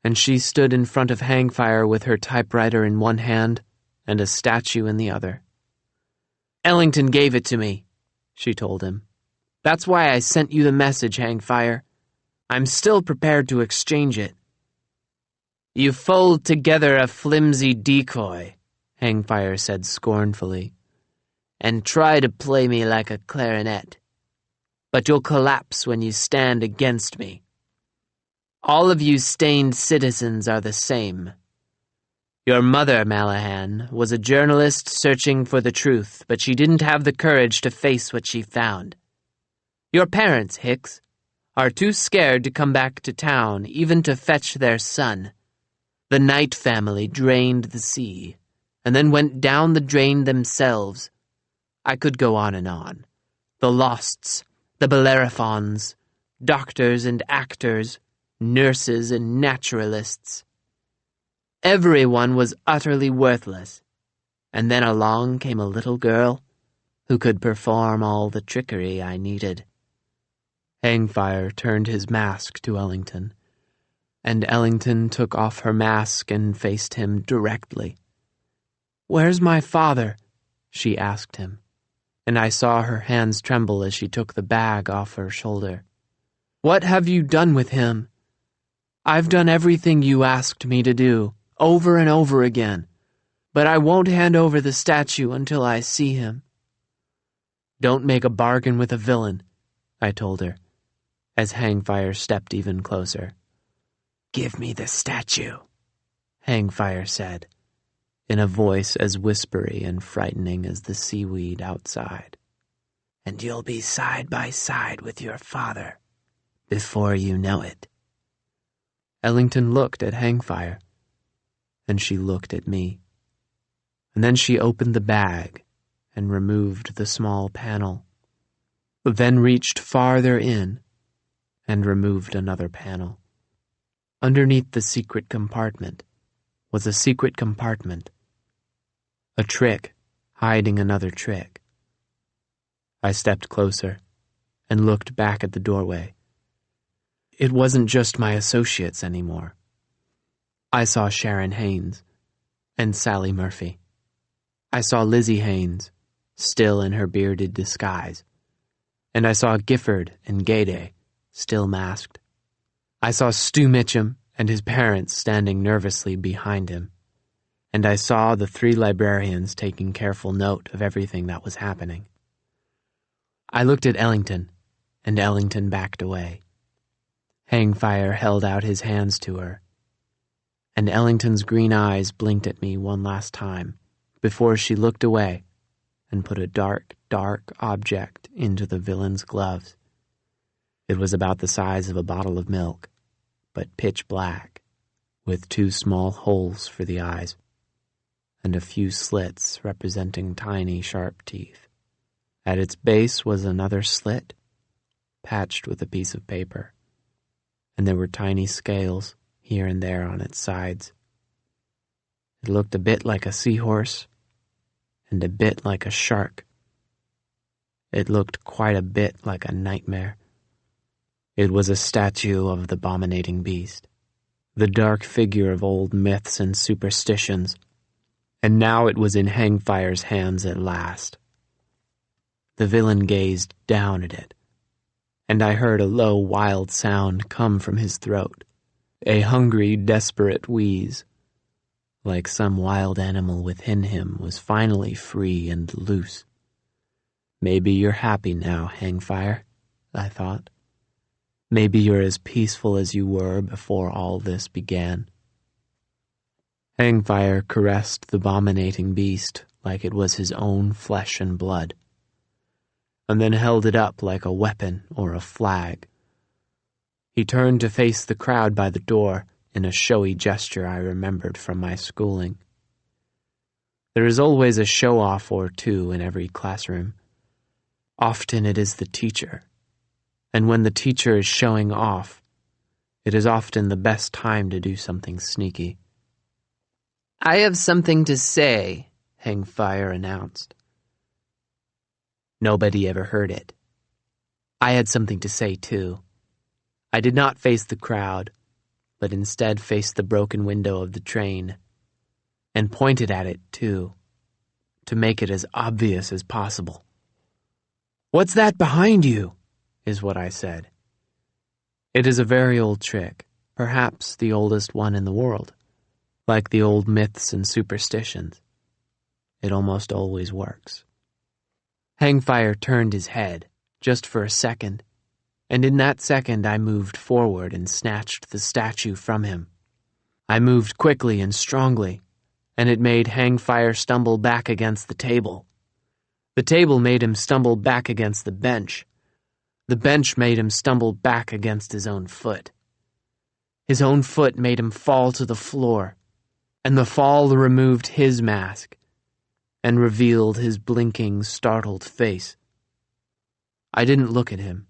and she stood in front of Hangfire with her typewriter in one hand and a statue in the other. "Ellington gave it to me," she told him. "That's why I sent you the message, Hangfire. I'm still prepared to exchange it." "You fold together a flimsy decoy," Hangfire said scornfully, "and try to play me like a clarinet. But you'll collapse when you stand against me. All of you stained citizens are the same. Your mother, Malahan, was a journalist searching for the truth, but she didn't have the courage to face what she found. Your parents, Hicks, are too scared to come back to town, even to fetch their son. The Knight family drained the sea, and then went down the drain themselves. I could go on and on. The Losts, the Bellerophons, doctors and actors, nurses and naturalists. Everyone was utterly worthless, and then along came a little girl who could perform all the trickery I needed." Hangfire turned his mask to Ellington, and Ellington took off her mask and faced him directly. "Where's my father?" she asked him, and I saw her hands tremble as she took the bag off her shoulder. "What have you done with him? I've done everything you asked me to do, over and over again, but I won't hand over the statue until I see him." "Don't make a bargain with a villain," I told her, as Hangfire stepped even closer. "Give me the statue," Hangfire said, in a voice as whispery and frightening as the seaweed outside. "And you'll be side by side with your father before you know it." Ellington looked at Hangfire, and she looked at me. And then she opened the bag and removed the small panel, then reached farther in and removed another panel. Underneath the secret compartment was a secret compartment, a trick hiding another trick. I stepped closer and looked back at the doorway. It wasn't just my associates anymore. I saw Sharon Haines and Sally Murphy. I saw Lizzie Haines, still in her bearded disguise, and I saw Gifford and Gayday, still masked. I saw Stu Mitchum and his parents standing nervously behind him, and I saw the 3 librarians taking careful note of everything that was happening. I looked at Ellington, and Ellington backed away. Hangfire held out his hands to her, and Ellington's green eyes blinked at me one last time before she looked away and put a dark, dark object into the villain's gloves. It was about the size of a bottle of milk, but pitch black, with 2 small holes for the eyes, and a few slits representing tiny, sharp teeth. At its base was another slit, patched with a piece of paper, and there were tiny scales here and there on its sides. It looked a bit like a seahorse and a bit like a shark. It looked quite a bit like a nightmare. It was a statue of the abominating beast, the dark figure of old myths and superstitions, and now it was in Hangfire's hands at last. The villain gazed down at it, and I heard a low, wild sound come from his throat, a hungry, desperate wheeze, like some wild animal within him was finally free and loose. Maybe you're happy now, Hangfire, I thought. Maybe you're as peaceful as you were before all this began. Hangfire caressed the abominating beast like it was his own flesh and blood, and then held it up like a weapon or a flag. He turned to face the crowd by the door in a showy gesture I remembered from my schooling. There is always a show-off or two in every classroom. Often it is the teacher, and when the teacher is showing off, it is often the best time to do something sneaky. I have something to say, Hangfire announced. Nobody ever heard it. I had something to say, too. I did not face the crowd, but instead faced the broken window of the train, and pointed at it, too, to make it as obvious as possible. "What's that behind you?" is what I said. It is a very old trick, perhaps the oldest one in the world. Like the old myths and superstitions, it almost always works. Hangfire turned his head, just for a second, and in that second I moved forward and snatched the statue from him. I moved quickly and strongly, and it made Hangfire stumble back against the table. The table made him stumble back against the bench. The bench made him stumble back against his own foot. His own foot made him fall to the floor, and the fall removed his mask and revealed his blinking, startled face. I didn't look at him.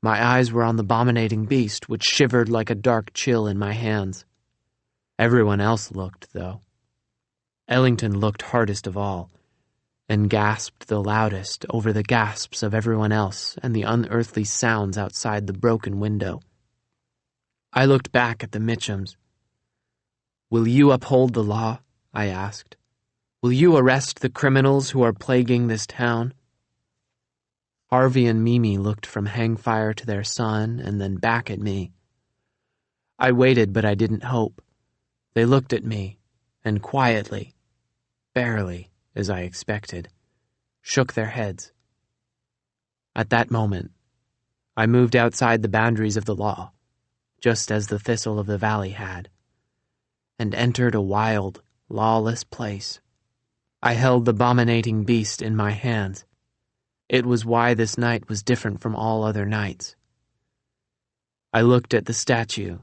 My eyes were on the abominating beast, which shivered like a dark chill in my hands. Everyone else looked, though. Ellington looked hardest of all, and gasped the loudest over the gasps of everyone else and the unearthly sounds outside the broken window. I looked back at the Mitchums. "Will you uphold the law?" I asked. "Will you arrest the criminals who are plaguing this town?" Harvey and Mimi looked from Hangfire to their son and then back at me. I waited, but I didn't hope. They looked at me, and quietly, barely, as I expected, shook their heads. At that moment, I moved outside the boundaries of the law, just as the Thistle of the Valley had, and entered a wild, lawless place. I held the abominating beast in my hands. It was why this night was different from all other nights. I looked at the statue.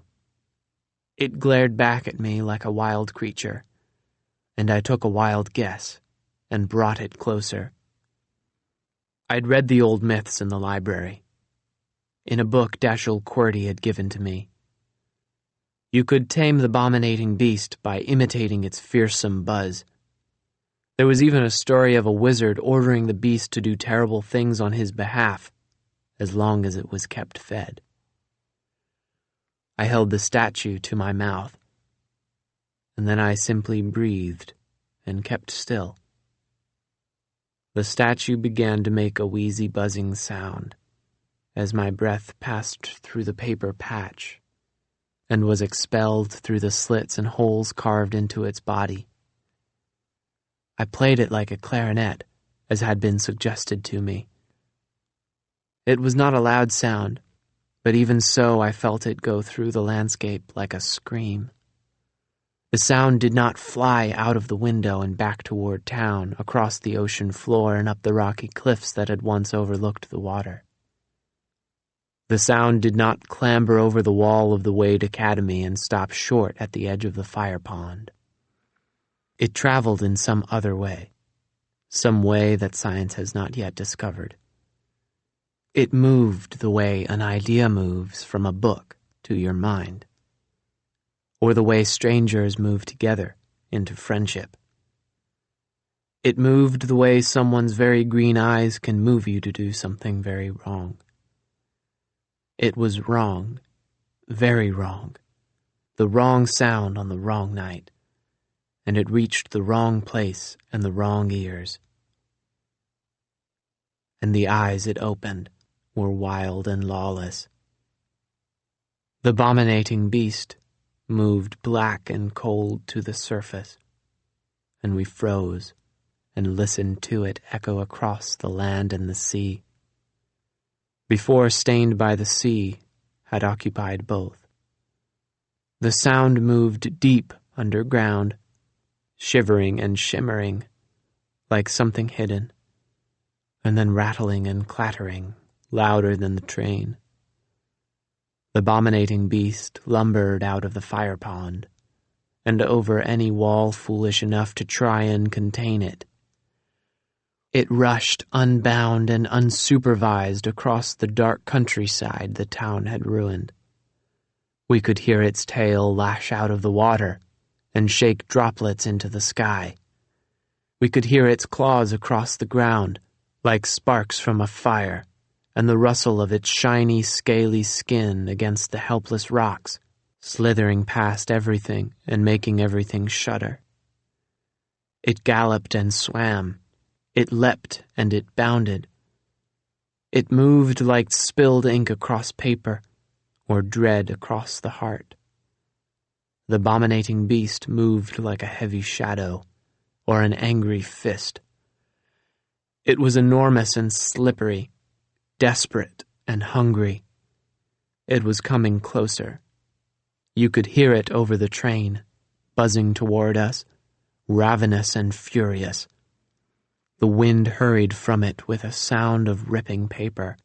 It glared back at me like a wild creature, and I took a wild guess and brought it closer. I'd read the old myths in the library, in a book Dashiell Quirty had given to me. You could tame the abominating beast by imitating its fearsome buzz. There was even a story of a wizard ordering the beast to do terrible things on his behalf, as long as it was kept fed. I held the statue to my mouth, and then I simply breathed and kept still. The statue began to make a wheezy buzzing sound as my breath passed through the paper patch and was expelled through the slits and holes carved into its body. I played it like a clarinet, as had been suggested to me. It was not a loud sound, but even so I felt it go through the landscape like a scream. The sound did not fly out of the window and back toward town, across the ocean floor and up the rocky cliffs that had once overlooked the water. The sound did not clamber over the wall of the Wade Academy and stop short at the edge of the fire pond. It traveled in some other way, some way that science has not yet discovered. It moved the way an idea moves from a book to your mind, or the way strangers move together into friendship. It moved the way someone's very green eyes can move you to do something very wrong. It was wrong, very wrong, the wrong sound on the wrong night, and it reached the wrong place and the wrong ears. And the eyes it opened were wild and lawless. The abominating beast moved black and cold to the surface, and we froze and listened to it echo across the land and the sea. Before Stained by the Sea had occupied both. The sound moved deep underground, shivering and shimmering like something hidden, and then rattling and clattering louder than the train. The abominating beast lumbered out of the fire pond and over any wall foolish enough to try and contain it. It rushed unbound and unsupervised across the dark countryside the town had ruined. We could hear its tail lash out of the water and shake droplets into the sky. We could hear its claws across the ground, like sparks from a fire, and the rustle of its shiny, scaly skin against the helpless rocks, slithering past everything and making everything shudder. It galloped and swam. It leapt and it bounded. It moved like spilled ink across paper, or dread across the heart. The abominating beast moved like a heavy shadow, or an angry fist. It was enormous and slippery, desperate and hungry. It was coming closer. You could hear it over the train, buzzing toward us, ravenous and furious. The wind hurried from it with a sound of ripping paper,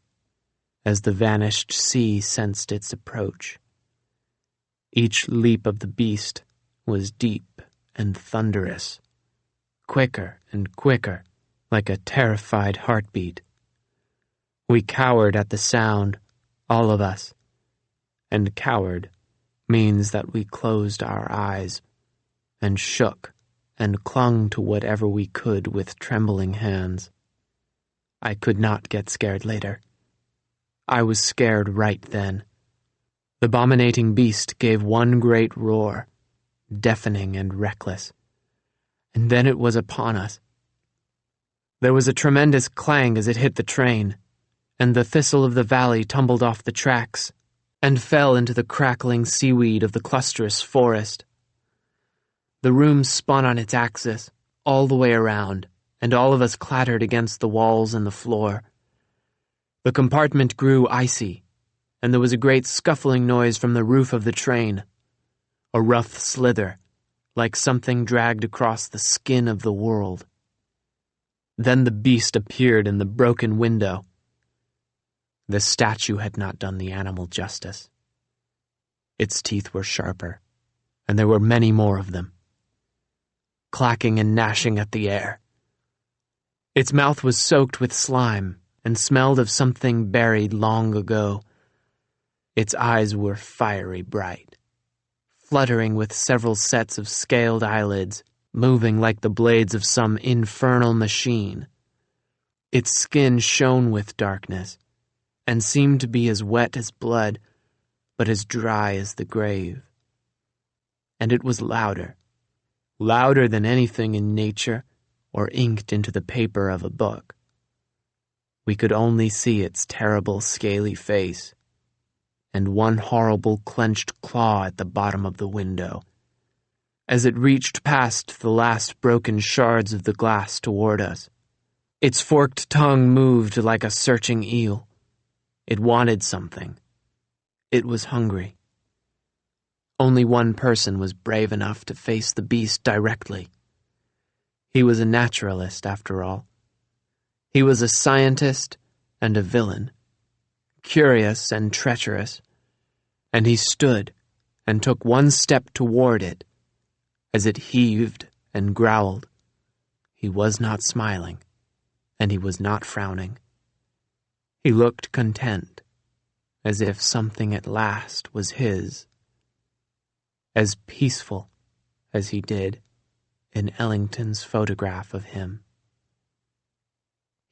as the vanished sea sensed its approach. Each leap of the beast was deep and thunderous, quicker and quicker, like a terrified heartbeat. We cowered at the sound, all of us, and coward means that we closed our eyes and shook and clung to whatever we could with trembling hands. I could not get scared later. I was scared right then. The abominating beast gave one great roar, deafening and reckless, and then it was upon us. There was a tremendous clang as it hit the train, and the thistle of the valley tumbled off the tracks and fell into the crackling seaweed of the clusterous forest. The room spun on its axis, all the way around, and all of us clattered against the walls and the floor. The compartment grew icy, and there was a great scuffling noise from the roof of the train, a rough slither, like something dragged across the skin of the world. Then the beast appeared in the broken window. The statue had not done the animal justice. Its teeth were sharper, and there were many more of them, clacking and gnashing at the air. Its mouth was soaked with slime and smelled of something buried long ago. Its eyes were fiery bright, fluttering with several sets of scaled eyelids, moving like the blades of some infernal machine. Its skin shone with darkness and seemed to be as wet as blood, but as dry as the grave. And it was louder than anything in nature or inked into the paper of a book. We could only see its terrible scaly face and one horrible clenched claw at the bottom of the window. As it reached past the last broken shards of the glass toward us, its forked tongue moved like a searching eel. It wanted something. It was hungry. Only one person was brave enough to face the beast directly. He was a naturalist, after all. He was a scientist and a villain, curious and treacherous, and he stood and took one step toward it. As it heaved and growled, he was not smiling, and he was not frowning. He looked content, as if something at last was his. As peaceful as he did, in Ellington's photograph of him.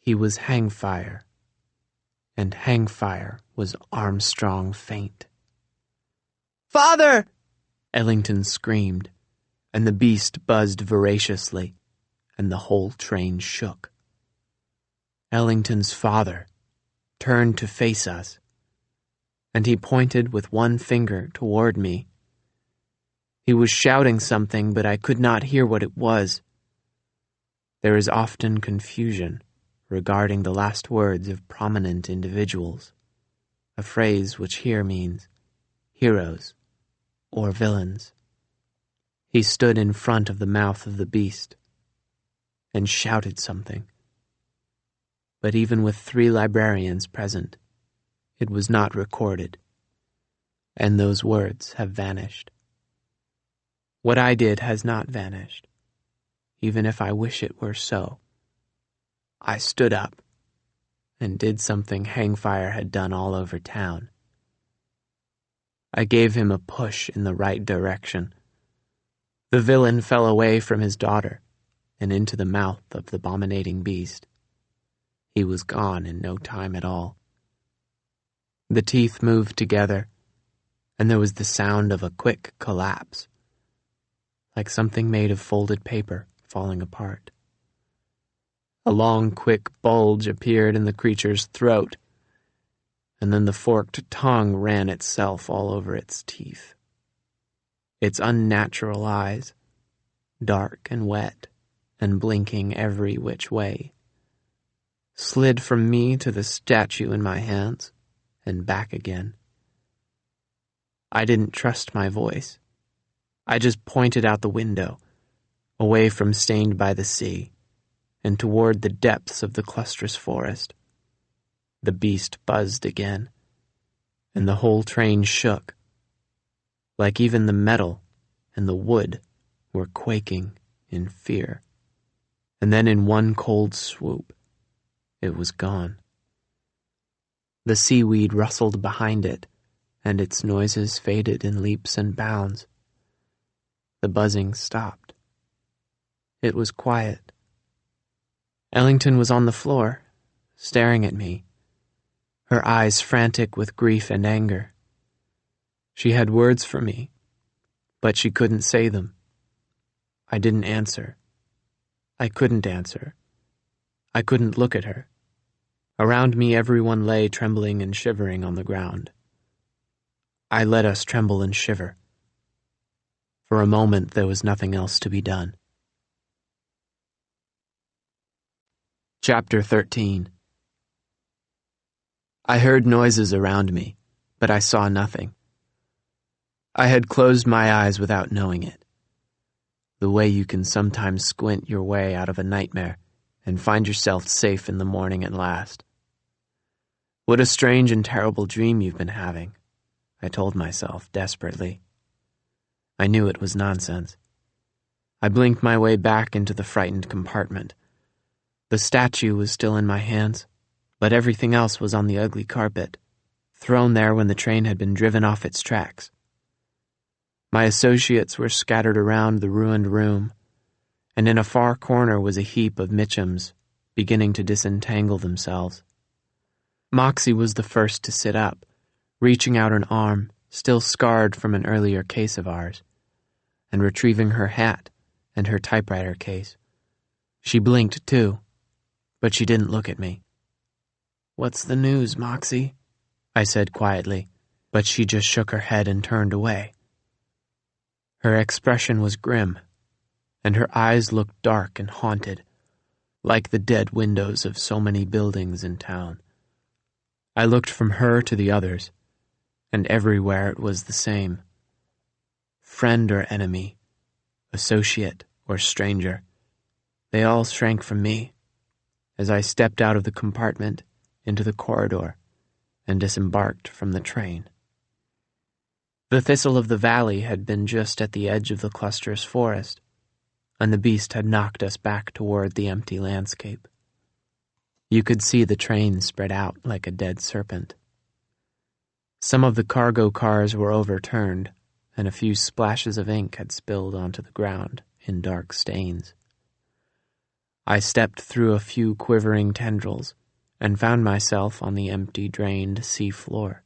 He was Hangfire, and Hangfire was Armstrong faint. "Father!" Ellington screamed, and the beast buzzed voraciously, and the whole train shook. Ellington's father turned to face us, and he pointed with one finger toward me. He was shouting something, but I could not hear what it was. There is often confusion regarding the last words of prominent individuals, a phrase which here means heroes or villains. He stood in front of the mouth of the beast and shouted something. But even with 3 librarians present, it was not recorded, and those words have vanished. What I did has not vanished, even if I wish it were so. I stood up and did something Hangfire had done all over town. I gave him a push in the right direction. The villain fell away from his daughter and into the mouth of the abominating beast. He was gone in no time at all. The teeth moved together, and there was the sound of a quick collapse, like something made of folded paper falling apart. A long, quick bulge appeared in the creature's throat, and then the forked tongue ran itself all over its teeth. Its unnatural eyes, dark and wet and blinking every which way, slid from me to the statue in my hands and back again. I didn't trust my voice. I just pointed out the window, away from Stained by the Sea, and toward the depths of the clustrous forest. The beast buzzed again, and the whole train shook, like even the metal and the wood were quaking in fear. And then in one cold swoop, it was gone. The seaweed rustled behind it, and its noises faded in leaps and bounds. The buzzing stopped. It was quiet. Ellington was on the floor, staring at me, her eyes frantic with grief and anger. She had words for me, but she couldn't say them. I didn't answer. I couldn't answer. I couldn't look at her. Around me everyone lay trembling and shivering on the ground. I let us tremble and shiver. For a moment there was nothing else to be done. Chapter 13. I heard noises around me, but I saw nothing. I had closed my eyes without knowing it, the way you can sometimes squint your way out of a nightmare and find yourself safe in the morning at last. What a strange and terrible dream you've been having, I told myself desperately. I knew it was nonsense. I blinked my way back into the frightened compartment. The statue was still in my hands, but everything else was on the ugly carpet, thrown there when the train had been driven off its tracks. My associates were scattered around the ruined room, and in a far corner was a heap of Mitchums, beginning to disentangle themselves. Moxie was the first to sit up, reaching out an arm, still scarred from an earlier case of ours, and retrieving her hat and her typewriter case. She blinked, too, but she didn't look at me. "What's the news, Moxie?" I said quietly, but she just shook her head and turned away. Her expression was grim, and her eyes looked dark and haunted, like the dead windows of so many buildings in town. I looked from her to the others, and everywhere it was the same. Friend or enemy, associate or stranger, they all shrank from me as I stepped out of the compartment into the corridor and disembarked from the train. The Thistle of the valley had been just at the edge of the clusterous forest, and the beast had knocked us back toward the empty landscape. You could see the train spread out like a dead serpent. Some of the cargo cars were overturned, and a few splashes of ink had spilled onto the ground in dark stains. I stepped through a few quivering tendrils and found myself on the empty, drained sea floor.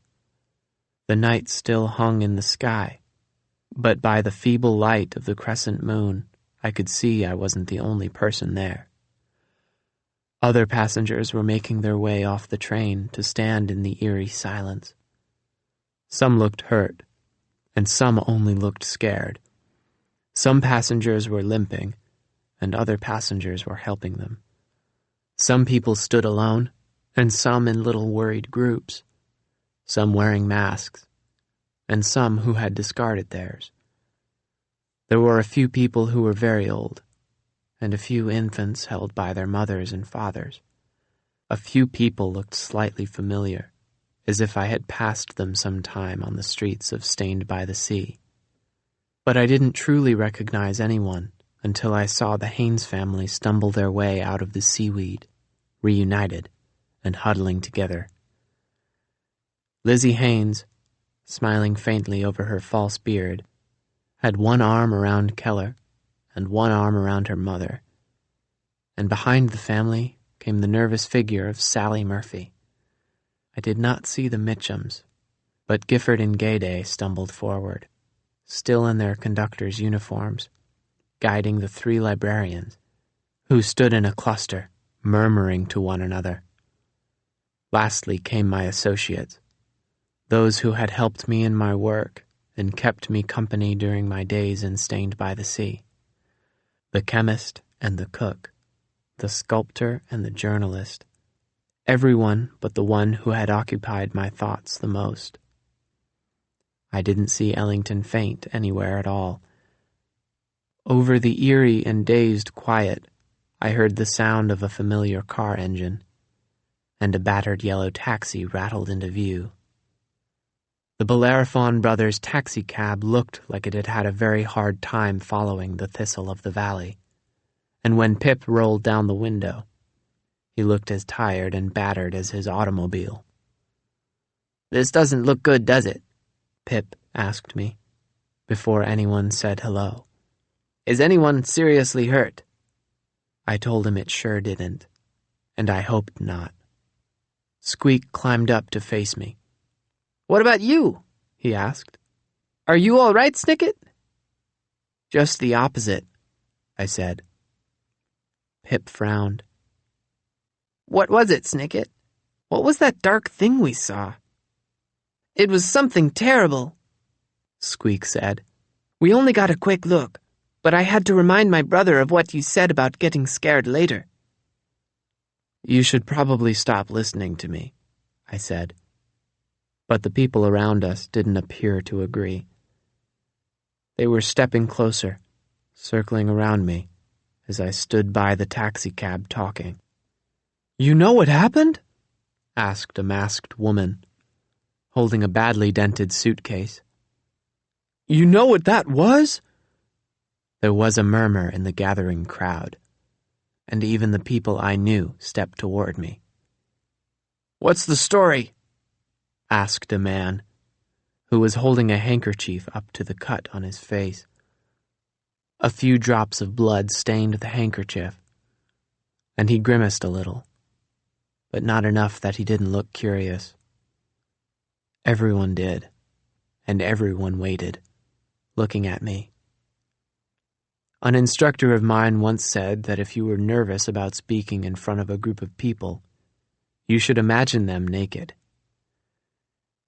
The night still hung in the sky, but by the feeble light of the crescent moon, I could see I wasn't the only person there. Other passengers were making their way off the train to stand in the eerie silence. Some looked hurt, and some only looked scared. Some passengers were limping, and other passengers were helping them. Some people stood alone, and some in little worried groups. Some wearing masks, and some who had discarded theirs. There were a few people who were very old, and a few infants held by their mothers and fathers. A few people looked slightly familiar, as if I had passed them some time on the streets of Stained by the Sea. But I didn't truly recognize anyone until I saw the Haynes family stumble their way out of the seaweed, reunited and huddling together. Lizzie Haynes, smiling faintly over her false beard, had one arm around Keller and one arm around her mother, and behind the family came the nervous figure of Sally Murphy. I did not see the Mitchums, but Gifford and Gayday stumbled forward, still in their conductors' uniforms, guiding the three librarians, who stood in a cluster, murmuring to one another. Lastly came my associates, those who had helped me in my work and kept me company during my days in Stained by the Sea. The chemist and the cook, the sculptor and the journalist, everyone but the one who had occupied my thoughts the most. I didn't see Ellington faint anywhere at all. Over the eerie and dazed quiet, I heard the sound of a familiar car engine, and a battered yellow taxi rattled into view. The Bellerophon brothers' taxicab looked like it had had a very hard time following the Thistle of the valley, and when Pip rolled down the window, he looked as tired and battered as his automobile. "This doesn't look good, does it?" Pip asked me, before anyone said hello. "Is anyone seriously hurt?" I told him it sure didn't, and I hoped not. Squeak climbed up to face me. "What about you?" he asked. "Are you all right, Snicket?" "Just the opposite," I said. Pip frowned. "What was it, Snicket? What was that dark thing we saw?" "It was something terrible," Squeak said. "We only got a quick look, but I had to remind my brother of what you said about getting scared later." "You should probably stop listening to me," I said. But the people around us didn't appear to agree. They were stepping closer, circling around me, as I stood by the taxicab talking. "You know what happened?" asked a masked woman, holding a badly dented suitcase. "You know what that was?" There was a murmur in the gathering crowd, and even the people I knew stepped toward me. "What's the story?" asked a man, who was holding a handkerchief up to the cut on his face. A few drops of blood stained the handkerchief, and he grimaced a little, but not enough that he didn't look curious. Everyone did, and everyone waited, looking at me. An instructor of mine once said that if you were nervous about speaking in front of a group of people, you should imagine them naked.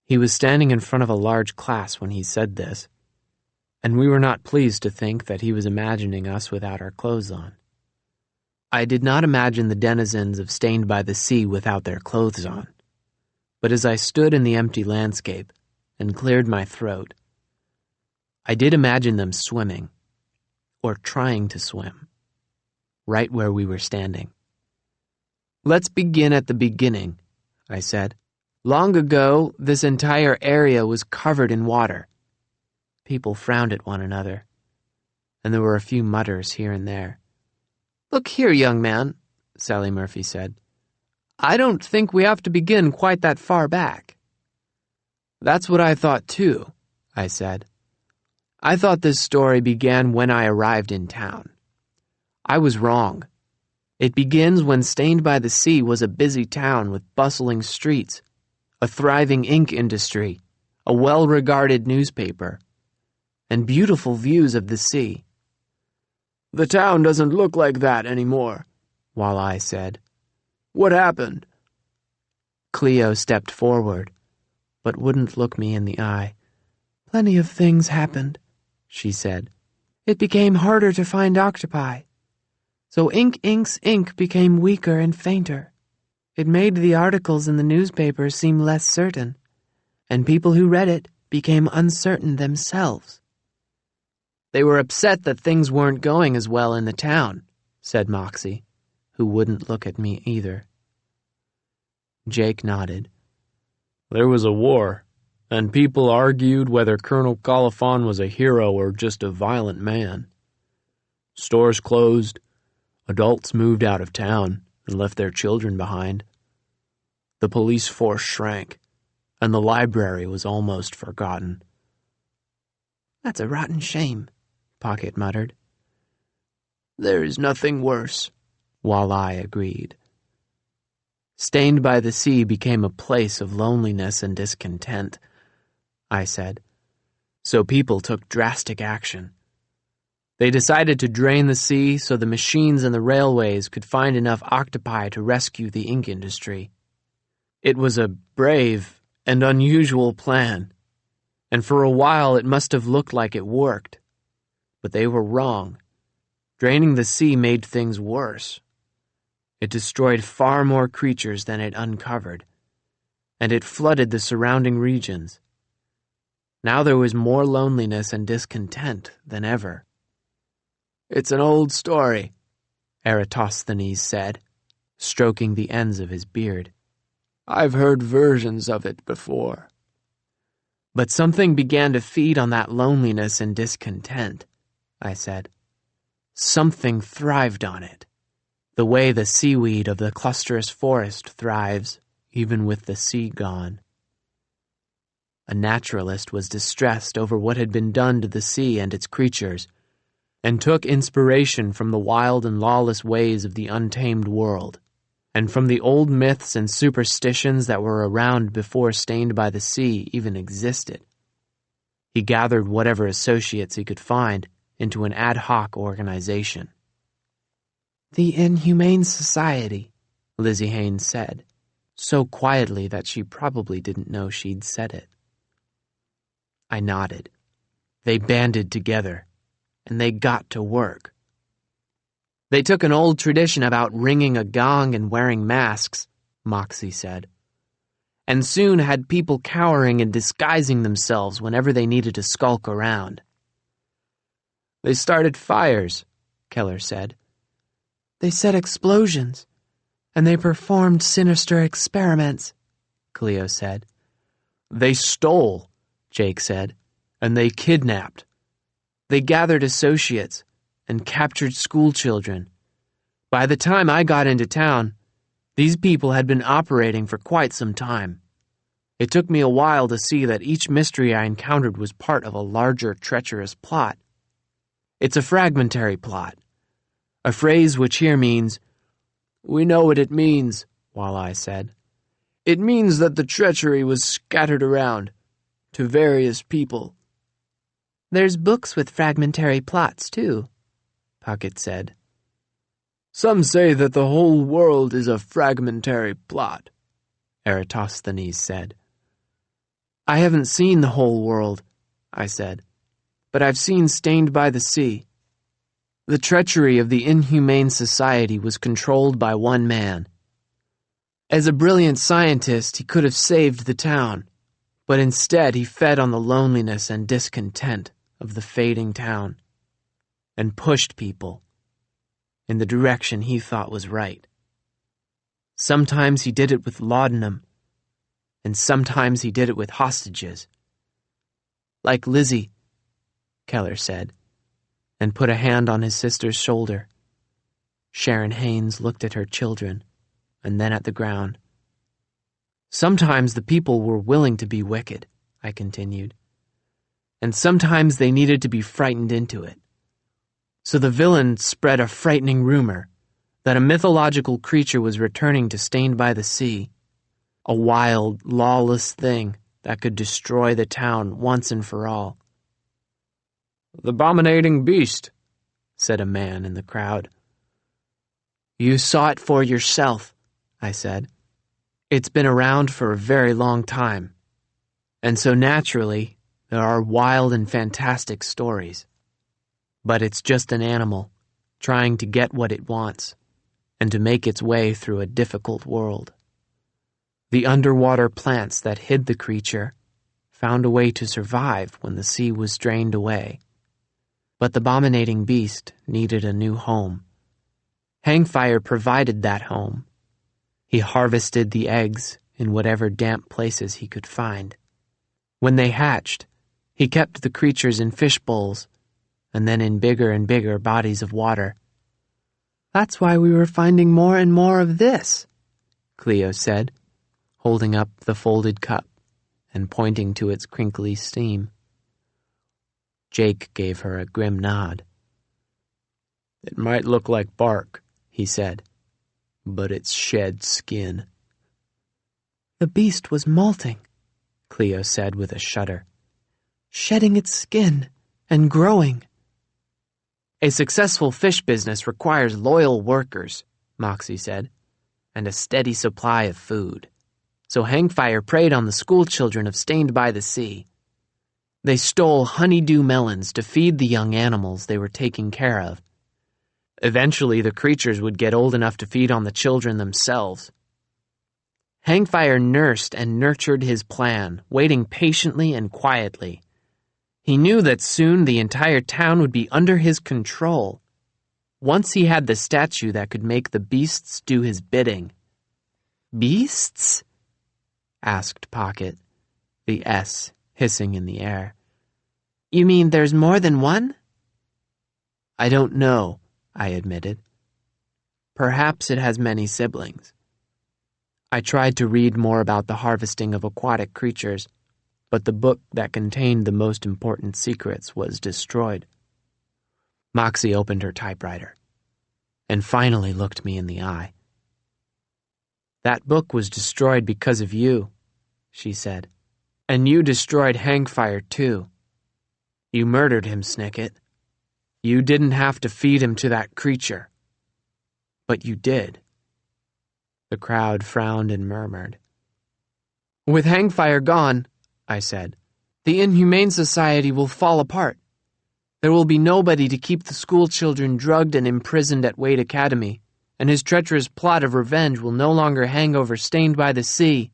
He was standing in front of a large class when he said this, and we were not pleased to think that he was imagining us without our clothes on. I did not imagine the denizens of Stained by the Sea without their clothes on, but as I stood in the empty landscape and cleared my throat, I did imagine them swimming, or trying to swim, right where we were standing. "Let's begin at the beginning," I said. "Long ago, this entire area was covered in water." People frowned at one another, and there were a few mutters here and there. "Look here, young man," Sally Murphy said. "I don't think we have to begin quite that far back." "That's what I thought too," I said. I thought this story began when I arrived in town. I was wrong. It begins when Stained by the Sea was a busy town with bustling streets, a thriving ink industry, a well-regarded newspaper, and beautiful views of the sea. The town doesn't look like that anymore, Walleye said. What happened? Cleo stepped forward, but wouldn't look me in the eye. Plenty of things happened, she said. It became harder to find octopi. So Ink Ink's ink became weaker and fainter. It made the articles in the newspaper seem less certain, and people who read it became uncertain themselves. They were upset that things weren't going as well in the town, said Moxie, who wouldn't look at me either. Jake nodded. There was a war, and people argued whether Colonel Coliphon was a hero or just a violent man. Stores closed, adults moved out of town and left their children behind. The police force shrank, and the library was almost forgotten. That's a rotten shame, Pocket muttered. There is nothing worse, Walleye agreed. Stained by the Sea became a place of loneliness and discontent, I said. So people took drastic action. They decided to drain the sea so the machines and the railways could find enough octopi to rescue the ink industry. It was a brave and unusual plan, and for a while it must have looked like it worked. But they were wrong. Draining the sea made things worse. It destroyed far more creatures than it uncovered, and it flooded the surrounding regions. Now there was more loneliness and discontent than ever. It's an old story, Eratosthenes said, stroking the ends of his beard. I've heard versions of it before. But something began to feed on that loneliness and discontent, I said. Something thrived on it, the way the seaweed of the clusterous forest thrives, even with the sea gone. A naturalist was distressed over what had been done to the sea and its creatures, and took inspiration from the wild and lawless ways of the untamed world, and from the old myths and superstitions that were around before Stained by the Sea even existed. He gathered whatever associates he could find into an ad hoc organization. The Inhumane Society, Lizzie Haynes said, so quietly that she probably didn't know she'd said it. I nodded. They banded together, and they got to work. They took an old tradition about ringing a gong and wearing masks, Moxie said, and soon had people cowering and disguising themselves whenever they needed to skulk around. They started fires, Keller said. They set explosions, and they performed sinister experiments, Cleo said. They stole, Jake said, and they kidnapped. They gathered associates and captured schoolchildren. By the time I got into town, these people had been operating for quite some time. It took me a while to see that each mystery I encountered was part of a larger, treacherous plot. It's a fragmentary plot, a phrase which here means, "We know what it means," Walleye said. "It means that the treachery was scattered around, to various people." There's books with fragmentary plots, too, Puckett said. Some say that the whole world is a fragmentary plot, Eratosthenes said. I haven't seen the whole world, I said, but I've seen Stained by the Sea. The treachery of the Inhumane Society was controlled by one man. As a brilliant scientist, he could have saved the town, but instead he fed on the loneliness and discontent of the fading town, and pushed people in the direction he thought was right. Sometimes he did it with laudanum, and sometimes he did it with hostages. Like Lizzie, Keller said, and put a hand on his sister's shoulder. Sharon Haynes looked at her children, and then at the ground. Sometimes the people were willing to be wicked, I continued. and sometimes they needed to be frightened into it. So the villain spread a frightening rumor that a mythological creature was returning to Stained by the Sea, a wild, lawless thing that could destroy the town once and for all. "The abominating beast," said a man in the crowd. "You saw it for yourself," I said. "It's been around for a very long time, and so naturally there are wild and fantastic stories. But it's just an animal trying to get what it wants and to make its way through a difficult world. The underwater plants that hid the creature found a way to survive when the sea was drained away. But the abominating beast needed a new home. Hangfire provided that home. He harvested the eggs in whatever damp places he could find. When they hatched, he kept the creatures in fish bowls and then in bigger and bigger bodies of water. "That's why we were finding more and more of this," Cleo said, holding up the folded cup and pointing to its crinkly steam. Jake gave her a grim nod. "It might look like bark," he said, "but it's shed skin." "The beast was molting," Cleo said with a shudder. "Shedding its skin and growing." "A successful fish business requires loyal workers," Moxie said, "and a steady supply of food. So Hangfire preyed on the school children of Stained by the Sea. They stole honeydew melons to feed the young animals they were taking care of. Eventually, the creatures would get old enough to feed on the children themselves. Hangfire nursed and nurtured his plan, waiting patiently and quietly. He knew that soon the entire town would be under his control, once he had the statue that could make the beasts do his bidding." "Beasts?" asked Pocket, the S hissing in the air. "You mean there's more than one?" "I don't know," I admitted. "Perhaps it has many siblings." I tried to read more about the harvesting of aquatic creatures, but the book that contained the most important secrets was destroyed. Moxie opened her typewriter and finally looked me in the eye. "That book was destroyed because of you," she said. "And you destroyed Hangfire too. You murdered him, Snicket. You didn't have to feed him to that creature. But you did." The crowd frowned and murmured. "With Hangfire gone," I said, "the Inhumane Society will fall apart. There will be nobody to keep the school children drugged and imprisoned at Wade Academy, and his treacherous plot of revenge will no longer hang over Stained by the Sea,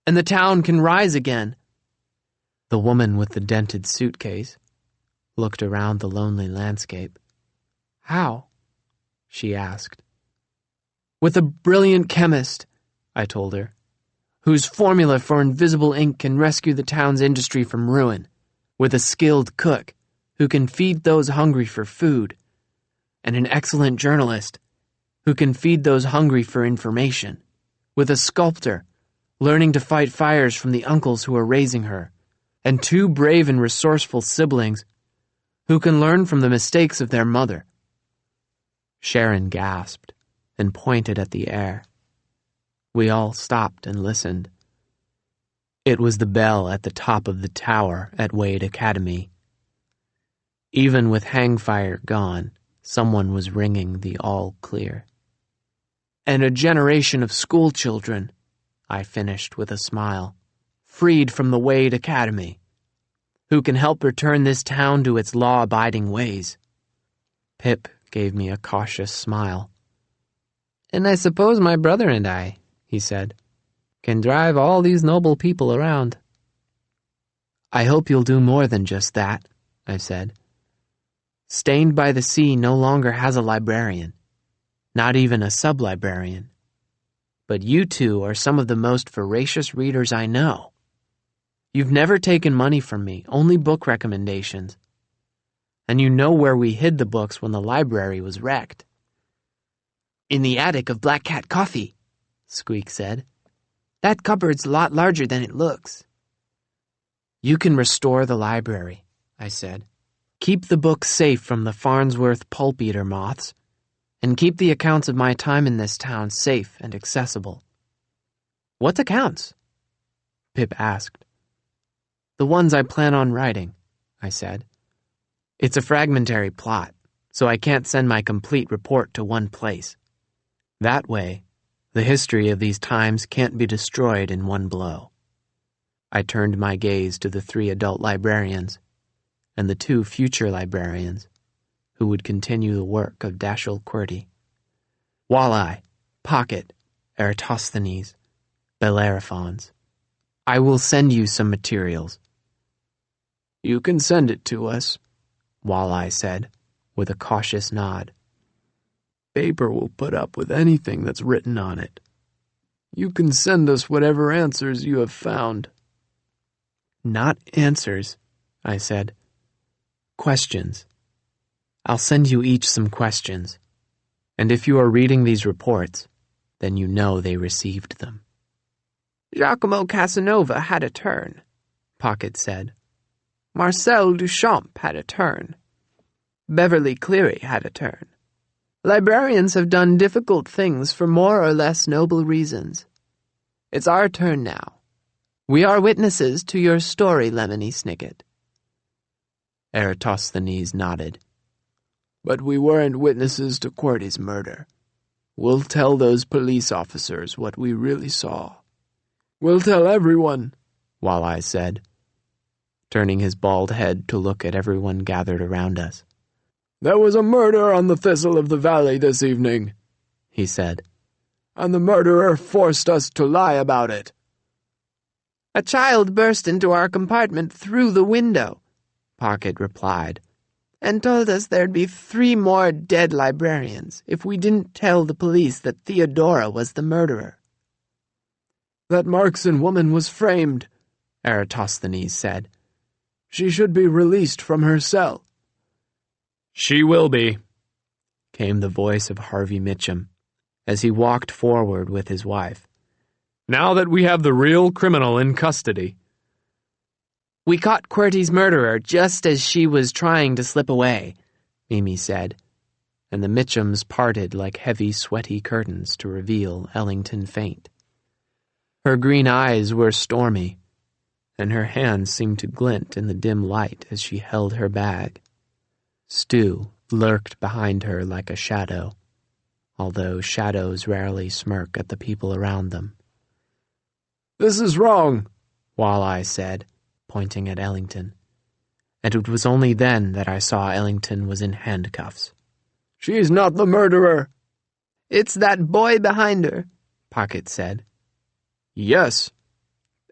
and the town can rise again." The woman with the dented suitcase looked around the lonely landscape. "How?" she asked. "With a brilliant chemist," I told her, "whose formula for invisible ink can rescue the town's industry from ruin, with a skilled cook who can feed those hungry for food, and an excellent journalist who can feed those hungry for information, with a sculptor learning to fight fires from the uncles who are raising her, and 2 brave and resourceful siblings who can learn from the mistakes of their mother." Sharon gasped and pointed at the air. We all stopped and listened. It was the bell at the top of the tower at Wade Academy. Even with Hangfire gone, someone was ringing the all clear. "And a generation of school children," I finished with a smile, "freed from the Wade Academy, who can help return this town to its law-abiding ways." Pip gave me a cautious smile. "And I suppose my brother and I," he said, "can drive all these noble people around." "I hope you'll do more than just that," I said. "Stained by the Sea no longer has a librarian, not even a sub-librarian. But you two are some of the most voracious readers I know. You've never taken money from me, only book recommendations. And you know where we hid the books when the library was wrecked." "In the attic of Black Cat Coffee," Squeak said. "That cupboard's a lot larger than it looks." "You can restore the library," I said. Keep the book safe from the Farnsworth pulp-eater moths, and keep the accounts of my time in this town safe and accessible. What accounts? Pip asked. The ones I plan on writing, I said. It's a fragmentary plot, so I can't send my complete report to one place. That way, the history of these times can't be destroyed in one blow. I turned my gaze to the 3 adult librarians and the 2 future librarians who would continue the work of Dashiell Quirty. Walleye, Pocket, Eratosthenes, Bellerophons. I will send you some materials. You can send it to us, Walleye said, with a cautious nod. Paper will put up with anything that's written on it. You can send us whatever answers you have found. Not answers, I said. Questions. I'll send you each some questions, and if you are reading these reports, then you know they received them. Giacomo Casanova had a turn, Pocket said. Marcel Duchamp had a turn. Beverly Cleary had a turn. Librarians have done difficult things for more or less noble reasons. It's our turn now. We are witnesses to your story, Lemony Snicket. Eratosthenes nodded. But we weren't witnesses to Quirty's murder. We'll tell those police officers what we really saw. We'll tell everyone, Walleye said, turning his bald head to look at everyone gathered around us. There was a murder on the Thistle of the Valley this evening, he said. And the murderer forced us to lie about it. A child burst into our compartment through the window, Pocket replied, and told us there'd be 3 more dead librarians if we didn't tell the police that Theodora was the murderer. That Marxen woman was framed, Eratosthenes said. She should be released from her cell. She will be, came the voice of Harvey Mitchum as he walked forward with his wife. Now that we have the real criminal in custody. We caught Quirty's murderer just as she was trying to slip away, Mimi said, and the Mitchums parted like heavy, sweaty curtains to reveal Ellington Faint. Her green eyes were stormy, and her hands seemed to glint in the dim light as she held her bag. Stu lurked behind her like a shadow, although shadows rarely smirk at the people around them. This is wrong, Walleye said, pointing at Ellington, and it was only then that I saw Ellington was in handcuffs. She's not the murderer. It's that boy behind her, Pocket said. Yes,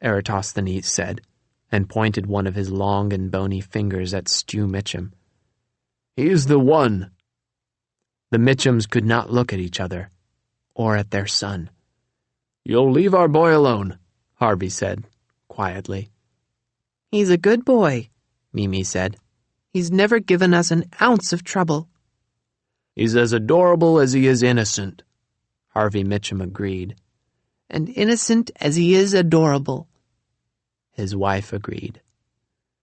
Eratosthenes said, and pointed one of his long and bony fingers at Stu Mitchum. He's the one. The Mitchums could not look at each other, or at their son. You'll leave our boy alone, Harvey said, quietly. He's a good boy, Mimi said. He's never given us an ounce of trouble. He's as adorable as he is innocent, Harvey Mitchum agreed. And innocent as he is adorable, his wife agreed.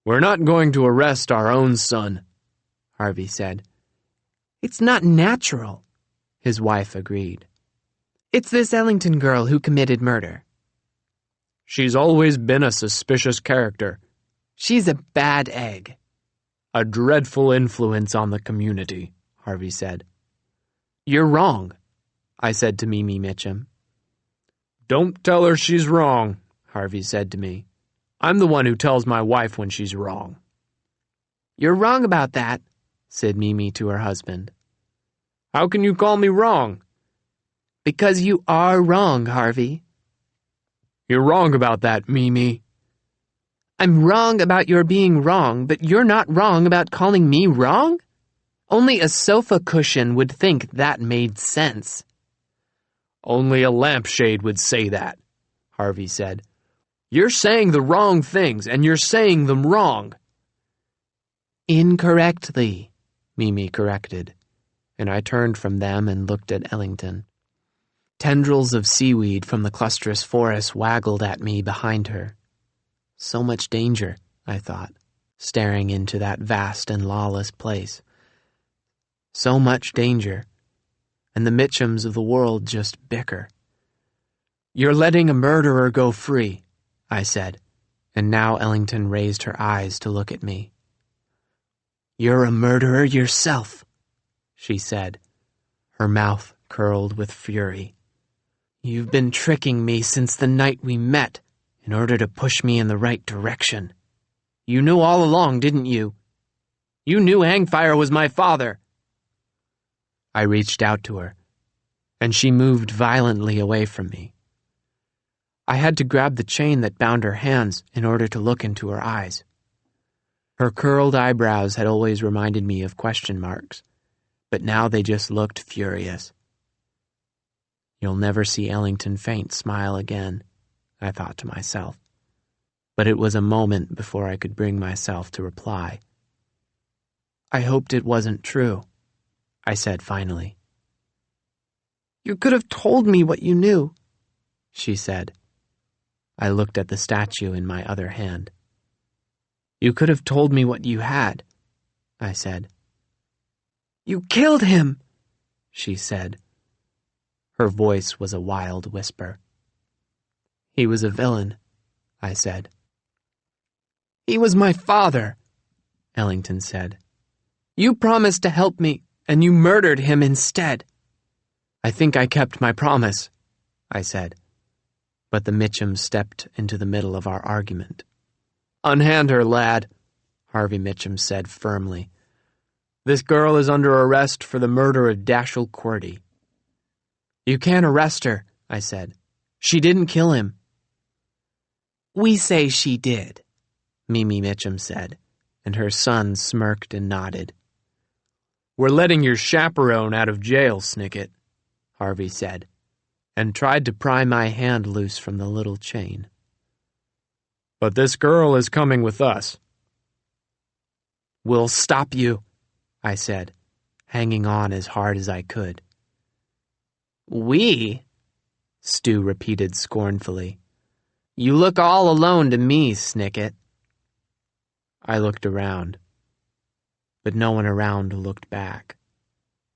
We're not going to arrest our own son, Harvey said. It's not natural, his wife agreed. It's this Ellington girl who committed murder. She's always been a suspicious character. She's a bad egg. A dreadful influence on the community, Harvey said. You're wrong, I said to Mimi Mitchum. Don't tell her she's wrong, Harvey said to me. I'm the one who tells my wife when she's wrong. You're wrong about that, said Mimi to her husband. How can you call me wrong? Because you are wrong, Harvey. You're wrong about that, Mimi. I'm wrong about your being wrong, but you're not wrong about calling me wrong? Only a sofa cushion would think that made sense. Only a lampshade would say that, Harvey said. You're saying the wrong things, and you're saying them wrong. Incorrectly, Mimi corrected, and I turned from them and looked at Ellington. Tendrils of seaweed from the clusterous forest waggled at me behind her. So much danger, I thought. staring into that vast and lawless place. So much danger, and the Mitchums of the world just bicker. "You're letting a murderer go free," I said, and now Ellington raised her eyes to look at me. "You're a murderer yourself," she said, her mouth curled with fury. "You've been tricking me since the night we met in order to push me in the right direction. You knew all along, didn't you? You knew Hangfire was my father." I reached out to her, and she moved violently away from me. I had to grab the chain that bound her hands in order to look into her eyes. Her curled eyebrows had always reminded me of question marks, but now they just looked furious. You'll never see Ellington Faint smile again, I thought to myself. But it was a moment before I could bring myself to reply. "I hoped it wasn't true," I said finally. "You could have told me what you knew," she said. I looked at the statue in my other hand. "You could have told me what you had," I said. "You killed him," she said. Her voice was a wild whisper. "He was a villain," I said. "He was my father," Ellington said. "You promised to help me, and you murdered him instead." "I think I kept my promise," I said. But the Mitchum stepped into the middle of our argument. "Unhand her, lad," Harvey Mitchum said firmly. "This girl is under arrest for the murder of Dashiell Quirty." "You can't arrest her," I said. "She didn't kill him." "We say she did," Mimi Mitchum said, and her son smirked and nodded. "We're letting your chaperone out of jail, Snicket," Harvey said, and tried to pry my hand loose from the little chain. "But this girl is coming with us." "We'll stop you," I said, hanging on as hard as I could. "We?" Stu repeated scornfully. "You look all alone to me, Snicket." I looked around, but no one around looked back.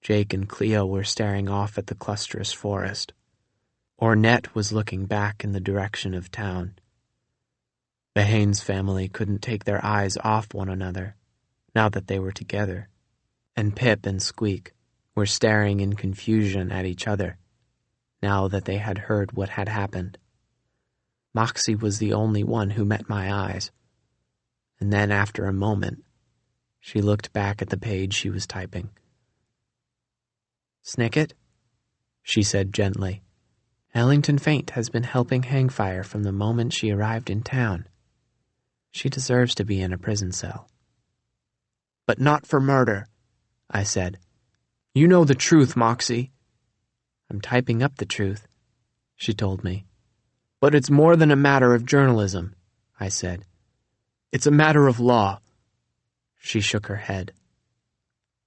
Jake and Cleo were staring off at the clusterous forest. Ornette was looking back in the direction of town. The Haynes family couldn't take their eyes off one another, now that they were together, and Pip and Squeak were staring in confusion at each other, now that they had heard what had happened. Moxie was the only one who met my eyes, and then after a moment, she looked back at the page she was typing. "Snicket," she said gently, "Ellington Faint has been helping Hangfire from the moment she arrived in town. She deserves to be in a prison cell." "But not for murder," I said. "You know the truth, Moxie." "I'm typing up the truth," she told me. "But it's more than a matter of journalism," I said. "It's a matter of law." She shook her head.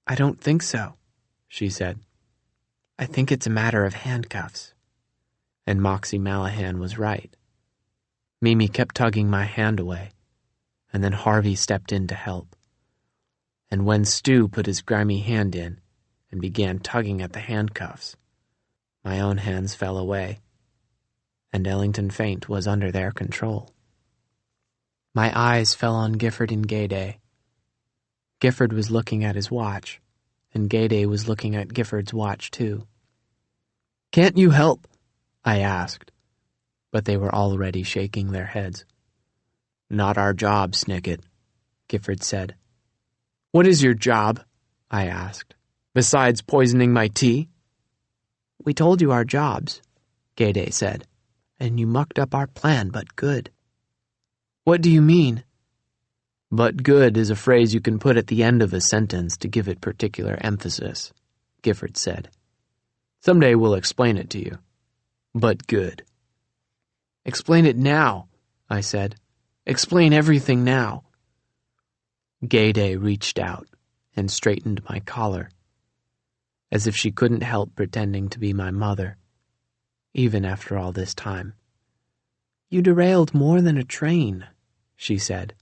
"I don't think so," she said. "I think it's a matter of handcuffs." And Moxie Malahan was right. Mimi kept tugging my hand away, and then Harvey stepped in to help. And when Stu put his grimy hand in and began tugging at the handcuffs, my own hands fell away, and Ellington Faint was under their control. My eyes fell on Gifford and Gayday. Gifford was looking at his watch, and Gayday was looking at Gifford's watch too. "Can't you help?" I asked, but they were already shaking their heads. "Not our job, Snicket," Gifford said. "What is your job?" I asked. "Besides poisoning my tea?" "We told you our jobs," Gayday said, "and you mucked up our plan, but good." "What do you mean?" "But good is a phrase you can put at the end of a sentence to give it particular emphasis," Gifford said. "Someday we'll explain it to you. But good." "Explain it now," I said. "Explain everything now." Gayday reached out and straightened my collar, as if she couldn't help pretending to be my mother, even after all this time. "You derailed more than a train," she said.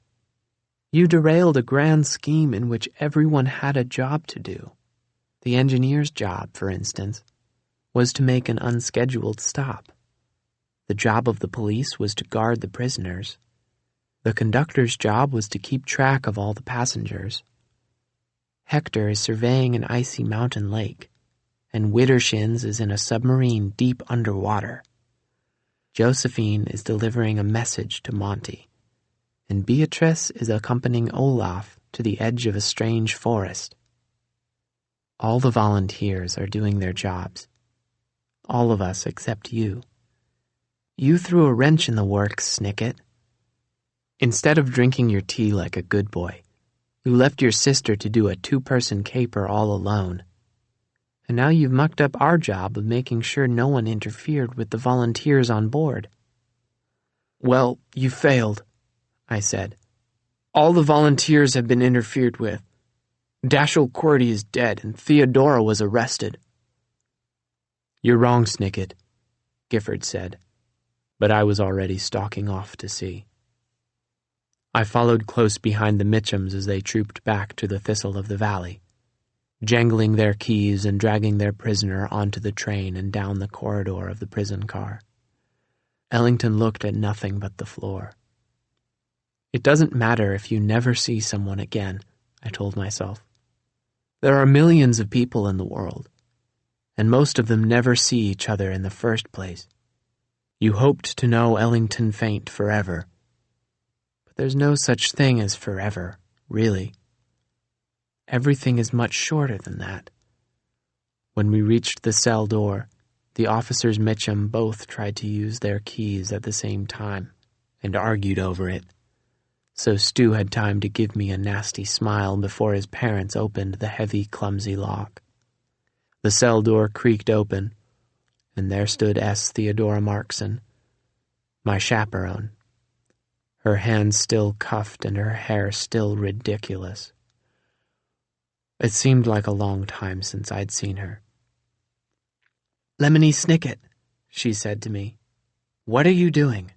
You derailed a grand scheme in which everyone had a job to do. The engineer's job, for instance, was to make an unscheduled stop. The job of the police was to guard the prisoners. The conductor's job was to keep track of all the passengers. Hector is surveying an icy mountain lake, and Widdershins is in a submarine deep underwater. Josephine is delivering a message to Monty, and Beatrice is accompanying Olaf to the edge of a strange forest. All the volunteers are doing their jobs. All of us except you. You threw a wrench in the works, Snicket. Instead of drinking your tea like a good boy, you left your sister to do a 2-person caper all alone. And now you've mucked up our job of making sure no one interfered with the volunteers on board. Well, you failed, I said. All the volunteers have been interfered with. Dashiell Quirty is dead and Theodora was arrested. You're wrong, Snicket, Gifford said, but I was already stalking off to sea. I followed close behind the Mitchums as they trooped back to the Thistle of the valley, jangling their keys and dragging their prisoner onto the train and down the corridor of the prison car. Ellington looked at nothing but the floor. It doesn't matter if you never see someone again, I told myself. There are millions of people in the world, and most of them never see each other in the first place. You hoped to know Ellington Faint forever, but there's no such thing as forever, really. Everything is much shorter than that. When we reached the cell door, the officers Mitchum both tried to use their keys at the same time and argued over it, so Stu had time to give me a nasty smile before his parents opened the heavy, clumsy lock. The cell door creaked open, and there stood S. Theodora Markson, my chaperone, her hands still cuffed and her hair still ridiculous. It seemed like a long time since I'd seen her. "Lemony Snicket," she said to me, "what are you doing?"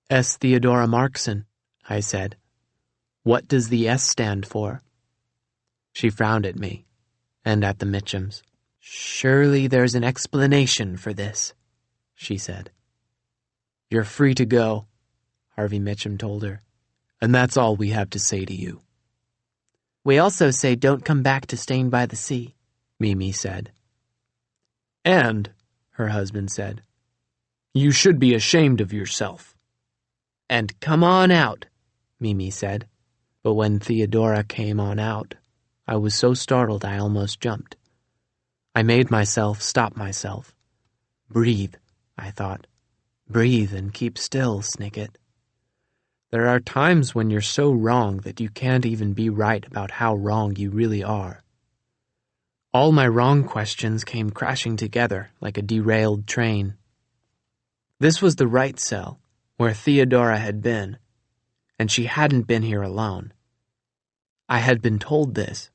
"S. Theodora Markson," I said. "What does the S stand for?" She frowned at me, and at the Mitchums. "Surely there's an explanation for this," she said. "You're free to go," Harvey Mitchum told her, "and that's all we have to say to you." "We also say don't come back to Staying by the Sea," Mimi said. "And," her husband said, "you should be ashamed of yourself." "And come on out," Mimi said. But when Theodora came on out, I was so startled I almost jumped. I made myself stop myself. Breathe, I thought. Breathe and keep still, Snicket. There are times when you're so wrong that you can't even be right about how wrong you really are. All my wrong questions came crashing together like a derailed train. This was the right cell, where Theodora had been, and she hadn't been here alone. I had been told this.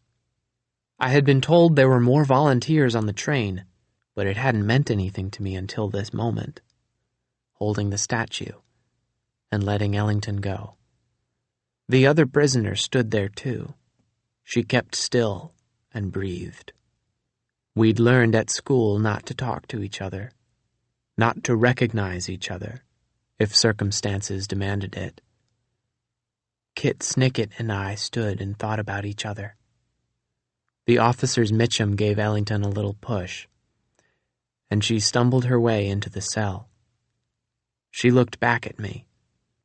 I had been told there were more volunteers on the train, but it hadn't meant anything to me until this moment, holding the statue and letting Ellington go. The other prisoner stood there too. She kept still and breathed. We'd learned at school not to talk to each other, not to recognize each other, if circumstances demanded it. Kit Snicket and I stood and thought about each other. The officers Mitchum gave Ellington a little push, and she stumbled her way into the cell. She looked back at me,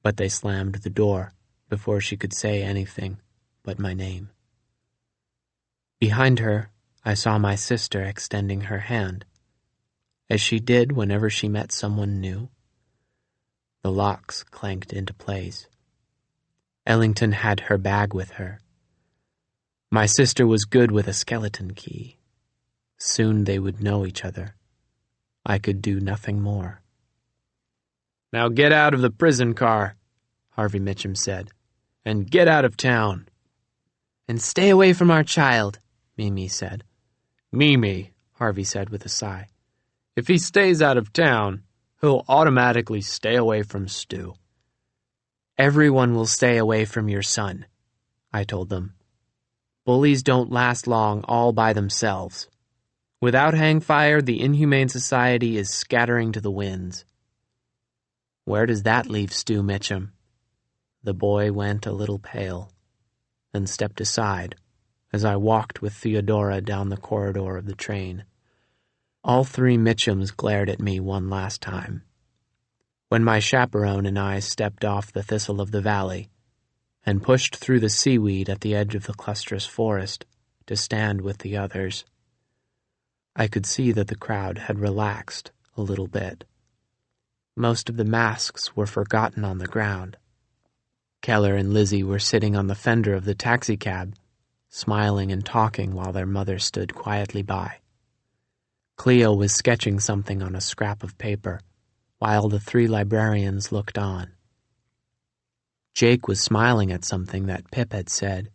but they slammed the door before she could say anything but my name. Behind her, I saw my sister extending her hand, as she did whenever she met someone new. The locks clanked into place. Ellington had her bag with her. My sister was good with a skeleton key. Soon they would know each other. I could do nothing more. "Now get out of the prison car," Harvey Mitchum said, "and get out of town." "And stay away from our child," Mimi said. "Mimi," Harvey said with a sigh. "If he stays out of town, he'll automatically stay away from Stu." Everyone will stay away from your son, I told them. Bullies don't last long all by themselves. Without hangfire, the Inhumane Society is scattering to the winds. Where does that leave Stu Mitchum? The boy went a little pale, then stepped aside as I walked with Theodora down the corridor of the train. All three Mitchums glared at me one last time. When my chaperone and I stepped off the Thistle of the Valley and pushed through the seaweed at the edge of the clustrous forest to stand with the others, I could see that the crowd had relaxed a little bit. Most of the masks were forgotten on the ground. Keller and Lizzie were sitting on the fender of the taxicab, smiling and talking while their mother stood quietly by. Cleo was sketching something on a scrap of paper, while the three librarians looked on. Jake was smiling at something that Pip had said,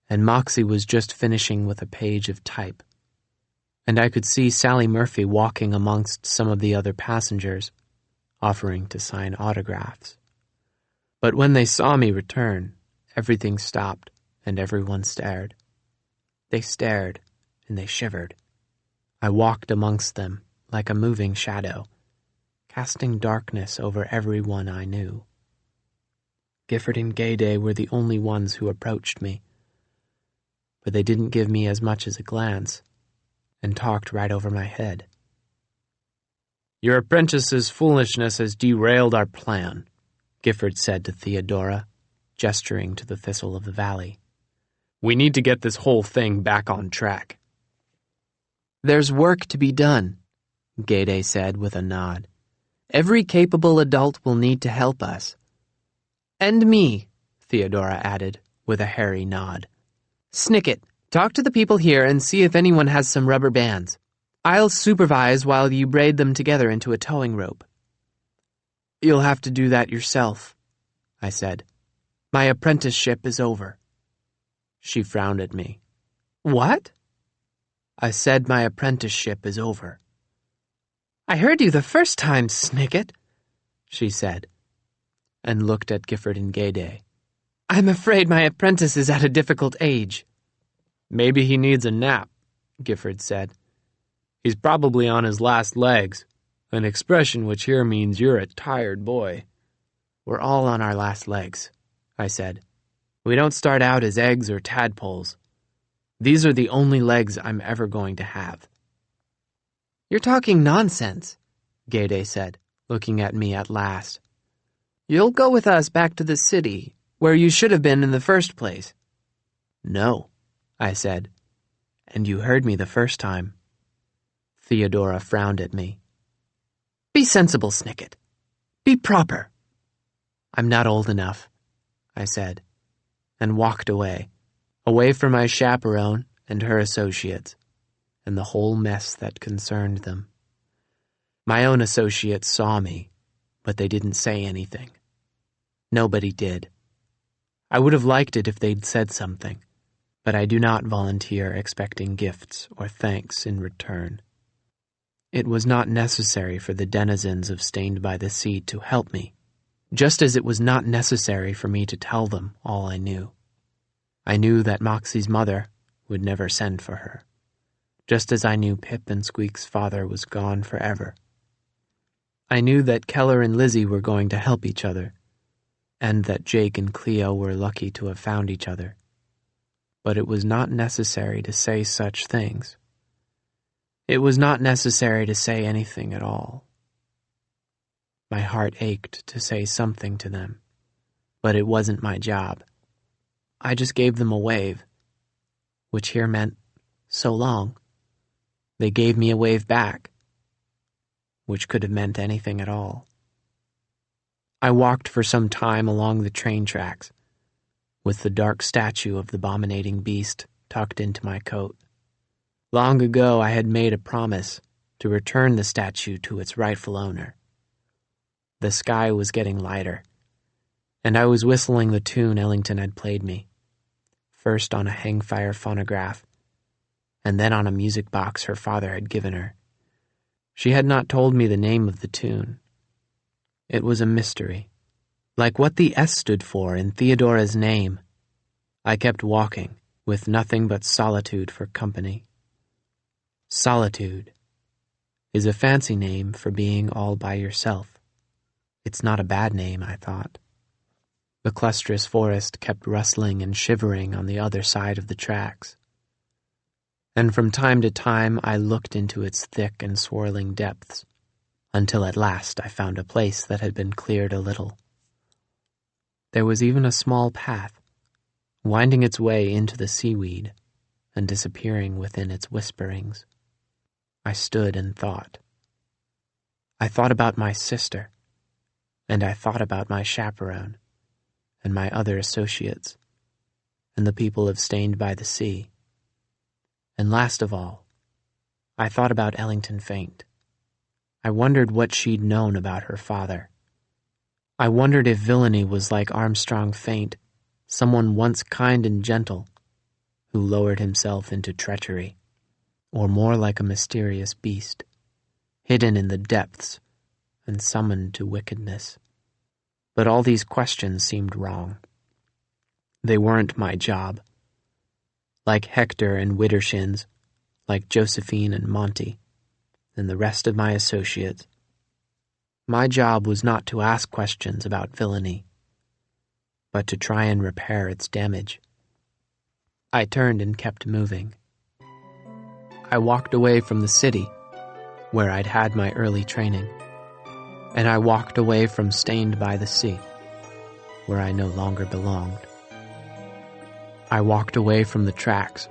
and Moxie was just finishing with a page of type. And I could see Sally Murphy walking amongst some of the other passengers, offering to sign autographs. But when they saw me return, everything stopped and everyone stared. They stared and they shivered. I walked amongst them like a moving shadow, casting darkness over everyone I knew. Gifford and Gayday were the only ones who approached me, but they didn't give me as much as a glance and talked right over my head. Your apprentice's foolishness has derailed our plan, Gifford said to Theodora, gesturing to the Thistle of the Valley. We need to get this whole thing back on track. There's work to be done, Gayday said with a nod. Every capable adult will need to help us. And me, Theodora added, with a hairy nod. Snicket, talk to the people here and see if anyone has some rubber bands. I'll supervise while you braid them together into a towing rope. You'll have to do that yourself, I said. My apprenticeship is over. She frowned at me. What? I said my apprenticeship is over. I heard you the first time, Snicket, she said, and looked at Gifford and Gayday. I'm afraid my apprentice is at a difficult age. Maybe he needs a nap, Gifford said. He's probably on his last legs, an expression which here means you're a tired boy. We're all on our last legs, I said. We don't start out as eggs or tadpoles. These are the only legs I'm ever going to have. You're talking nonsense, Gayday said, looking at me at last. You'll go with us back to the city, where you should have been in the first place. No, I said, and you heard me the first time. Theodora frowned at me. Be sensible, Snicket. Be proper. I'm not old enough, I said, and walked away from my chaperone and her associates, and the whole mess that concerned them. My own associates saw me, but they didn't say anything. Nobody did. I would have liked it if they'd said something, but I do not volunteer expecting gifts or thanks in return. It was not necessary for the denizens of Stained by the Sea to help me, just as it was not necessary for me to tell them all I knew. I knew that Moxie's mother would never send for her, just as I knew Pip and Squeak's father was gone forever. I knew that Keller and Lizzie were going to help each other, and that Jake and Cleo were lucky to have found each other. But it was not necessary to say such things. It was not necessary to say anything at all. My heart ached to say something to them, but it wasn't my job. I just gave them a wave, which here meant so long. They gave me a wave back, which could have meant anything at all. I walked for some time along the train tracks, with the dark statue of the abominating beast tucked into my coat. Long ago I had made a promise to return the statue to its rightful owner. The sky was getting lighter, and I was whistling the tune Ellington had played me, first on a hangfire phonograph, and then on a music box her father had given her. She had not told me the name of the tune. It was a mystery, Like what the S stood for in Theodora's name. I kept walking, with nothing but solitude for company. Solitude is a fancy name for being all by yourself. It's not a bad name, I thought. The clusterous forest kept rustling and shivering on the other side of the tracks. And from time to time I looked into its thick and swirling depths, until at last I found a place that had been cleared a little. There was even a small path, winding its way into the seaweed and disappearing within its whisperings. I stood and thought. I thought about my sister, and I thought about my chaperone, and my other associates, and the people of Stained by the Sea. And last of all, I thought about Ellington Faint. I wondered what she'd known about her father. I wondered if villainy was like Armstrong Faint, someone once kind and gentle, who lowered himself into treachery, or more like a mysterious beast, hidden in the depths and summoned to wickedness. But all these questions seemed wrong. They weren't my job. Like Hector and Widdershins, like Josephine and Monty, and the rest of my associates, my job was not to ask questions about villainy, but to try and repair its damage. I turned and kept moving. I walked away from the city, where I'd had my early training, and I walked away from Stained by the Sea, where I no longer belonged. I walked away from the tracks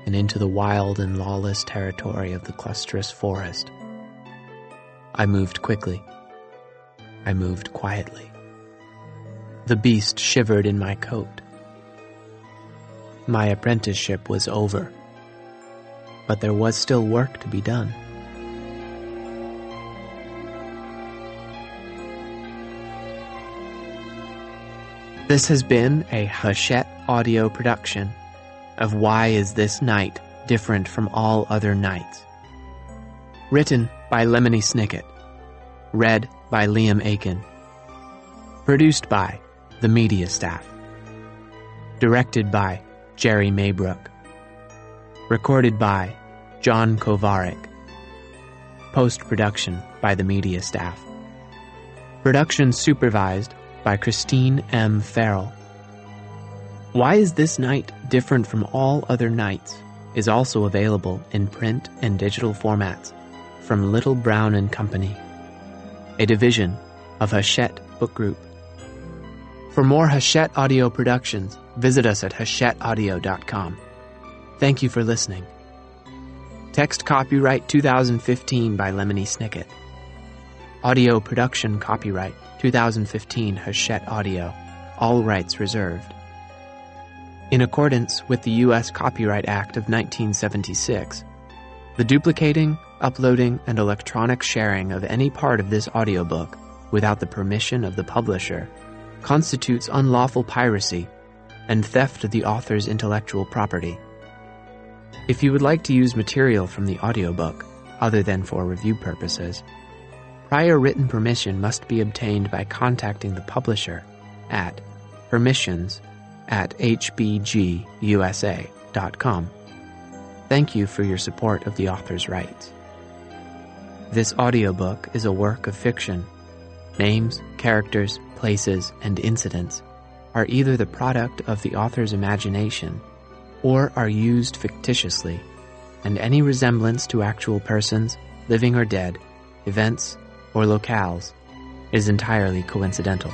and into the wild and lawless territory of the clusterous forest. I moved quickly. I moved quietly. The beast shivered in my coat. My apprenticeship was over, but there was still work to be done. This has been a Hachette audio production of Why Is This Night Different from All Other Nights? Written by Lemony Snicket. Read by Liam Aiken. Produced by the media staff. Directed by Jerry Maybrook. Recorded by John Kovarik. Post-production by the media staff. Production supervised by Christine M. Farrell. Why Is This Night Different from All Other Nights is also available in print and digital formats from Little Brown and Company, a division of Hachette Book Group. For more Hachette audio productions, visit us at hachetteaudio.com. Thank you for listening. Text copyright 2015 by Lemony Snicket. Audio production copyright 2015 Hachette Audio. All rights reserved. In accordance with the U.S. Copyright Act of 1976, the duplicating, uploading, and electronic sharing of any part of this audiobook without the permission of the publisher constitutes unlawful piracy and theft of the author's intellectual property. If you would like to use material from the audiobook, other than for review purposes, prior written permission must be obtained by contacting the publisher at permissions@hbgusa.com. Thank you for your support of the author's rights. This audiobook is a work of fiction. Names, characters, places, and incidents are either the product of the author's imagination or are used fictitiously, and any resemblance to actual persons, living or dead, events, or locales is entirely coincidental.